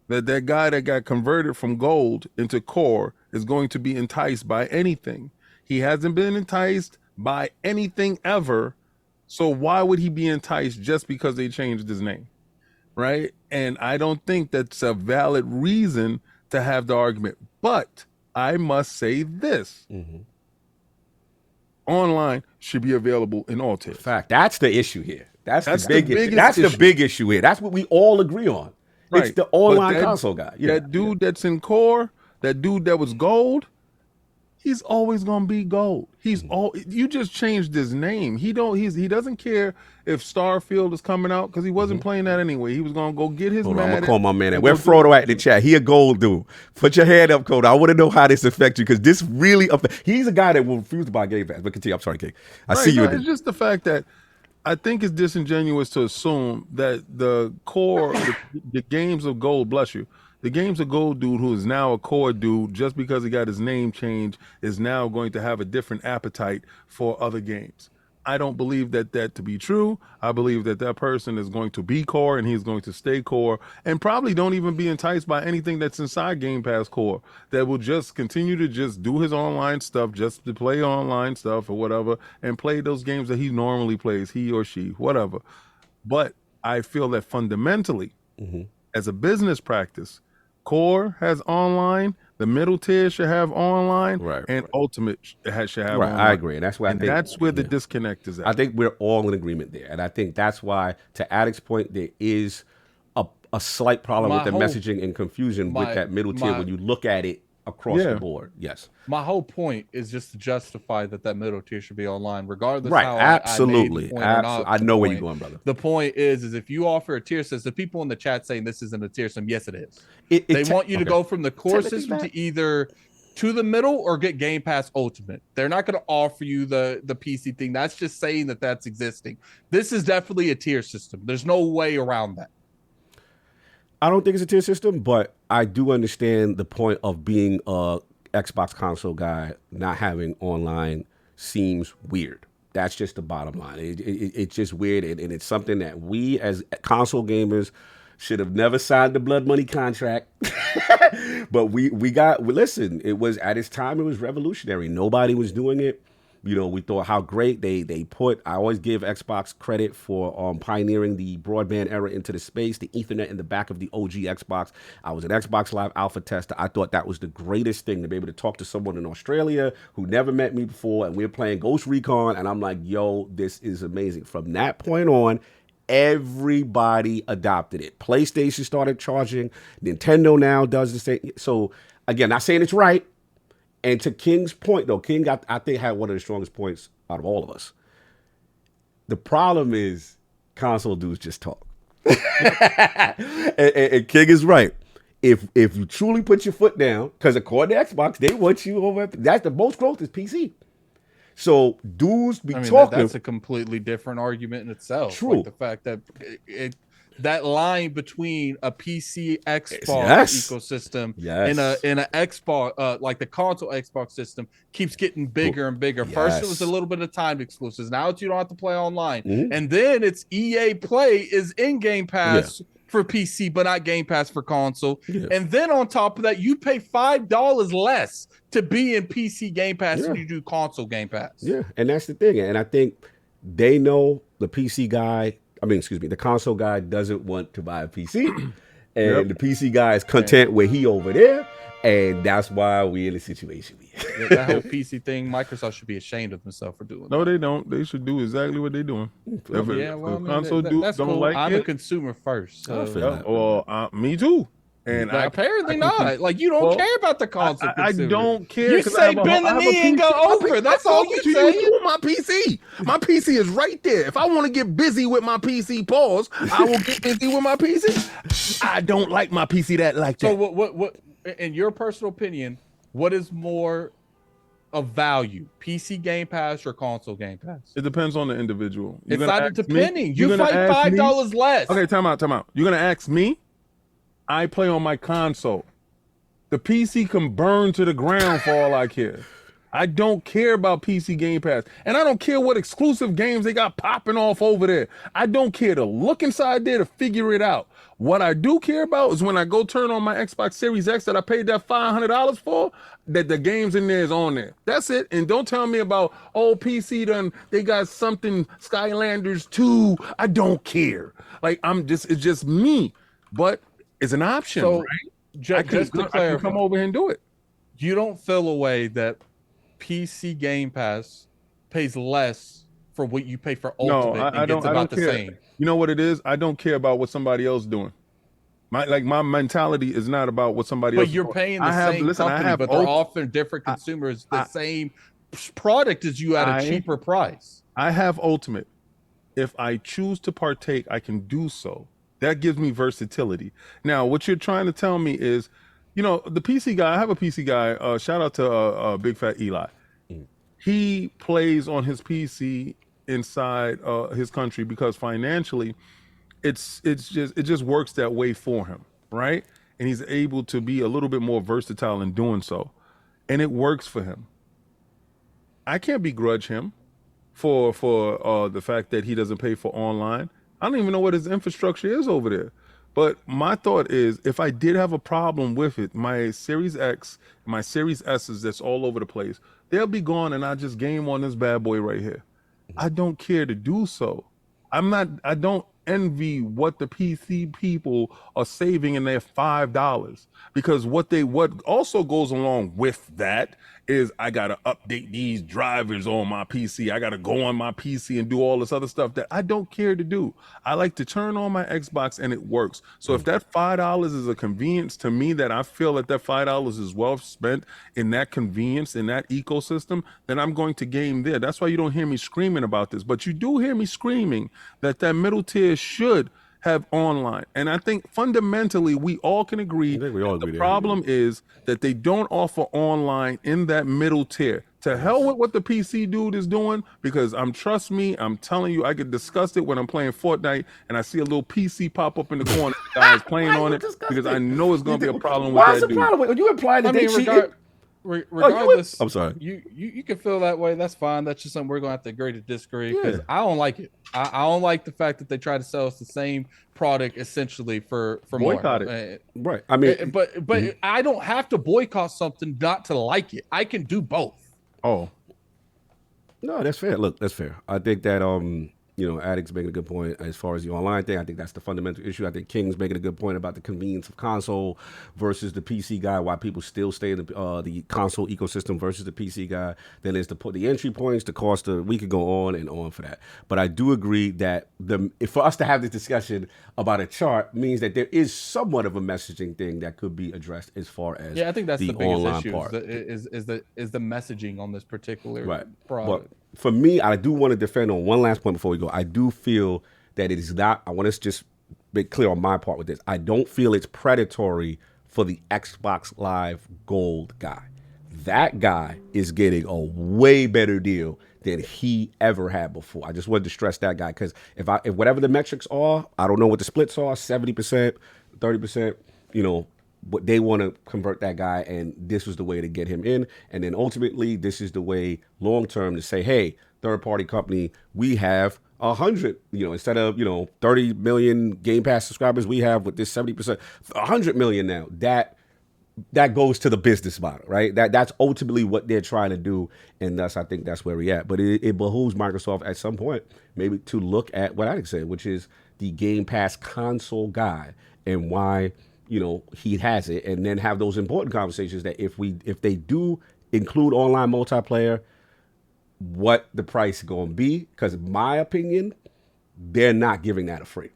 that guy that got converted from gold into core is going to be enticed by anything. He hasn't been enticed by anything ever. So why would he be enticed just because they changed his name? Right? And I don't think that's a valid reason to have the argument. But I must say this. Online should be available in all tiers.
Fact. That's the issue here. That's the
biggest
big issue here. That's what we all agree on.
Right.
It's the online console guy. Yeah.
That dude that's in core, that dude that was gold, he's always gonna be gold. You just changed his name. He doesn't care if Starfield is coming out because he wasn't playing that anyway. He was gonna go get his.
Hold on, I'm gonna call my man. Where Frodo at in the chat? He a gold dude. Put your hand up, Coda. I want to know how this affects you because this really he's a guy that will refuse to buy Game Pass. But continue. I'm sorry, King. I see you.
It's just the fact that I think it's disingenuous to assume that the core, the games of gold, bless you, The Games of Gold dude, who is now a core dude, just because he got his name changed, is now going to have a different appetite for other games. I don't believe that to be true. I believe that person is going to be core and he's going to stay core and probably don't even be enticed by anything that's inside Game Pass core, that will just continue to just do his online stuff, just to play online stuff or whatever, and play those games that he normally plays, he or she, whatever. But I feel that fundamentally, as a business practice, core has online, the middle tier should have online, and ultimate should have online.
I agree. And that's why
that's where the disconnect is at.
I think we're all in agreement there. And I think that's why, to Addict's point, there is a slight problem with the messaging and confusion with that middle tier when you look at it across the board. Yes.
My whole point is just to justify that middle tier should be online, regardless.
Right.
How
Absolutely.
I
know where you're going, brother.
The point is if you offer a tier system, people in the chat saying this isn't a tier system. Yes, it is. They want you to go from the core system to either to the middle or get Game Pass Ultimate. They're not going to offer you the PC thing. That's just saying that that's existing. This is definitely a tier system. There's no way around that.
I don't think it's a tier system, but I do understand the point of being a Xbox console guy. Not having online seems weird. That's just the bottom line. It's just weird, and it's something that we as console gamers should have never signed the blood money contract. But we listen, it was at its time, it was revolutionary. Nobody was doing it. You know, we thought how great they put. I always give Xbox credit for pioneering the broadband era into the space, the Ethernet in the back of the OG Xbox. I was an Xbox Live alpha tester. I thought that was the greatest thing, to be able to talk to someone in Australia who never met me before, and we were playing Ghost Recon, and I'm like, yo, this is amazing. From that point on, everybody adopted it. PlayStation started charging. Nintendo now does the same. So again, not saying it's right. And to King's point, though, King, I think, had one of the strongest points out of all of us. The problem is console dudes just talk. and King is right. If you truly put your foot down, because according to Xbox, they want you over. That's the most growth is PC. So dudes be talking.
That's a completely different argument in itself.
True.
Like the fact that that line between a PC Xbox ecosystem and a Xbox, like the console Xbox system, keeps getting bigger and bigger. First, it was a little bit of timed exclusives. Now it's you don't have to play online, and then it's EA Play is in Game Pass for PC, but not Game Pass for console. And then on top of that, you pay $5 less to be in PC Game Pass than you do console Game Pass.
Yeah, and that's the thing. And I think they know the PC guy. The console guy doesn't want to buy a PC, and the PC guy is content where he over there, and that's why we're in the situation.
That whole PC thing, Microsoft should be ashamed of themselves for doing.
No, they don't. They should do exactly what they're doing.
Console dudes that's don't cool. Like I'm a consumer first. So.
Me too. And
apparently not. Like you don't care about the console.
I don't care.
You say bend the knee and go over. That's all you say.
You my PC. My PC is right there. If I want to get busy with my PC, I will get busy with my PC. I don't like my PC that.
So what? In your personal opinion, what is more of value, PC Game Pass or console Game Pass?
It depends on the individual.
It's not depending. You fight $5 less.
Okay, time out. You're gonna ask me? I play on my console. The PC can burn to the ground for all I care. I don't care about PC Game Pass. And I don't care what exclusive games they got popping off over there. I don't care to look inside there to figure it out. What I do care about is when I go turn on my Xbox Series X that I paid that $500 for, that the games in there is on there. That's it. And don't tell me about, PC they got something, Skylanders 2. I don't care. Like, it's just me. But it's an option, right?
Just to clarify,
I can come over here and do it.
You don't feel a way that PC Game Pass pays less for what you pay for Ultimate and gets about the same.
You know what it is? I don't care about what somebody else doing. My mentality is not about what somebody else.
But you're paying the same company, but they're offering different consumers the same product as you at a cheaper price.
I have Ultimate. If I choose to partake, I can do so. That gives me versatility. Now, what you're trying to tell me is, the PC guy, I have a PC guy, shout out to Big Fat Eli. He plays on his PC inside his country because financially it just works that way for him, right? and he's able to be a little bit more versatile in doing so, and it works for him. I can't begrudge him for the fact that he doesn't pay for online. I don't even know what his infrastructure is over there. But my thought is, if I did have a problem with it, my Series X, my Series S's that's all over the place, they'll be gone, and I just game on this bad boy right here. I don't care to do so. I don't envy what the PC people are saving in their $5, because what also goes along with that is I gotta update these drivers on my PC. I gotta go on my PC and do all this other stuff that I don't care to do. I like to turn on my Xbox and it works. So if that $5 is a convenience to me, that I feel that $5 is well spent in that convenience, in that ecosystem, then I'm going to game there. That's why you don't hear me screaming about this, but you do hear me screaming that middle tier should have online. And I think fundamentally we all can agree the problem is that they don't offer online in that middle tier. To hell with what the PC dude is doing, because trust me, I'm telling you, I get disgusted when I'm playing Fortnite and I see a little PC pop up in the corner, guys playing on it, because I know it's going to be a problem with that dude. Why is the problem?
You implying that they cheated?
Regardless,
I'm sorry.
You can feel that way. That's fine. That's just something we're gonna have to agree to disagree, because I don't like it. I don't like the fact that they try to sell us the same product essentially for
boycott
more.
it.
Right. I mean, but I don't have to boycott something not to like it. I can do both.
Oh,
no, that's fair. Look, that's fair. I think that Addict's making a good point as far as the online thing. I think that's the fundamental issue. I think King's making a good point about the convenience of console versus the PC guy, why people still stay in the console ecosystem versus the PC guy. Then there's the entry points, the cost we could go on and on for that. But I do agree that for us to have this discussion about a chart means that there is somewhat of a messaging thing that could be addressed as far as
I think that's the biggest
online
issue
part.
is the messaging on this particular product.
But for me, I do want to defend on one last point before we go. I do feel that it is not, I want to just be clear on my part with this. I don't feel it's predatory for the Xbox Live Gold guy. That guy is getting a way better deal than he ever had before. I just wanted to stress that guy, because if whatever the metrics are, I don't know what the splits are, 70%, 30%, but they want to convert that guy, and this was the way to get him in. And then ultimately, this is the way long-term to say, hey, third-party company, we have 100, instead of, 30 million Game Pass subscribers, we have with this 70%, 100 million now. That goes to the business model, right? That's ultimately what they're trying to do, and thus I think that's where we're at. But it behooves Microsoft at some point maybe to look at what I said, which is the Game Pass console guy and why he has it, and then have those important conversations that if they do include online multiplayer, what the price is going to be. Because in my opinion, they're not giving that a free.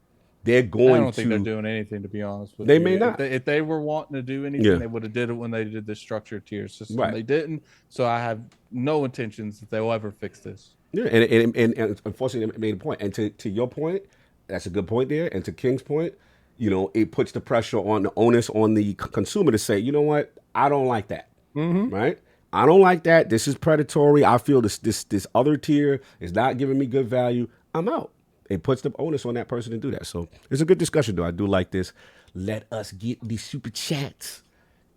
They're going to.
I don't think they're doing anything, to be honest with
you.
They
may not.
If they were wanting to do anything, they would have did it when they did the structured tier system.
Right.
They didn't, so I have no intentions that they'll ever fix this.
Yeah, and unfortunately, it made a point. And to your point, that's a good point there. And to King's point, it puts the pressure on the onus on the consumer to say, you know what, I don't like that, right? I don't like that. This is predatory. I feel this other tier is not giving me good value. I'm out. It puts the onus on that person to do that. So it's a good discussion, though. I do like this. Let us get these super chats,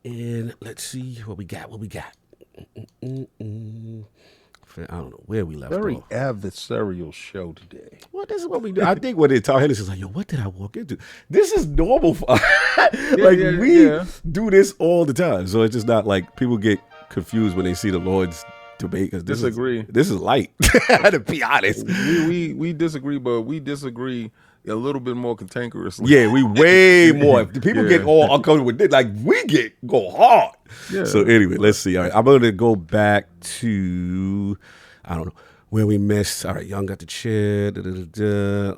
and let's see what we got. I don't know where we left off.
Very adversarial show today.
Well, this is what we do. I think when they tell Henderson, like, yo, what did I walk into? This is normal for us. We do this all the time. So it's just not like people get confused when they see the Lord's debate. Because this is light, to be honest.
We disagree, but we disagree a little bit more cantankerously.
Yeah, we way more. If the people get all uncomfortable with it, like we go hard. Yeah. So anyway, let's see. All right, I'm going to go back to, I don't know, where we missed. All right, Young got the chair.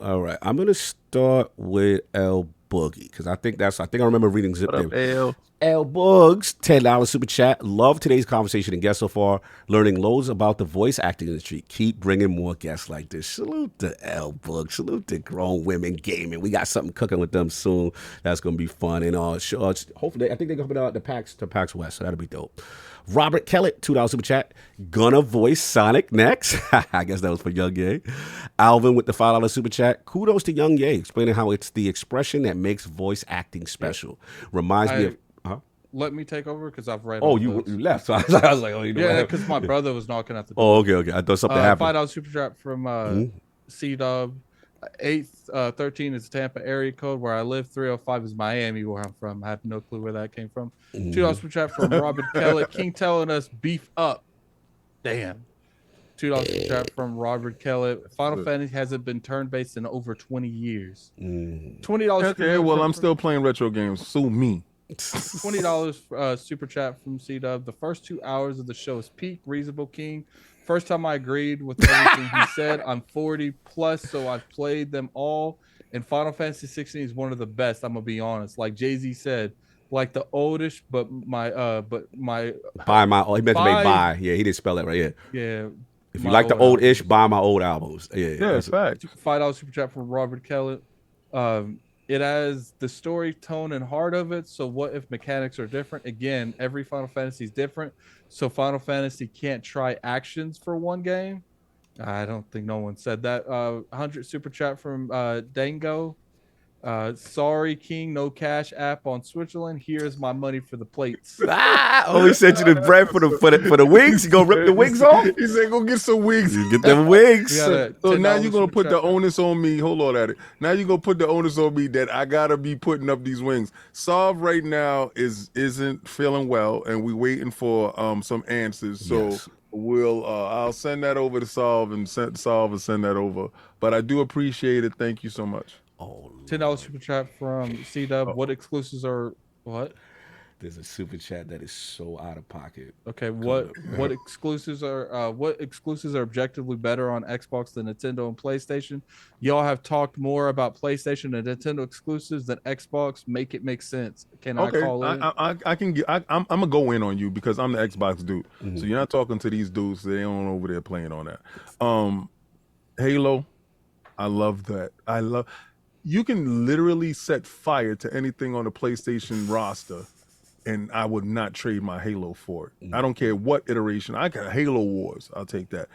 All right, I'm going to start with L Boogie, because I think I remember reading Zip.
What up, L?
L Bugs, $10 super chat. Love today's conversation and guests so far. Learning loads about the voice acting industry. Keep bringing more guests like this. Salute to L Bugs. Salute to Grown Women Gaming. We got something cooking with them soon. That's gonna be fun. And hopefully, I think they're coming out to PAX West, so that'll be dope. Robert Kellett, $2 super chat. Gonna voice Sonic next. I guess that was for YongYea. Alvin with the $5 super chat. Kudos to YongYea, explaining how it's the expression that makes voice acting special. Reminds me of.
Let me take over because I've read.
Oh, you left. So I was like, oh, you know.
Yeah, because my brother was knocking at the door.
Oh, okay. I thought something happened.
$5 super chat from C-Dub. 813 is the Tampa area code where I live. 305 is Miami, where I'm from. I have no clue where that came from. $2 super chat from Robert Kellett. King telling us beef up. Damn. $2 super chat from Robert Kellett. Final Fantasy hasn't been turn-based in over 20 years. $20.
Okay, well, I'm still playing retro games. Sue me.
$20 super chat from C-Dub. The first 2 hours of the show is peak. Reasonable King. First time I agreed with everything he said. I'm 40 plus, so I've played them all. And Final Fantasy 16 is one of the best. I'm gonna be honest. Like Jay-Z said, like the oldest, but my
buy my. Oh, he meant to make buy. Yeah, he didn't spell that right. Yeah.
Yeah.
If you like the old-ish, buy my old albums. Yeah,
it's fact.
$5 super chat from Robert Kellett. It has the story, tone, and heart of it. So what if mechanics are different? Again, every Final Fantasy is different. So Final Fantasy can't try actions for one game. I don't think no one said that. 100 super chat from Dango. Sorry, King, no cash app on Switzerland. Here's my money for the plates.
He sent you the bread for the wings. You gonna rip the wings off?
He said, "Go get some wings."
You get them wings.
So now you're gonna put the onus on me. Hold on at it. Now you're gonna put the onus on me that I gotta be putting up these wings. Solve right now isn't feeling well, and we waiting for some answers. So
Yes.
I'll send that over to Solve and send that over. But I do appreciate it. Thank you so much.
Oh,
$10 super chat from C-Dub. What exclusives are what?
there's a super chat that is so out of pocket.
Okay, what exclusives are objectively better on Xbox than Nintendo and PlayStation? Y'all have talked more about PlayStation and Nintendo exclusives than Xbox. Make it make sense. Can I call in?
I can get. I'm gonna go in on you because I'm the Xbox dude. So you're not talking to these dudes. They don't over there playing on that. Halo, I love that. You can literally set fire to anything on the PlayStation roster, and I would not trade my Halo for it. I don't care what iteration. I got Halo Wars. I'll take that.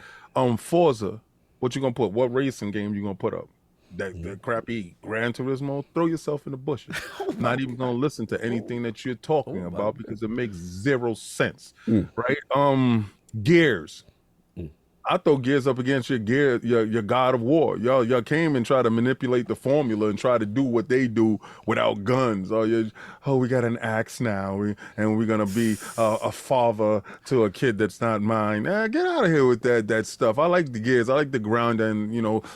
Forza, what you gonna put? What racing game you gonna put up? That crappy Gran Turismo? Throw yourself in the bushes. Not even gonna listen to anything that you're talking about because it makes zero sense, right? Gears. I throw Gears up against your God of War. Y'all came and tried to manipulate the formula and try to do what they do without guns. We got an axe now, and we're gonna be a father to a kid that's not mine. Get out of here with that stuff. I like the Gears. I like the ground and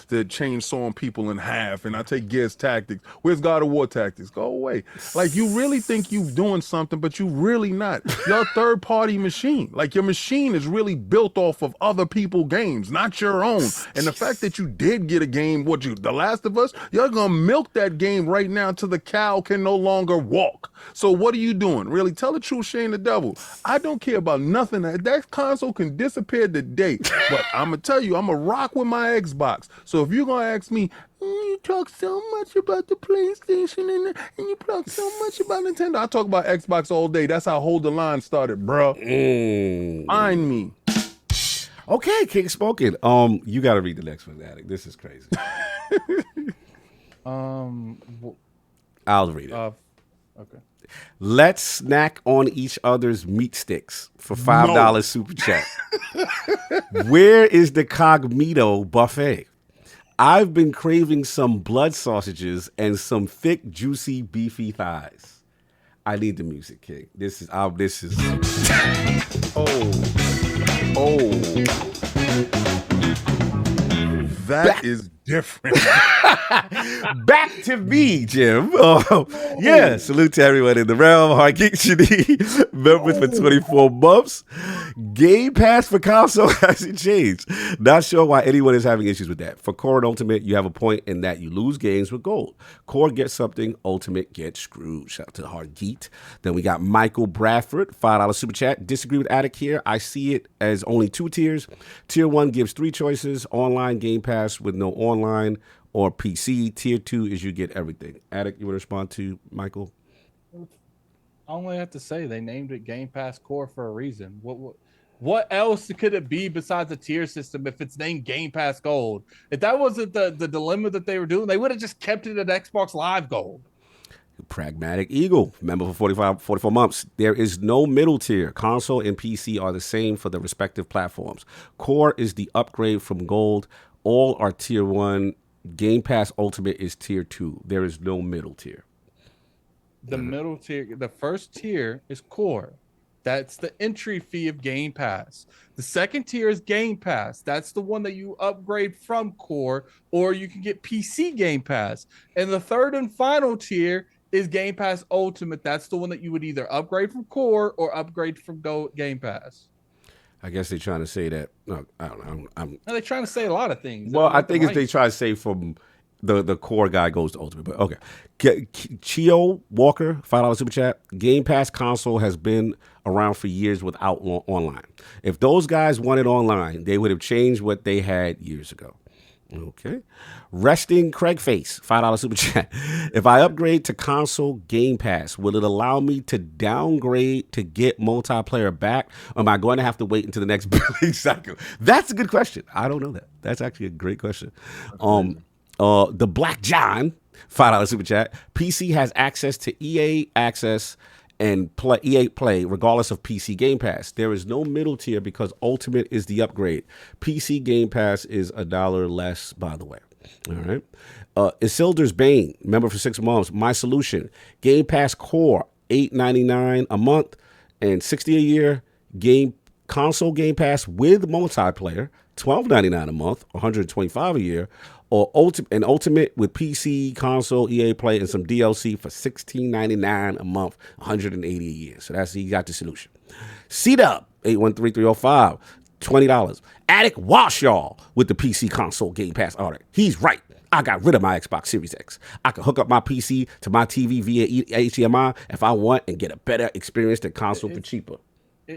the chainsawing people in half. And I take Gears tactics. Where's God of War tactics? Go away. Like you really think you doing something, but you really not. You're a third party machine. Like your machine is really built off of other people's games, not your own. And the fact that you did get a game, The Last of Us, you're gonna milk that game right now till the cow can no longer walk. So what are you doing? Really, tell the truth, shame the devil. I don't care about nothing. That console can disappear today. But I'm gonna tell you, I'm gonna rock with my Xbox. So if you're gonna ask me, you talk so much about the PlayStation and you talk so much about Nintendo, I talk about Xbox all day. That's how Hold the Line started, bro. Find me.
Okay, King spoken. You got to read the next one, Addict. This is crazy. I'll read it.
Okay.
Let's snack on each other's meat sticks for $5 super chat. Where is the Cognito buffet? I've been craving some blood sausages and some thick, juicy, beefy thighs. I need the music, King. This is.
That is different.
Back to me, Jim. Yeah, salute to everyone in the realm. Hard Geek members for 24 months. Game Pass for console hasn't changed. Not sure why anyone is having issues with that. For Core and Ultimate, you have a point in that you lose games with gold. Core gets something, Ultimate gets screwed. Shout out to Hard Geet. Then we got Michael Bradford, $5 super chat. Disagree with Attic here. I see it as only 2 tiers. Tier 1 gives 3 choices: online, Game Pass with no online, or PC. Tier 2 is you get everything. Attic, you want to respond to Michael?
I only have to say they named it Game Pass Core for a reason. What else could it be besides a tier system if it's named Game Pass Gold? If that wasn't the dilemma that they were doing, they would have just kept it at Xbox Live Gold.
Pragmatic Eagle, member for 44 months. There is no middle tier. Console and PC are the same for the respective platforms. Core is the upgrade from Gold. All are tier 1. Game Pass Ultimate is tier 2. There is no middle tier.
The middle tier, the first tier is Core. That's the entry fee of Game Pass. The second tier is Game Pass. That's the one that you upgrade from Core, or you can get PC Game Pass. And the third and final tier is Game Pass Ultimate. That's the one that you would either upgrade from Core or upgrade from Game Pass.
I guess they're trying to say that. No, I don't know.
No, they're trying to say a lot of things.
Well, I think it's they try to say from the Core guy goes to Ultimate. But okay. Chio Walker, $5 super chat. Game Pass console has been around for years without online. If those guys wanted online, they would have changed what they had years ago. Okay. Resting Craig Face, $5 super chat. If I upgrade to console Game Pass, will it allow me to downgrade to get multiplayer back? Or am I going to have to wait until the next billing cycle? That's a good question. I don't know that. That's actually a great question. The Black John, $5 super chat. PC has access to EA Access and EA Play regardless of PC Game Pass. There is no middle tier because Ultimate is the upgrade. PC Game Pass is $1 less, by the way. All right. Isildur's Bane, member for 6 months. My solution: Game Pass Core, $8.99 a month and $60 a year. Console Game Pass with multiplayer, $12.99 a month, $125 a year. Or Ultimate with PC, console, EA Play, and some DLC for $16.99 a month, $180 a year. So he got the solution. C-Dub, 813305, $20. Attic Washaw with the PC, console, Game Pass order. He's right. I got rid of my Xbox Series X. I can hook up my PC to my TV via HDMI if I want and get a better experience than console for cheaper.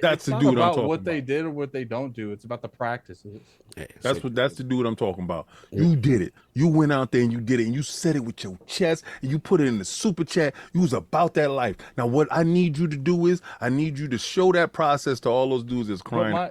That's the
not
dude I'm
about
talking
what
about.
they did or what they don't do. It's about the practices.
Yeah,
That's the dude I'm talking about. You did it. You went out there and you did it, and you said it with your chest, and you put it in the super chat. You was about that life. Now, what I need you to do is I need you to show that process to all those dudes that's crying.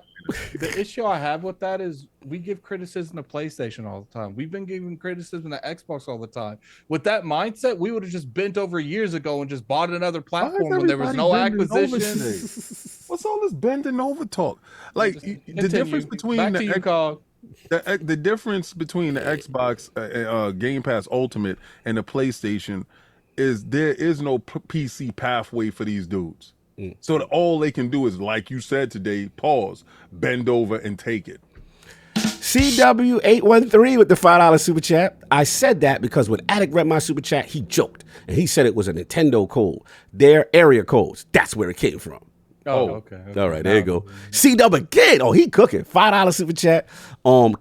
The issue I have with that is we give criticism to PlayStation all the time. We've been giving criticism to Xbox all the time. With that mindset, we would have just bent over years ago and just bought another platform when there was no acquisition.
What's all this bending over talk? Like the difference between the difference between the Xbox Game Pass Ultimate and the PlayStation is there is no PC pathway for these dudes. So that all they can do is, like you said today, pause, bend over, and take it.
CW813 with the $5 super chat. I said that because when Attic read my super chat, he joked. And he said it was a Nintendo code. Their area codes. That's where it came from.
Oh, okay.
All right, there you go. CW again. Oh, he cooking. $5 super chat.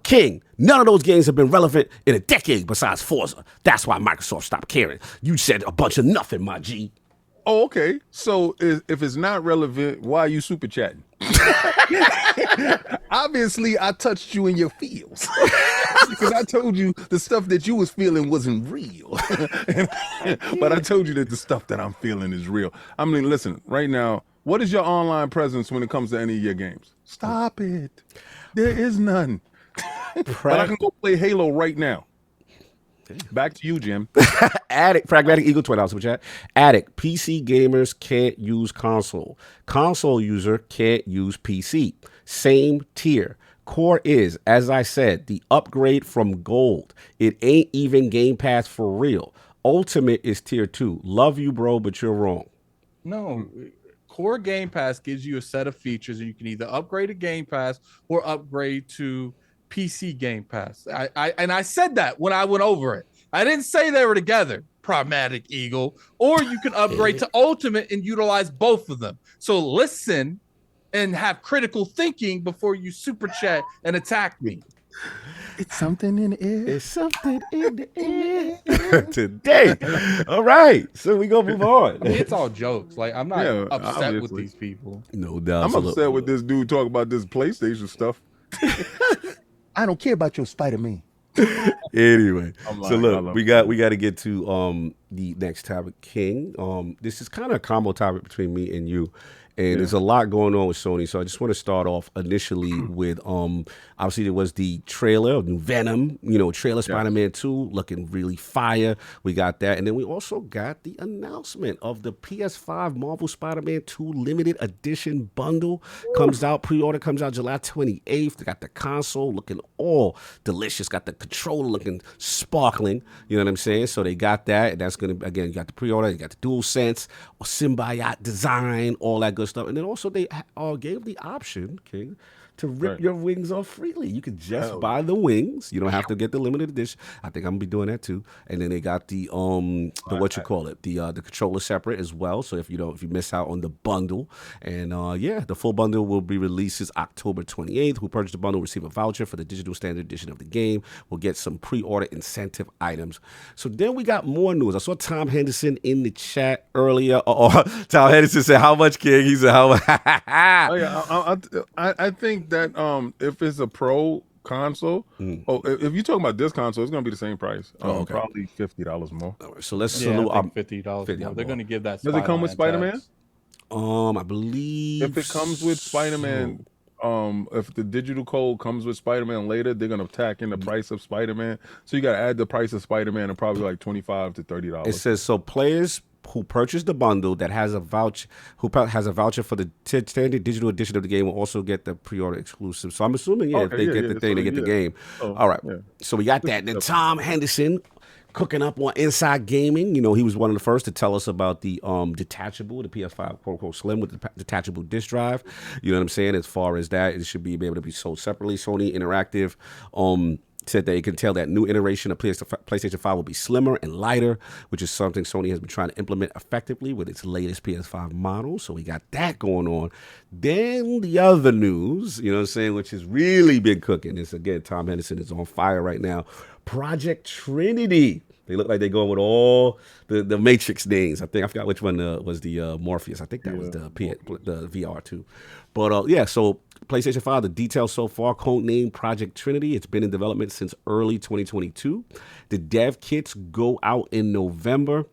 King, none of those games have been relevant in a decade besides Forza. That's why Microsoft stopped caring. You said a bunch of nothing, my G.
Oh, okay. So if it's not relevant, why are you super chatting? Obviously, I touched you in your feels because I told you the stuff that you was feeling wasn't real. But I told you that the stuff that I'm feeling is real. I mean, listen, right now, what is your online presence when it comes to any of your games? Stop it. There is none. But I can go play Halo right now. Back to you, Jim.
Addict, Pragmatic Eagle, $20 super chat. Addict, PC gamers can't use console. Console user can't use PC. Same tier. Core is, as I said, the upgrade from gold. It ain't even Game Pass for real. Ultimate is tier 2. Love you, bro, but you're wrong.
No. Core Game Pass gives you a set of features, and you can either upgrade to Game Pass or upgrade to PC Game Pass. I said that when I went over it. I didn't say they were together, Pragmatic Eagle. Or you can upgrade to Ultimate and utilize both of them. So listen and have critical thinking before you super chat and attack me.
It's something in the air.
It's something in the air today. All right, so we gonna move on.
I mean, it's all jokes. Like, I'm not
Yeah,
upset with
obviously.
these people.
No doubt.
I'm
So look-
upset with this dude talking about this PlayStation stuff. I don't care about your Spider-Man.
Anyway,
I'm
so
lying, I
look,
love
we got to get to the next topic, King. This is kind of a combo topic between me and you. And there's a lot going on with Sony, so I just want to start off initially with obviously there was the trailer of new Venom, trailer Spider-Man 2 looking really fire. We got that, and then we also got the announcement of the PS5 Marvel Spider-Man 2 limited edition bundle. Pre-order comes out July 28th. They got the console looking all delicious, got the controller looking sparkling. You know what I'm saying? So they got that, and that's gonna again. You got the pre-order, you got the DualSense, symbiote design, all that good stuff. And then also they gave the option, King, to rip your wings off freely. You can just buy the wings. You don't have to get the limited edition. I think I'm gonna be doing that too. And then they got the the controller separate as well. So if you miss out on the bundle, and the full bundle will be released October 28th. Who purchased the bundle will receive a voucher for the digital standard edition of the game. Will get some pre-order incentive items. So then we got more news. I saw Tom Henderson in the chat earlier. Tom Henderson said, "How much, King?" He said, "How much?"
I think that if it's a pro console, if you're talking about this console, it's gonna be the same price. Probably $50 more.
All right, so let's
Yeah,
salute.
I think $50 more. They're going to give that.
Does it come with Spider-Man?
tax.
I believe
If it comes with Spider-Man, if the digital code comes with Spider-Man later, they're gonna tack in the price of Spider-Man. So you gotta add the price of Spider-Man and probably like $25 to $30.
It says so players who purchase the bundle that has a voucher for the standard digital edition of the game will also get the pre-order exclusive. So I'm assuming if they get the thing, they get the game. All right. Yeah. So we got that. Then Tom Henderson cooking up on Inside Gaming. He was one of the first to tell us about the detachable, the PS5 quote-unquote Slim with the detachable disc drive. You know what I'm saying? As far as that, it should be able to be sold separately. Sony Interactive said they can tell that new iteration of PlayStation 5 will be slimmer and lighter, which is something Sony has been trying to implement effectively with its latest PS5 model. So we got that going on. Then the other news, you know what I'm saying, which has really been cooking. Is again, Tom Henderson is on fire right now. Project Trinity. They look like they're going with all the Matrix names. I forgot which one was the Morpheus. I think that was the VR too. But so PlayStation 5, the details so far, codename Project Trinity. It's been in development since early 2022. The dev kits go out in November.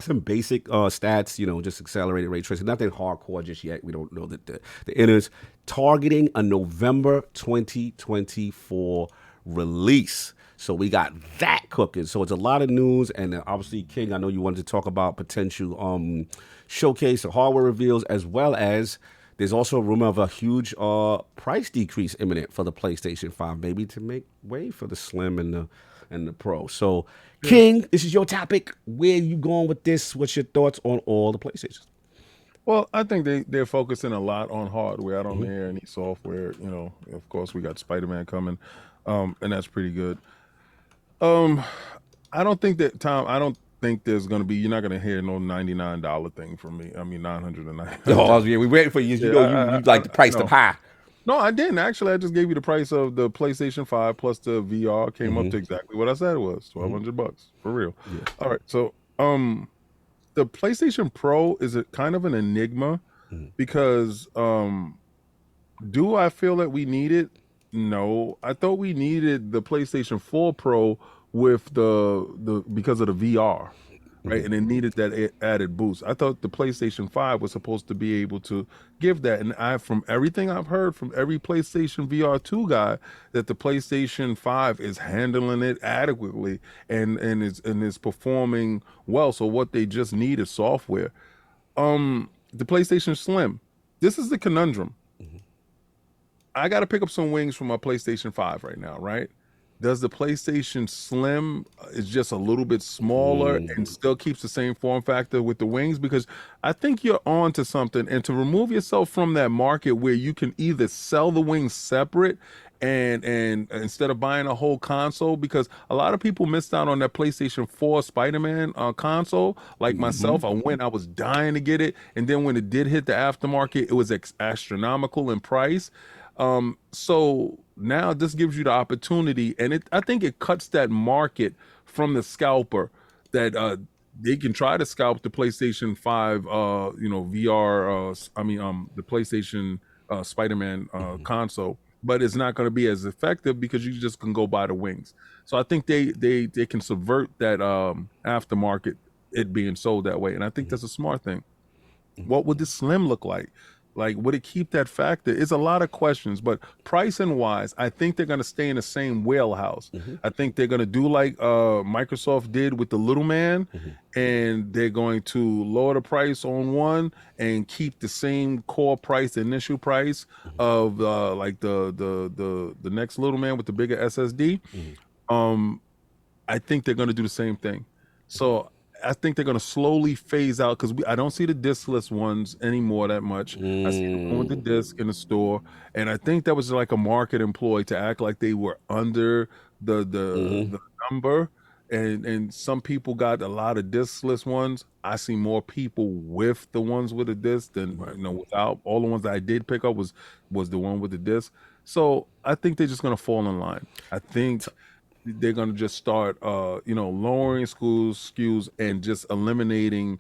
Some basic stats, just accelerated ray tracing. Nothing hardcore just yet. We don't know that the inners. Targeting a November 2024 release. So we got that cooking. So it's a lot of news. And obviously, King, I know you wanted to talk about potential showcase or hardware reveals, as well as there's also a rumor of a huge price decrease imminent for the PlayStation 5, maybe to make way for the Slim and the Pro. So, King, this is your topic. Where are you going with this? What's your thoughts on all the PlayStations?
Well, I think they're focusing a lot on hardware. I don't hear any software. Of course, we got Spider-Man coming, and that's pretty good. I don't think that, Tom, there's going to be, you're not going to hear no $99 thing from me. I mean, $999.
Oh, yeah, we waiting for you. You like the price up high.
No, I didn't. Actually, I just gave you the price of the PlayStation 5 plus the VR came up to exactly what I said it was, $1,200 for real. Yeah. All right. So, the PlayStation Pro is a kind of an enigma because, do I feel that we need it? No, I thought we needed the PlayStation 4 Pro with the because of the VR, right? And it needed that added boost. I thought the PlayStation 5 was supposed to be able to give that. And from everything I've heard from every PlayStation VR 2 guy, that the PlayStation 5 is handling it adequately and is performing well. So what they just need is software. The PlayStation Slim, this is the conundrum. I got to pick up some wings from my PlayStation 5 right now, right? Does the PlayStation Slim is just a little bit smaller and still keeps the same form factor with the wings? Because I think you're on to something. And to remove yourself from that market where you can either sell the wings separate and instead of buying a whole console, because a lot of people missed out on that PlayStation 4 Spider-Man console. Like myself, I was dying to get it, and then when it did hit the aftermarket, it was astronomical in price. So now this gives you the opportunity, and I think it cuts that market from the scalper that they can try to scalp the PlayStation 5 VR the PlayStation Spider-Man console, but it's not going to be as effective because you just can go buy the wings. So I think they can subvert that aftermarket, it being sold that way, and I think that's a smart thing. What would the Slim look like? Like, would it keep that factor? It's a lot of questions, but pricing wise, I think they're going to stay in the same wheelhouse. I think they're going to do like Microsoft did with the little man, and they're going to lower the price on one and keep the same core price, the initial price of like the next little man with the bigger SSD. I think they're going to do the same thing. So I think they're going to slowly phase out, because I don't see the diskless ones anymore that much. I see them with the disc in the store, and I think that was like a market employee to act like they were under the number. And some people got a lot of diskless ones. I see more people with the ones with the disc than without. All the ones that I did pick up was the one with the disc. So I think they're just going to fall in line. I think they're going to just start, lowering SKUs and just eliminating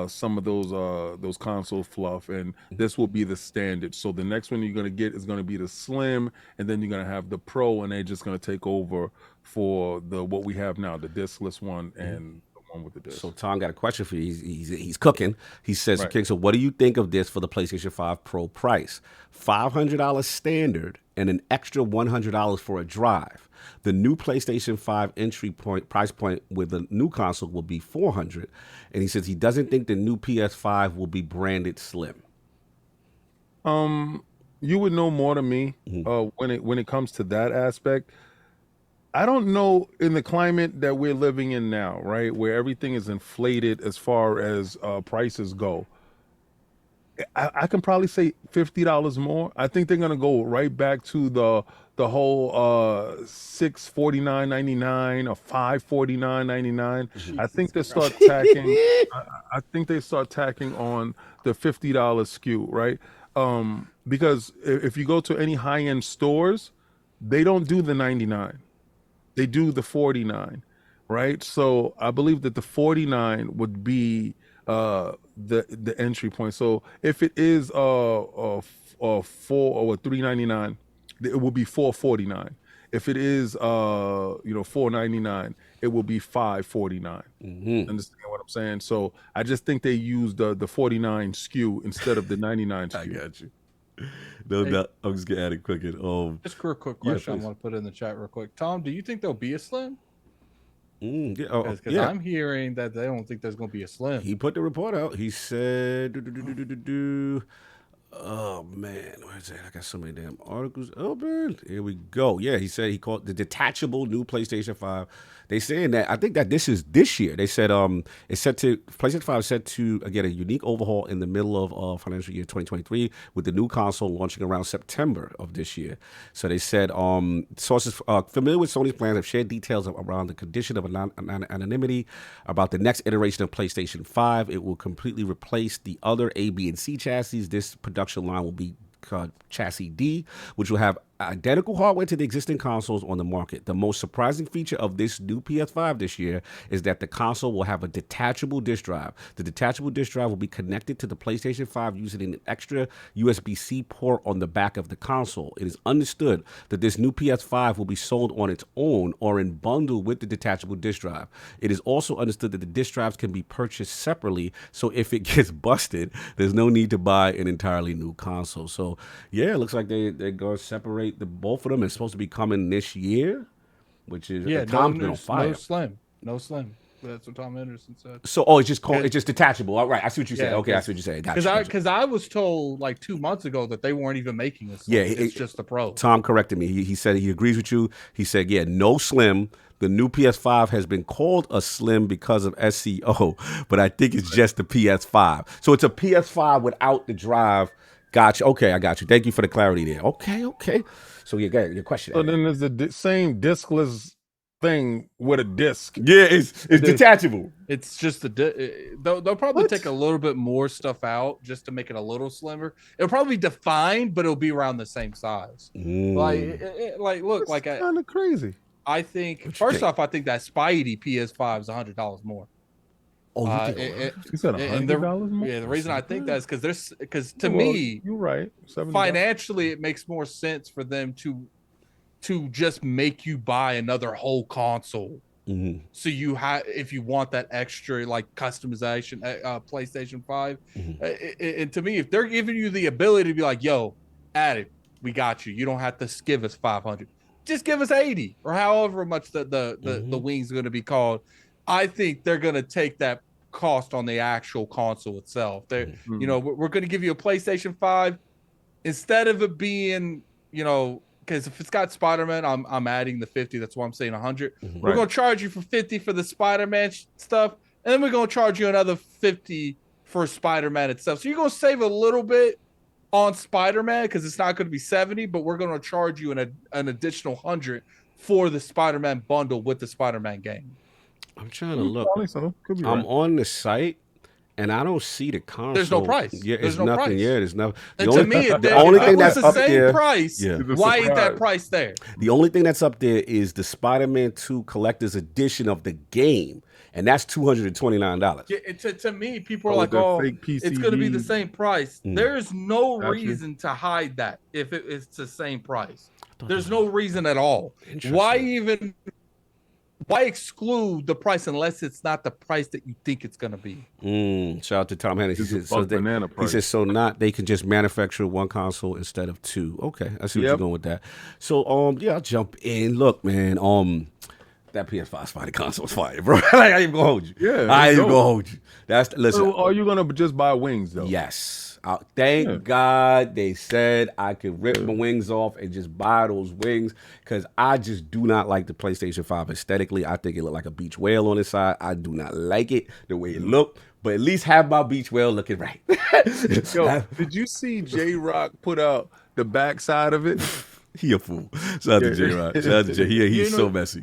some of those console fluff, and this will be the standard. So the next one you're going to get is going to be the Slim, and then you're going to have the Pro, and they're just going to take over for what we have now, the diskless one and the one with the disc.
So Tom got a question for you. He's cooking. He says,
Right.
"Okay, so what do you think of this for the PlayStation 5 Pro price? $500 standard and an extra $100 for a drive. The new PlayStation 5 price point with the new console will be $400." And he says he doesn't think the new PS5 will be branded Slim.
You would know more than me when it comes to that aspect. I don't know, in the climate that we're living in now, right, where everything is inflated as far as prices go. I can probably say $50 more. I think they're gonna go right back to the whole $649.99 or $549.99. I think they start tacking. I think they start tacking on the $50 SKU, right? Because if you go to any high end stores, they don't do the 99. They do the 49, right? So I believe that the 49 would be the entry point. So if it is $4 or $399, it will be $449. If it is $499, it will be $549. Understand what I'm saying? So I just think they used the 49 SKU instead of the 99 SKU.
I got you. No, I'm just gonna add it quick.
Just a quick question I want to put in the chat real quick. Tom, do you think there'll be a Slim? Because I'm hearing that they don't think there's going to be a Slim.
He put the report out. He said, oh man, where's that? I got so many damn articles open. Here we go. Yeah, he said he called the detachable new PlayStation 5. They saying that, I think that this is this year. They said it's set to, PlayStation 5 is set to get a unique overhaul in the middle of financial year 2023, with the new console launching around September of this year. So they said sources familiar with Sony's plans have shared details around the condition of anonymity about the next iteration of PlayStation 5. It will completely replace the other A, B, and C chassis. This production line will be chassis D, which will have identical hardware to the existing consoles on the market. The most surprising feature of this new PS5 this year is that the console will have a detachable disk drive. The detachable disk drive will be connected to the PlayStation 5 using an extra USB-C port on the back of the console. It is understood that this new PS5 will be sold on its own or in bundle with the detachable disk drive. It is also understood that the disk drives can be purchased separately, so if it gets busted, there's no need to buy an entirely new console. So yeah, it looks like they're going to separate the both of them. It's supposed to be coming this year, which is Tom's been on fire.
No Slim. That's what Tom Anderson said.
So it's just it's just detachable. All right, I see what you said. Okay, I see what you said.
Because I was told like 2 months ago that they weren't even making a Slim.
Yeah,
it's just the Pro.
Tom corrected me. He said he agrees with you. He said, yeah, no Slim. The new PS5 has been called a Slim because of SEO, but I think it's just the PS5. So it's a PS5 without the drive Gotcha. Okay, I got you. Thank you for the clarity there. Okay. So you got your question.
So then there's the same discless thing with a disc.
Yeah, it's detachable.
It's just they'll probably take a little bit more stuff out just to make it a little slimmer. It'll probably be defined, but it'll be around the same size. Like look, like
kind of crazy.
I think first off, I think that Spidey PS5 is $100 more.
Oh, you said $100 more?
Yeah, the reason I think that is because to me,
you're right.
Financially, it makes more sense for them to just make you buy another whole console.
Mm-hmm.
So you have, if you want that extra like customization, PlayStation 5, and to me, if they're giving you the ability to be like, "Yo, add it, we got you. You don't have to give us 500. Just give us 80 or however much the wings are going to be called." I think they're going to take that cost on the actual console itself. They're, we're going to give you a PlayStation 5 instead of it being, because if it's got Spider-Man, I'm adding the 50. That's why I'm saying 100. We're going to charge you for 50 for the Spider-Man stuff, and then we're going to charge you another 50 for Spider-Man itself. So you're going to save a little bit on Spider-Man because it's not going to be 70, but we're going to charge you an additional 100 for the Spider-Man bundle with the Spider-Man game.
I'm trying to look.
Could be
I'm on the site, and I don't see the console.
There's no price.
Yeah,
there's
nothing.
Price.
Yeah, there's nothing.
And to me,
the only thing that's
the
up
same
there,
price.
Yeah.
Why ain't that price there?
The only thing that's up there is the Spider-Man 2 Collector's Edition of the game, and that's $229.
Yeah, to me, people are like, "Oh, it's going to be the same price." There's no reason to hide that if it's the same price. There's no reason at all. Why exclude the price unless it's not the price that you think it's going to be?
Shout out to Tom Hennis. He says, they can just manufacture one console instead of two. Okay, I see what you're going with that. So, I'll jump in. Look, man, that PS5 Spidey console is fire, bro. Like, I ain't even gonna hold you.
Yeah,
I ain't even gonna hold you. Listen.
So are you gonna just buy wings though?
Yes. Thank God they said I could rip my wings off and just buy those wings because I just do not like the PlayStation 5 aesthetically. I think it looked like a beach whale on the side. I do not like it the way it looked, but at least have my beach whale looking right.
Yo, did you see J-Rock put out the backside of it?
He a fool. Shout out to J-Rock. Shout out to J. He's so messy.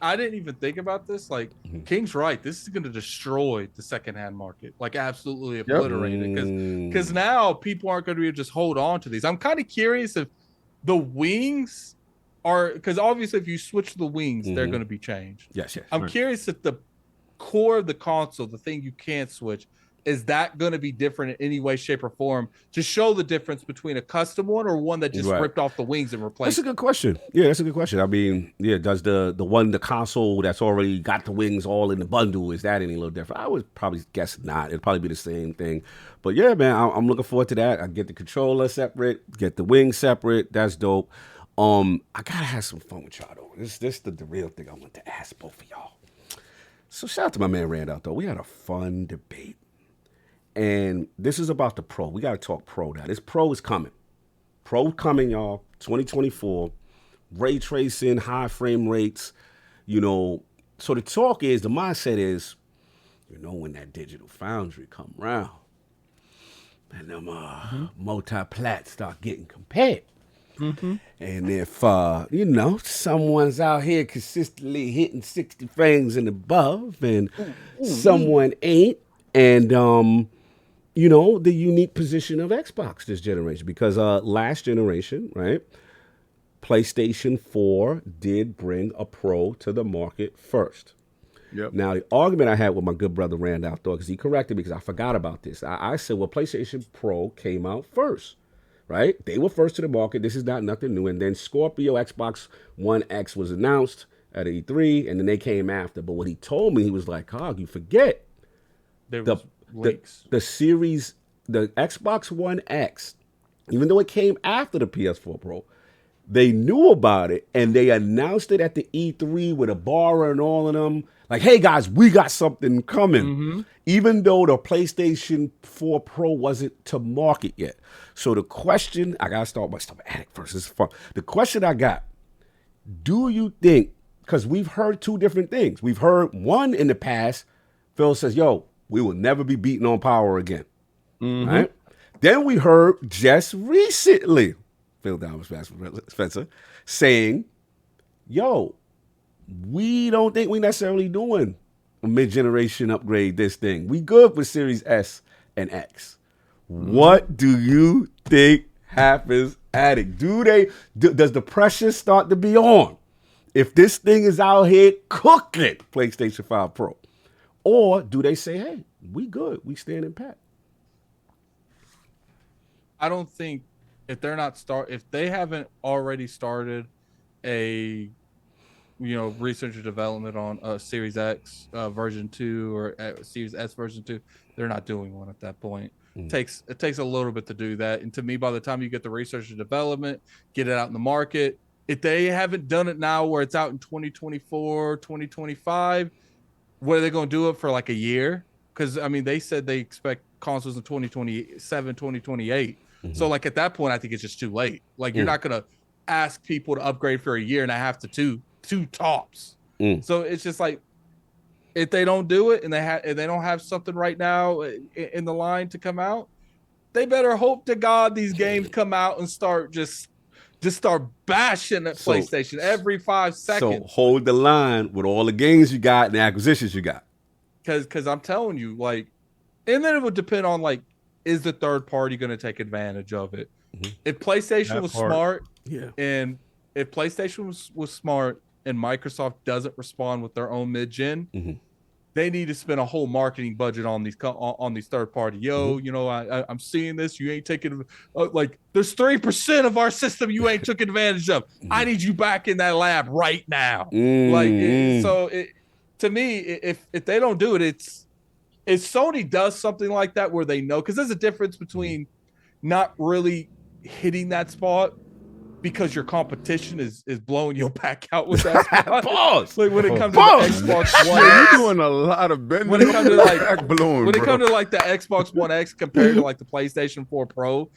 I didn't even think about this. Like, King's right. This is going to destroy the secondhand market. Like, absolutely obliterate it. Because now people aren't going to be able to just hold on to these. I'm kind of curious if the wings are... Because obviously if you switch the wings, they're going to be changed.
Yes.
I'm curious if the core of the console, the thing you can't switch, is that going to be different in any way, shape, or form to show the difference between a custom one or one that just ripped off the wings and replaced?
That's a good question. Yeah, that's a good question. I mean, does the console that's already got the wings all in the bundle, is that any little different? I would probably guess not. It'd probably be the same thing. But yeah, man, I'm looking forward to that. I get the controller separate, get the wings separate. That's dope. I gotta have some fun with y'all though. This the real thing I want to ask both of y'all. So shout out to my man Randolph though. We had a fun debate. And this is about the Pro. We got to talk Pro now. This Pro is coming. Pro coming, y'all. 2024. Ray tracing, high frame rates. So the talk is, the mindset is, when that digital foundry come around and them multi-plats start getting compared. And if, someone's out here consistently hitting 60 frames and above and someone ain't, and, the unique position of Xbox this generation, because last generation, right, PlayStation 4 did bring a Pro to the market first.
Yep.
Now, the argument I had with my good brother Randolph, though, because he corrected me because I forgot about this. I said, well, PlayStation Pro came out first, right? They were first to the market. This is not nothing new. And then Scorpio Xbox One X was announced at E3, and then they came after. But what he told me, he was like, Cog, you forget. The series, the Xbox One X, even though it came after the PS4 Pro, they knew about it and they announced it at the E3 with Ibarra and all of them. Like, hey guys, we got something coming. Even though the PlayStation 4 Pro wasn't to market yet. So the question, I gotta start my stomach attic first. This is fun. The question I got, do you think, because we've heard two different things. We've heard one in the past, Phil says, yo, we will never be beaten on power again. Right? then we heard just recently, Phil Downs, Spencer, saying, yo, we don't think we necessarily doing a mid-generation upgrade this thing. We good with Series S and X. What do you think happens at it? Does the pressure start to be on if this thing is out here cooking PlayStation 5 Pro? Or do they say, hey, we good, we standing pat?
I don't think if they haven't already started a research and development on Series X version 2 or Series S version 2, they're not doing one at that point. It takes a little bit to do that. And to me, by the time you get the research and development, get it out in the market, if they haven't done it now where it's out in 2024, 2025, what are they going to do it for like a year? Because, I mean, they said they expect consoles in 2027, 2028. So, like, at that point, I think it's just too late. Like, you're not going to ask people to upgrade for a year and a half to two tops. So it's just like, if they don't do it and they don't have something right now in the line to come out, they better hope to God these games come out and start bashing at PlayStation every 5 seconds.
So hold the line with all the games you got and the acquisitions you got.
Because I'm telling you, like, and then it would depend on, like, is the third party going to take advantage of it? If PlayStation was smart, and if PlayStation was smart and Microsoft doesn't respond with their own mid-gen, they need to spend a whole marketing budget on these third party. I'm seeing this. You ain't taking like there's 3% of our system you ain't took advantage of. I need you back in that lab right now. To me, if they don't do it, if Sony does something like that where they know, because there's a difference between not really hitting that spot because your competition is blowing your back out with that spot.
Pause.
Like when it comes to the Xbox One X,
you're doing a lot of bending.
When it comes to like
balloon,
when it comes to like the Xbox One X compared to like the PlayStation 4 Pro,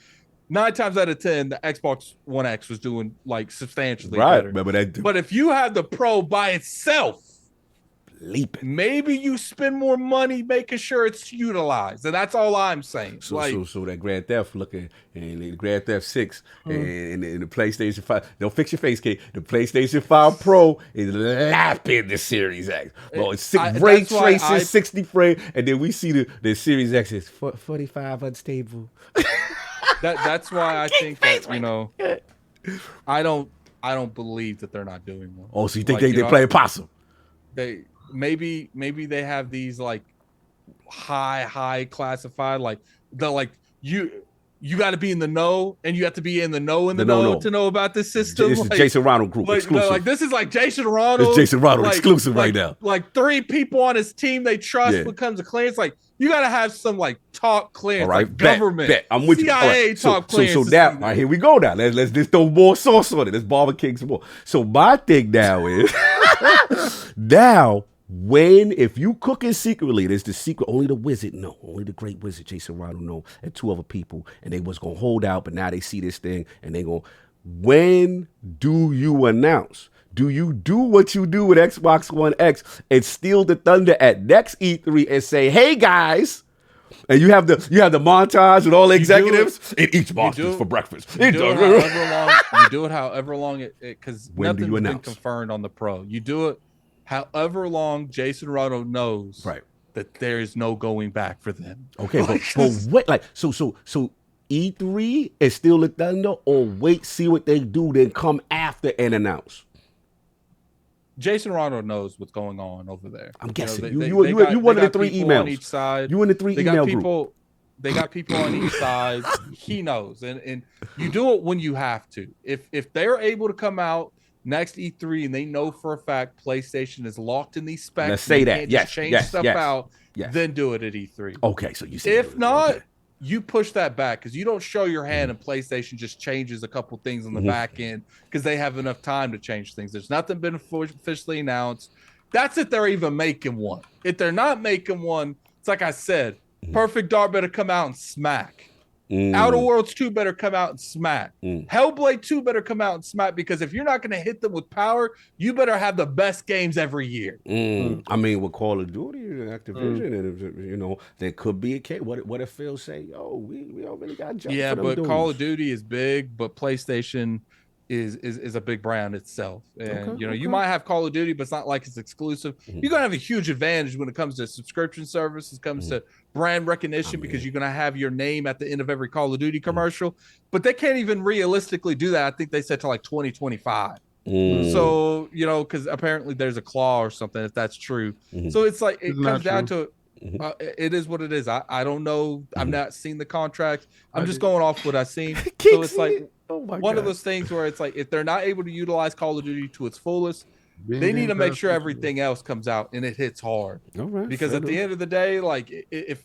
9 times out of 10, the Xbox One X was doing like substantially better. But if you have the Pro by itself, maybe you spend more money making sure it's utilized, and that's all I'm saying.
So that Grand Theft looking and the Grand Theft 6 and the PlayStation 5. Don't fix your face, kid. The PlayStation 5 Pro is lapping the Series X. Well, it's ray tracing, 60 frame, and then we see the Series X is 45 unstable.
That's why I think that I don't believe that they're not doing one.
Oh, so you think they play possum?
They maybe they have these like high classified you got to be in the know, and you have to be in the know to know about this system.
This is Jason Ronald Group exclusive.
This is like Jason Ronald.
It's Jason Ronald exclusive right now.
Like 3 people on his team they trust when it comes to clearance. Like you got to have some like top clearance,
all right,
like government.
Bet. I'm with
CIA
you.
top clearance.
So now, all right, here we go now. Let's throw more sauce on it. Let's barbecue some more. So my thing now is if you cooking secretly, there's the secret, only the wizard know, only the great wizard Jason Ronald know, and 2 other people, and they was gonna hold out, but now they see this thing, and they gonna, when do you announce? Do you do what you do with Xbox One X and steal the thunder at next E3 and say, hey guys, and you have the montage with all the executives and each monsters for breakfast.
You do it however long it because nothing's been confirmed on the Pro. You do it however long Jason Ronald knows that there is no going back for them.
Okay, but wait, like so E3 is still the thunder, or wait, see what they do, then come after and announce.
Jason Ronald knows what's going on over there.
I'm guessing you one of the 3 emails
on each side.
You in the 3 email group.
They got people on each side. He knows, and you do it when you have to. If they're able to come out next E3 and they know for a fact PlayStation is locked in these specs,
let's say that. Yes,
change stuff out. Yes. Then do it at E3.
Okay, so you say
if not, you push that back because you don't show your hand and PlayStation just changes a couple things on the back end because they have enough time to change things. There's nothing been officially announced. That's if they're even making one. If they're not making one, it's like I said, Perfect Dark better come out and smack. Outer Worlds 2 better come out and smack. Hellblade 2 better come out and smack, because if you're not going to hit them with power, you better have the best games every year.
I mean, with Call of Duty and Activision, and there could be a case. What if Phil say, "Yo, we already got jump
Yeah,
for them
but
dudes.
Call of Duty is big, but PlayStation is a big brand itself. And you might have Call of Duty, but it's not like it's exclusive. You're gonna have a huge advantage when it comes to subscription services, comes to brand recognition, because you're gonna have your name at the end of every Call of Duty commercial. But they can't even realistically do that. I think they said to like 2025. So because apparently there's a claw or something, if that's true. So it's like it comes down to it is what it is. I don't know. I've not seen the contract. I'm just going off what I've seen. So it's like one of those things where it's like, if they're not able to utilize Call of Duty to its fullest, they need to make sure everything else comes out and it hits hard. Because at the end of the day, like, if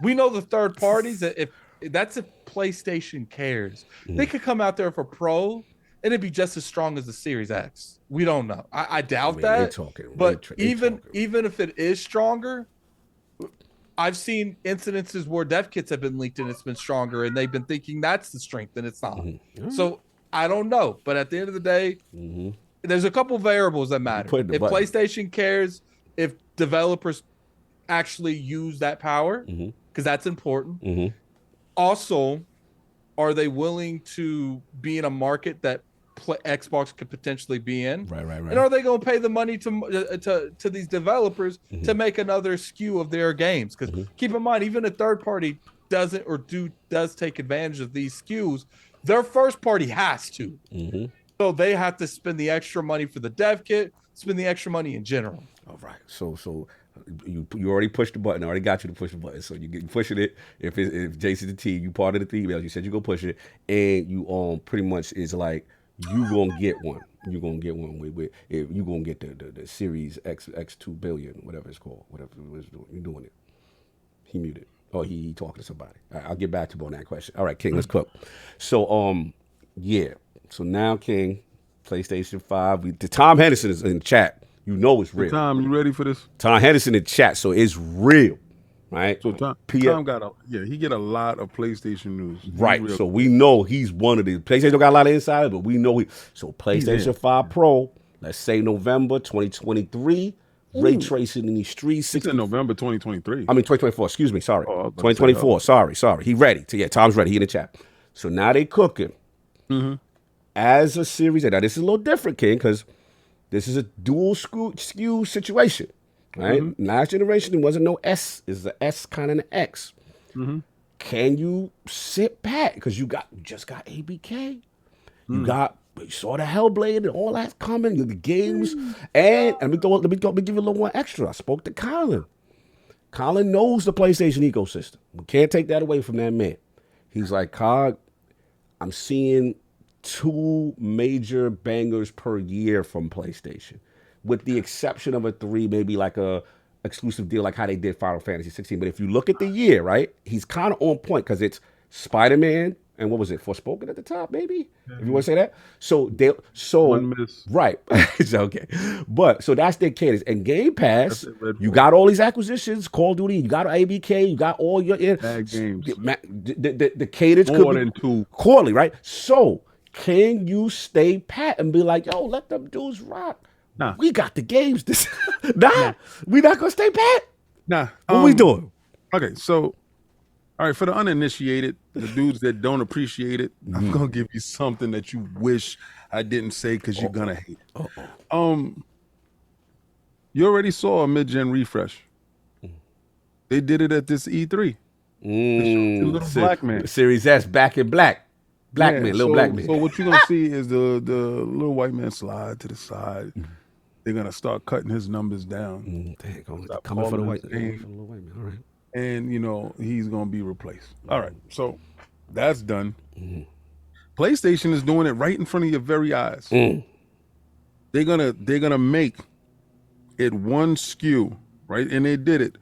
we know the third parties, if PlayStation cares, they could come out there for Pro and it'd be just as strong as the Series X. We don't know. I doubt that. But even if it is stronger, I've seen incidences where dev kits have been leaked and it's been stronger, and they've been thinking that's the strength, and it's not. So I don't know. But at the end of the day, there's a couple variables that matter. If PlayStation cares, if developers actually use that power, because that's important. Also, are they willing to be in a market that Xbox could potentially be in? Right. And are they going to pay the money to these developers to make another SKU of their games? Because keep in mind, even a third party does take advantage of these SKUs, their first party has to. So they have to spend the extra money for the dev kit, spend the extra money in general.
All right. So you already pushed the button. I already got you to push the button. So you pushing it. If Jason's the team, you part of the team. You said you go push it, and you pretty much is like, you gonna get one. You gonna get one you gonna get the Series X2 billion, whatever it's called, whatever it was doing. You doing it. He muted. Oh, he talking to somebody. I'll get back to you on that question. All right, King, let's cook. So yeah. So now, King, PlayStation 5. The Tom Henderson is in the chat. You know it's real.
Tom, you ready for this?
Tom Henderson in the chat, so it's real. Right.
So Tom got he get a lot of PlayStation news.
Right. So we know he's one of the PlayStation got a lot of insiders, but we know so PlayStation 5 Pro, let's say November 2023, ray tracing in these streets.
It's in November 2023.
I mean 2024, excuse me, sorry. 2024. Sorry. He ready. Tom's ready. He in the chat. So now they cooking. As a series. Now this is a little different, King, because this is a dual SKU situation. Right, last generation there wasn't no S. It's the S kind of an X. Can you sit back because you just got ABK, you saw the Hellblade and all that's coming, the games, and let me give you a little one extra. I spoke to Colin. Colin knows the PlayStation ecosystem. We can't take that away from that man. He's like, Cog, I'm seeing 2 major bangers per year from PlayStation, with the exception of a 3, maybe like a exclusive deal like how they did Final Fantasy 16. But if you look at the year, right, he's kind of on point because it's Spider-Man and what was it, Forspoken at the top, maybe? If you want to say that.
One miss.
Right. It's okay. But so that's their cadence. And Game Pass, you got all these acquisitions, Call of Duty, you got ABK, you got all your
bad games.
The cadence
more
could
than 2
quarterly, right? So can you stay pat and be like, yo, let them dudes rock?
Nah.
We got the games. We not gonna stay pat.
Nah.
What we doing?
Okay, so all right, for the uninitiated, the dudes that don't appreciate it, I'm gonna give you something that you wish I didn't say because you're gonna hate it. You already saw a mid-gen refresh. They did it at this E3. The little black man.
Series S back in black. Black man. So
what you're gonna see is the little white man slide to the side. They're gonna start cutting his numbers down.
Coming for the white man. All right.
And he's gonna be replaced. All right, so that's done. PlayStation is doing it right in front of your very eyes. They're gonna make it one SKU, right? And they did it.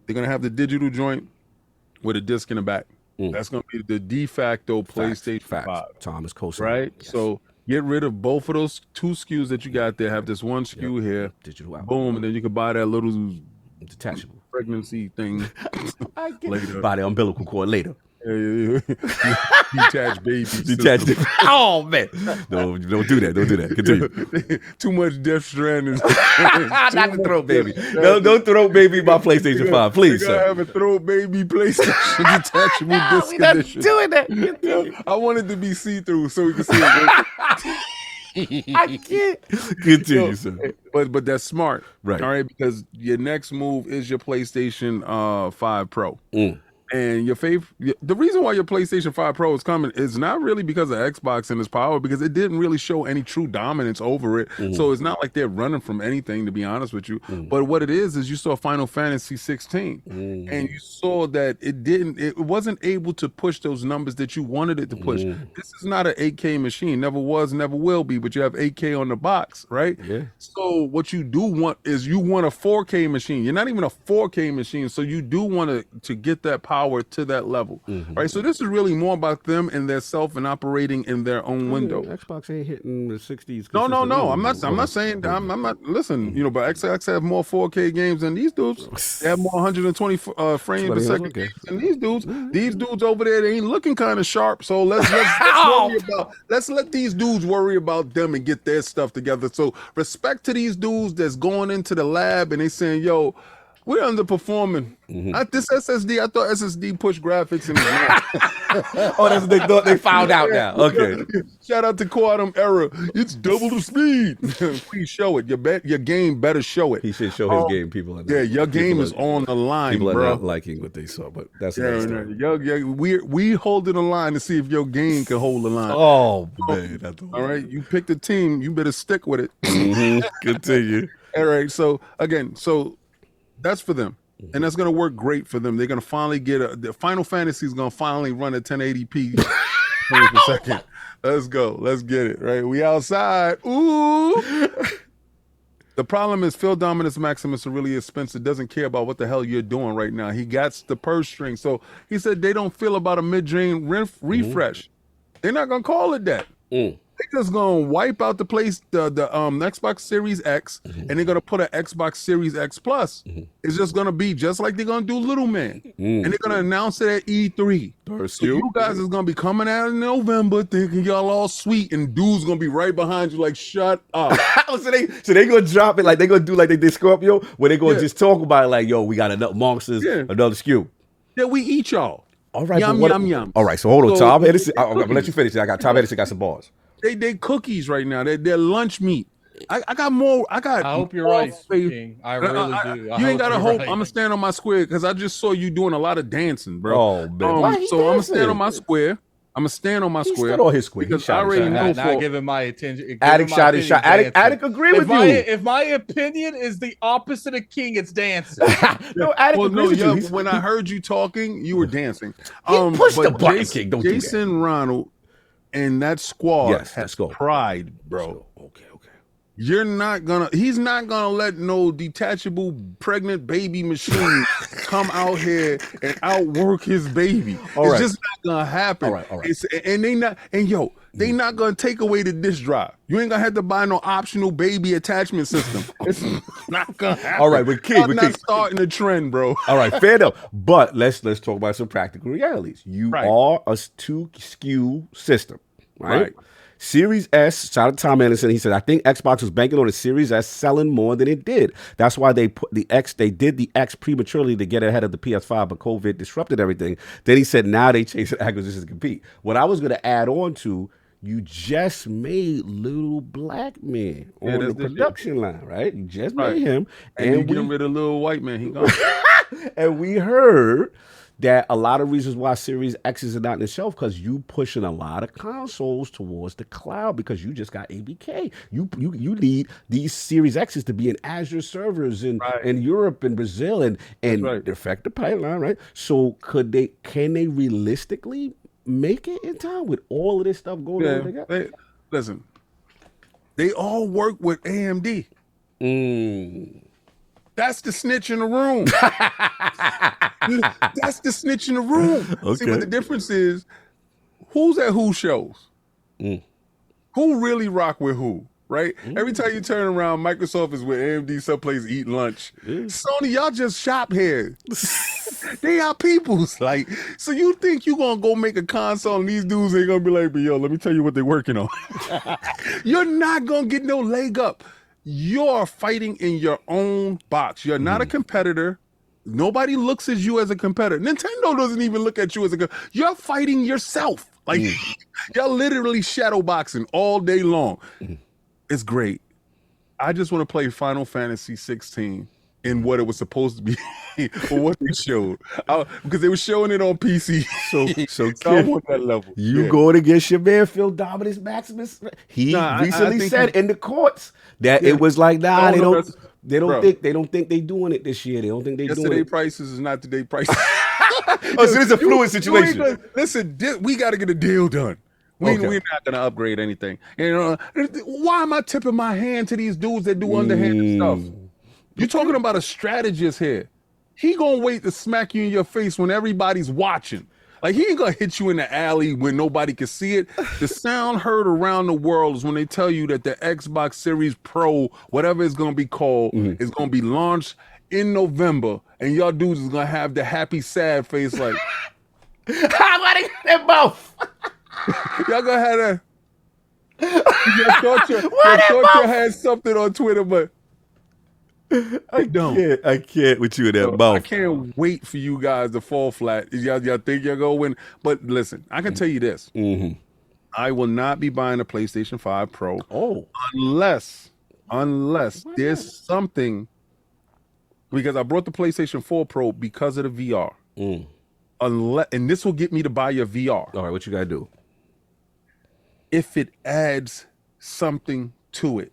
They're gonna have the digital joint with a disc in the back. That's gonna be the de facto PlayStation 5.
Thomas Coast,
right?
Yes.
So get rid of both of those 2 SKUs that you got there. Have this one SKU here.
Digital out.
Boom, and then you can buy that little
detachable
pregnancy thing later.
Buy the umbilical cord later.
Detached baby.
Detached. Oh man, no, don't do that. Don't do that. Continue.
Too much Death Stranding.
Not the throat baby. No, don't throat baby my PlayStation 5, please,
you
sir.
have a throat baby PlayStation detachable disc edition.
Doing that.
I want it to be see-through so we can see it.
I can't. Continue, sir.
But that's smart,
Right.
All right, because your next move is your PlayStation 5 Pro. And the reason why your PlayStation 5 Pro is coming is not really because of Xbox and its power, because it didn't really show any true dominance over it. So it's not like they're running from anything, to be honest with you. But what it is you saw Final Fantasy 16, and you saw that it wasn't able to push those numbers that you wanted it to push. This is not an 8K machine, never was, never will be, but you have 8K on the box, right?
Yeah.
So what you do want is you want a 4K machine. You're not even a 4K machine, so you do want to get that power to that level, right? So this is really more about them and their self and operating in their own window.
Xbox ain't hitting the 60s.
No. I'm not saying. I'm not. Listen, but Xbox have more 4K games than these dudes. They have more 120 frames per second games than these dudes. These dudes over there, they ain't looking kind of sharp. So let's let these dudes worry about them and get their stuff together. So respect to these dudes that's going into the lab and they saying, yo, we're underperforming. This SSD, I thought SSD pushed graphics in the
Oh, that's what they thought. They found out now. Okay.
Shout out to Quantum Error. It's double the speed. Please show it. Your game better show it.
He should show his game. People are not,
your game is on the line,
people
bro.
are not liking what they saw, but that's
we holding the line to see if your game can hold the line.
Oh man, that's
all right. You picked a team. You better stick with it.
Continue.
All right. So again, that's for them. And that's going to work great for them. They're going to finally get the Final Fantasy is going to finally run at 1080p frames per second. Let's go. Let's get it, right? We outside. Ooh. The problem is Phil Dominus Maximus Aurelius Spencer doesn't care about what the hell you're doing right now. He got the purse string. So he said they don't feel about a mid-range refresh. They're not going to call it that. They're just gonna wipe out the Xbox Series X, and they're gonna put an Xbox Series X Plus. It's just gonna be just like they're gonna do Little Man, and they're gonna announce it at E3. So you guys is gonna be coming out in November, thinking y'all all sweet, and dude's gonna be right behind you, like shut up.
so they gonna drop it like they gonna do like they did Scorpio, where they gonna just talk about it like, yo, we got another monsters, another SKU.
Yeah, we eat y'all.
All right,
yum.
All right, so hold on, Tom Edison. I'm gonna let you finish. Tom Edison got some bars.
They cookies right now. They're lunch meat. I got more. I
hope you're right, King. I really do.
You ain't gotta hope. I'm gonna stand on my square because I just saw you doing a lot of dancing, bro.
Oh man.
So I'm gonna stand on my square. I'm gonna stand on my square.
Stood on his square.
Because I already know.
Not giving my attention.
Attic shot his shot. Attic agree with you.
If my opinion is the opposite of King, it's dancing.
No, Attic agree with you.
When I heard you talking, you were dancing.
He pushed the button, King. Don't do that.
Jason Ronald and that squad has
go.
pride, bro.
Okay.
He's not gonna let no detachable pregnant baby machine come out here and outwork his baby. It's just not gonna happen.
All right.
They not gonna take away the disk drive. You ain't gonna have to buy no optional baby attachment system. It's not gonna happen.
All right, but King,
I'm not starting a trend, bro.
All right, fair enough. But let's talk about some practical realities. You are a 2 SKU system, right? Series S, shout out to Tom Anderson. He said, I think Xbox was banking on the Series S selling more than it did. That's why they put the X, they did the X prematurely to get ahead of the PS5, but COVID disrupted everything. Then he said, now they chasing acquisitions to compete. What I was going to add on to, you just made Little Black Man on the production line, right? You just made him.
And you getting rid of Little White Man. He gone.
And we heard that a lot of reasons why Series X is not in the shelf because you pushing a lot of consoles towards the cloud because you just got ABK. You need these Series X's to be in Azure servers in Europe and Brazil and affect the pipeline, right? So can they realistically make it in time with all of this stuff going on together?
Listen, they all work with AMD. That's the snitch in the room. That's the snitch in the room.
Okay.
See, what the difference is, who's at who shows? Who really rock with who, right? Every time you turn around, Microsoft is with AMD someplace eating lunch. Sony, y'all just shop here. They are peoples. Like, so you think you gonna go make a console and these dudes ain't gonna be like, but yo, let me tell you what they're working on. You're not gonna get no leg up. You're fighting in your own box. You're not a competitor. Nobody looks at you as a competitor. Nintendo doesn't even look at you as a competitor. You're fighting yourself. Like, you're literally shadow boxing all day long. It's great. I just want to play Final Fantasy 16 in what it was supposed to be or what they showed. Because they were showing it on PC.
So
I want that level.
You going against your man Phil Dominus Maximus? He recently said in the courts that it was like, nah, they don't think they doing it this year. They don't think they doing it.
Yesterday prices is not today prices.
Oh, so it's a fluid situation.
Listen, we got to get a deal done. We're not gonna upgrade anything. You know, why am I tipping my hand to these dudes that do underhanded stuff? You're talking about a strategist here. He gonna wait to smack you in your face when everybody's watching. Like, he ain't gonna hit you in the alley when nobody can see it. The sound heard around the world is when they tell you that the Xbox Series Pro, whatever it's gonna be called, is gonna be launched in November, and y'all dudes is gonna have the happy sad face like.
How about that mouth?
Y'all gonna have that. You had something on Twitter, but
I can't with you in that mouth.
I can't wait for you guys to fall flat. Y'all think you're gonna win? But listen, I can tell you this: I will not be buying a PlayStation 5 Pro. Unless there's something. Because I brought the PlayStation 4 Pro because of the VR. And this will get me to buy your VR.
All right, what you gotta do?
If it adds something to it.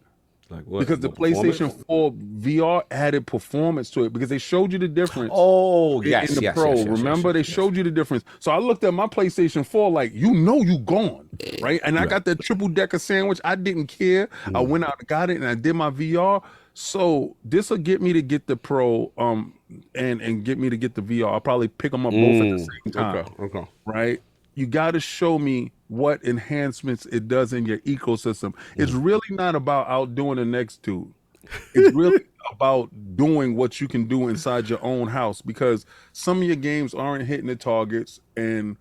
Like what?
Because the PlayStation 4 VR added performance to it because they showed you the difference.
Oh,
in the Pro. Remember, they showed you the difference. So I looked at my PlayStation 4 like, you gone, right? And I got that triple decker sandwich. I didn't care. I went out and got it, and I did my VR. So this will get me to get the Pro, and get me to get the VR. I'll probably pick them up both at the same time.
Okay.
Right? You got to show me what enhancements it does in your ecosystem. It's really not about outdoing the next dude. It's really about doing what you can do inside your own house, because some of your games aren't hitting the targets, and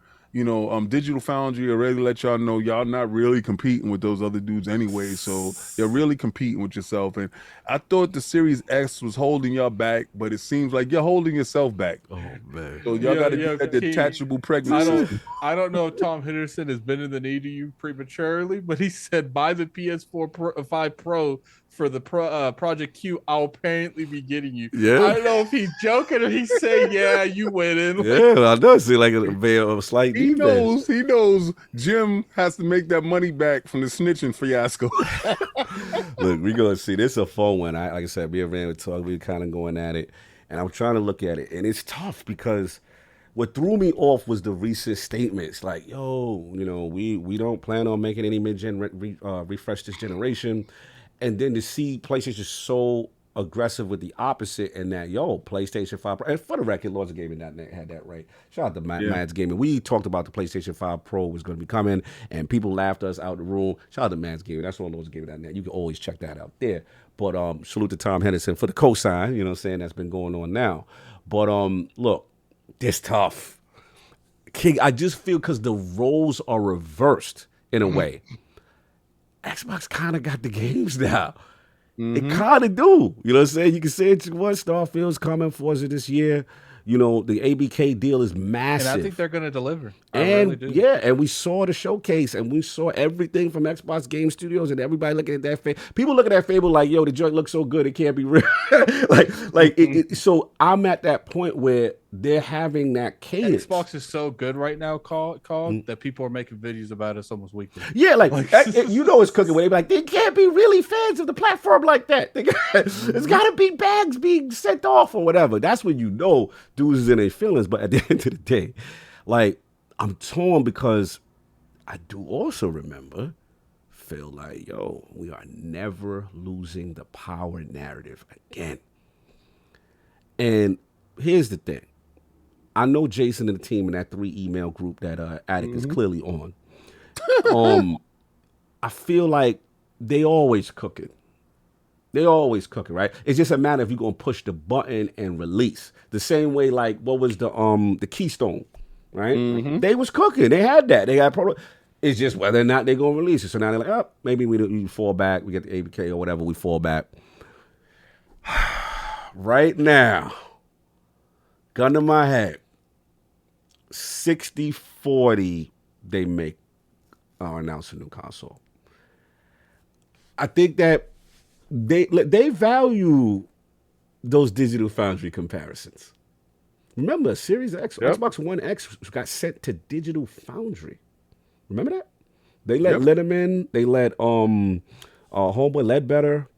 Digital Foundry already let y'all know y'all not really competing with those other dudes anyway, so you're really competing with yourself. And I thought the Series X was holding y'all back, but it seems like you're holding yourself back.
Oh man!
So y'all got to get that detachable pregnancy.
I don't know if Tom Henderson has been in the knee to you prematurely, but he said buy the PS4 5 Pro for the Project Q I'll apparently be getting you.
Yeah.
I don't know if he's joking or he's saying, yeah, you winning.
Yeah, I know. It's like a slight.
He knows Jim has to make that money back from the snitching fiasco.
Look, we're gonna see. This is a fun one. Like I said, me and Rand would talk. We were kind of going at it, and I'm trying to look at it, and it's tough because what threw me off was the recent statements. Like, yo, we don't plan on making any mid-gen refresh this generation. And then to see PlayStation so aggressive with the opposite, and that, PlayStation 5 Pro, and for the record, Lords of Gaming had that right. Shout out to Mads Gaming. We talked about the PlayStation 5 Pro was going to be coming, and people laughed us out the room. Shout out to Mads Gaming. That's on Lords of Gaming.net. You can always check that out there. But salute to Tom Henderson for the cosign, you know what I'm saying, that's been going on now. But look, this tough. King, I just feel because the roles are reversed in a way. Xbox kind of got the games now. It kind of do. You know what I'm saying? You can say it's what Starfield's coming for us this year. The ABK deal is massive.
And I think they're going to deliver.
And we saw the showcase, and we saw everything from Xbox Game Studios, and everybody looking at that. People look at that Fable like, yo, the joint looks so good, it can't be real. So I'm at that point where they're having that cadence.
Xbox is so good right now, that people are making videos about us almost weekly.
Yeah, it's cooking when they be like, they can't be really fans of the platform like that. There's got to be bags being sent off or whatever. That's when dudes is in their feelings. But at the end of the day, I'm torn because I do also feel like, we are never losing the power narrative again. And here's the thing. I know Jason and the team in that 3 email group that Attic is clearly on. I feel like they always cooking. They always cooking, right? It's just a matter if you're gonna push the button and release. The same way, like what was the Keystone, right? They was cooking. They had that. They got It's just whether or not they're gonna release it. So now they're like, oh, maybe we fall back. We get the ABK or whatever. We fall back. Right now, gun to my head, 60-40 they make announce a new console. I think that they value those Digital Foundry comparisons. Remember, Series X, Xbox One X got sent to Digital Foundry. Remember that? They let Letterman, they let Homeboy Ledbetter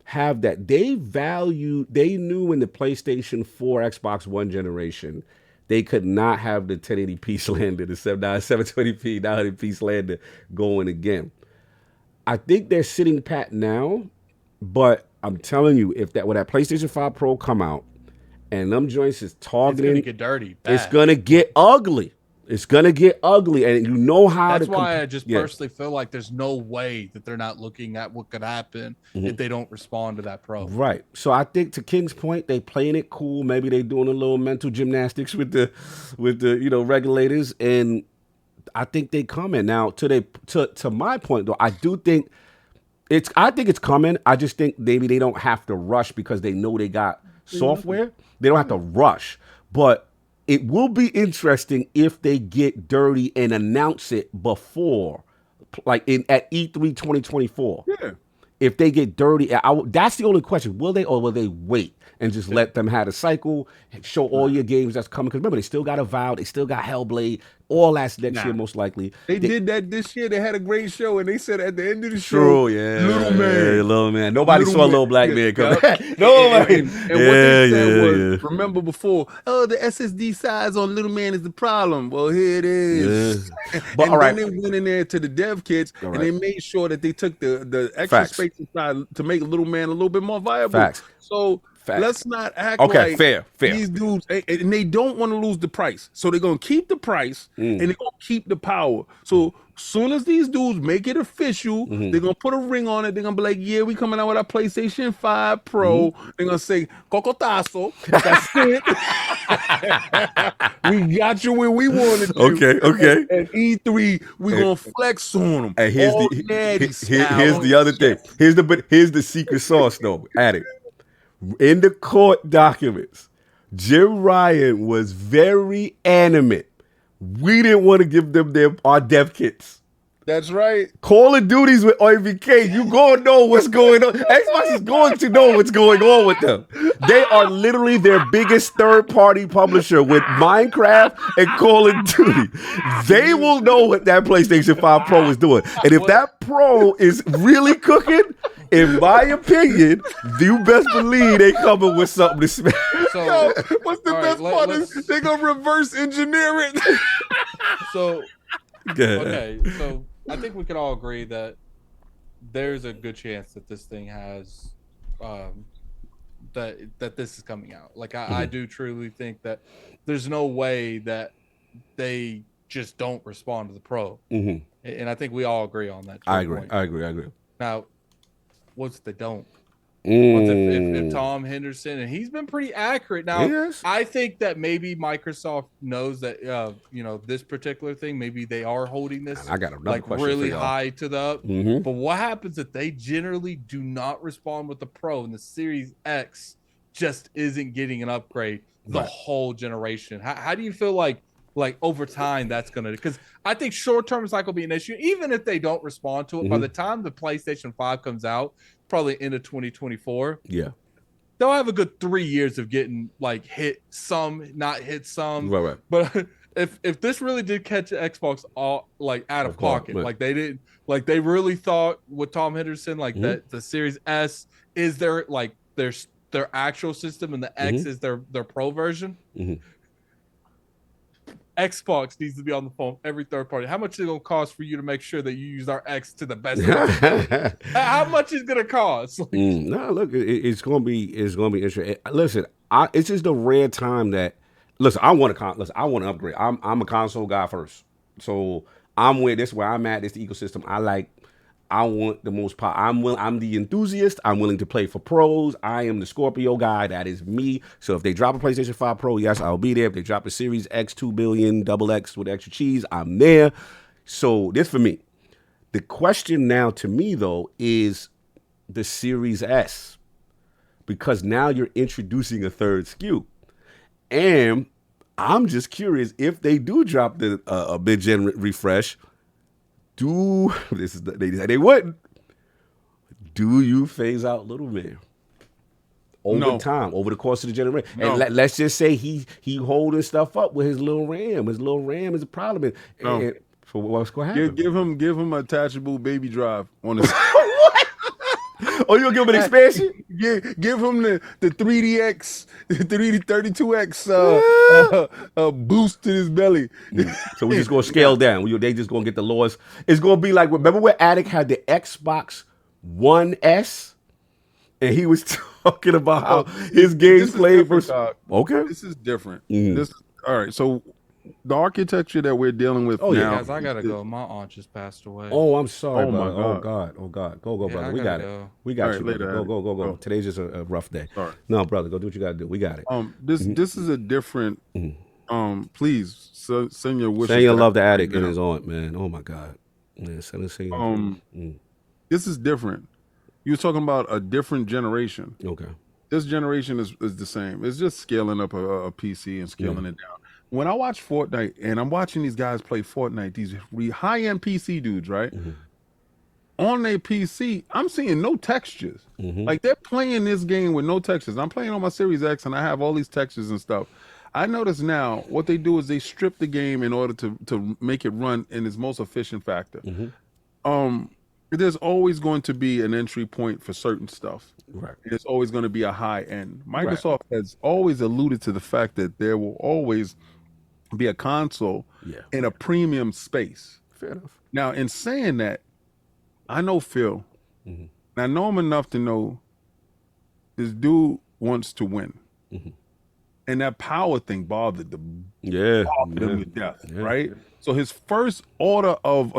have that. They knew in the PlayStation 4, Xbox One generation, they could not have the 1080p slander, the 720p 900p slander going again. I think they're sitting pat now, but I'm telling you, when that PlayStation 5 Pro come out and them joints is targeting,
it's gonna get dirty.
It's gonna get ugly. It's gonna get ugly, and you know how.
That's why I just personally feel like there's no way that they're not looking at what could happen if they don't respond to that Pro.
Right. So I think to King's point, they playing it cool. Maybe they doing a little mental gymnastics with the regulators, and I think they coming now. To my point though, I think it's coming. I just think maybe they don't have to rush because they know they got software. They don't have to rush, but it will be interesting if they get dirty and announce it before, like at E3 2024.
Yeah.
If they get dirty, that's the only question. Will they, or will they wait and just let them have a cycle and show all your games that's coming? Because remember, they still got Avowed, they still got Hellblade, all that's next year most likely.
They did that this year. They had a great show, and they said at the end of the show,
true, yeah, little man. Nobody saw little black man coming.
Nobody. And what they said was, remember before, the SSD size on little man is the problem. Well, here it is.
Yeah. But
and
all right,
then they went in there to the dev kits, and they made sure that they took the extra space inside to make little man a little bit more viable.
Facts.
So
Facts.
let's not act like
fair.
These dudes, and they don't want to lose the price. So they're going to keep the price and they're going to keep the power. So soon as these dudes make it official, they're going to put a ring on it. They're going to be like, yeah, we coming out with our PlayStation 5 Pro. They're going to say, Cocotazo. That's it. We got you where we wanted you.
Okay.
At E3, we're going to flex on them.
And here's the other thing. Here's the secret sauce, though. At it. In the court documents, Jim Ryan was very animate. We didn't want to give them our dev kits.
That's right.
Call of Duty's with OVK. You gonna know what's going on. Xbox is going to know what's going on with them. They are literally their biggest third-party publisher with Minecraft and Call of Duty. They will know what that PlayStation 5 Pro is doing. And if that Pro is really cooking, in my opinion, you best believe they coming with something to smash.
So, what's the best part is they're going to reverse engineer it.
So, okay, so I think we can all agree that there's a good chance that this thing has that this is coming out. Like I do truly think that there's no way that they just don't respond to the Pro, and I think we all agree on that.
I agree.
Now, what's if they don't? What's if Tom Henderson, and he's been pretty accurate. Now, I think that maybe Microsoft knows that this particular thing, maybe they are holding this
I got another question
really
for y'all.
high to the up. But what happens if they generally do not respond with the Pro and the Series X just isn't getting an upgrade the whole generation? How do you feel like over time that's gonna, because I think short-term cycle will be an issue. Even if they don't respond to it, by the time the PlayStation 5 comes out, probably into 2024, they'll have a good 3 years of getting like hit some, not hit some.
Right.
But if this really did catch Xbox all like out of pocket, like they didn't, like they really thought with Tom Henderson, like that the Series S is their actual system and the X is their Pro version. Xbox needs to be on the phone every third party. How much is it gonna cost for you to make sure that you use our X to the best? How much is it gonna cost?
No, look, it's gonna be interesting. Listen, it's just the rare time that I want to upgrade. I'm a console guy first, so I'm with this where I'm at. This the ecosystem I like. I want the most power. I'm the enthusiast. I'm willing to play for pros. I am the Scorpio guy. That is me. So if they drop a PlayStation 5 Pro, yes, I'll be there. If they drop a Series X, 2 billion, double X with extra cheese, I'm there. So this for me. The question now to me, though, is the Series S. Because now you're introducing a third SKU. And I'm just curious, if they do drop the mid-gen refresh, they wouldn't. Do you phase out Little Man over time, over the course of the generation?
No.
And let's just say he holding stuff up with his little RAM. His little RAM is a problem. And so what's going to happen?
Give him a attachable baby drive on his.
Oh, you'll give him an expansion?
Give him the 3DX, the 32X boost to his belly.
So we're just going to scale down. They just going to get the lowest. It's going to be like, remember when Attic had the Xbox One S? And he was talking about how his games played versus. Okay.
This is different. All right. So the architecture that we're dealing with now.
Guys, I gotta go. My aunt just passed away.
Oh, I'm sorry.
Oh, my
God. Oh God. Go, brother. We got it. We got you.
Later,
Go. Today's just a rough day.
Sorry.
No, brother. Go do what you gotta do. We got it.
This is a different. Please send your wishes.
Send your love to Attic and his aunt, man. Oh my God. Yeah,
This is different. You were talking about a different generation.
Okay.
This generation is the same. It's just scaling up a PC and scaling it down. When I watch Fortnite and I'm watching these guys play Fortnite, these high-end PC dudes, right? On their PC, I'm seeing no textures. Like they're playing this game with no textures. I'm playing on my Series X and I have all these textures and stuff. I notice now what they do is they strip the game in order to make it run in its most efficient factor. There's always going to be an entry point for certain stuff.
Right.
There's always going to be a high end. Microsoft has always alluded to the fact that there will always be a console in a premium space.
Fair enough.
Now, in saying that, I know Phil. And I know him enough to know this dude wants to win. And that power thing bothered him to death, right? So his first order of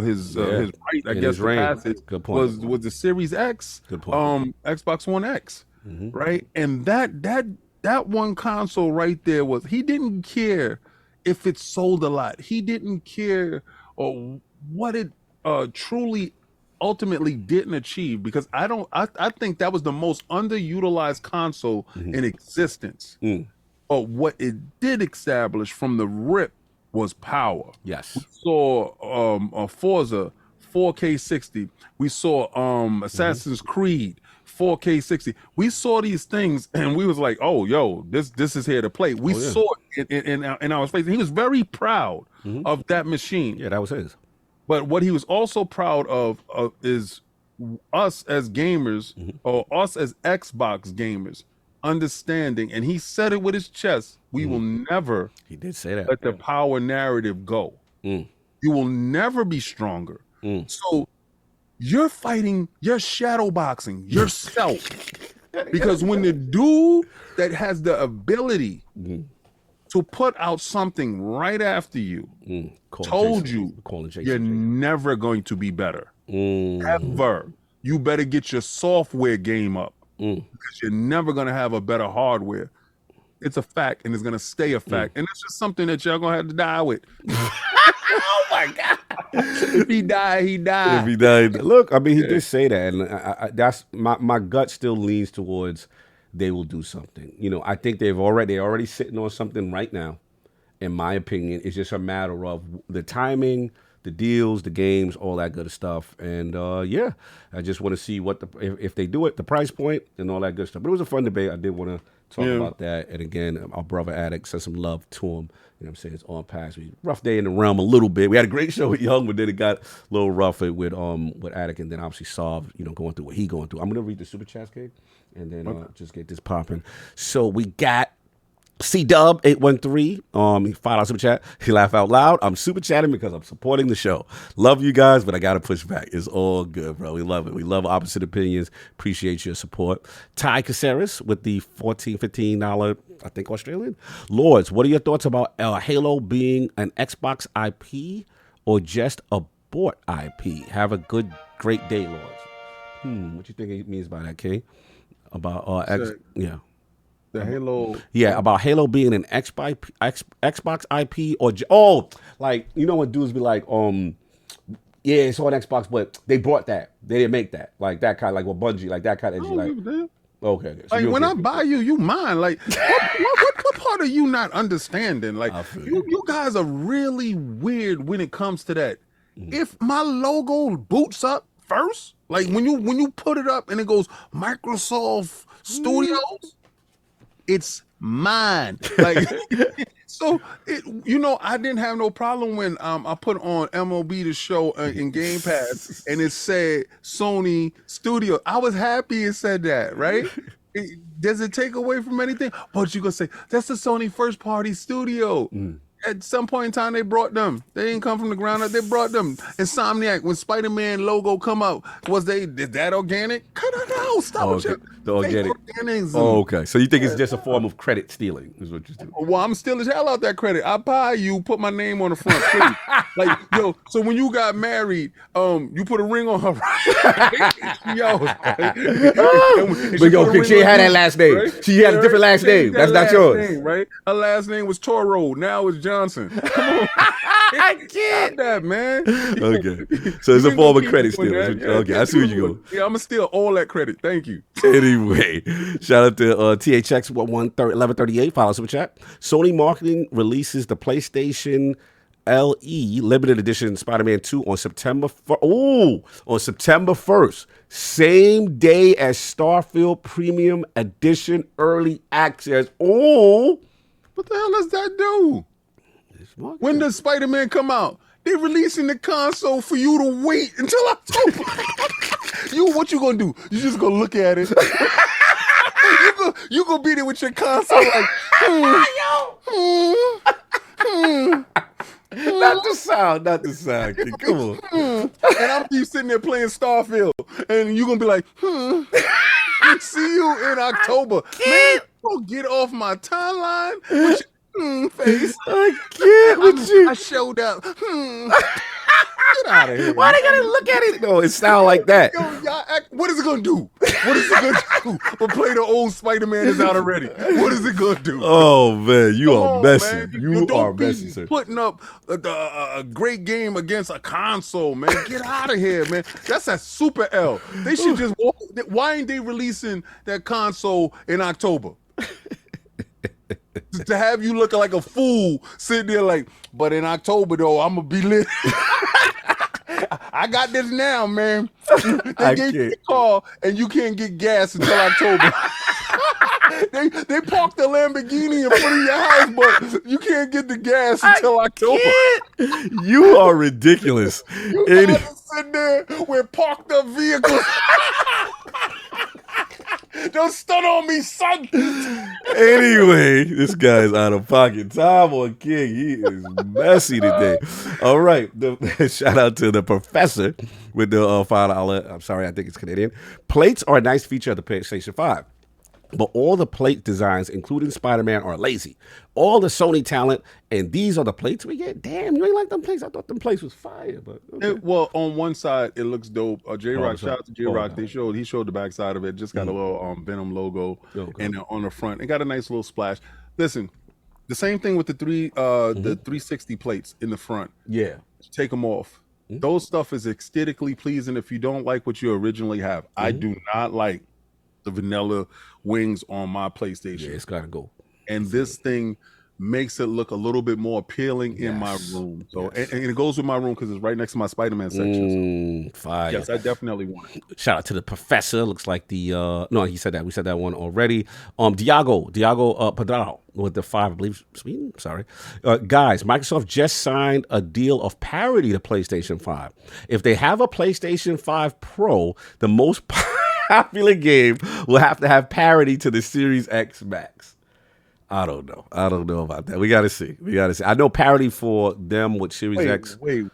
his right, I guess, the passage was the Series X, Xbox One X, right? And that one console right there was, he didn't care if it sold a lot. He didn't care what it truly ultimately didn't achieve, because I think that was the most underutilized console in existence. But what it did establish from the rip was power.
Yes.
We saw Forza 4K 60. We saw Assassin's Creed 4K 60. We saw these things and we was like, oh, yo, this is here to play. We saw it in our face. He was very proud of that machine.
Yeah, that was his.
But what he was also proud of is us as gamers, or us as Xbox gamers, understanding, and he said it with his chest, we will never
he did say that
let the power narrative go. You will never be stronger. So you're fighting, you're shadowboxing yourself. Because when the dude that has the ability to put out something right after you told you you're never going to be better, ever, you better get your software game up, because you're never going to have a better hardware. It's a fact, and it's going to stay a fact. And it's just something that y'all going to have to die with.
Oh my God.
If he died, he died.
If he died. Look, I mean, he did say that. And that's my gut still leans towards they will do something. You know, I think they're already sitting on something right now. In my opinion, it's just a matter of the timing, the deals, the games, all that good stuff. And I just want to see what if they do it, the price point and all that good stuff. But it was a fun debate. I did want to talk about that. And again, our brother Addict sent some love to him. You know what I'm saying? It's on pass. Rough day in the realm a little bit. We had a great show with Young, but then it got a little rough with Addict, and then obviously Solve, going through what he going through. I'm gonna read the super chat, Kate, and then just get this popping. So we got C-Dub 813, $5 super chat. He laughed out loud. I'm super chatting because I'm supporting the show. Love you guys, but I got to push back. It's all good, bro. We love it. We love opposite opinions. Appreciate your support. Ty Caceres with the $15, I think Australian. Lords, what are your thoughts about Halo being an Xbox IP or just a sport IP. Have a great day, Lords. What you think it means by that, King? About
The Halo.
Yeah, about Halo being an Xbox IP like you know what dudes be like, yeah, it's on Xbox, but they brought that. They didn't make that. Like that kind, like what Bungie, like that kind of energy. Like, okay. So
like when I buy you mine. Like what part are you not understanding? Like you guys are really weird when it comes to that. If my logo boots up first, like when you put it up and it goes Microsoft Studios, it's mine. Like so I didn't have no problem when I put on MLB The Show in Game Pass and it said Sony Studio. I was happy it said that, right? Does it take away from anything? But you gonna say that's the Sony first party studio. At some point in time, they brought them. They didn't come from the ground up. They brought them. Insomniac, when Spider-Man logo come out, is that organic? Cut it out. Stop with your
the organic.
Organics.
Okay. So you think it's just a form of credit stealing? Is what you're doing?
Well, I'm stealing the hell out that credit. I buy you, put my name on the front, please. Like, yo, so when you got married, you put a ring on her, right?
But yo, she had that last name. Right? She had a different last name. That's not yours.
Name, right? Her last name was Toro. Now it's Johnson. Come on.
I can't.
That, man.
Okay. So it's a form of credit stealing. Okay, I see where you go.
Yeah, I'm going to steal all that credit. Thank you.
Anyway, shout out to THX 1138. Follow super chat. Sony Marketing releases the PlayStation LE limited edition Spider-Man 2 on September 1st. Same day as Starfield Premium Edition Early Access. Oh,
what the hell does that do? When does Spider-Man come out? They're releasing the console for you to wait until October. What you gonna do? You just gonna look at it. you gonna be there with your console like,
Not the sound. Kid. Come on.
And I'm be sitting there playing Starfield, and you gonna be like, see you in October. Man, go get off my timeline with your face.
I can't with you.
I showed up. Get out of here.
Why they gotta look at it? No, it sound like that.
Yo, what is it gonna do? What is it gonna do? But play the old Spider-Man is out already. What is it gonna do?
Oh man, you are messy.
Man.
You are messy, sir.
Putting up a great game against a console, man. Get out of here, man. That's a super L. They should just walk. Why ain't they releasing that console in October? To have you looking like a fool sitting there like, but in October though, I'm gonna be lit. I got this now, man. They gave you the call and you can't get gas until October. They parked the Lamborghini in front of your house, but you can't get the gas until October.
You are ridiculous.
You guys are sitting there with parked up vehicles. Don't stun on me, son.
Anyway, this guy's out of pocket. Tom on King, he is messy today. All right, shout out to the professor with the $5. I'm sorry, I think it's Canadian. Plates are a nice feature of the PlayStation 5. But all the plate designs, including Spider-Man, are lazy. All the Sony talent, and these are the plates we get. Damn, you ain't like them plates? I thought them plates was fire. But okay.
Well, on one side, it looks dope. J-Rock, shout out to J-Rock. He showed the back side of it. Just got a little Venom logo, and on the front, it got a nice little splash. Listen, the same thing with the 360 plates in the front.
Yeah,
take them off. Those stuff is aesthetically pleasing. If you don't like what you originally have, I do not like the vanilla wings on my PlayStation.
Yeah, it's gotta go.
And this thing makes it look a little bit more appealing in my room. So and it goes with my room because it's right next to my Spider-Man section. So.
Fire.
Yes, I definitely want it.
Shout out to the professor. Looks like the no, he said that. We said that one already. Diago Padrao with the 5, I believe, Sweden. Sorry. Guys, Microsoft just signed a deal of parity to PlayStation 5. If they have a PlayStation 5 Pro, the most popular game will have to have parity to the Series X Max. I don't know about that. We got to see. I know parity for them with Series X.
Wait.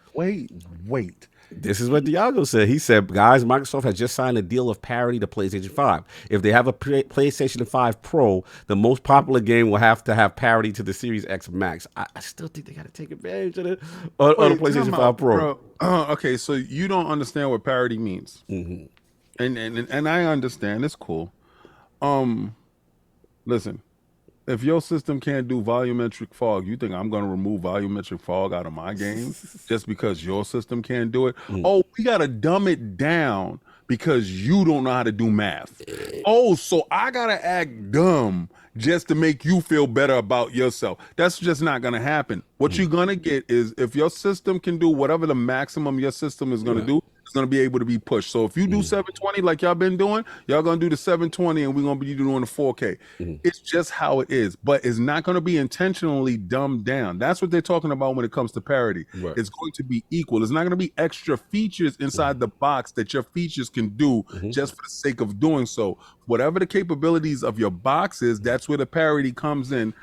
This is what Diago said. He said, guys, Microsoft has just signed a deal of parity to PlayStation 5. If they have a PlayStation 5 Pro, the most popular game will have to have parity to the Series X Max. I still think they got to take advantage of the PlayStation 5 Pro.
Okay, so you don't understand what parity means. And I understand. It's cool. Listen. If your system can't do volumetric fog, you think I'm going to remove volumetric fog out of my game just because your system can't do it? Oh, we got to dumb it down because you don't know how to do math. Oh, so I got to act dumb just to make you feel better about yourself. That's just not going to happen. What you're going to get is if your system can do whatever the maximum your system is going to do, it's going to be able to be pushed. So if you do 720 like y'all been doing, y'all going to do the 720 and we're going to be doing the 4K. It's just how it is, but it's not going to be intentionally dumbed down. That's what they're talking about when it comes to parity. Right. It's going to be equal. It's not going to be extra features inside the box that your features can do just for the sake of doing so. Whatever the capabilities of your box is, that's where the parity comes in.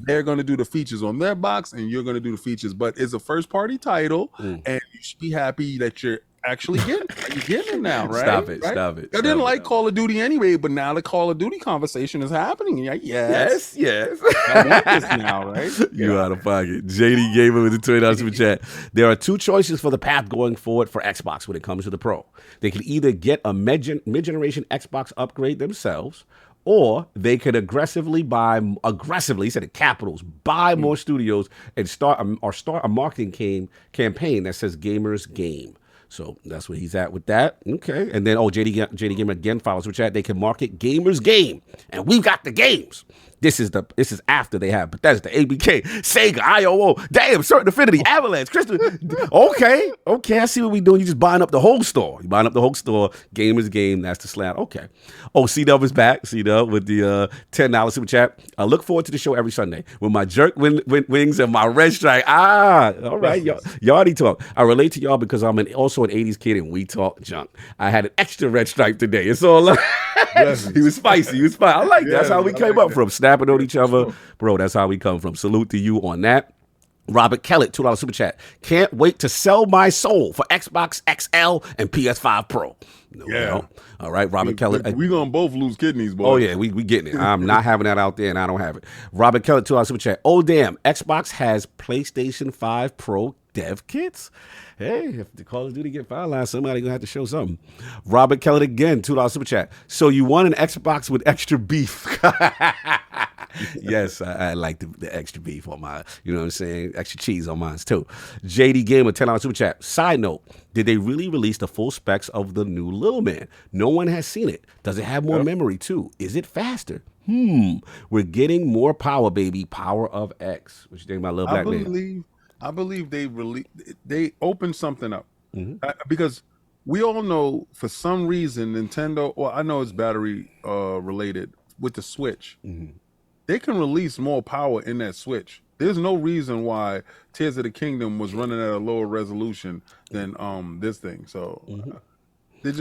They're going to do the features on their box and you're going to do the features, but it's a first party title and you should be happy that you're actually getting it now, right?
Stop it.
I didn't like Call of Duty anyway, but now the Call of Duty conversation is happening. Yes. I want this now, right?
You out of pocket. JD Gamer with the $20 super chat. There are two choices for the path going forward for Xbox when it comes to the Pro. They can either get a mid-generation Xbox upgrade themselves, or they could aggressively, he said it capitals, buy more studios and start a marketing campaign that says Gamers Game. So that's where he's at with that. Okay. And then, JD Gamer again follows with chat. They can market Gamers Game. And we've got the games. This is after they have Bethesda, ABK, Sega, IOO, damn, Certain Affinity, Avalanche, Crystal. Okay, I see what we're doing. You just buying up the whole store. You buying up the whole store. Gamers Game, that's the slant. Okay. Oh, C-Dub is back. C-Dub with the $10 super chat. I look forward to the show every Sunday with my jerk wings and my red strike. All right. Y'all already talk. I relate to y'all because I'm also an 80s kid and we talk junk. I had an extra red stripe today. It's all he was spicy. I like that. That's how we came up from. Snapping on each other. Bro, that's how we come from. Salute to you on that. Robert Kellett, $2 super chat. Can't wait to sell my soul for Xbox XL and PS5 Pro. No. All right, Robert Kellett.
We're going to both lose kidneys, boy.
Oh, yeah, we getting it. I'm not having that out there, and I don't have it. Robert Kellett, $2 super chat. Oh, damn. Xbox has PlayStation 5 Pro dev kits? Hey, if the Call of Duty get finalized, somebody gonna have to show something. Robert Kellett again, $2 super chat. So you want an Xbox with extra beef? Yes, I like the extra beef on mine. You know what I'm saying? Extra cheese on mine too. JD Gamer, $10 super chat. Side note, did they really release the full specs of the new Little Man? No one has seen it. Does it have more memory too? Is it faster? We're getting more power, baby. Power of X. What you think about Little Black Man?
I believe they opened something up because we all know for some reason Nintendo, or I know it's battery related with the Switch, they can release more power in that Switch. There's no reason why Tears of the Kingdom was running at a lower resolution than this thing. So they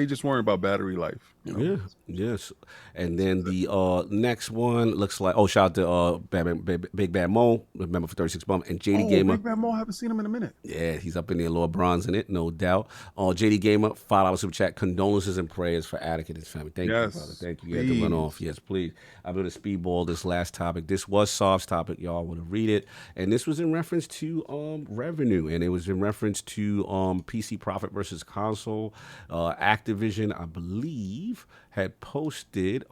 just worry about battery life. You know?
Yes. And then the next one looks like, shout out to Big Bad Mo, member for 36 Bum, and JD Gamer.
Big Bad Mo, I haven't seen him in a minute.
Yeah, he's up in there, Lord Bronze in it, no doubt. JD Gamer, $5 super chat. Condolences and prayers for Attic and his family. Thank you, brother. Thank you. You had to run off. Yes, please. I'm going to speedball this last topic. This was Soft's topic. Y'all want to read it. And this was in reference to revenue, and it was in reference to PC profit versus console. Activision, I believe, had posted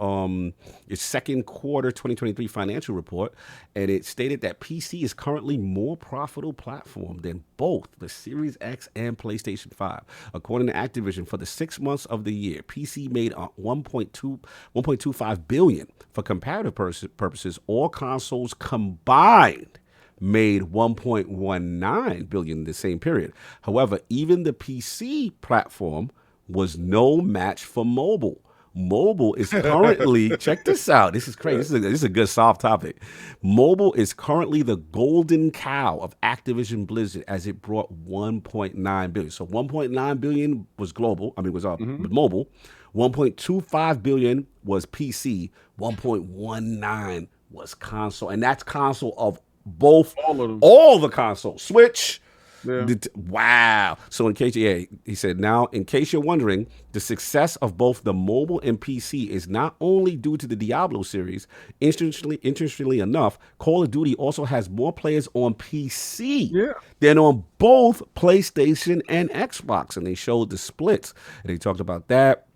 its second quarter 2023 financial report, and it stated that PC is currently more profitable platform than both the Series X and PlayStation 5. According to Activision, for the 6 months of the year, PC made $1.25 billion. For comparative purposes, all consoles combined made $1.19 billion in the same period. However, even the PC platform was no match for mobile. Mobile is currently, check this out. This is crazy. This is a good soft topic. Mobile is currently the golden cow of Activision Blizzard as it brought $1.9 billion. So $1.9 billion was global. Was mobile. $1.25 billion was PC. $1.19 was console. And that's console of both, all the consoles. Switch,
Yeah.
Wow. So in case, he said, now, in case you're wondering, the success of both the mobile and PC is not only due to the Diablo series. Interestingly enough, Call of Duty also has more players on PC than on both PlayStation and Xbox. And they showed the splits. And they talked about that.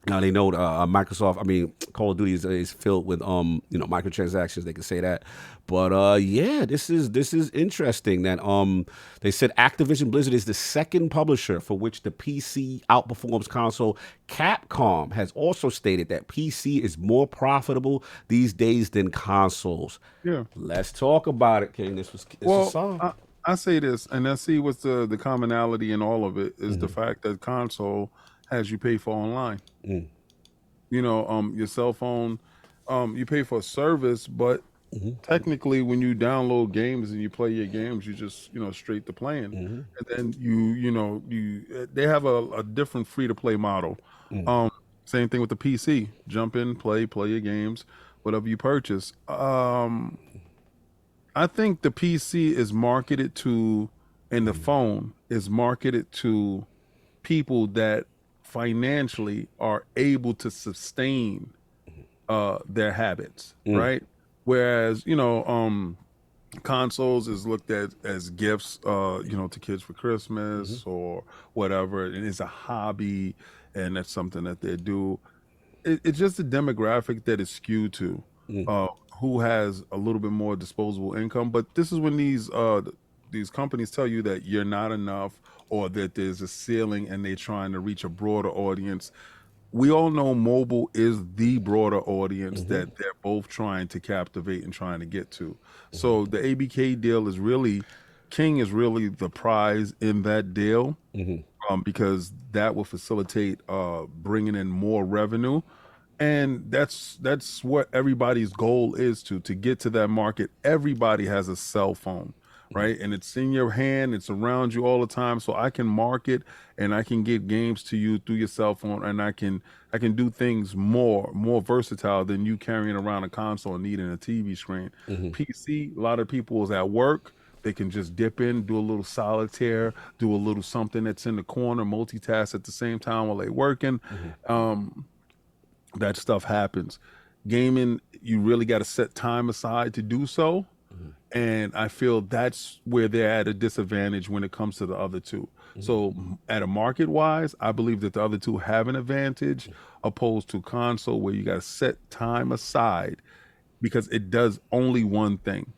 Now they know Call of Duty is filled with microtransactions. They can say that, but this is interesting. That they said Activision Blizzard is the second publisher for which the PC outperforms console. Capcom has also stated that PC is more profitable these days than consoles.
Yeah,
let's talk about it, King. This is solid.
I say this, and I see what's the commonality in all of it is the fact that console has you pay for online. Your cell phone, you pay for a service, but technically when you download games and you play your games, you just straight to playing, and then they have a different free to play model. Same thing with the PC. Jump in, play your games, whatever you purchase. I think the PC is marketed to, and the phone is marketed to people that financially are able to sustain their habits, right? Whereas consoles is looked at as gifts to kids for Christmas or whatever, and it's a hobby, and that's something that they do. It's just a demographic that is skewed to who has a little bit more disposable income. But this is when these companies tell you that you're not enough, or that there's a ceiling and they're trying to reach a broader audience. We all know mobile is the broader audience that they're both trying to captivate and trying to get to. So the ABK deal is really, King is really the prize in that deal, because that will facilitate bringing in more revenue. And that's what everybody's goal is, to get to that market. Everybody has a cell phone, right? And it's in your hand, it's around you all the time. So I can market and I can get games to you through your cell phone, and I can do things more versatile than you carrying around a console and needing a TV screen. PC, a lot of people is at work. They can just dip in, do a little solitaire, do a little something that's in the corner, multitask at the same time while they're working. That stuff happens. Gaming, you really got to set time aside to do so. And I feel that's where they're at a disadvantage when it comes to the other two. So at a market wise, I believe that the other two have an advantage opposed to console, where you got to set time aside because it does only one thing.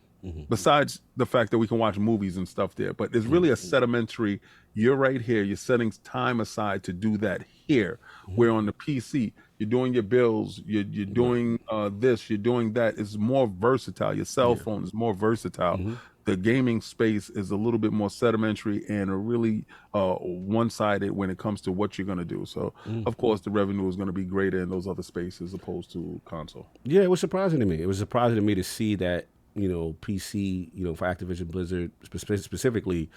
Besides the fact that we can watch movies and stuff there, but there's really a sedimentary, you're right here, you're setting time aside to do that here. Where on the PC, you're doing your bills, you're doing this, you're doing that. It's more versatile. Your cell phone is more versatile. The gaming space is a little bit more sedimentary and a really one-sided when it comes to what you're going to do. So, of course, the revenue is going to be greater in those other spaces opposed to console.
Yeah, it was surprising to me. It was surprising to me to see that, PC, for Activision Blizzard specifically,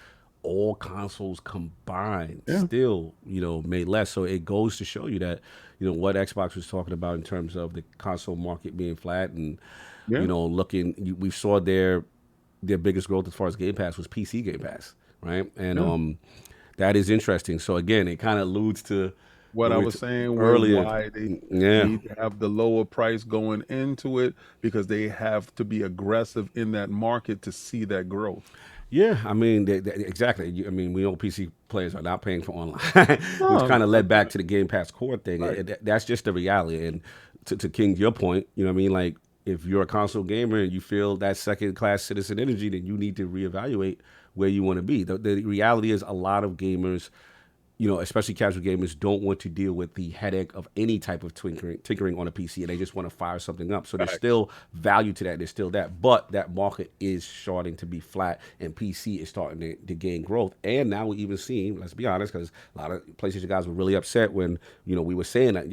all consoles combined still, made less. So it goes to show you that, what Xbox was talking about in terms of the console market being flat and, we saw their biggest growth as far as Game Pass was PC Game Pass, right? And that is interesting. So again, it kind of alludes to
what I was saying
earlier.
Why they need to have the lower price going into it, because they have to be aggressive in that market to see that growth.
Yeah, I mean, exactly. I mean, we know PC players are not paying for online, which kind of led back to the Game Pass core thing. Right. That's just the reality. And to King, your point, like, if you're a console gamer and you feel that second-class citizen energy, then you need to reevaluate where you want to be. The reality is a lot of gamers, especially casual gamers, don't want to deal with the headache of any type of tinkering on a PC, and they just want to fire something up. So there's still value to that. There's still that. But that market is starting to be flat, and PC is starting to gain growth. And now we're even seeing, let's be honest, because a lot of PlayStation guys were really upset when, we were saying that,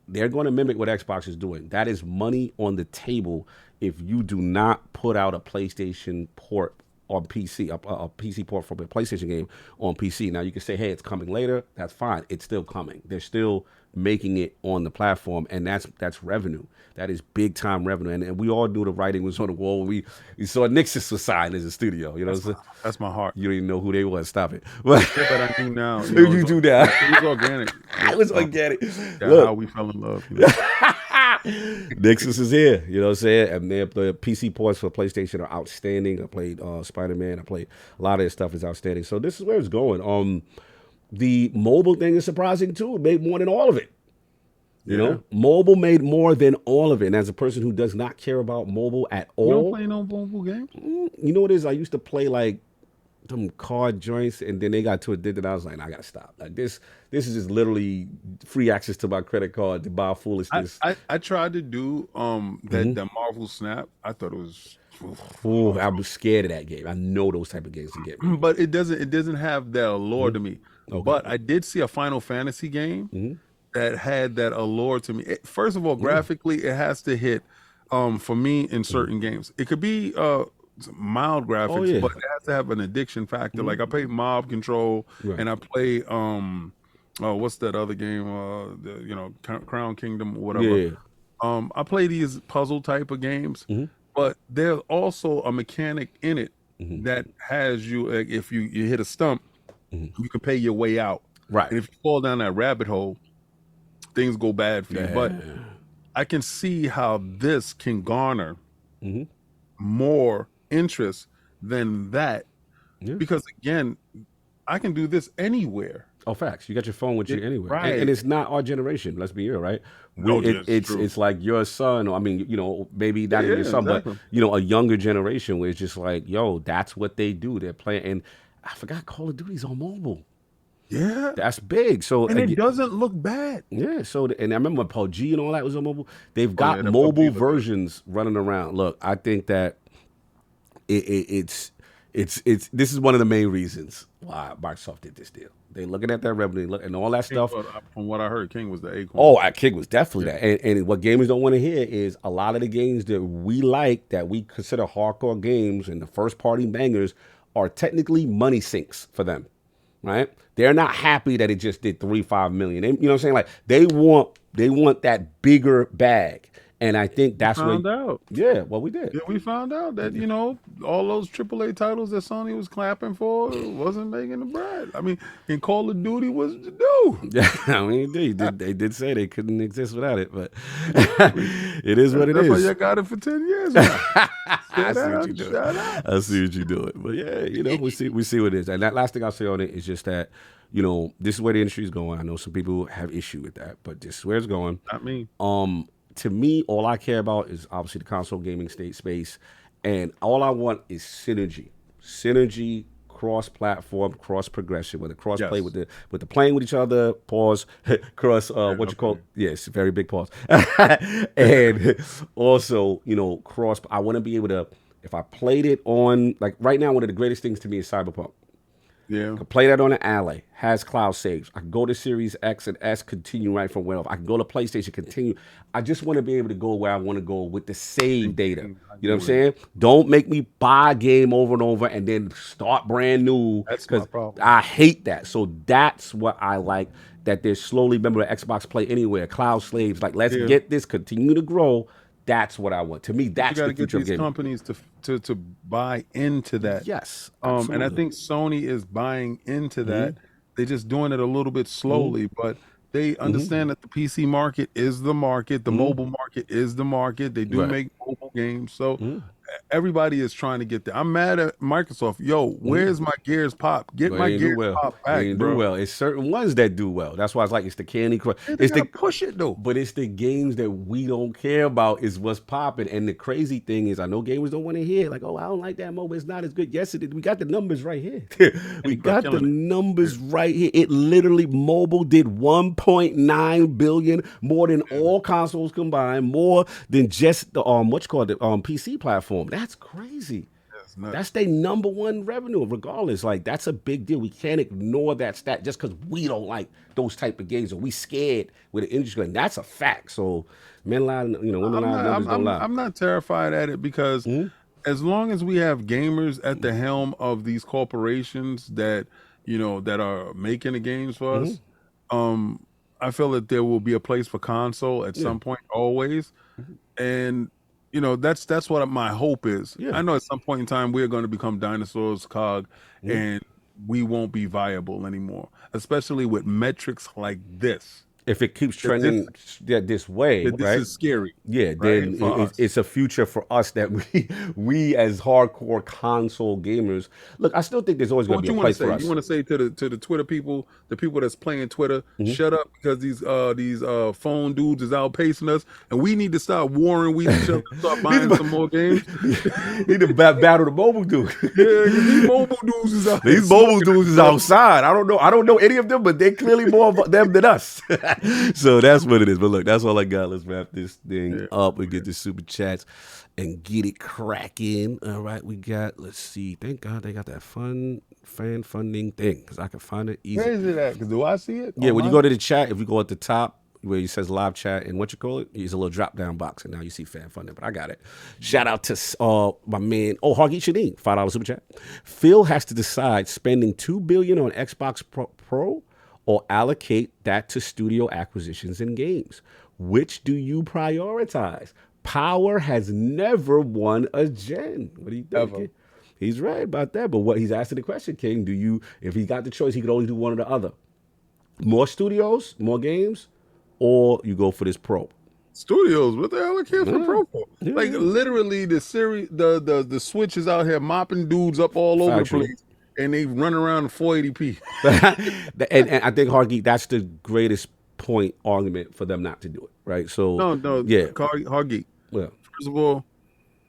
they're going to mimic what Xbox is doing. That is money on the table if you do not put out a PlayStation port on PC, a PC port from a PlayStation game on PC. Now you can say, hey, it's coming later. That's fine. It's still coming. They're still making it on the platform, and that's revenue. That is big time revenue. And we all knew the writing was on the wall. We saw Nixus was signed as a studio. You know,
that's my heart.
You don't even know who they was. Stop it.
But I do now.
You do now.
It was organic.
It was organic.
Look, how we fell in love.
Nixus is here, you know what I'm saying? And the PC ports for PlayStation are outstanding. I played Spider-Man. I played a lot of this stuff is outstanding. So this is where it's going. The mobile thing is surprising too. It made more than all of it. You know, mobile made more than all of it. And as a person who does not care about mobile at all,
you don't play no mobile games.
You know what it is? I used to play like some card joints, and then they got to addicted. I was like, I gotta stop. Like this is just literally free access to my credit card to buy foolishness.
I tried to do that Marvel Snap. I thought it was.
Oh, I was scared of that game. I know those type of games can get me.
But it doesn't have that allure to me. Okay. But I did see a Final Fantasy game that had that allure to me. First of all, graphically, it has to hit for me in certain games. It could be mild graphics, but it has to have an addiction factor. Like I play Mob Control, and I play what's that other game? Crown Kingdom or whatever. I play these puzzle type of games, but there's also a mechanic in it that has you. Like, if you hit a stump, you can pay your way out.
Right.
And if you fall down that rabbit hole, things go bad for you. But I can see how this can garner more interest than that. Because again, I can do this anywhere.
Oh, facts. You got your phone with you anywhere.
Right.
And it's not our generation, let's be real, right?
It's
it's like your son, or I mean, maybe not even your son,
exactly.
but a younger generation where it's just like, yo, that's what they do. They're playing, and I forgot Call of Duty's on mobile.
Yeah,
that's big. So
and it doesn't look bad.
Yeah. So and I remember when PUBG and all that was on mobile. They've got mobile versions running around. Look, I think that it's this is one of the main reasons why Microsoft did this deal. They looking at that revenue and all that stuff.
From what I heard, King was the acorn.
Oh, King was definitely that. And what gamers don't want to hear is a lot of the games that we like, that we consider hardcore games and the first party bangers, are technically money sinks for them, right? They're not happy that it just did 3-5 million. You know what I'm saying? Like they want that bigger bag. And I think that's what we found out. Yeah, well, we did.
Yeah, we found out that, all those AAA titles that Sony was clapping for wasn't making the bread. I mean, in Call of Duty was to do.
Yeah, I mean, they did say they couldn't exist without it, but it is what it is.
That's why you got it for 10 years now.
I see what you doing. I see what you're doing. But yeah, we see what it is. And that last thing I'll say on it is just that, this is where the industry is going. I know some people have issue with that, but this is where it's going.
Not me.
To me, all I care about is obviously the console gaming space, and all I want is synergy, cross-platform, cross-progression, whether cross-play with the playing with each other, pause, cross, what you call, yes, very big pause, and also, cross. I want to be able to, if I played it on, like right now, one of the greatest things to me is Cyberpunk.
Yeah.
I can play that on the Alley, has cloud saves. I can go to Series X and S, continue right from where I can go to PlayStation, continue. I just want to be able to go where I want to go with the save data. You know what I'm saying? Don't make me buy a game over and over and then start brand new.
That's my problem.
I hate that. So that's what I like, that they're slowly, remember Xbox Play Anywhere, cloud slaves, like let's get this, continue to grow. That's what I want. To me, that's the future of gaming.
You got to get these companies to buy into that.
Yes.
And I think Sony is buying into that. They're just doing it a little bit slowly, but they understand that the PC market is the market. The mobile market is the market. They do make mobile games. So everybody is trying to get there. I'm mad at Microsoft. Yo, where's my Gears Pop? Get my Gears Pop back,
they
bro.
Do well. It's certain ones that do well. That's why it's the Candy Crush.
It's the push it though.
But it's the games that we don't care about is what's popping. And the crazy thing is, I know gamers don't want to hear like, oh, I don't like that mobile. It's not as good. Yes, it is. We got the numbers right here. We got the numbers right here. It literally mobile did 1.9 billion, more than all consoles combined, more than just the PC platform. That's crazy. That's their number one revenue, regardless. Like that's a big deal. We can't ignore that stat just because we don't like those type of games or we scared with the industry. And that's a fact. So men lie, women lie, numbers don't lie.
I'm not terrified at it because as long as we have gamers at the helm of these corporations that that are making the games for us, I feel that there will be a place for console at some point, always, and that's what my hope is. I know at some point in time we're going to become dinosaurs, cog, and we won't be viable anymore, especially with metrics like this.
If it keeps trending this way,
this
right?
is scary.
Yeah, then it's a future for us that we as hardcore console gamers. Look, I still think there's always going to be a place for us.
You want to say to the Twitter people, the people that's playing Twitter, shut up, because these phone dudes is outpacing us, and we need to start warring with each other, start buying some more games.
Need to battle the mobile dude.
Yeah, these mobile dudes is out.
These mobile dudes is outside. I don't know any of them, but they're clearly more of them than us. So that's what it is. But look, that's all I got. Let's wrap this thing up and get the super chats and get it cracking. All right, we got, let's see. Thank God they got that fan funding thing, because I can find it easy.
Where is it at? Do I see it?
Yeah, when you go to the chat, if you go at the top where it says live chat and what you call it, there's a little drop down box, and now you see fan funding. But I got it. Shout out to my man, Hargi Shadeen, $5 super chat. Phil has to decide spending $2 billion on Xbox Pro or allocate that to studio acquisitions and games. Which do you prioritize? Power has never won a gen. What do you think? Ever. He's right about that. But what he's asking the question, King, if he got the choice, he could only do one or the other. More studios, more games, or you go for this Pro?
Studios, what the hell I care for Pro for? Like literally the series, the Switch is out here mopping dudes up all over the place. And they run around in 480p.
and I think, Hargi, that's the greatest argument for them not to do it, right? So
no, yeah, Hargi. Yeah. First of all,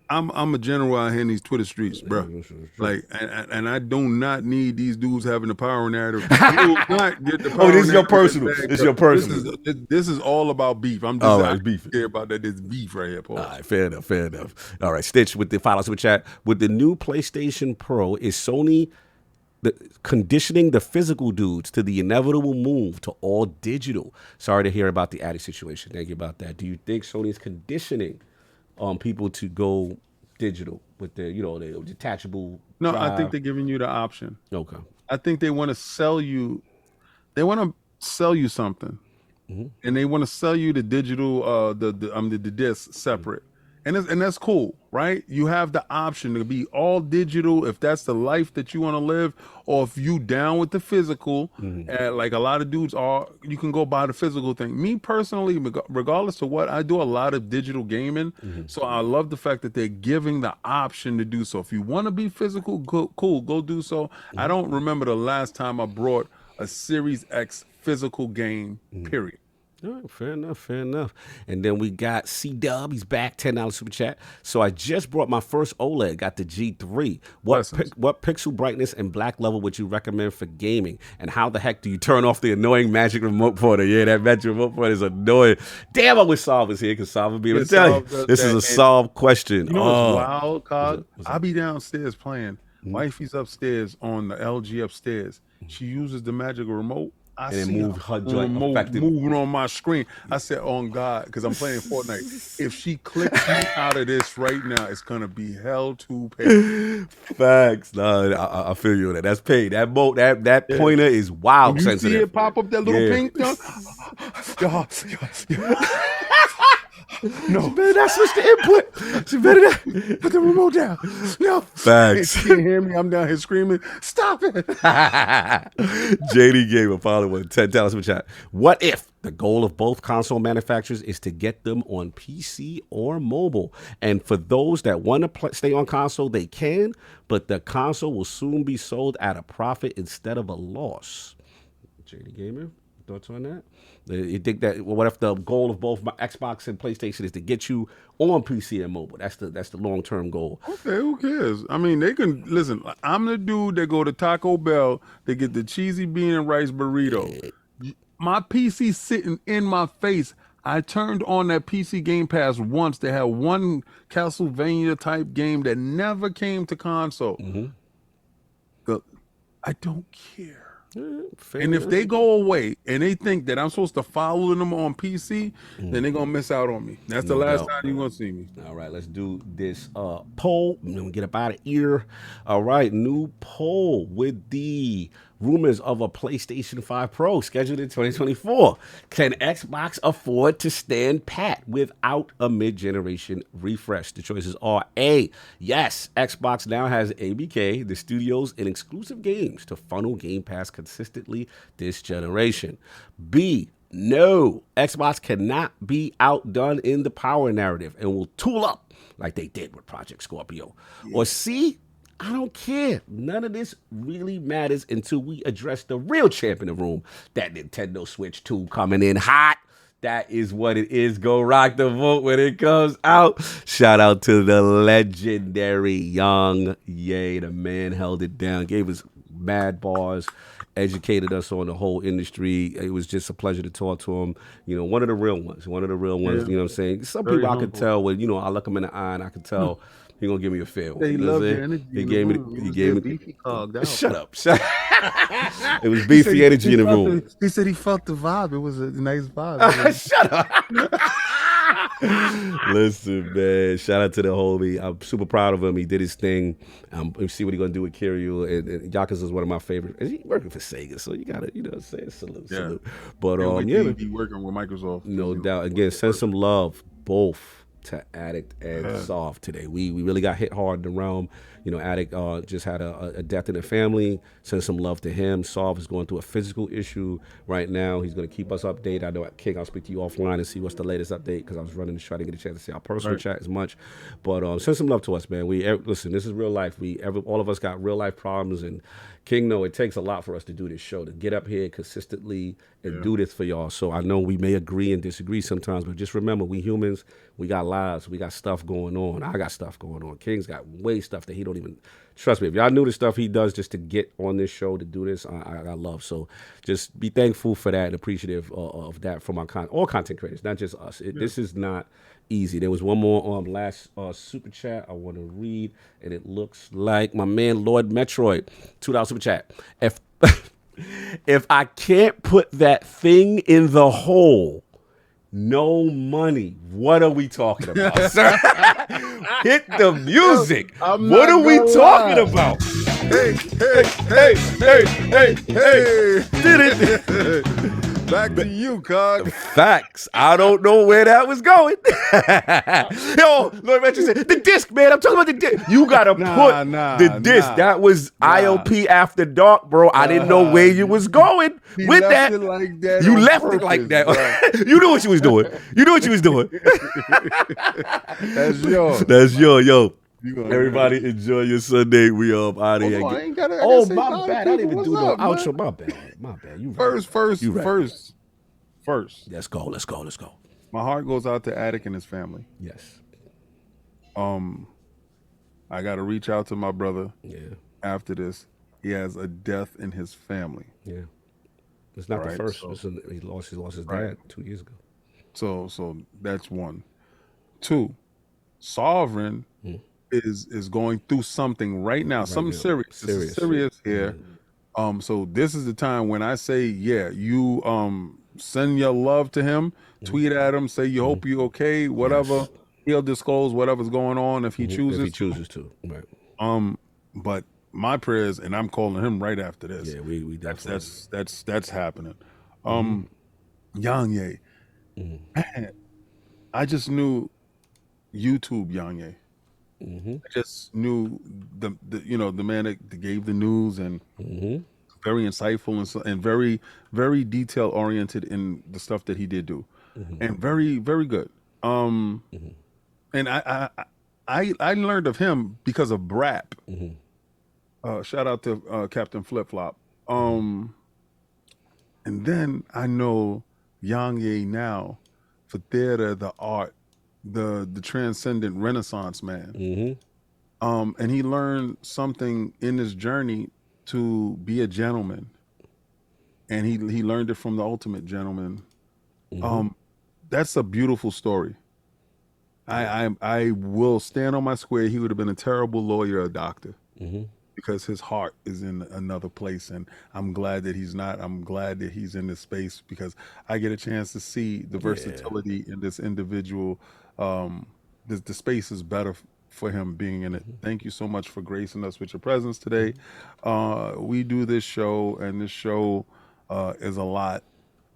I'm a general out here in these Twitter streets, bro. Like, and I do not need these dudes having the power narrative. Not get the power
this is your personal. This is your personal.
This is all about beef. I'm just care about that. This beef right here, Paul.
All right, fair enough. All right, Stitch with the $5 super chat. With the new PlayStation Pro, is Sony conditioning the physical dudes to the inevitable move to all digital? Sorry to hear about the addict situation. Thank you about that. Do you think Sony's conditioning people to go digital with their, their detachable drive?
I think they're giving you the option.
Okay.
I think they want to sell you. They want to sell you something, and they want to sell you the digital, the disc separate. And that's cool, right? You have the option to be all digital if that's the life that you want to live, or if you down with the physical, like a lot of dudes are, you can go buy the physical thing. Me personally, regardless of what, I do a lot of digital gaming, so I love the fact that they're giving the option to do so. If you want to be physical, cool, go do so. I don't remember the last time I brought a Series X physical game, period.
All right, fair enough. And then we got C-Dub. He's back, $10 super chat. So I just brought my first OLED, got the G3. What pixel brightness and black level would you recommend for gaming? And how the heck do you turn off the annoying magic remote pointer? Yeah, that magic remote pointer is annoying. Damn, I wish Saul was here, because Saul would be able to tell you. This is a solved question.
You know what's wild, Cog? I'll be downstairs playing. Wifey's upstairs on the LG upstairs. She uses the magic remote. I see her joint moving on my screen. I said, on God, because I'm playing Fortnite. If she clicks me out of this right now, it's going to be hell to pay.
Facts. No, I feel you on that. That's paid. That pointer is wild
you
sensitive.
You see it pop up that little pink thing? No,
she better not switch the input. She better not put the remote down. No, facts.
She can't hear me. I'm down here screaming, stop it.
JD gave a follower $10 for chat. What if the goal of both console manufacturers is to get them on PC or mobile? And for those that want to stay on console, they can, but the console will soon be sold at a profit instead of a loss. JD Gamer, thoughts on that? You think that, well, what if the goal of both Xbox and PlayStation is to get you on PC and mobile? That's the long-term goal.
Okay, who cares? I mean, they can, listen, I'm the dude that go to Taco Bell, they get the cheesy bean and rice burrito. My PC sitting in my face. I turned on that PC Game Pass once. They had one Castlevania type game that never came to console. I don't care. And if they go away and they think that I'm supposed to follow them on PC, then they're gonna miss out on me. That's the last time you're gonna see me.
All right, let's do this poll. I'm gonna get up out of here. All right, new poll with the rumors of a PlayStation 5 Pro scheduled in 2024. Can Xbox afford to stand pat without a mid-generation refresh? The choices are A, yes, Xbox now has ABK, the studios, and exclusive games to funnel Game Pass consistently this generation. B, no, Xbox cannot be outdone in the power narrative and will tool up like they did with Project Scorpio. Or C, I don't care. None of this really matters until we address the real champ in the room, that Nintendo Switch 2 coming in hot. That is what it is. Go rock the vote when it comes out. Shout out to the legendary YongYea. The man held it down, gave us mad bars, educated us on the whole industry. It was just a pleasure to talk to him. You know, one of the real ones. You know what I'm saying? Some
Very
people
humble.
I could tell when, I look him in the eye and I could tell he gonna give me a feel.
They
You know
love
what I'm
your
saying?
energy.
He
in
gave
the
me
room.
he
was
gave
there
me
beefy cogged out.
Shut up. It was beefy energy in the room.
He said he felt the vibe. It was a nice vibe.
Shut up. Listen, man. Shout out to the homie. I'm super proud of him. He did his thing. We'll see what he's gonna do with Kiryu. And Yakuza is one of my favorites. And he's working for Sega, so you gotta, say salute. But
He be working with Microsoft.
no doubt. Again, send some love both to Addict and Soft today. We really got hit hard in the realm. Addict just had a death in the family. Send some love to him. Soft is going through a physical issue right now. He's going to keep us updated. I know, King, I'll speak to you offline and see what's the latest update, because I was running to try to get a chance to see our personal chat as much. But send some love to us, man. Listen, this is real life. All of us got real life problems, and King, no, it takes a lot for us to do this show, to get up here consistently and do this for y'all. So I know we may agree and disagree sometimes, but just remember, we humans, we got lives, we got stuff going on. I got stuff going on. King's got way stuff that he don't even, trust me, if y'all knew the stuff he does just to get on this show, to do this, I love. So just be thankful for that and appreciative of that from all content creators, not just us. This is not easy. There was one more last super chat I want to read, and it looks like my man Lord Metroid, $2 super chat. If I can't put that thing in the hole, no money. What are we talking about, sir? Hit the music. What are we talking about?
Hey.
Did it?
Back to you, Cog.
Facts. I don't know where that was going. Yo, Lord Metro said, the disc, man. I'm talking about the disc. You gotta put the disc. That was IOP After Dark, bro. I didn't know where you was going with that.
Like that.
You left it like that. You knew what you was doing. That's yo. Everybody enjoy your Sunday. We up out of here.
I ain't gotta,
My bad. I didn't even do no outro. My bad. You right.
First.
Let's go.
My heart goes out to Attic and his family.
Yes.
I got to reach out to my brother.
Yeah.
After this, he has a death in his family.
Yeah. It's not the
Right,
first.
so-
He lost his
Right.
dad 2 years ago.
So that's one. Two, Sovereign is going through something right now. Something
now.
serious. This is serious here. So this is the time when I say, you send your love to him, tweet at him, say you hope you okay, whatever.
Yes.
He'll disclose whatever's going on if he chooses.
If he chooses to. Right.
But my prayers, and I'm calling him right after this.
Yeah, we definitely.
That's happening. YongYea. Man, I just knew YouTube YongYea. I just knew the man that gave the news, and very insightful and very, very detail oriented in the stuff that he did do, and very, very good. And I learned of him because of Brap. Shout out to Captain Flip Flop. And then I know YongYea now for theater, the art, the transcendent Renaissance man. And he learned something in his journey to be a gentleman, and he learned it from the ultimate gentleman. That's a beautiful story. I will stand on my square. He would have been a terrible lawyer or doctor. He because his heart is in another place, and I'm glad that he's not. I'm glad that he's in this space because I get a chance to see the versatility in this individual. The space is better for him being in it. Thank you so much for gracing us with your presence today. We do this show, and this show is a lot.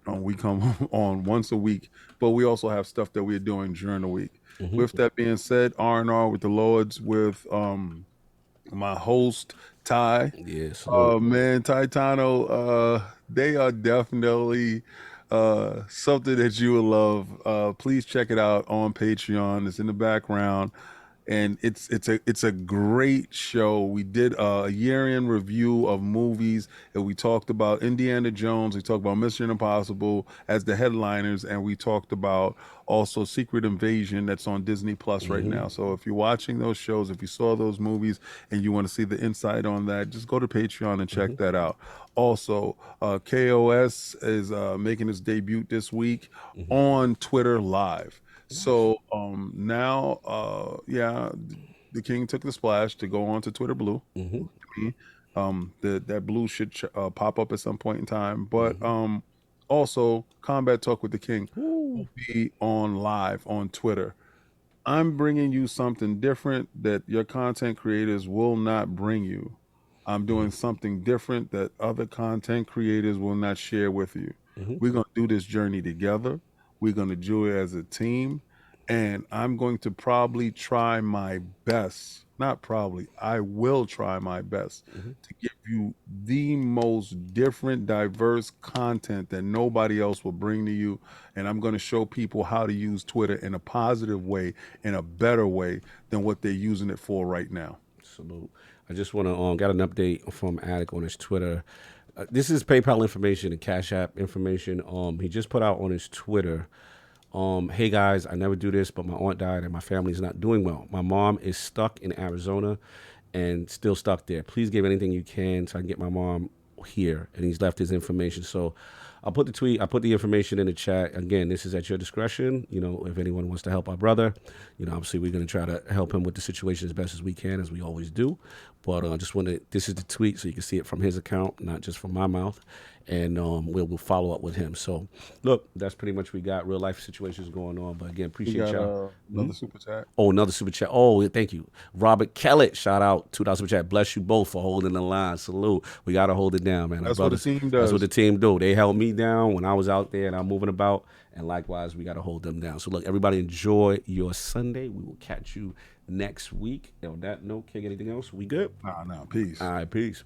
We come on once a week, but we also have stuff that we're doing during the week. With that being said, R&R with the Lords with my host Ty.
Yes.
Oh man, Titano, they are definitely something that you will love. Please check it out on Patreon. It's in the background. And it's a great show. We did a year-end review of movies, and we talked about Indiana Jones. We talked about Mission Impossible as the headliners, and we talked about also Secret Invasion that's on Disney Plus right now. So if you're watching those shows, if you saw those movies and you want to see the insight on that, just go to Patreon and check that out. Also, KOS is making his debut this week on Twitter Live. So now, the king took the splash to go on to Twitter Blue. That blue should pop up at some point in time. But also, Combat Talk with the King will be on live on Twitter. I'm bringing you something different that your content creators will not bring you. I'm doing something different that other content creators will not share with you. We're going to do this journey together. We're going to do it as a team, and I'm going to probably try my best. Not probably, I will try my best to give you the most different, diverse content that nobody else will bring to you. And I'm going to show people how to use Twitter in a positive way, in a better way than what they're using it for right now.
Salute. I just want to got an update from Attic on his Twitter. This is PayPal information and Cash App information. He just put out on his Twitter, hey guys, I never do this, but my aunt died and my family's not doing well. My mom is stuck in Arizona and still stuck there. Please give anything you can so I can get my mom here. And he's left his information. So I'll put the tweet, I put the information in the chat. Again, this is at your discretion. You know, if anyone wants to help our brother, you know, obviously we're going to try to help him with the situation as best as we can, as we always do. But I just want to, this is the tweet so you can see it from his account, not just from my mouth. And we'll follow up with him. So, look, that's pretty much we got. Real life situations going on. But again, appreciate y'all.
Another super chat.
Oh, another super chat. Oh, thank you. Robert Kellett, shout out. $2 super chat. Bless you both for holding the line. Salute. We got to hold it down, man.
That's what the team does.
That's what the team do. They held me down when I was out there and I'm moving about. And likewise, we got to hold them down. So, look, everybody enjoy your Sunday. We will catch you next week. On that note, King, anything else? We good?
Nah, peace.
All right, peace.